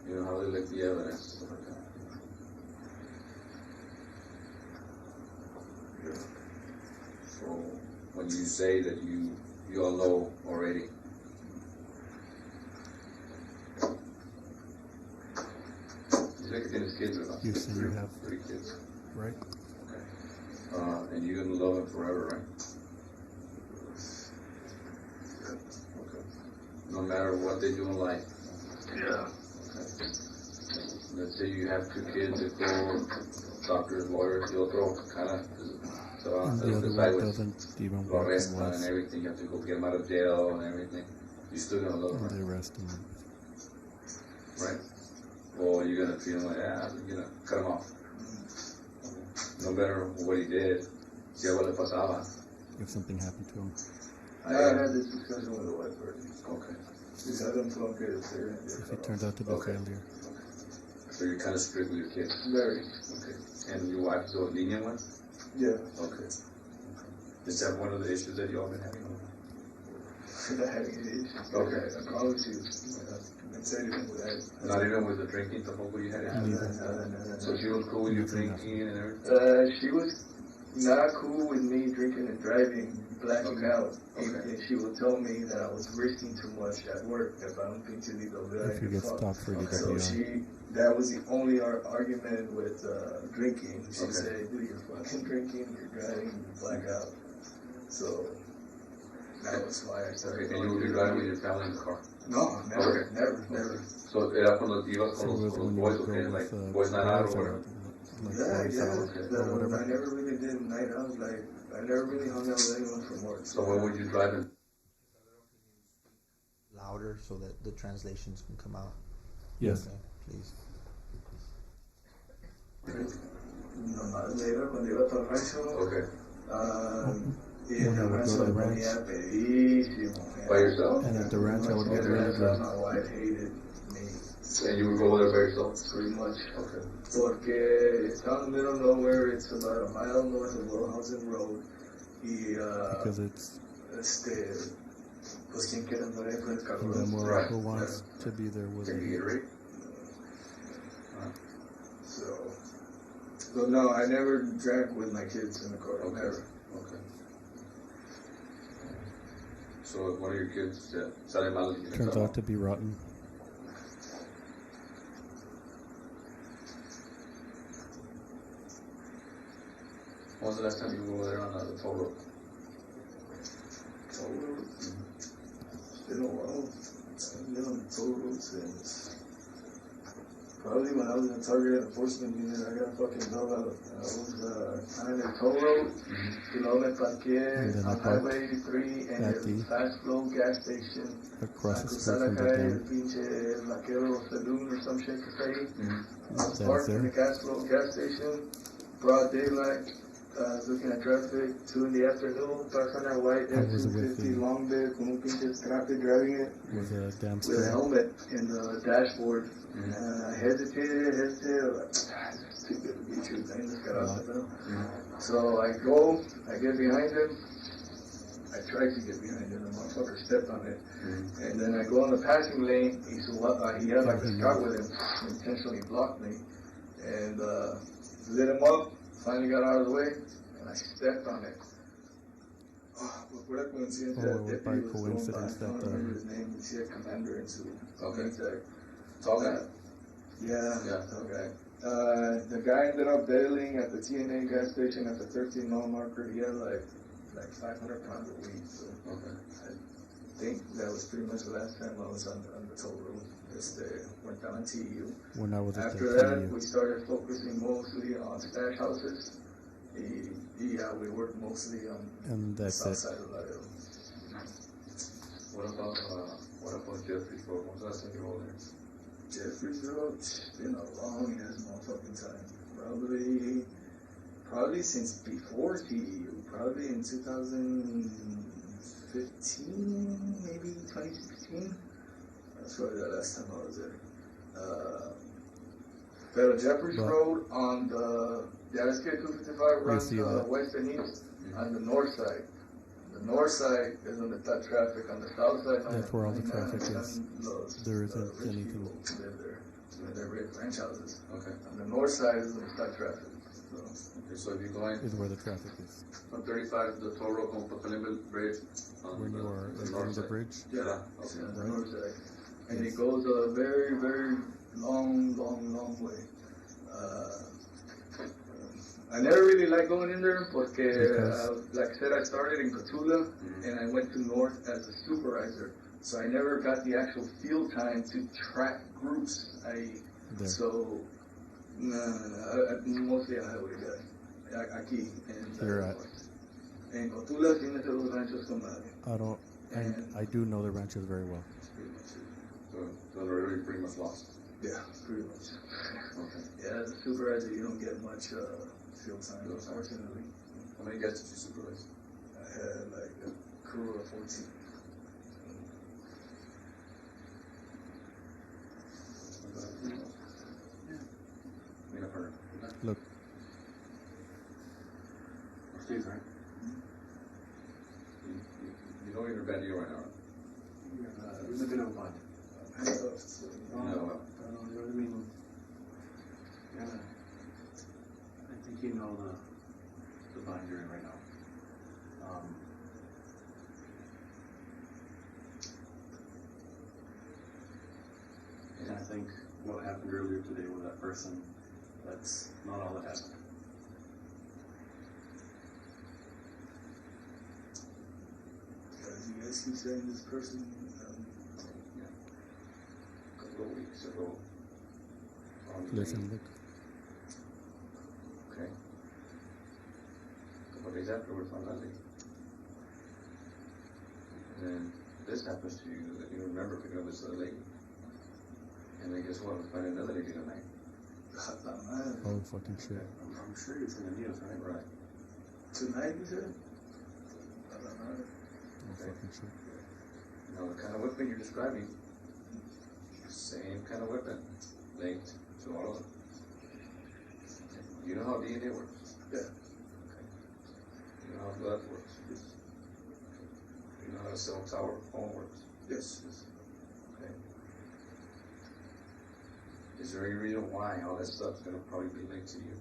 You know how they collect the evidence. Stuff like that. So when you say that you all know already. You think tienes kids or not? You say you have 3 kids. Right. Okay. And you're gonna love them forever, right? Okay. No matter what they do in life. Yeah. Okay. Let's say you have 2 kids that go doctors, lawyers, the otro kind of And the other one doesn't even work and everything. You have to go get them out of jail and everything. You're still gonna love them. They arrest him. Right? Or you're gonna feel like, cut him off. No matter what he did, si algo le pasaba. If something happened to him. I had this discussion with the wife already. Okay. She's having fun kids. If it turns out to be failure. So you're kind of strict with your kids? Very. Okay. And your wife is a lenient one? Yeah. Okay. Is that one of the issues that you all been having? Okay. I promise you. Not even with the drinking, tampoco you had it? So she was cool with you drinking and everything? She was not cool with me drinking and driving, blacking out. Okay. And she would tell me that I was risking too much at work if I don't think to leave a If you get stopped for So that was the only argument with drinking. She said, "Dude, you're fucking drinking, you're driving, you black out." So that was why I started. And you would be driving with your family in the car? No, never, never. So era cuando ibas con los boys, okay, like boys night out or whatever? I never really did night out. Like, I never really hung out with anyone from work. So when would you drive in? Louder so that the translations can come out. Yes. Okay, please. Later, cuando iba para el rancho, y en el rancho me ponía pedísimo. By yourself? And at the ranch I would get really drunk. My wife hated me. And you would go there by yourself? Pretty much. Okay. Porque it's out in the middle of nowhere. It's about a mile north of Wellhausen Road. Because it's. Pues quien quiera andar ahí con el And then who wants to be there with you. So no, I never drank with my kids in the car. Okay. Never. Okay. So one of your kids sale mal. Turns out to be rotten. When was the last time you were there on the toll road? Toll road? It's been a while. I've been on the toll road since probably when I was in the target enforcement unit. I got fucking dog out. I was on the toll road. You know, me parqué on Highway 83 and the Fast Flow gas station. Across the street from the dam. Pinche Vaquero Saloon or some shit to say. I was parked in the gas station, broad daylight. I was looking at traffic, 2 in the afternoon, Tarzana White, F-250 long bed, con un pinche scrappy driving it With a damn with a helmet in the dashboard. And I hesitated, like, it's too good to be true, man. Just got off the bill. So I go, I get behind him. I tried to get behind him, the motherfucker stepped on it. And then I go on the passing lane, he had like a scout with him, intentionally blocked me. And lit him up, finally got out of the way, and I stepped on it. Pura coincidencia, that deputy was going by, I don't remember his name, he's a commander in Sioux. Okay. Tall guy? Yeah, tall guy. The guy ended up bailing at the TNA gas station at the 13-mile marker. He had like 500 pounds of weed. So I think that was pretty much the last time I was on the toll road. Went down to TU. When I was at After that, we started focusing mostly on stash houses. We worked mostly on the south side of Laredo. What about Jeffrey's Road? When's the last time you were there? Jeffrey's Road, it's been a long ass motherfucking time. Probably since before TEU. Probably in 2015, maybe 2016. That's probably the last time I was there. Pero Jeffrey's Road on the SK 255 runs west and east on the north side. The north side is on the top traffic. On the south side, that's where all the traffic is. There isn't anything. Live there. They're rich ranch houses. Okay. On the north side is on the top traffic. So if you go in, is where the traffic is. On 35, the toll road on Papalimba Bridge. When you are on the bridge? Yeah, on the north side. And it goes a very, very long way. I never really liked going in there porque, like I said, I started in Cotula and I went to North as a supervisor. So I never got the actual field time to track groups. Mostly a highway guy. Aquí. En Cotula tienes los ranchos con nadie. I do know the ranches very well. So they're already pretty much lost. Yeah, pretty much. Okay. Yeah, as a supervisor, you don't get much field time, unfortunately. How many guys did you supervise? I had like a crew of 14. Look. Ortiz, right? You know you're in a bad deal right now, right? We're looking at one. No. I mean, I think you know the bind you're in right now. And I think what happened earlier today with that person, that's not all that happened. You guys keep saying this person, a couple of weeks ago. Listen, look. Okay. A couple of days afterwards on that lady. And then this happens to you that you remember picking up this other lady. And then guess what? We find another lady tonight. Oh, fucking shit. I'm sure it's in the news, right? Right. Tonight, you said? Oh, fucking shit. Now, the kind of weapon you're describing, same kind of weapon, linked to all of them. You know how DNA works? Yeah. Okay. You know how blood works? Yes. You know how a cell tower phone works? Yes. Okay. Is there any reason why all that stuff's going to probably be linked to you?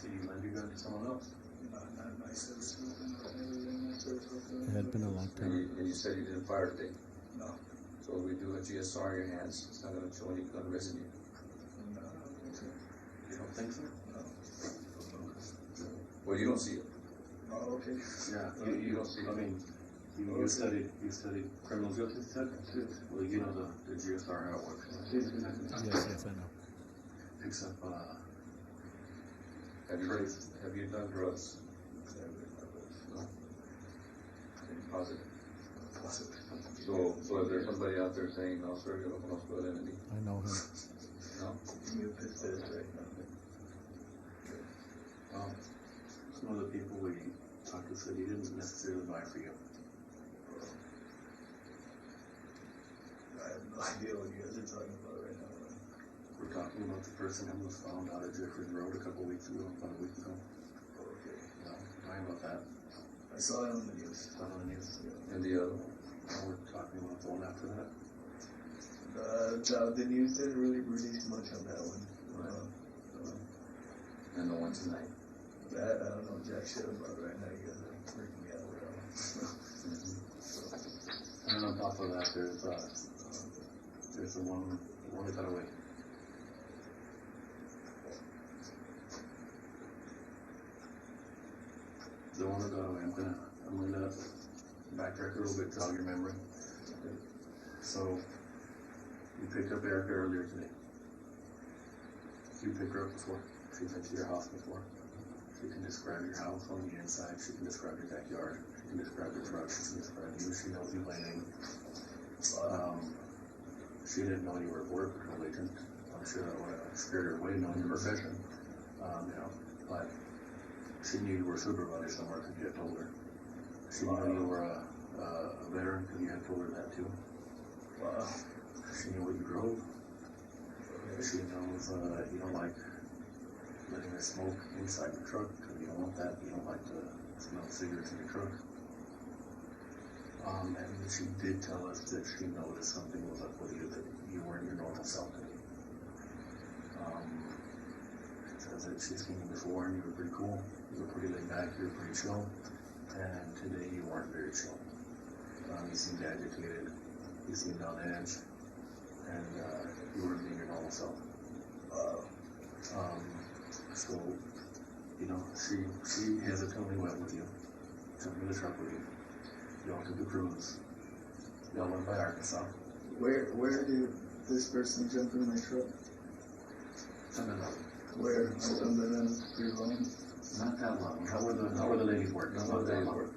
Did you lend your gun to someone else? Not myself. It had been a long time. And you said you didn't fire today? No. So if we do a GSR in your hands, it's not going to show any gun residue? No. You don't think so? No. Well, you don't see it. Oh, okay. Yeah. You don't see it. I mean, you studied criminal justice, you said? Well, you know the GSR, how it works. Yes, I know. Picks up, Have you done drugs? No. Positive. So if there's somebody out there saying, no, sir, yo no conozco el enemy. I know him. No? You pissed this right now. Some of the people we talked to said he didn't necessarily buy for you. I have no idea what you guys are talking about right now. We're talking about the person who was found out at Jeffrey Road about a week ago. Okay. No, talking about that. I saw it on the news. Saw it on the news. Yeah. And the other one. We're talking about the one after that. The news didn't really release much on that one. And the one tonight. That, I don't know jack shit about right now. You guys are freaking me out with that one. And on top of that, there's the one that got away. The one that got away. I'm gonna backtrack a little bit, jog your memory. So, you picked up Erica earlier today. You picked her up before. She's been to your house before. She can describe your house on the inside. She can describe your backyard. She can describe your truck. She can describe you. She knows you by name. She didn't know you were a border patrol agent. I'm sure that would have scared her away knowing your profession. But she knew you were a supervisor somewhere because you had told her. She knew you were a veteran because you had told her that too. She knew what you drove. She knows that you don't like letting her smoke inside your truck because you don't want that. You don't like to smell cigarettes in your truck. And she did tell us that she noticed something was up with you, that you weren't your normal self today. She says that she's seen you before and you were pretty cool. You were pretty laid back, you were pretty chill. And today you weren't very chill. You seemed agitated, you seemed on edge, and you weren't being your normal self. So, she hesitantly went with you, jumped in the truck with you. Y'all took the cruise. Y'all went by Arkansas. Where did this person jump in my truck? San Bernardo. Where? San Bernardo, pretty long? Not that long. How were the ladies work? Not that long.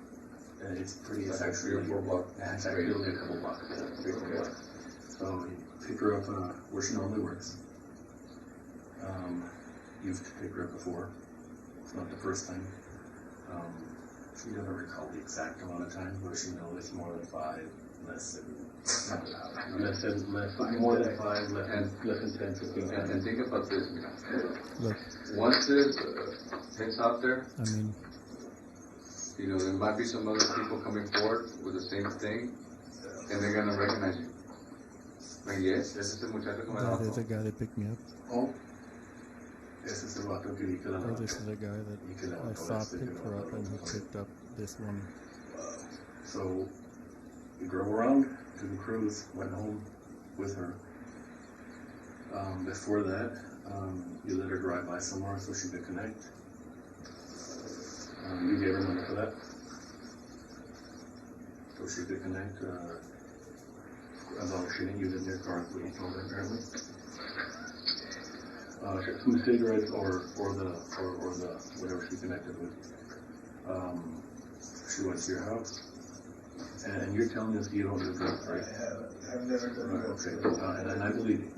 It's pretty, it's actually 3 or 4 blocks. Yeah, it's actually only a couple blocks. 3 or 4 blocks. So you pick her up where she normally works. You've picked her up before. It's not the first time. She doesn't recall the exact amount of times, but she knows it's more than 5, less than 5, less than 10, 15 times. And think about this. Look. Once this hits out there, I mean, there might be some other people coming forward with the same thing, and they're gonna recognize you. Like, yes, this is the muchacho que me that is the guy that picked me up. Oh. This is the vato que vi que la Or this is the guy that I saw picked her up and who picked up this one. So, you drove around to the cruise, went home with her. Before that, you let her drive by somewhere so she could connect. You gave her money for that. So she could connect. As long as she didn't use it in your car, what you told her apparently. Some cigarettes or the whatever she connected with. She went to your house, and you're telling us you don't do drugs, right? I've never done drugs. Okay, and I believe you.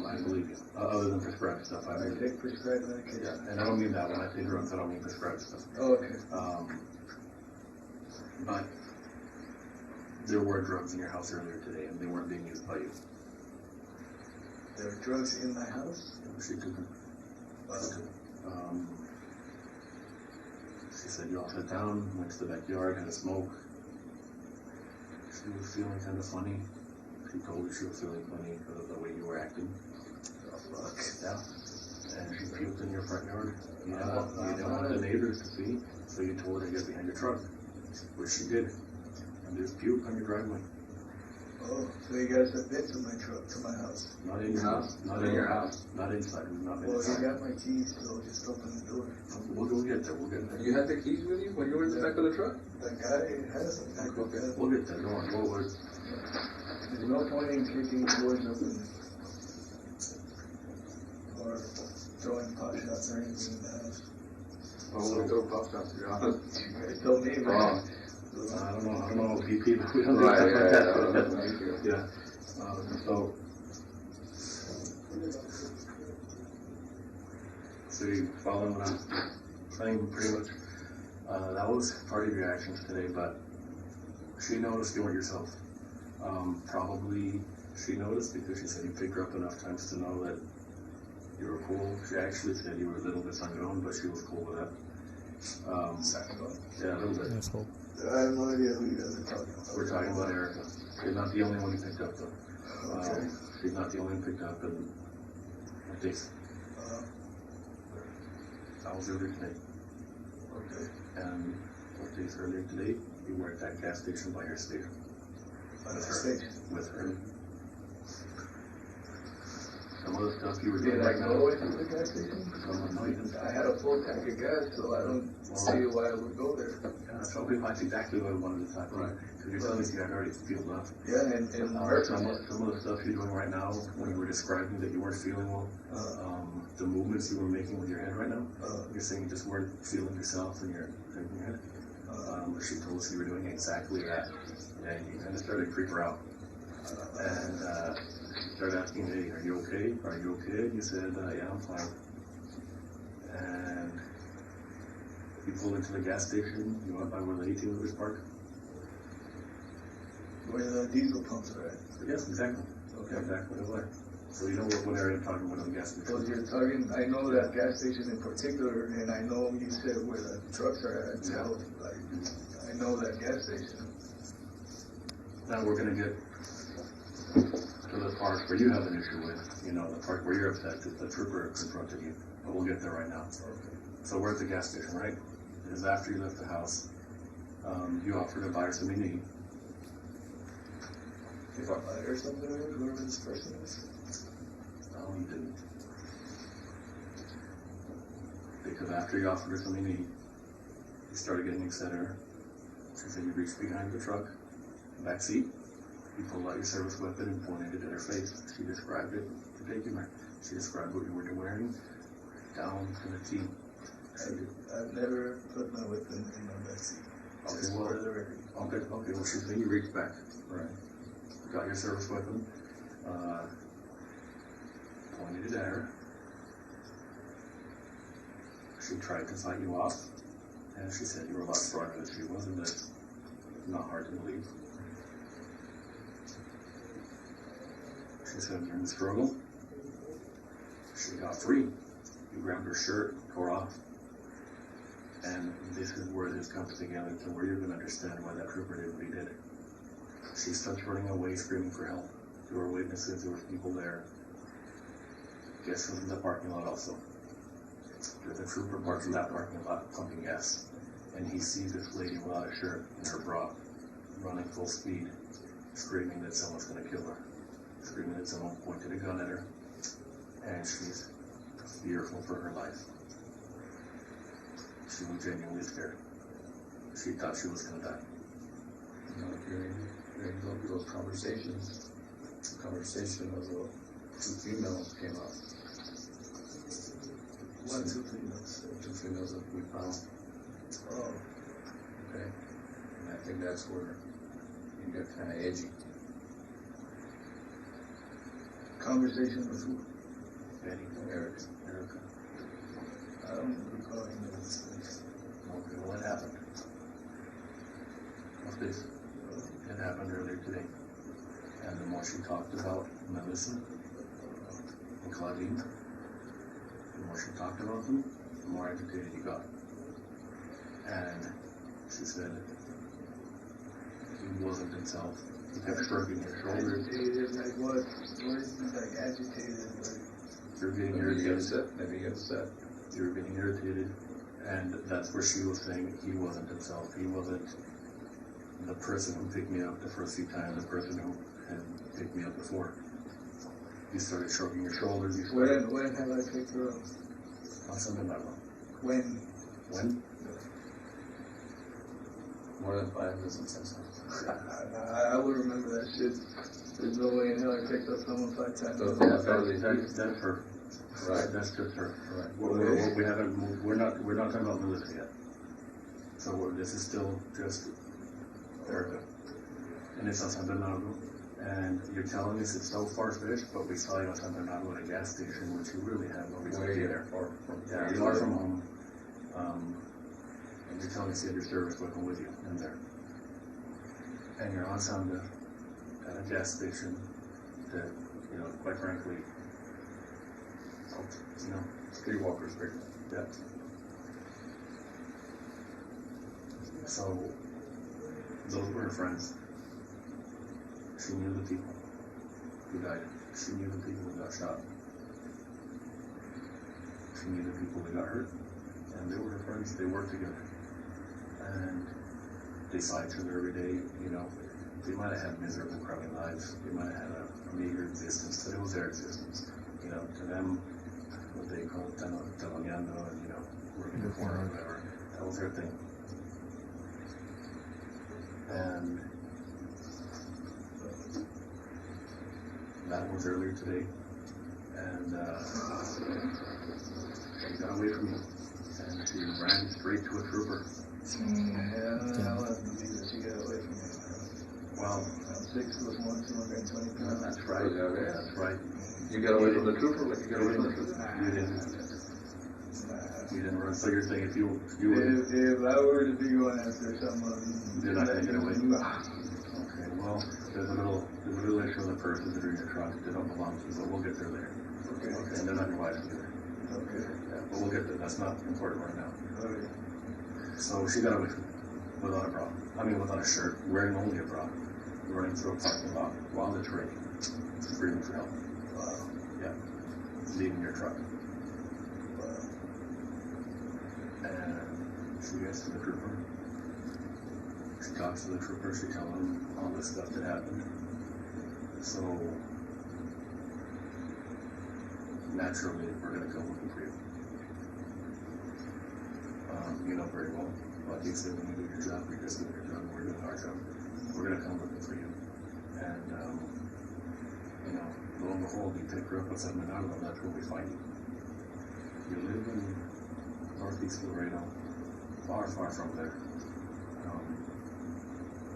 I believe you. Other than prescribed stuff, I take prescribed medication. Yeah, and I don't mean that when I say drugs. I don't mean prescribed stuff. Oh, okay. But there were drugs in your house earlier today, and they weren't being used by you. There were drugs in my house? She took them. She said you all sat down next to the backyard, had a smoke. She was feeling kind of funny. She told you she was feeling funny because of the way you were acting. Oh, fuck. Yeah. And she puked in your front yard. You didn't want the neighbors to see, so you told her to get behind your truck, which she did. And there's puke on your driveway. Oh, so you guys have been to my truck, to my house? Not in your house. Not in your house. Not inside. Not inside. Well, you got my keys, so just open the door. We'll get there. We'll get there. You had the keys with you when you were in the back of the truck? The guy has them. Okay. We'll get there. Don't worry. There's no point in kicking doors open or throwing pot shots or anything in the house. Oh, we throw pop shots in your house. You told me, man. I don't know PP, but we don't do right, stuff like that. Yeah. So you following what I'm saying pretty much? That was part of your actions today, but she noticed you weren't yourself. Probably she noticed because she said you picked her up enough times to know that you were cool. She actually said you were a little bit sangrón, but she was cool with that. Sangrón? Yeah, a little bit. Asshole. I have no idea who you guys are talking about. We're talking about Erica. She's not the only one you picked up, though. Okay. She's not the only one picked up, and Ortiz. That was earlier today. Okay. And Ortiz, earlier today, you were at that gas station by her station. By the station? With her. Some of the stuff you were Did doing I right go now. away from the gas station? No, you didn't. I had a full tank of gas, so I don't see why I would go there. Yeah, so that's exactly what I wanted to talk about. Because you're telling me you had already filled up. Yeah, and some of the stuff you're doing right now, when you were describing that you weren't feeling well, the movements you were making with your head right now, you're saying you just weren't feeling yourself in your head. She told us you were doing exactly that, and you kind of started to creep her out. And started asking, hey, are you okay? Are you okay? You said, yeah, I'm fine. And you pulled into the gas station, you went by where the 18 wheelers park. Where the diesel pumps are at. Yes, exactly. Okay, exactly over there. So you know what area I'm talking about on the gas station. So you're talking, I know that gas station in particular, and I know you said where the trucks are at, so like, I know that gas station. Now we're gonna get to the part where you have an issue with, the part where you're upset that the trooper confronted you. But we'll get there right now. Okay. So we're at the gas station, right? It is after you left the house. You offered to buy her something to eat. If I buy her something, whoever this person is. No, you didn't. Because after you offered her something to eat, you started getting upset at her. She said you reached behind the truck, back seat. You pulled out your service weapon and pointed it at her face. She described it to taking her. She described what you were wearing, down to the T. I've never put my weapon in my backseat. Okay, well, she's saying you reached back. Right. Got your service weapon, pointed it at her. She tried to fight you off, and she said you were a lot stronger than she was, and that's not hard to believe. She said during the struggle, she got free. You grabbed her shirt, tore off. And this is where this comes together to where you're going to understand why that trooper did what he did. She starts running away, screaming for help. There were witnesses, there were people there. Guess who's in the parking lot also? There's a trooper parked in that parking lot pumping gas. And he sees this lady without a shirt in her bra, running full speed, screaming that someone's going to kill her. Screaming that someone pointed a gun at her. And she's fearful for her life. She was genuinely scared. She thought she was going to die. Hearing those conversations, the conversation of the two females came up. What two females? Two females that we found. Oh. Okay. And I think that's where you get kind of edgy. Conversation with who? Erica. I don't recall any of this things. Okay, well, it happened. What's this? It happened earlier today. And the more she talked about Melissa and Claudine, the more she talked about them, the more agitated he got. And she said he wasn't himself. He kept shrugging his shoulders. Agitated, like what? What is he like agitated? Like, you're getting irritated. Maybe you get upset. You were getting irritated. And that's where she was saying he wasn't himself. He wasn't the person who picked me up the first few times, the person who had picked me up before. You started shrugging your shoulders. You started, when have I picked her up? On San Bernardo. When? When? More than 5 visits. I would remember that shit. There's no way in hell I picked up someone 5 times. That's her. Right. That's just her. Right. We haven't moved. We're not talking about Melissa yet. So this is still just Erica. And it's on San Bernardo. And you're telling us it's so far-fetched, but we saw you on San Bernardo at a gas station, which you really have no reason to be there. Far far from home. and you're telling us you had your service weapon with you in there, and you're on Samba at a gas station that, you know, quite frankly, you know, Streetwalkers, yeah. So, those were her friends. She knew the people who died. She knew the people who got shot. She knew the people who got hurt. And they were her friends. They worked together. And they saw each other every day, you know. They might have had miserable, crumbling lives. They might have had a meager existence, but it was their existence. You know, to them, what they call teloneando and, you know, working before or whatever, that was their thing. And that was earlier today. And she got away from me. And she ran straight to a trooper. Yeah, I wasn't believe that she got away from me. Wow. I'm 6'1", 220 pounds. That's right. That's right. You got away from the trooper? Like you got away from the trooper? You didn't. You didn't run. So you're saying if you were... If I were to be going after someone... You're not going to get away? No. Okay, well, there's a little issue of the purses that are in your truck that don't belong to you, but we'll get there later. Okay. Okay, and they're not your wife either. Okay. Yeah, but we'll get there. That's not important right now. Okay. So she got away from me without a bra. I mean, without a shirt, wearing only a bra, running through a parking lot while it's raining, screaming for help. Wow. Yeah. Leaving your truck. Wow. And she gets to the trooper. She talks to the trooper. She tells him all this stuff that happened. So, naturally, we're going to go looking for you. You know very well. Like you said, when you do your job, you're just doing your job. We're doing our job. We're going to come looking for you. And, you know, lo and behold, you pick her up at San Bernardo, and that's where we find you. You live in northeast Laredo, far, far from there.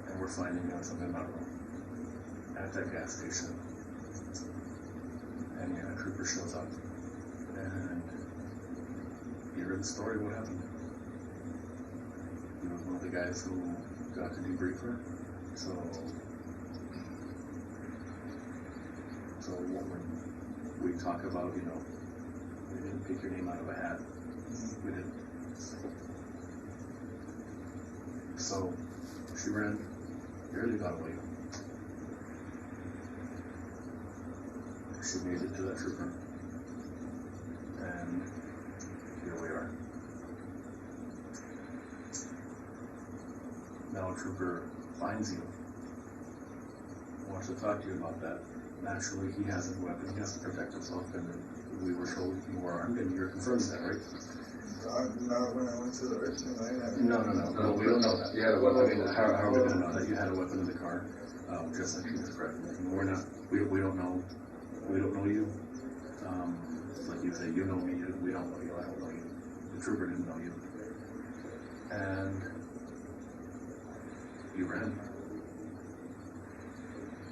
And we're finding you at San Bernardo, at that gas station. And yeah, a trooper shows up. And you heard the story of what happened. He was one of the guys who got to debrief her. So when we talk about, you know, we didn't pick your name out of a hat. We didn't. So she ran, barely got away. She made it to that trooper. And here we are. Now a trooper finds you, wants to talk to you about that. Naturally, he has a weapon, he has to protect himself, and we were told you were armed, and you're confirming that, right? Not when I went to the restaurant. No, we don't know that. You had a weapon. I mean, how are we going to know that you had a weapon in the car? Just like she described. We're not. We don't know. We don't know you. Like you say, you know me. We don't know you. I don't know you. The trooper didn't know you. And you ran.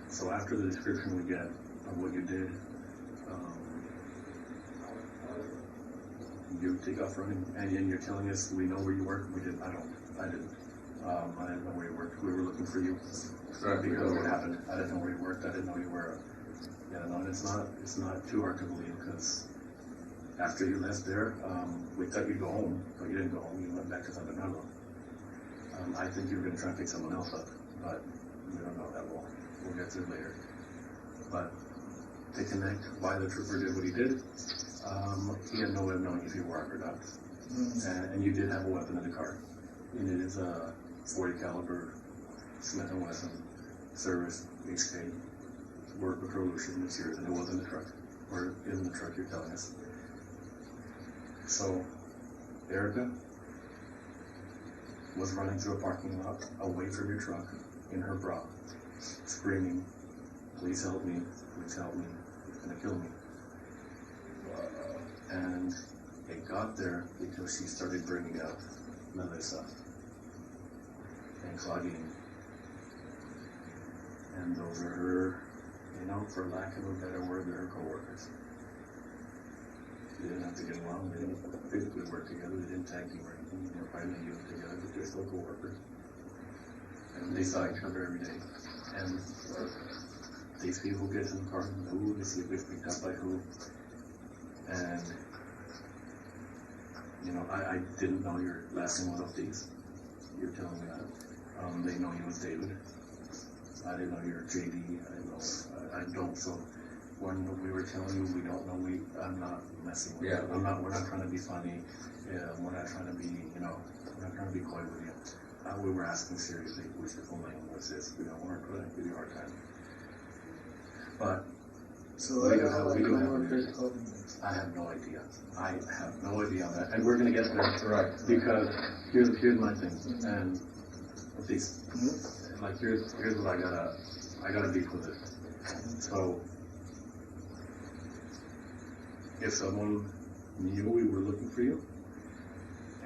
So after the description we get of what you did, you take off running, and you're telling us we know where you work. We didn't. I didn't. I didn't know where you worked. We were looking for you because what happened. I didn't know where you worked. I didn't know you were. And it's not too hard to believe because after you left there, we thought you'd go home, but you didn't go home. You went back to San Bernardo. I think you were going to try and pick someone else up, but we don't know that. We'll get to it later. But to connect why the trooper did what he did, he had no way of knowing if you were armed or not. And you did have a weapon in the car. And it is a .40 caliber Smith & Wesson service HK work patrolution. It's yours, and it was in the truck, or in the truck. You're telling us. So, Erica was running through a parking lot away from your truck in her bra, screaming, "Please help me! Please help me! He's gonna kill me!" And it got there because she started bringing up Melissa and Claudine, and those are her, you know, for lack of a better word, they're her coworkers. They didn't have to get along. They didn't physically work together. They didn't tag team or anything. They were fighting the unit together, but they're still co-workers. And they saw each other every day. And they see who gets in the car and who, they see who gets picked up by who. And, you know, I didn't know your last name was Ortiz. You're telling me that. They know you as David. I didn't know you're JD. I don't. So when we were telling you we don't know, I'm not messing with you. We're not trying to be funny. We're not trying to be, you know, we're not trying to be coy with you. We were asking seriously, what's your full name? What's this? We don't want to give you a hard time. But so we do have I have no idea. I have no idea on that. And we're going to get there. Right. Because here's my thing. And these, like, here's what I gotta beef with it. So, if someone knew we were looking for you,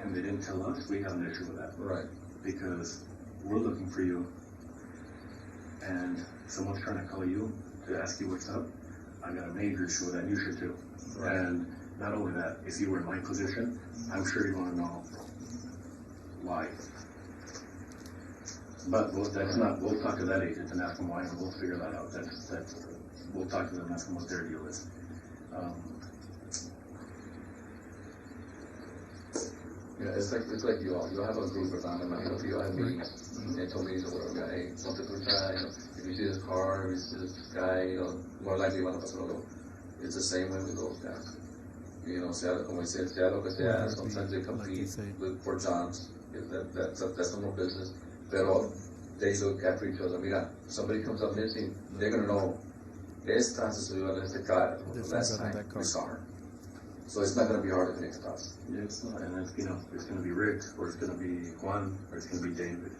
and they didn't tell us, we have an issue with that. Right. Because we're looking for you, and someone's trying to call you to ask you what's up, I got a major issue with that, you should too. Right. And not only that, if you were in my position, I'm sure you want to know why. But we'll talk to that agent and ask them why, and we'll figure that out. We'll talk to them and ask them what their deal is. Yeah, it's like you all have a group around them. I know you all have meetings, they told me, so hey, something to try. If you see this car, if you see this guy, you know, more likely van a pasar algo. It's the same way with those guys. You know, como dice, sea lo que sea, sometimes they compete for jobs. That's a normal business. Pero they look after each other. Mira, somebody comes up missing, they're gonna know. Esta se subió a este car last time we saw her. So it's not gonna be hard to connect us. Yeah, it's not, and it's, you know, it's gonna be Rick, or it's gonna be Juan, or it's gonna be David.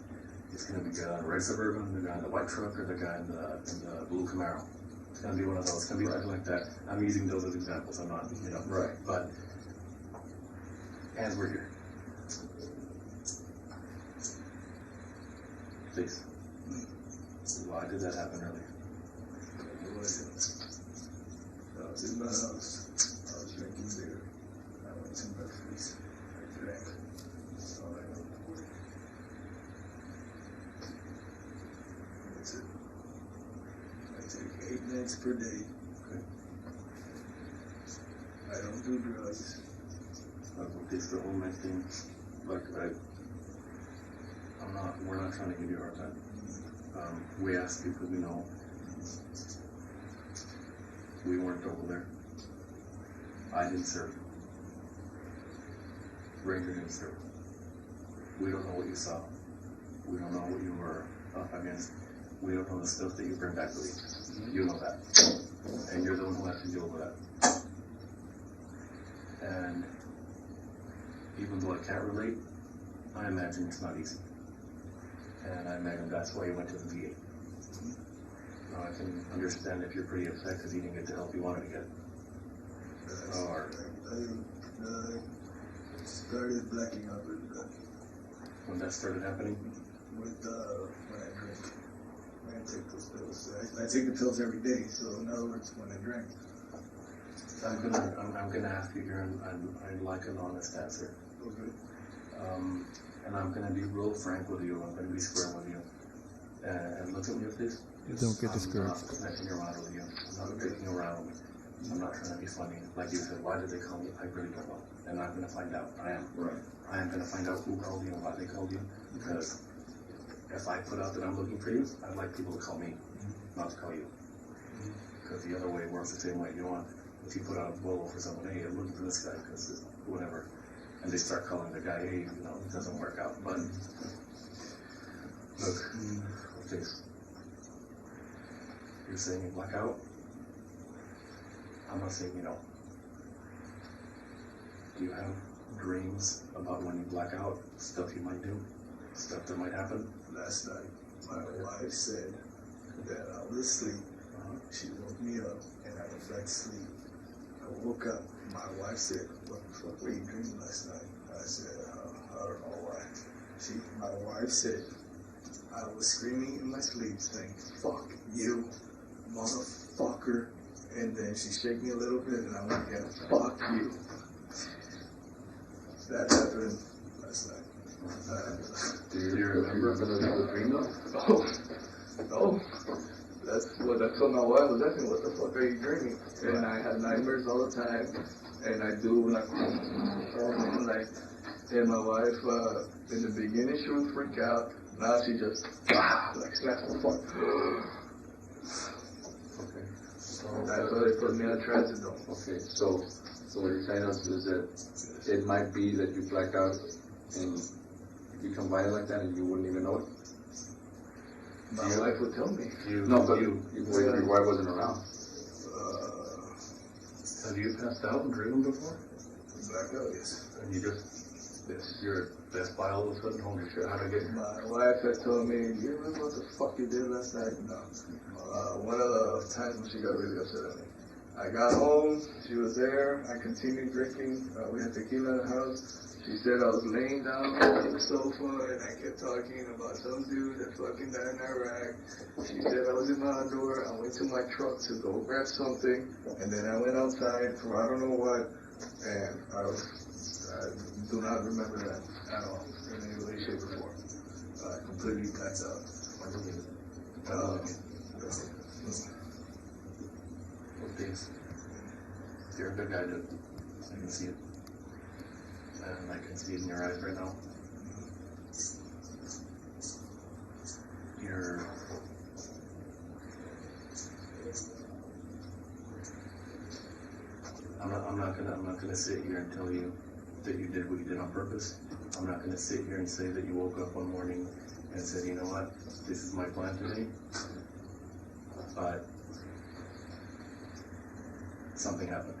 It's gonna be the guy in the red Suburban, the guy in the white truck, or the guy in the blue Camaro. It's gonna be one of those. It's gonna be something like that. I'm using those as examples. I'm not, you know. Right. But as we're here, please. Why did that happen earlier? I was in my house. I was drinking beer. I went to Murphy's. I drank. That's all I know. That's it. I take 8 meds per day. Okay. I don't do drugs. It's the whole med thing. Like, we're not trying to give you a hard time. We asked you because we know we weren't over there. I didn't serve. Ranger didn't serve. We don't know what you saw. We don't know what you were up against. We don't know the stuff that you bring back with you. You know that. And you're the one who has to deal with that. And even though I can't relate, I imagine it's not easy. And I imagine that's why you went to the VA. Now I can understand if you're pretty upset because you didn't get the help you wanted to get. Or I started blacking out really bad. When that started happening? When I drink. When I take those pills. I take the pills every day, so in other words, when I drink. I'm gonna ask you here, and I'd like an honest answer. Okay. And I'm gonna be real frank with you. I'm gonna be square with you. And look at me, please. Don't get discouraged. I'm not messing around with you. I'm not joking around. I'm not trying to be funny. Like you said, why did they call me? I really don't know. And I'm gonna find out. I am. Right. I am gonna find out who called you and why they called you. Because if I put out that I'm looking for you, I'd like people to call me, not to call you. Because the other way works the same way. You want, if you put out a bolo for someone, hey, I'm looking for this guy because whatever, and they start calling the guy, hey, you know, it doesn't work out. But look, please. You're saying you black out? I'm not saying you don't. Do you have dreams about when you black out? Stuff you might do? Stuff that might happen? Last night, my wife said that I was asleep. She woke me up and I went back to sleep. I woke up. My wife said, "What the fuck were you dreaming last night?" I said, "I don't know why." My wife said, "I was screaming in my sleep saying, 'Fuck you, motherfucker,' And then she shook me a little bit, and I went again, fuck you. That happened last night. Do you remember the dream though? No. That's what I told my wife. I was asking, what the fuck are you dreaming? And I had nightmares all the time. And I do like, and my wife, in the beginning she would freak out. Now she just, like snaps the fuck. Okay. So that's why they put me on trazodone. Okay, so what you're telling us is that it might be that you black out and you become violent like that and you wouldn't even know it? My wife would tell me. Your wife wasn't around. Have you passed out and dreamed before? Blacked out, yes. And you just, your best by all of a sudden, holy shit, how'd I get here? My wife had told me, you remember what the fuck you did last night? No. One of the times when she got really upset at me. I got home, she was there, I continued drinking, we had tequila in the house. She said I was laying down on the sofa and I kept talking about some dude that fucking died in Iraq. She said I was in my underwear, I went to my truck to go grab something, and then I went outside for I don't know what, and I do not remember that at all in any way, shape, or form. I completely blacked out. You're a good guy, dude. I can see it. And I can see it in your eyes right now. I'm not gonna sit here and tell you that you did what you did on purpose. I'm not gonna sit here and say that you woke up one morning and said, you know what, this is my plan today. But something happened.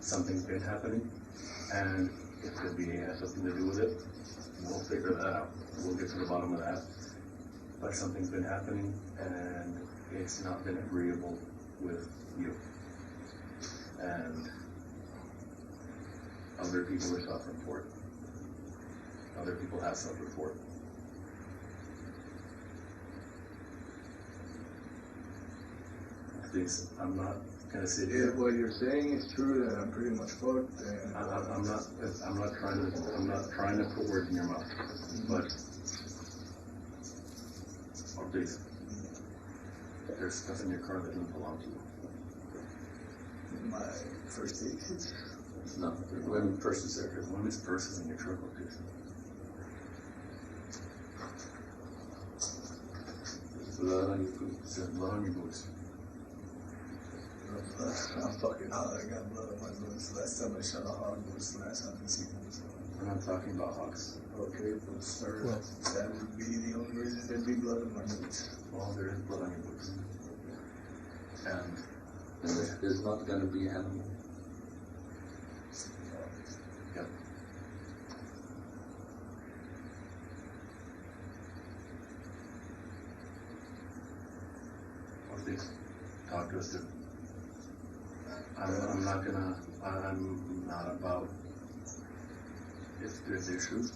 Something's been happening, and it could be has something to do with it. We'll figure that out. We'll get to the bottom of that. But something's been happening, and it's not been agreeable with you. And other people are suffering for it. Other people have suffered for it. Please, I'm not gonna sit here. If what you're saying is true, then I'm pretty much fucked. And I'm not trying to put words in your mouth, but please, there's stuff in your car that doesn't belong to you. My first aid kits. No, women's purses there. There's women's purses in your truck, please. There's blood on your boots. There's blood on your boots. I'm fucking hot. I got blood on my boots. Last time I shot a hog was the last time I seen it. I'm not talking about hogs. Okay, but sir, that would be the only reason there'd be blood on my boots. Well, there is blood on your boots. And there's not going to be animal. Yep. Please, talk to us, dude. I'm not about if there's issues,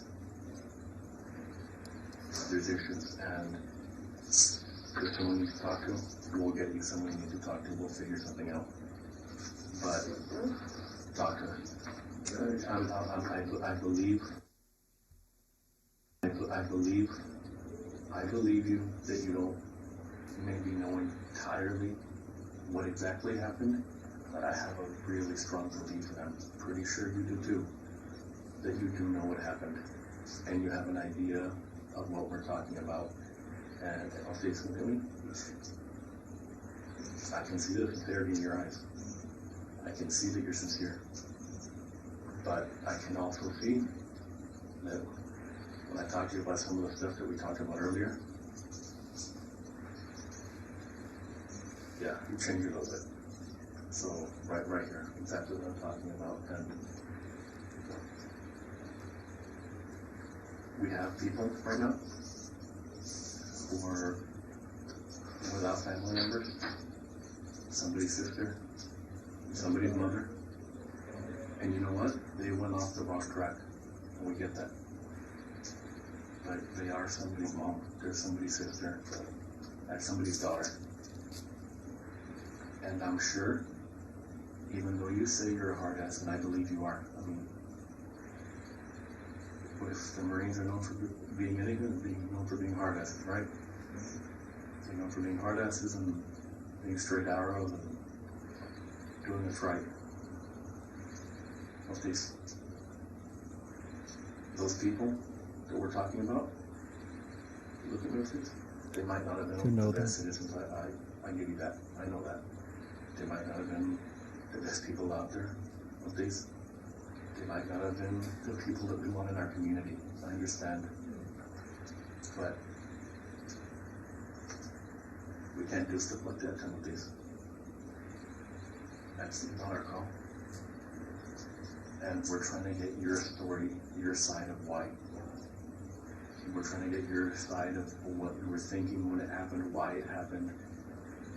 and there's someone you need to talk to, we'll get you someone you need to talk to, we'll figure something out. But talk to them. I believe you that you don't maybe know entirely what exactly happened, but I have a really strong belief, and I'm pretty sure you do too, that you do know what happened, and you have an idea of what we're talking about. And I'll say something to me. I can see the sincerity in your eyes. I can see that you're sincere. But I can also see that when I talk to you about some of the stuff that we talked about earlier, yeah, you changed it a little bit. So right here, exactly what I'm talking about. And we have people right now who are without family members, somebody's sister, somebody's mother, and you know what? They went off the wrong track, and we get that. But they are somebody's mom, they're somebody's sister, that's somebody's daughter. And I'm sure, even though you say you're a hard ass, and I believe you are, I mean, what if the Marines are known for being anything, being known for being hard asses, right? They're known for being hard asses and being straight arrows and doing it right. What those people that we're talking about, look at their face. They might not have been the best citizens. I give you that. I know that. They might not have been the best people out there. What they might not have been the people that we want in our community. I understand. But we can't do stuff like that, Timothy. That's not our call. And we're trying to get your story, your side of why. We're trying to get your side of what you were thinking when it happened, why it happened,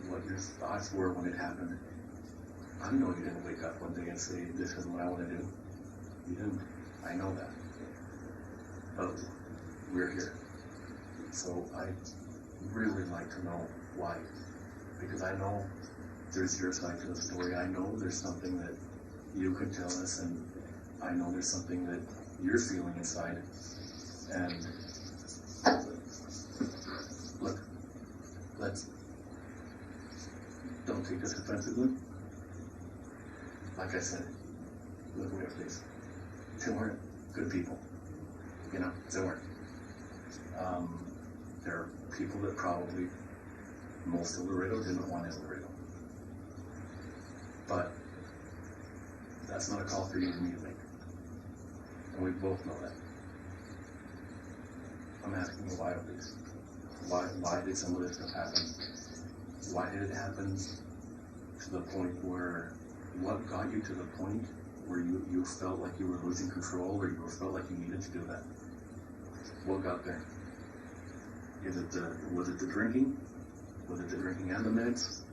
what your thoughts were when it happened. I know you didn't wake up one day and say, this is what I want to do. You didn't. I know that. But we're here. So I'd really like to know why. Because I know there's your side to the story. I know there's something that you could tell us, and I know there's something that you're feeling inside. And look, don't take this offensively. Like I said, look at their face. They weren't good people. You know, they weren't. There are people that probably most of Laredo didn't want in Laredo. But that's not a call for you and me to make. And we both know that. I'm asking you why of this. Why did some of this stuff happen? Why did it happen to the point where, what got you to the point where you felt like you were losing control, or you felt like you needed to do that? What got there? Was it the drinking? Was it the drinking and the meds?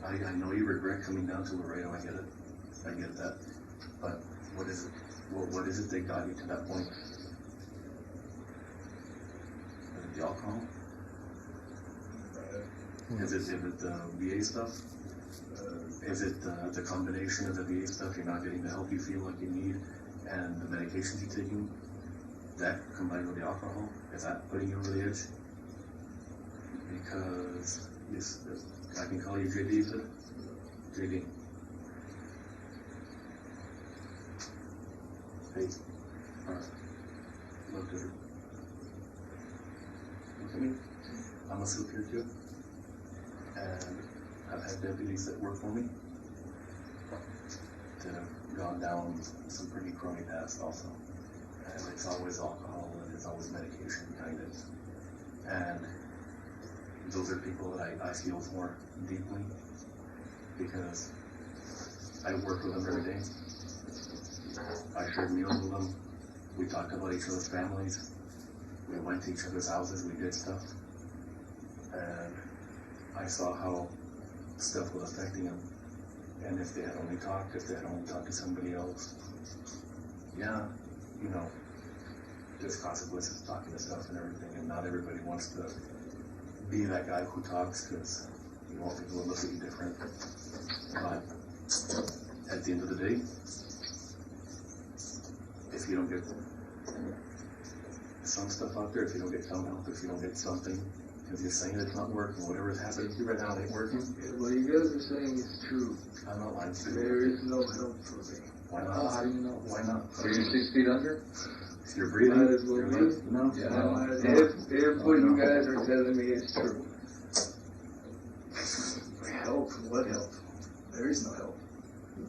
I know you regret coming down to Laredo, I get that. But what is it? What is it that got you to that point? Is it the alcohol? Is it the VA stuff? Is it the combination of the VA stuff, you're not getting the help you feel like you need, and the medications you're taking, that combined with the alcohol, is that putting you over the edge? Because I can call you JD, is it? JD. Hey, look at me. I'm a soup here too, and I've had deputies that work for me that have gone down some pretty crummy paths also. And it's always alcohol and there's always medication behind it. And those are people that I feel for deeply because I work with them every day. I shared meals with them. We talked about each other's families. We went to each other's houses. We did stuff. And I saw how stuff was affecting them. And if they had only talked, to somebody else, yeah, you know, there's consequences to talking to stuff and everything, and not everybody wants to be that guy who talks because you want people to look at you different. But at the end of the day, if you don't get some stuff out there, if you don't get some help, if you don't get something, because you're saying it's not working, whatever is happening to you right now, it ain't working. Yeah, what you guys are saying is true. I'm not lying to you. There is no help for me. Why not? How do you know? Why not? Are you 6 feet under? If you're breathing, Might as well be. No. Yeah, No. If what you guys are telling me is true. Help? What help? There is no help.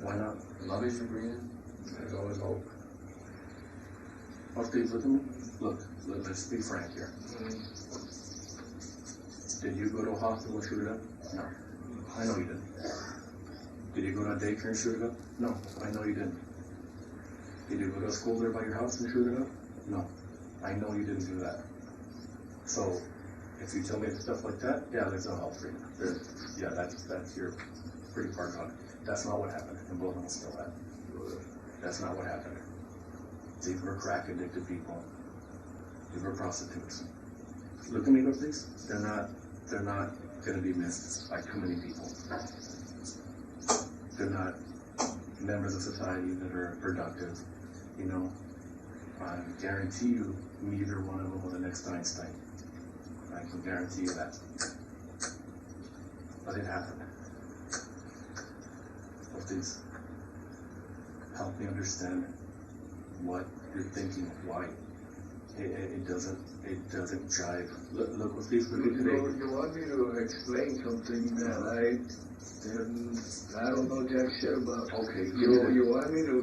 Why not? As long as you're breathing, there's always hope. Okay, look at me. Look, let's be frank here. Did you go to a hospital and shoot it up? No. I know you didn't. Did you go to a daycare and shoot it up? No. I know you didn't. Did you go to a school there by your house and shoot it up? No. I know you didn't do that. So, if you tell me stuff like that, yeah, there's no help for you. Yeah, that's you're pretty far gone. That's not what happened, and both of us know that. That's not what happened. These were crack addicted people. These were prostitutes. Look at me, those things. They're not they're not going to be missed by too many people. They're not members of society that are productive. You know, I guarantee you, neither one of them was the next Einstein. I can guarantee you that. But it happened. Please help me understand what you're thinking. Why? It doesn't jive. Look what these look at today. You want me to explain something that I don't know jack shit about? Okay. You want me to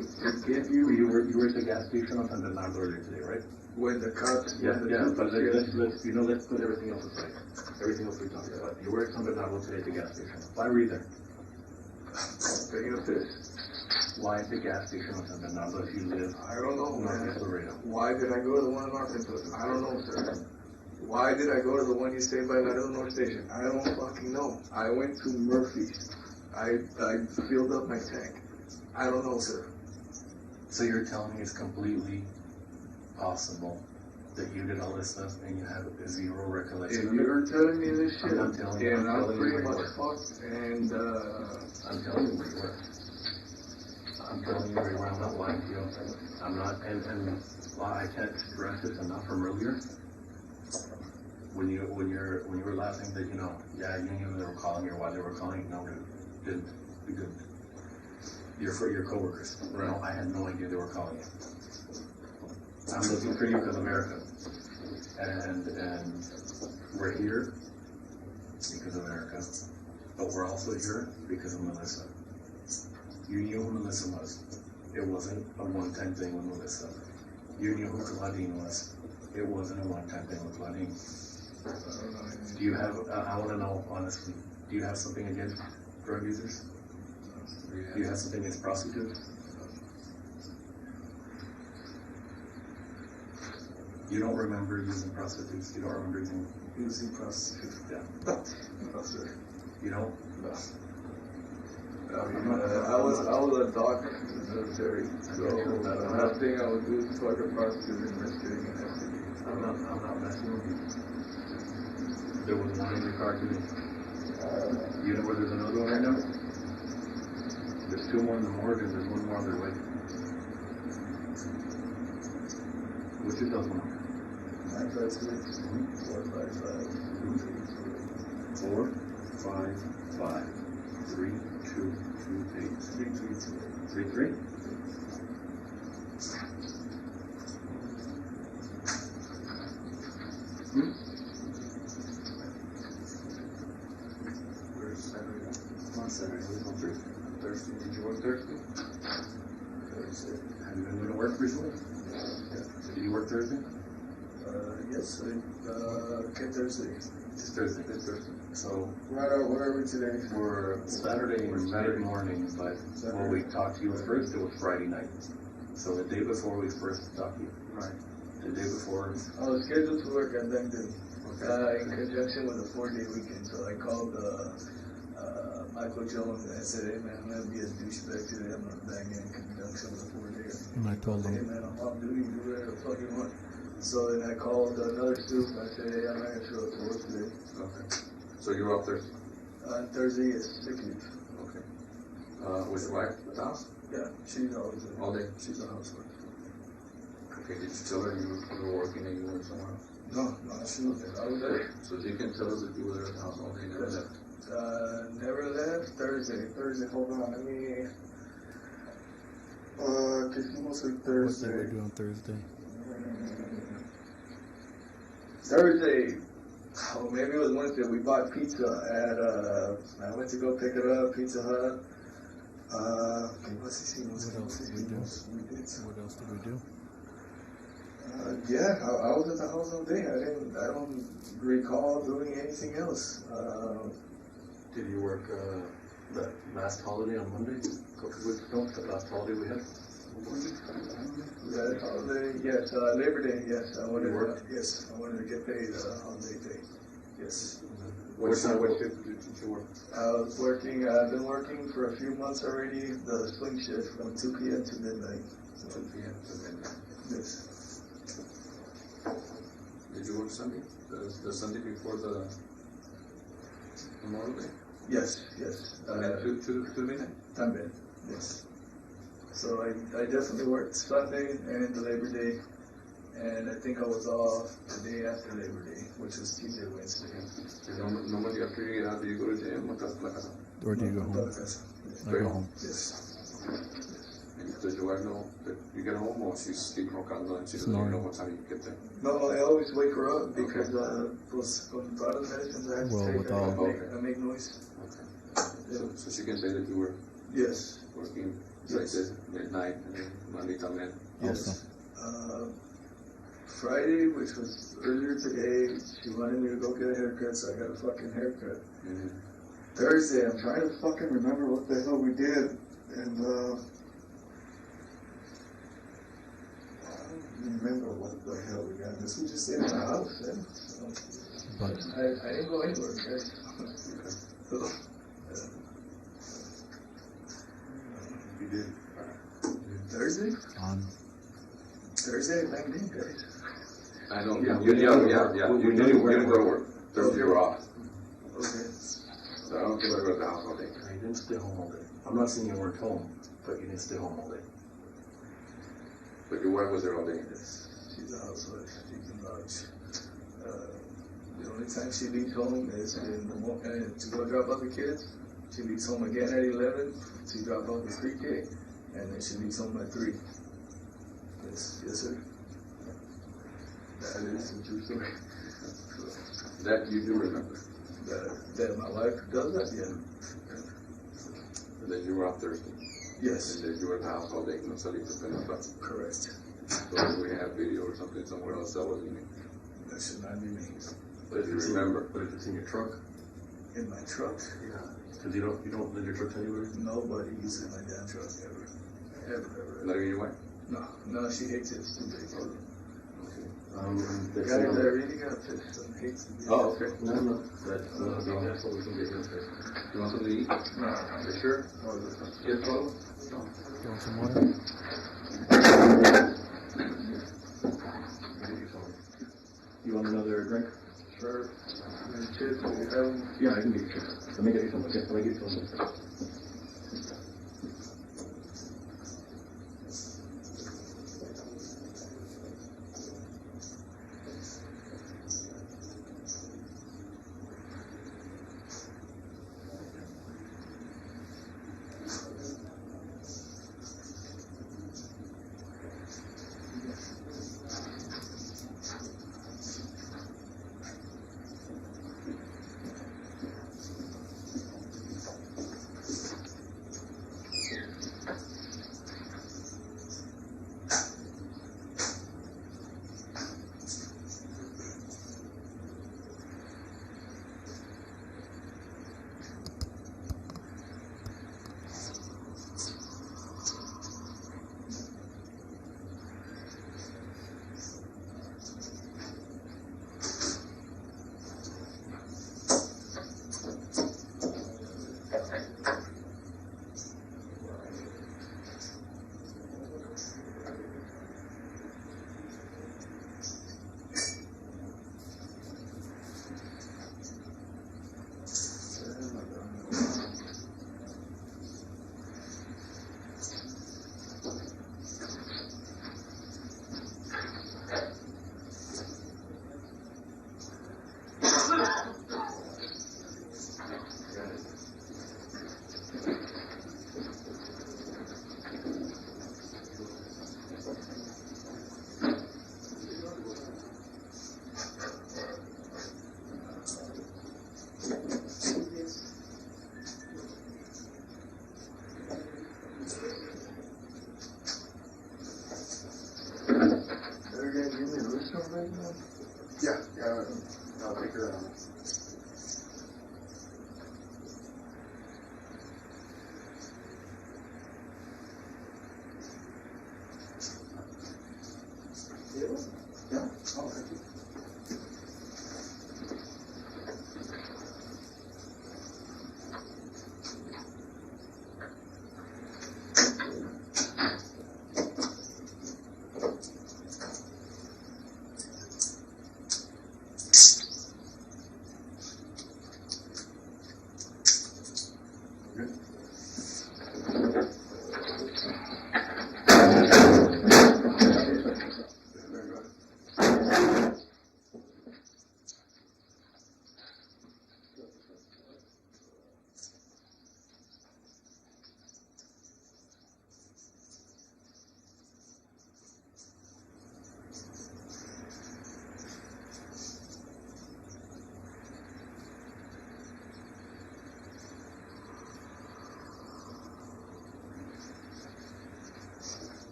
give you? You were at the gas station on San Bernardo earlier today, right? When the cops. Yeah. But let's put everything else aside. Everything else we talked about. You were at San Bernardo today at the gas station. Why were you there? Taking a piss. Why at the gas station on San Bernardo if you live? I don't know, man. Laredo. Why did I go to the one in Arkansas? I don't know, sir. Why did I go to the one you stayed by Laredo North Station? I don't fucking know. I went to Murphy's. I filled up my tank. I don't know, sir. So you're telling me it's completely possible that you did all this stuff and you have zero recollection? If you're telling me this shit, I'm telling you, then I'm pretty much fucked. And I'm telling you where you were. I'm telling you where you were. I'm not lying to you. I'm not. And I can't stress this enough from earlier. When you were laughing that you knew they were calling you or why they were calling you. No, you didn't. You didn't. Your coworkers. No, I had no idea they were calling you. I'm looking for you because America, and we're here because of America, but we're also here because of Melissa. You knew who Melissa was. It wasn't a one-time thing with Melissa. You knew who Claudine was. It wasn't a one-time thing with Claudine. Do you have? I want to know honestly. Do you have something against drug users? Do you have something against prostitutes? You don't remember using prostitutes? You don't remember using prostitutes? Yeah. no, sir. You don't? No. I was a doctor in the military, so the last thing I would do is fuck a prostitute and risk getting an STD. I'm not messing with you. There was one in your car today. You know where there's another one right now? There's two more in the morgue and there's one more on their way. What's your cell phone number? 956 455 455 3228 33. Where's Saturday? On Saturday, on Thursday. Thursday. Did you work Thursday? Thursday. Have you been going to work recently? Yeah. So did you work Thursday? Yes, okay, Thursday. It's Thursday. It's Thursday. So where are we today? We're Saturday morning, but when we talked to you first, it was Friday night. So the day before we first talked to you. Right. The day before. I was scheduled to work at Benton in conjunction with a 4-day weekend. So I called Michael Jones and I said, hey man, I'm going to be a douchebag today. I'm going to bang in conjunction with a 4-day. And I told him, hey man, I'm off duty. Do whatever the fuck you want. So then I called another student. I said, hey, I'm not going to show up to work today. Okay. So you're off Thursday? Thursday is sick leave. Okay. Was your wife at the house? Yeah, she's always there. All day? She's a housewife. Okay, did you tell her you were working and you went somewhere else? No, she was there. I was there. So she can tell us that you were there at the house all day, never left? Never left. Thursday, hold on, let me... cause she must say Thursday. what did we do on Thursday? Thursday. Oh, maybe it was Wednesday. We bought pizza at, I went to go pick it up, Pizza Hut. What else did we do? What else did we do? Yeah, I was at the house all day. I don't recall doing anything else. Did you work that last holiday on Monday? A couple of weeks ago, the last holiday we had? That holiday, yes. Labor Day, yes. I wanted to get paid holiday day. Yes. What shift did you work? I've been working for a few months already, the swing shift from 2 p.m. to midnight. 2 p.m. to midnight. Yes. Did you work Sunday? The Sunday before the Memorial Day? Yes, yes. To midnight? También, yes. So I definitely worked Sunday and the Labor Day, and I think I was off the day after Labor Day, which was Tuesday, Wednesday. Normally after you get out, do you go to jail or to la casa? Or do you go home? I go home. Yes. Does your wife know that you get home, or she's keep roncando and she doesn't even know what time you get there? No, I always wake her up because pues con todas las medicines I have to take, I make noise. Okay. So she can say that you were working like this midnight and Monday también. Yes. Friday, which was earlier today, she wanted me to go get a haircut, so I got a fucking haircut. Thursday, I'm trying to fucking remember what the hell we did, and I don't remember what the hell we got. This we just stayed in the house, so I didn't go anywhere, guys. You did. Thursday? Thursday, I did, guys. I know. Yeah. You didn't go to work. Thursday you were off. Okay. So I don't think I go to the house all day. You didn't stay home all day. I'm not saying you weren't home, but you didn't stay home all day. But your wife was there all day. Yes. She's a housewife. She can vouch. The only time she leaves home is in the morning to go drop off the kids. She leaves home again at 11 to drop off the pre-K, and then she leaves home at 3. Yes, sir. That is a true story. That you do remember? That my wife does that, yeah. And then you were off Thursday? Yes. And then you were at the house all day, no saliste en la plaza? Correct. So we have video or something somewhere else, that wasn't me? That should not be me. But if you remember? But if it's in your truck? In my truck? Yeah. Because you don't let your truck anywhere? Nobody uses my damn truck ever. Ever. Not even your wife? No, she hates it. It's too big. Okay. I really got pissed and hates it. Oh, okay. No. That's what we can get into. You want something to eat? No. You sure? Get a photo? You want some water? You want another drink? Sure. Yeah, I can get you chips. Let me get you some. Okay, let me get you some. Yeah, I'll take her out. Yeah? Oh, thank you.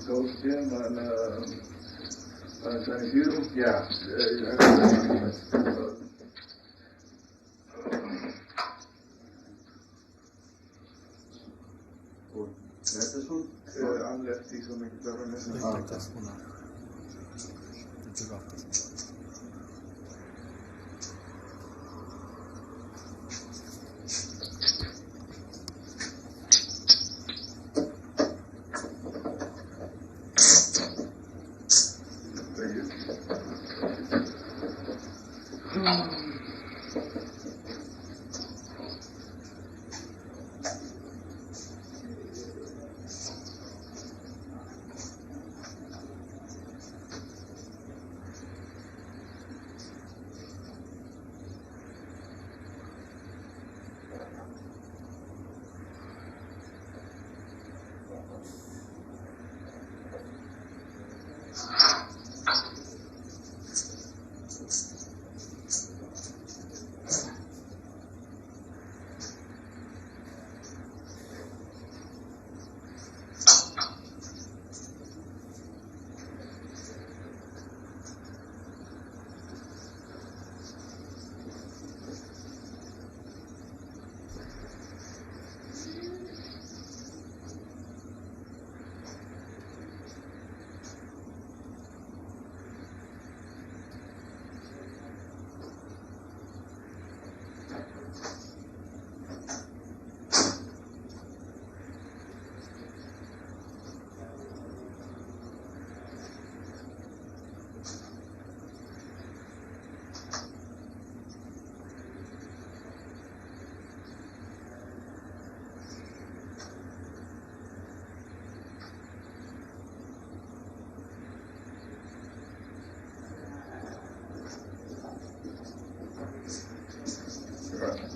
Ghost Gym on San Isidro? Yeah. That's this one? I'm lefty, so me quitaron ese.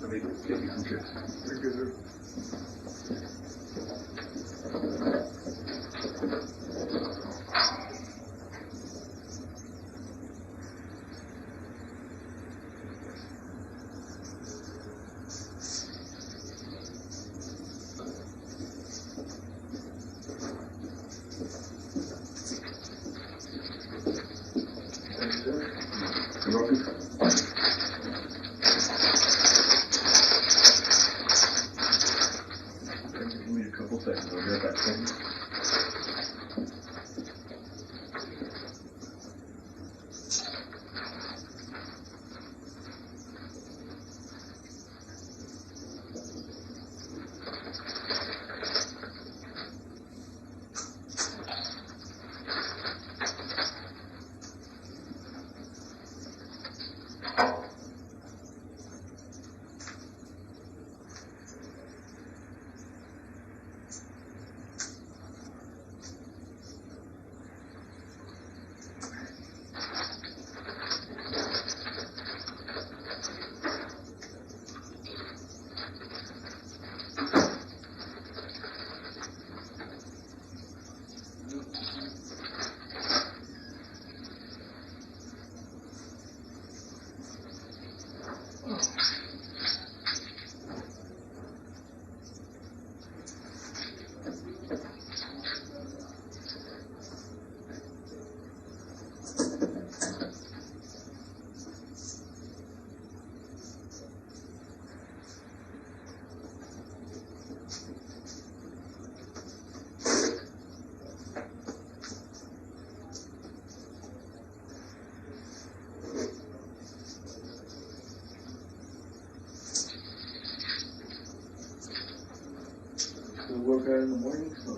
Let me get you some chips. Thank you, sir. We'll work out in the morning, so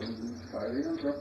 5 a.m. bro.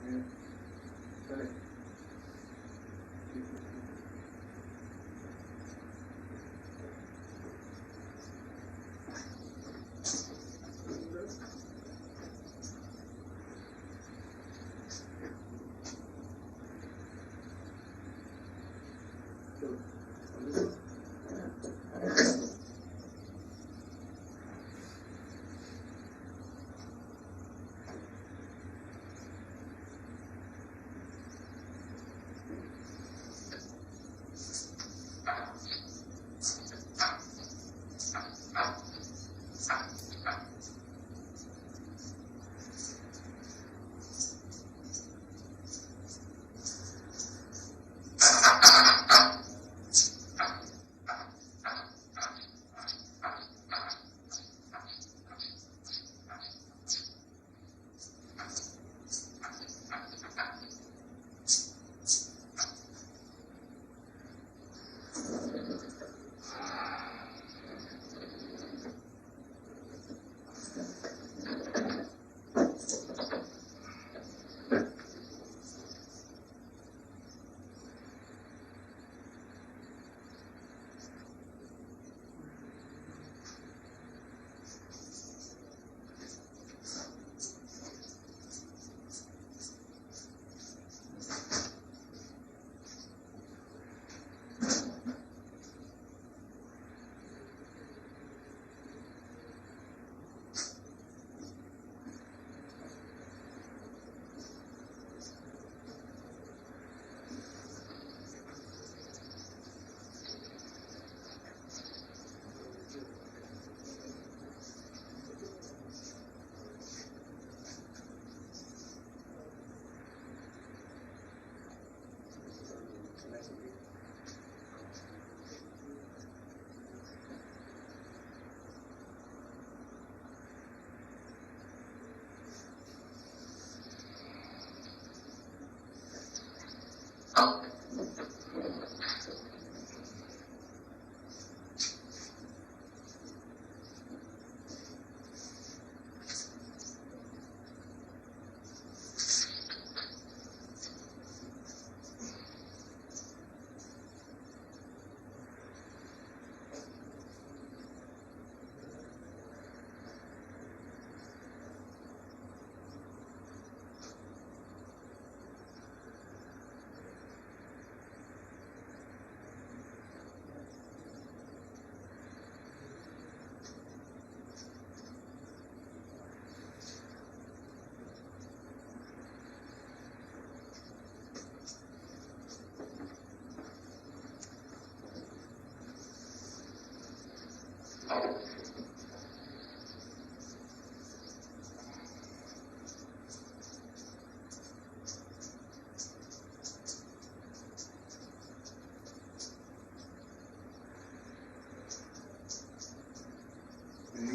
Okay.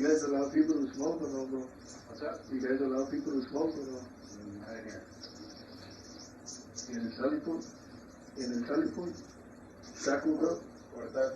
You guys allow people to smoke or no, bro? What's that? You guys allow people to smoke or no? I didn't hear. In el teleport? In el teleport? Shackle, bro? Or that,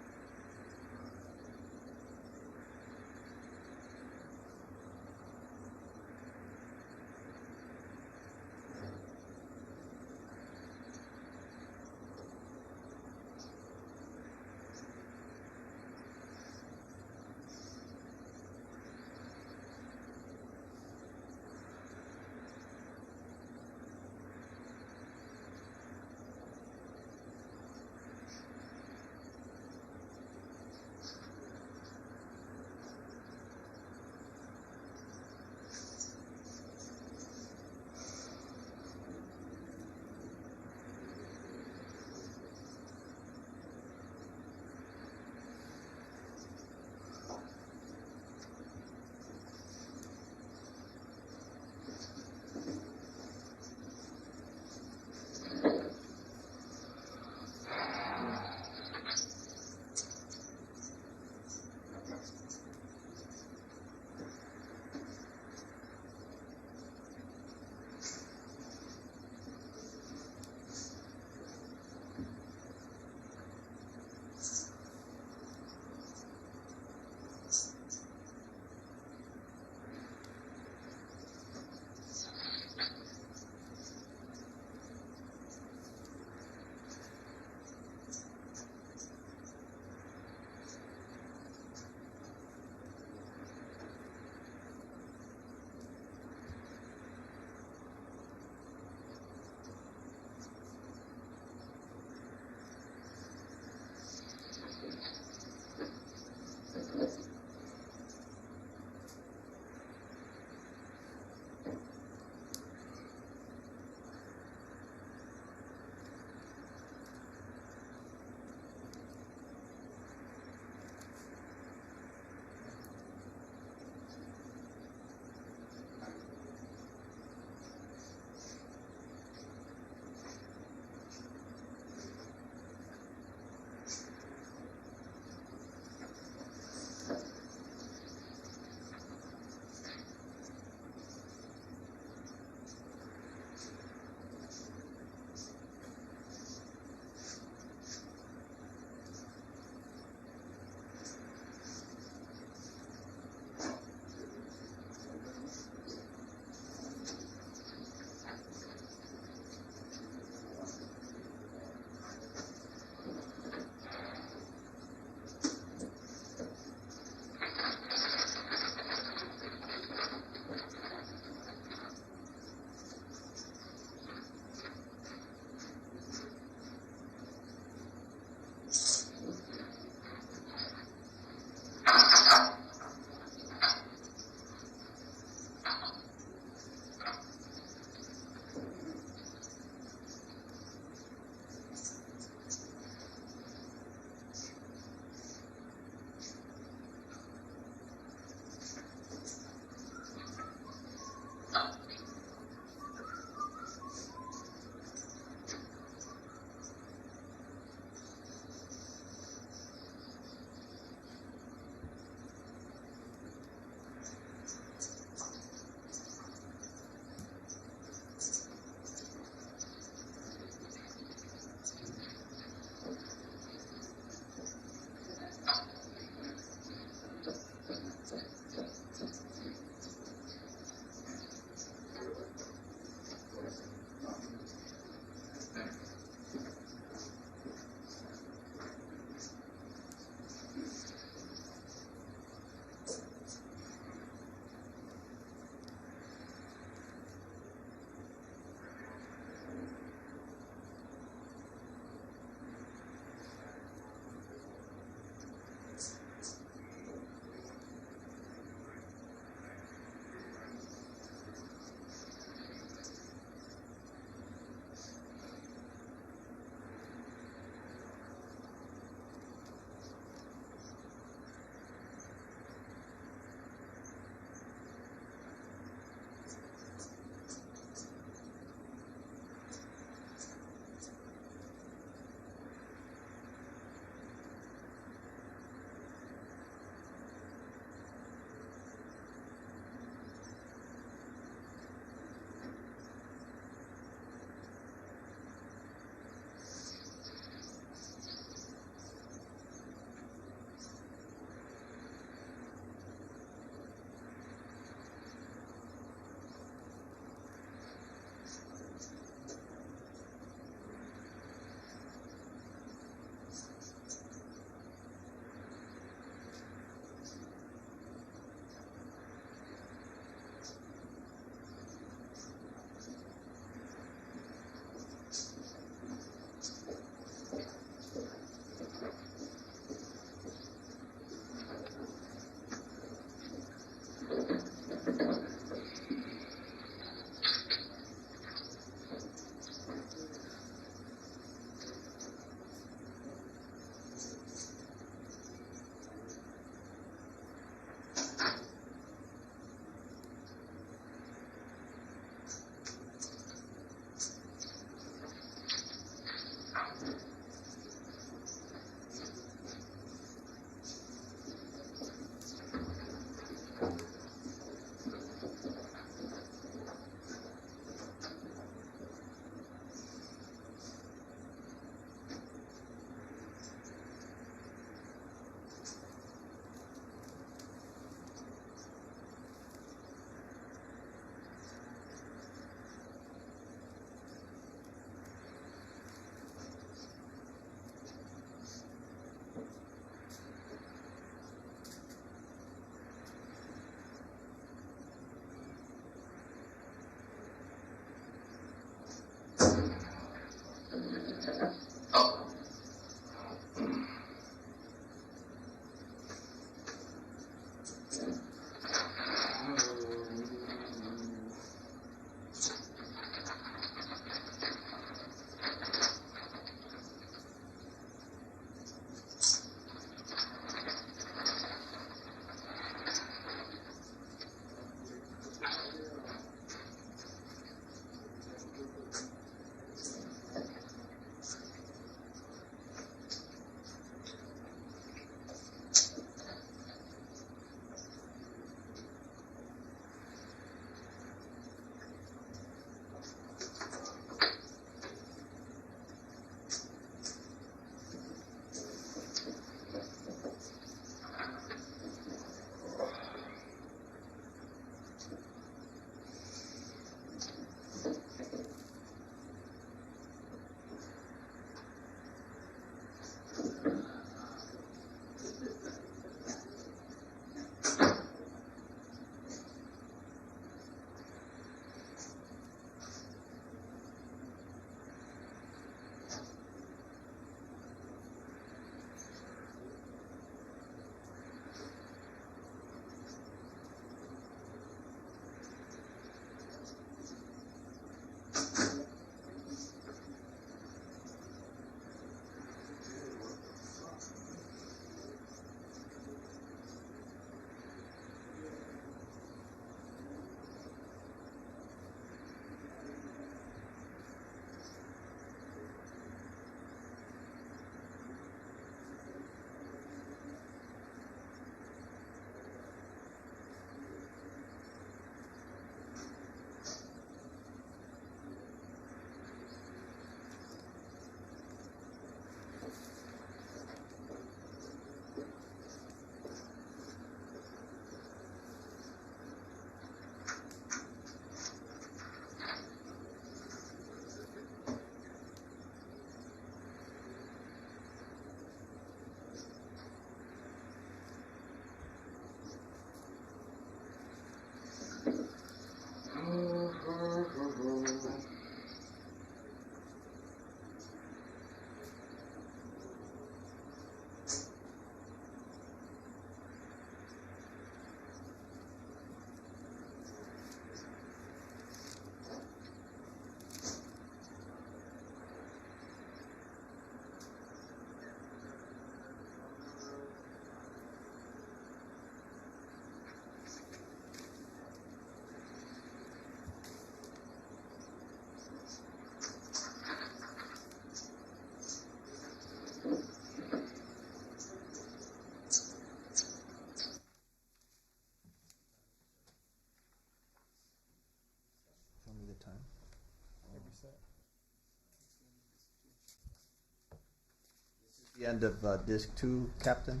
The end of disc 2, Captain?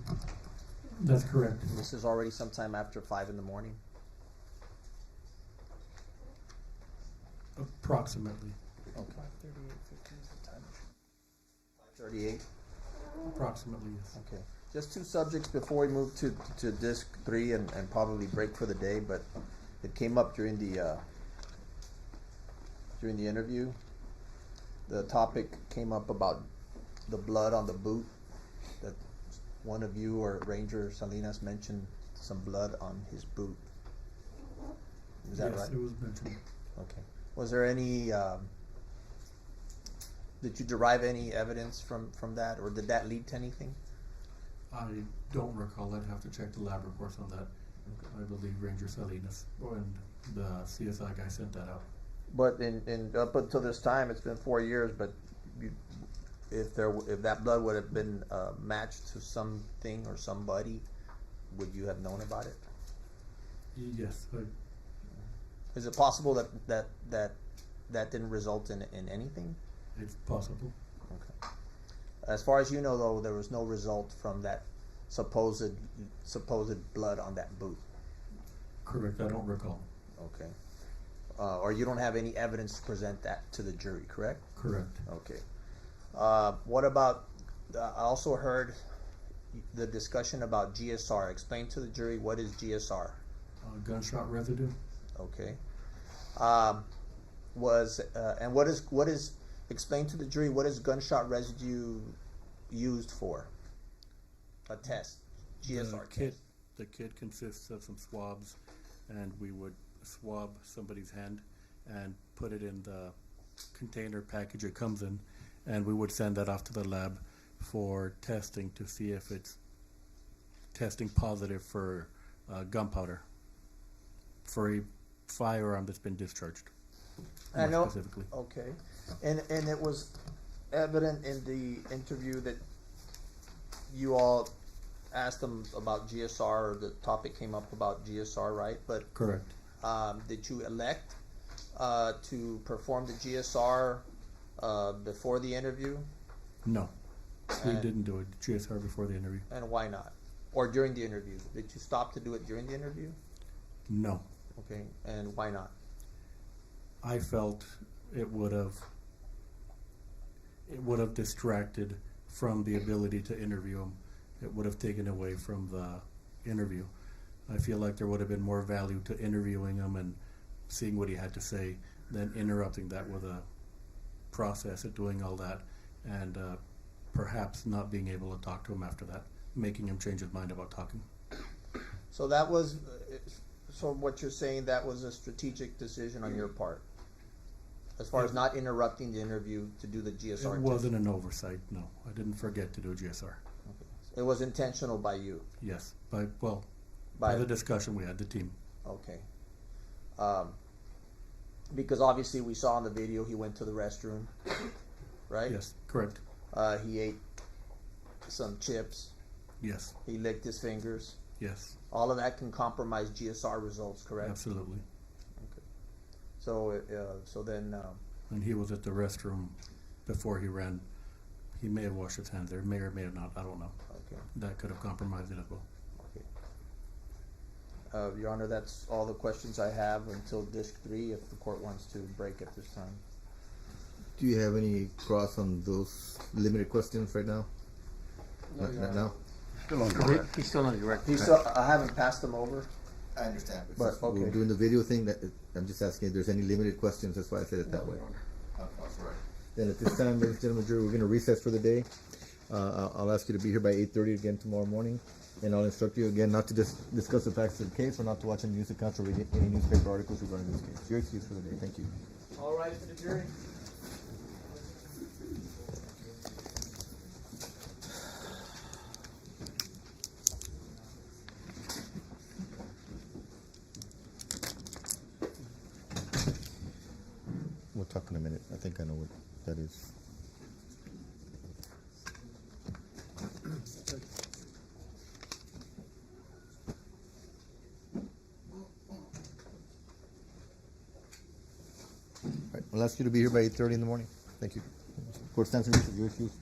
That's correct. This is already sometime after 5 in the morning. Approximately. Okay. 5:38. Approximately, yes. Okay. Just two subjects before we move to disc 3 and probably break for the day, but it came up during the interview. The topic came up about the blood on the boot, that one of you or Ranger Salinas mentioned some blood on his boot. Is that right? Yes, it was mentioned. Okay. Was there any, did you derive any evidence from that, or did that lead to anything? I don't recall. I'd have to check the lab reports on that. I believe Ranger Salinas and the CSI guy sent that out. But in up until this time, it's been 4 years. But if that blood would have been matched to something or somebody, would you have known about it? Yes. Is it possible that didn't result in anything? It's possible. Okay. As far as you know, though, there was no result from that supposed blood on that boot. Correct. I don't recall. Okay. Or you don't have any evidence to present that to the jury, correct? Correct. Okay. What about, I also heard the discussion about GSR. Explain to the jury, what is GSR? Gunshot residue. Okay. And what is, explain to the jury, what is gunshot residue used for? A test. GSR test. The kit consists of some swabs, and we would swab somebody's hand and put it in the container package it comes in, and we would send that off to the lab for testing to see if it's testing positive for gunpowder for a firearm that's been discharged. I know. Specifically. Okay. And it was evident in the interview that you all asked them about GSR, or the topic came up about GSR, right? But correct. Did you elect to perform the GSR before the interview? No, we didn't do it GSR before the interview. And why not? Or during the interview? Did you stop to do it during the interview? No. Okay, and why not? I felt it would have distracted from the ability to interview him. It would have taken away from the interview. I feel like there would have been more value to interviewing him and seeing what he had to say than interrupting that with a process of doing all that and perhaps not being able to talk to him after that, making him change his mind about talking. So that was, so what you're saying, that was a strategic decision on your part, as far as not interrupting the interview to do the GSR. It wasn't an oversight, no. I didn't forget to do GSR. Okay. It was intentional by you? Yes, by the discussion we had, the team. Okay. Because obviously we saw in the video he went to the restroom, right? Yes, correct. He ate some chips. Yes. He licked his fingers. Yes. All of that can compromise GSR results, correct? Absolutely. Okay. So, so then. And he was at the restroom before he ran. He may have washed his hands there, may or may have not. I don't know. Okay. That could have compromised it as well. Okay. Your Honor, that's all the questions I have until Disc 3, if the court wants to break at this time. Do you have any cross on those limited questions right now? No, Not now? Still on direct. He's still on direct. I haven't passed them over. I understand. But, okay. We're doing the video thing. I'm just asking if there's any limited questions. That's why I said it that way. That's right. Then at this time, ladies and gentlemen, jury, we're going to recess for the day. I'll ask you to be here by 8:30 again tomorrow morning. And I'll instruct you again not to discuss the facts of the case or not to watch any news accounts or read any newspaper articles regarding this case. You're excused for the day. Thank you. All right for the jury. We'll talk in a minute. I think I know what that is. Right. I'll ask you to be here by 8:30 in the morning. Thank you. Court stands in recess. Your excuse.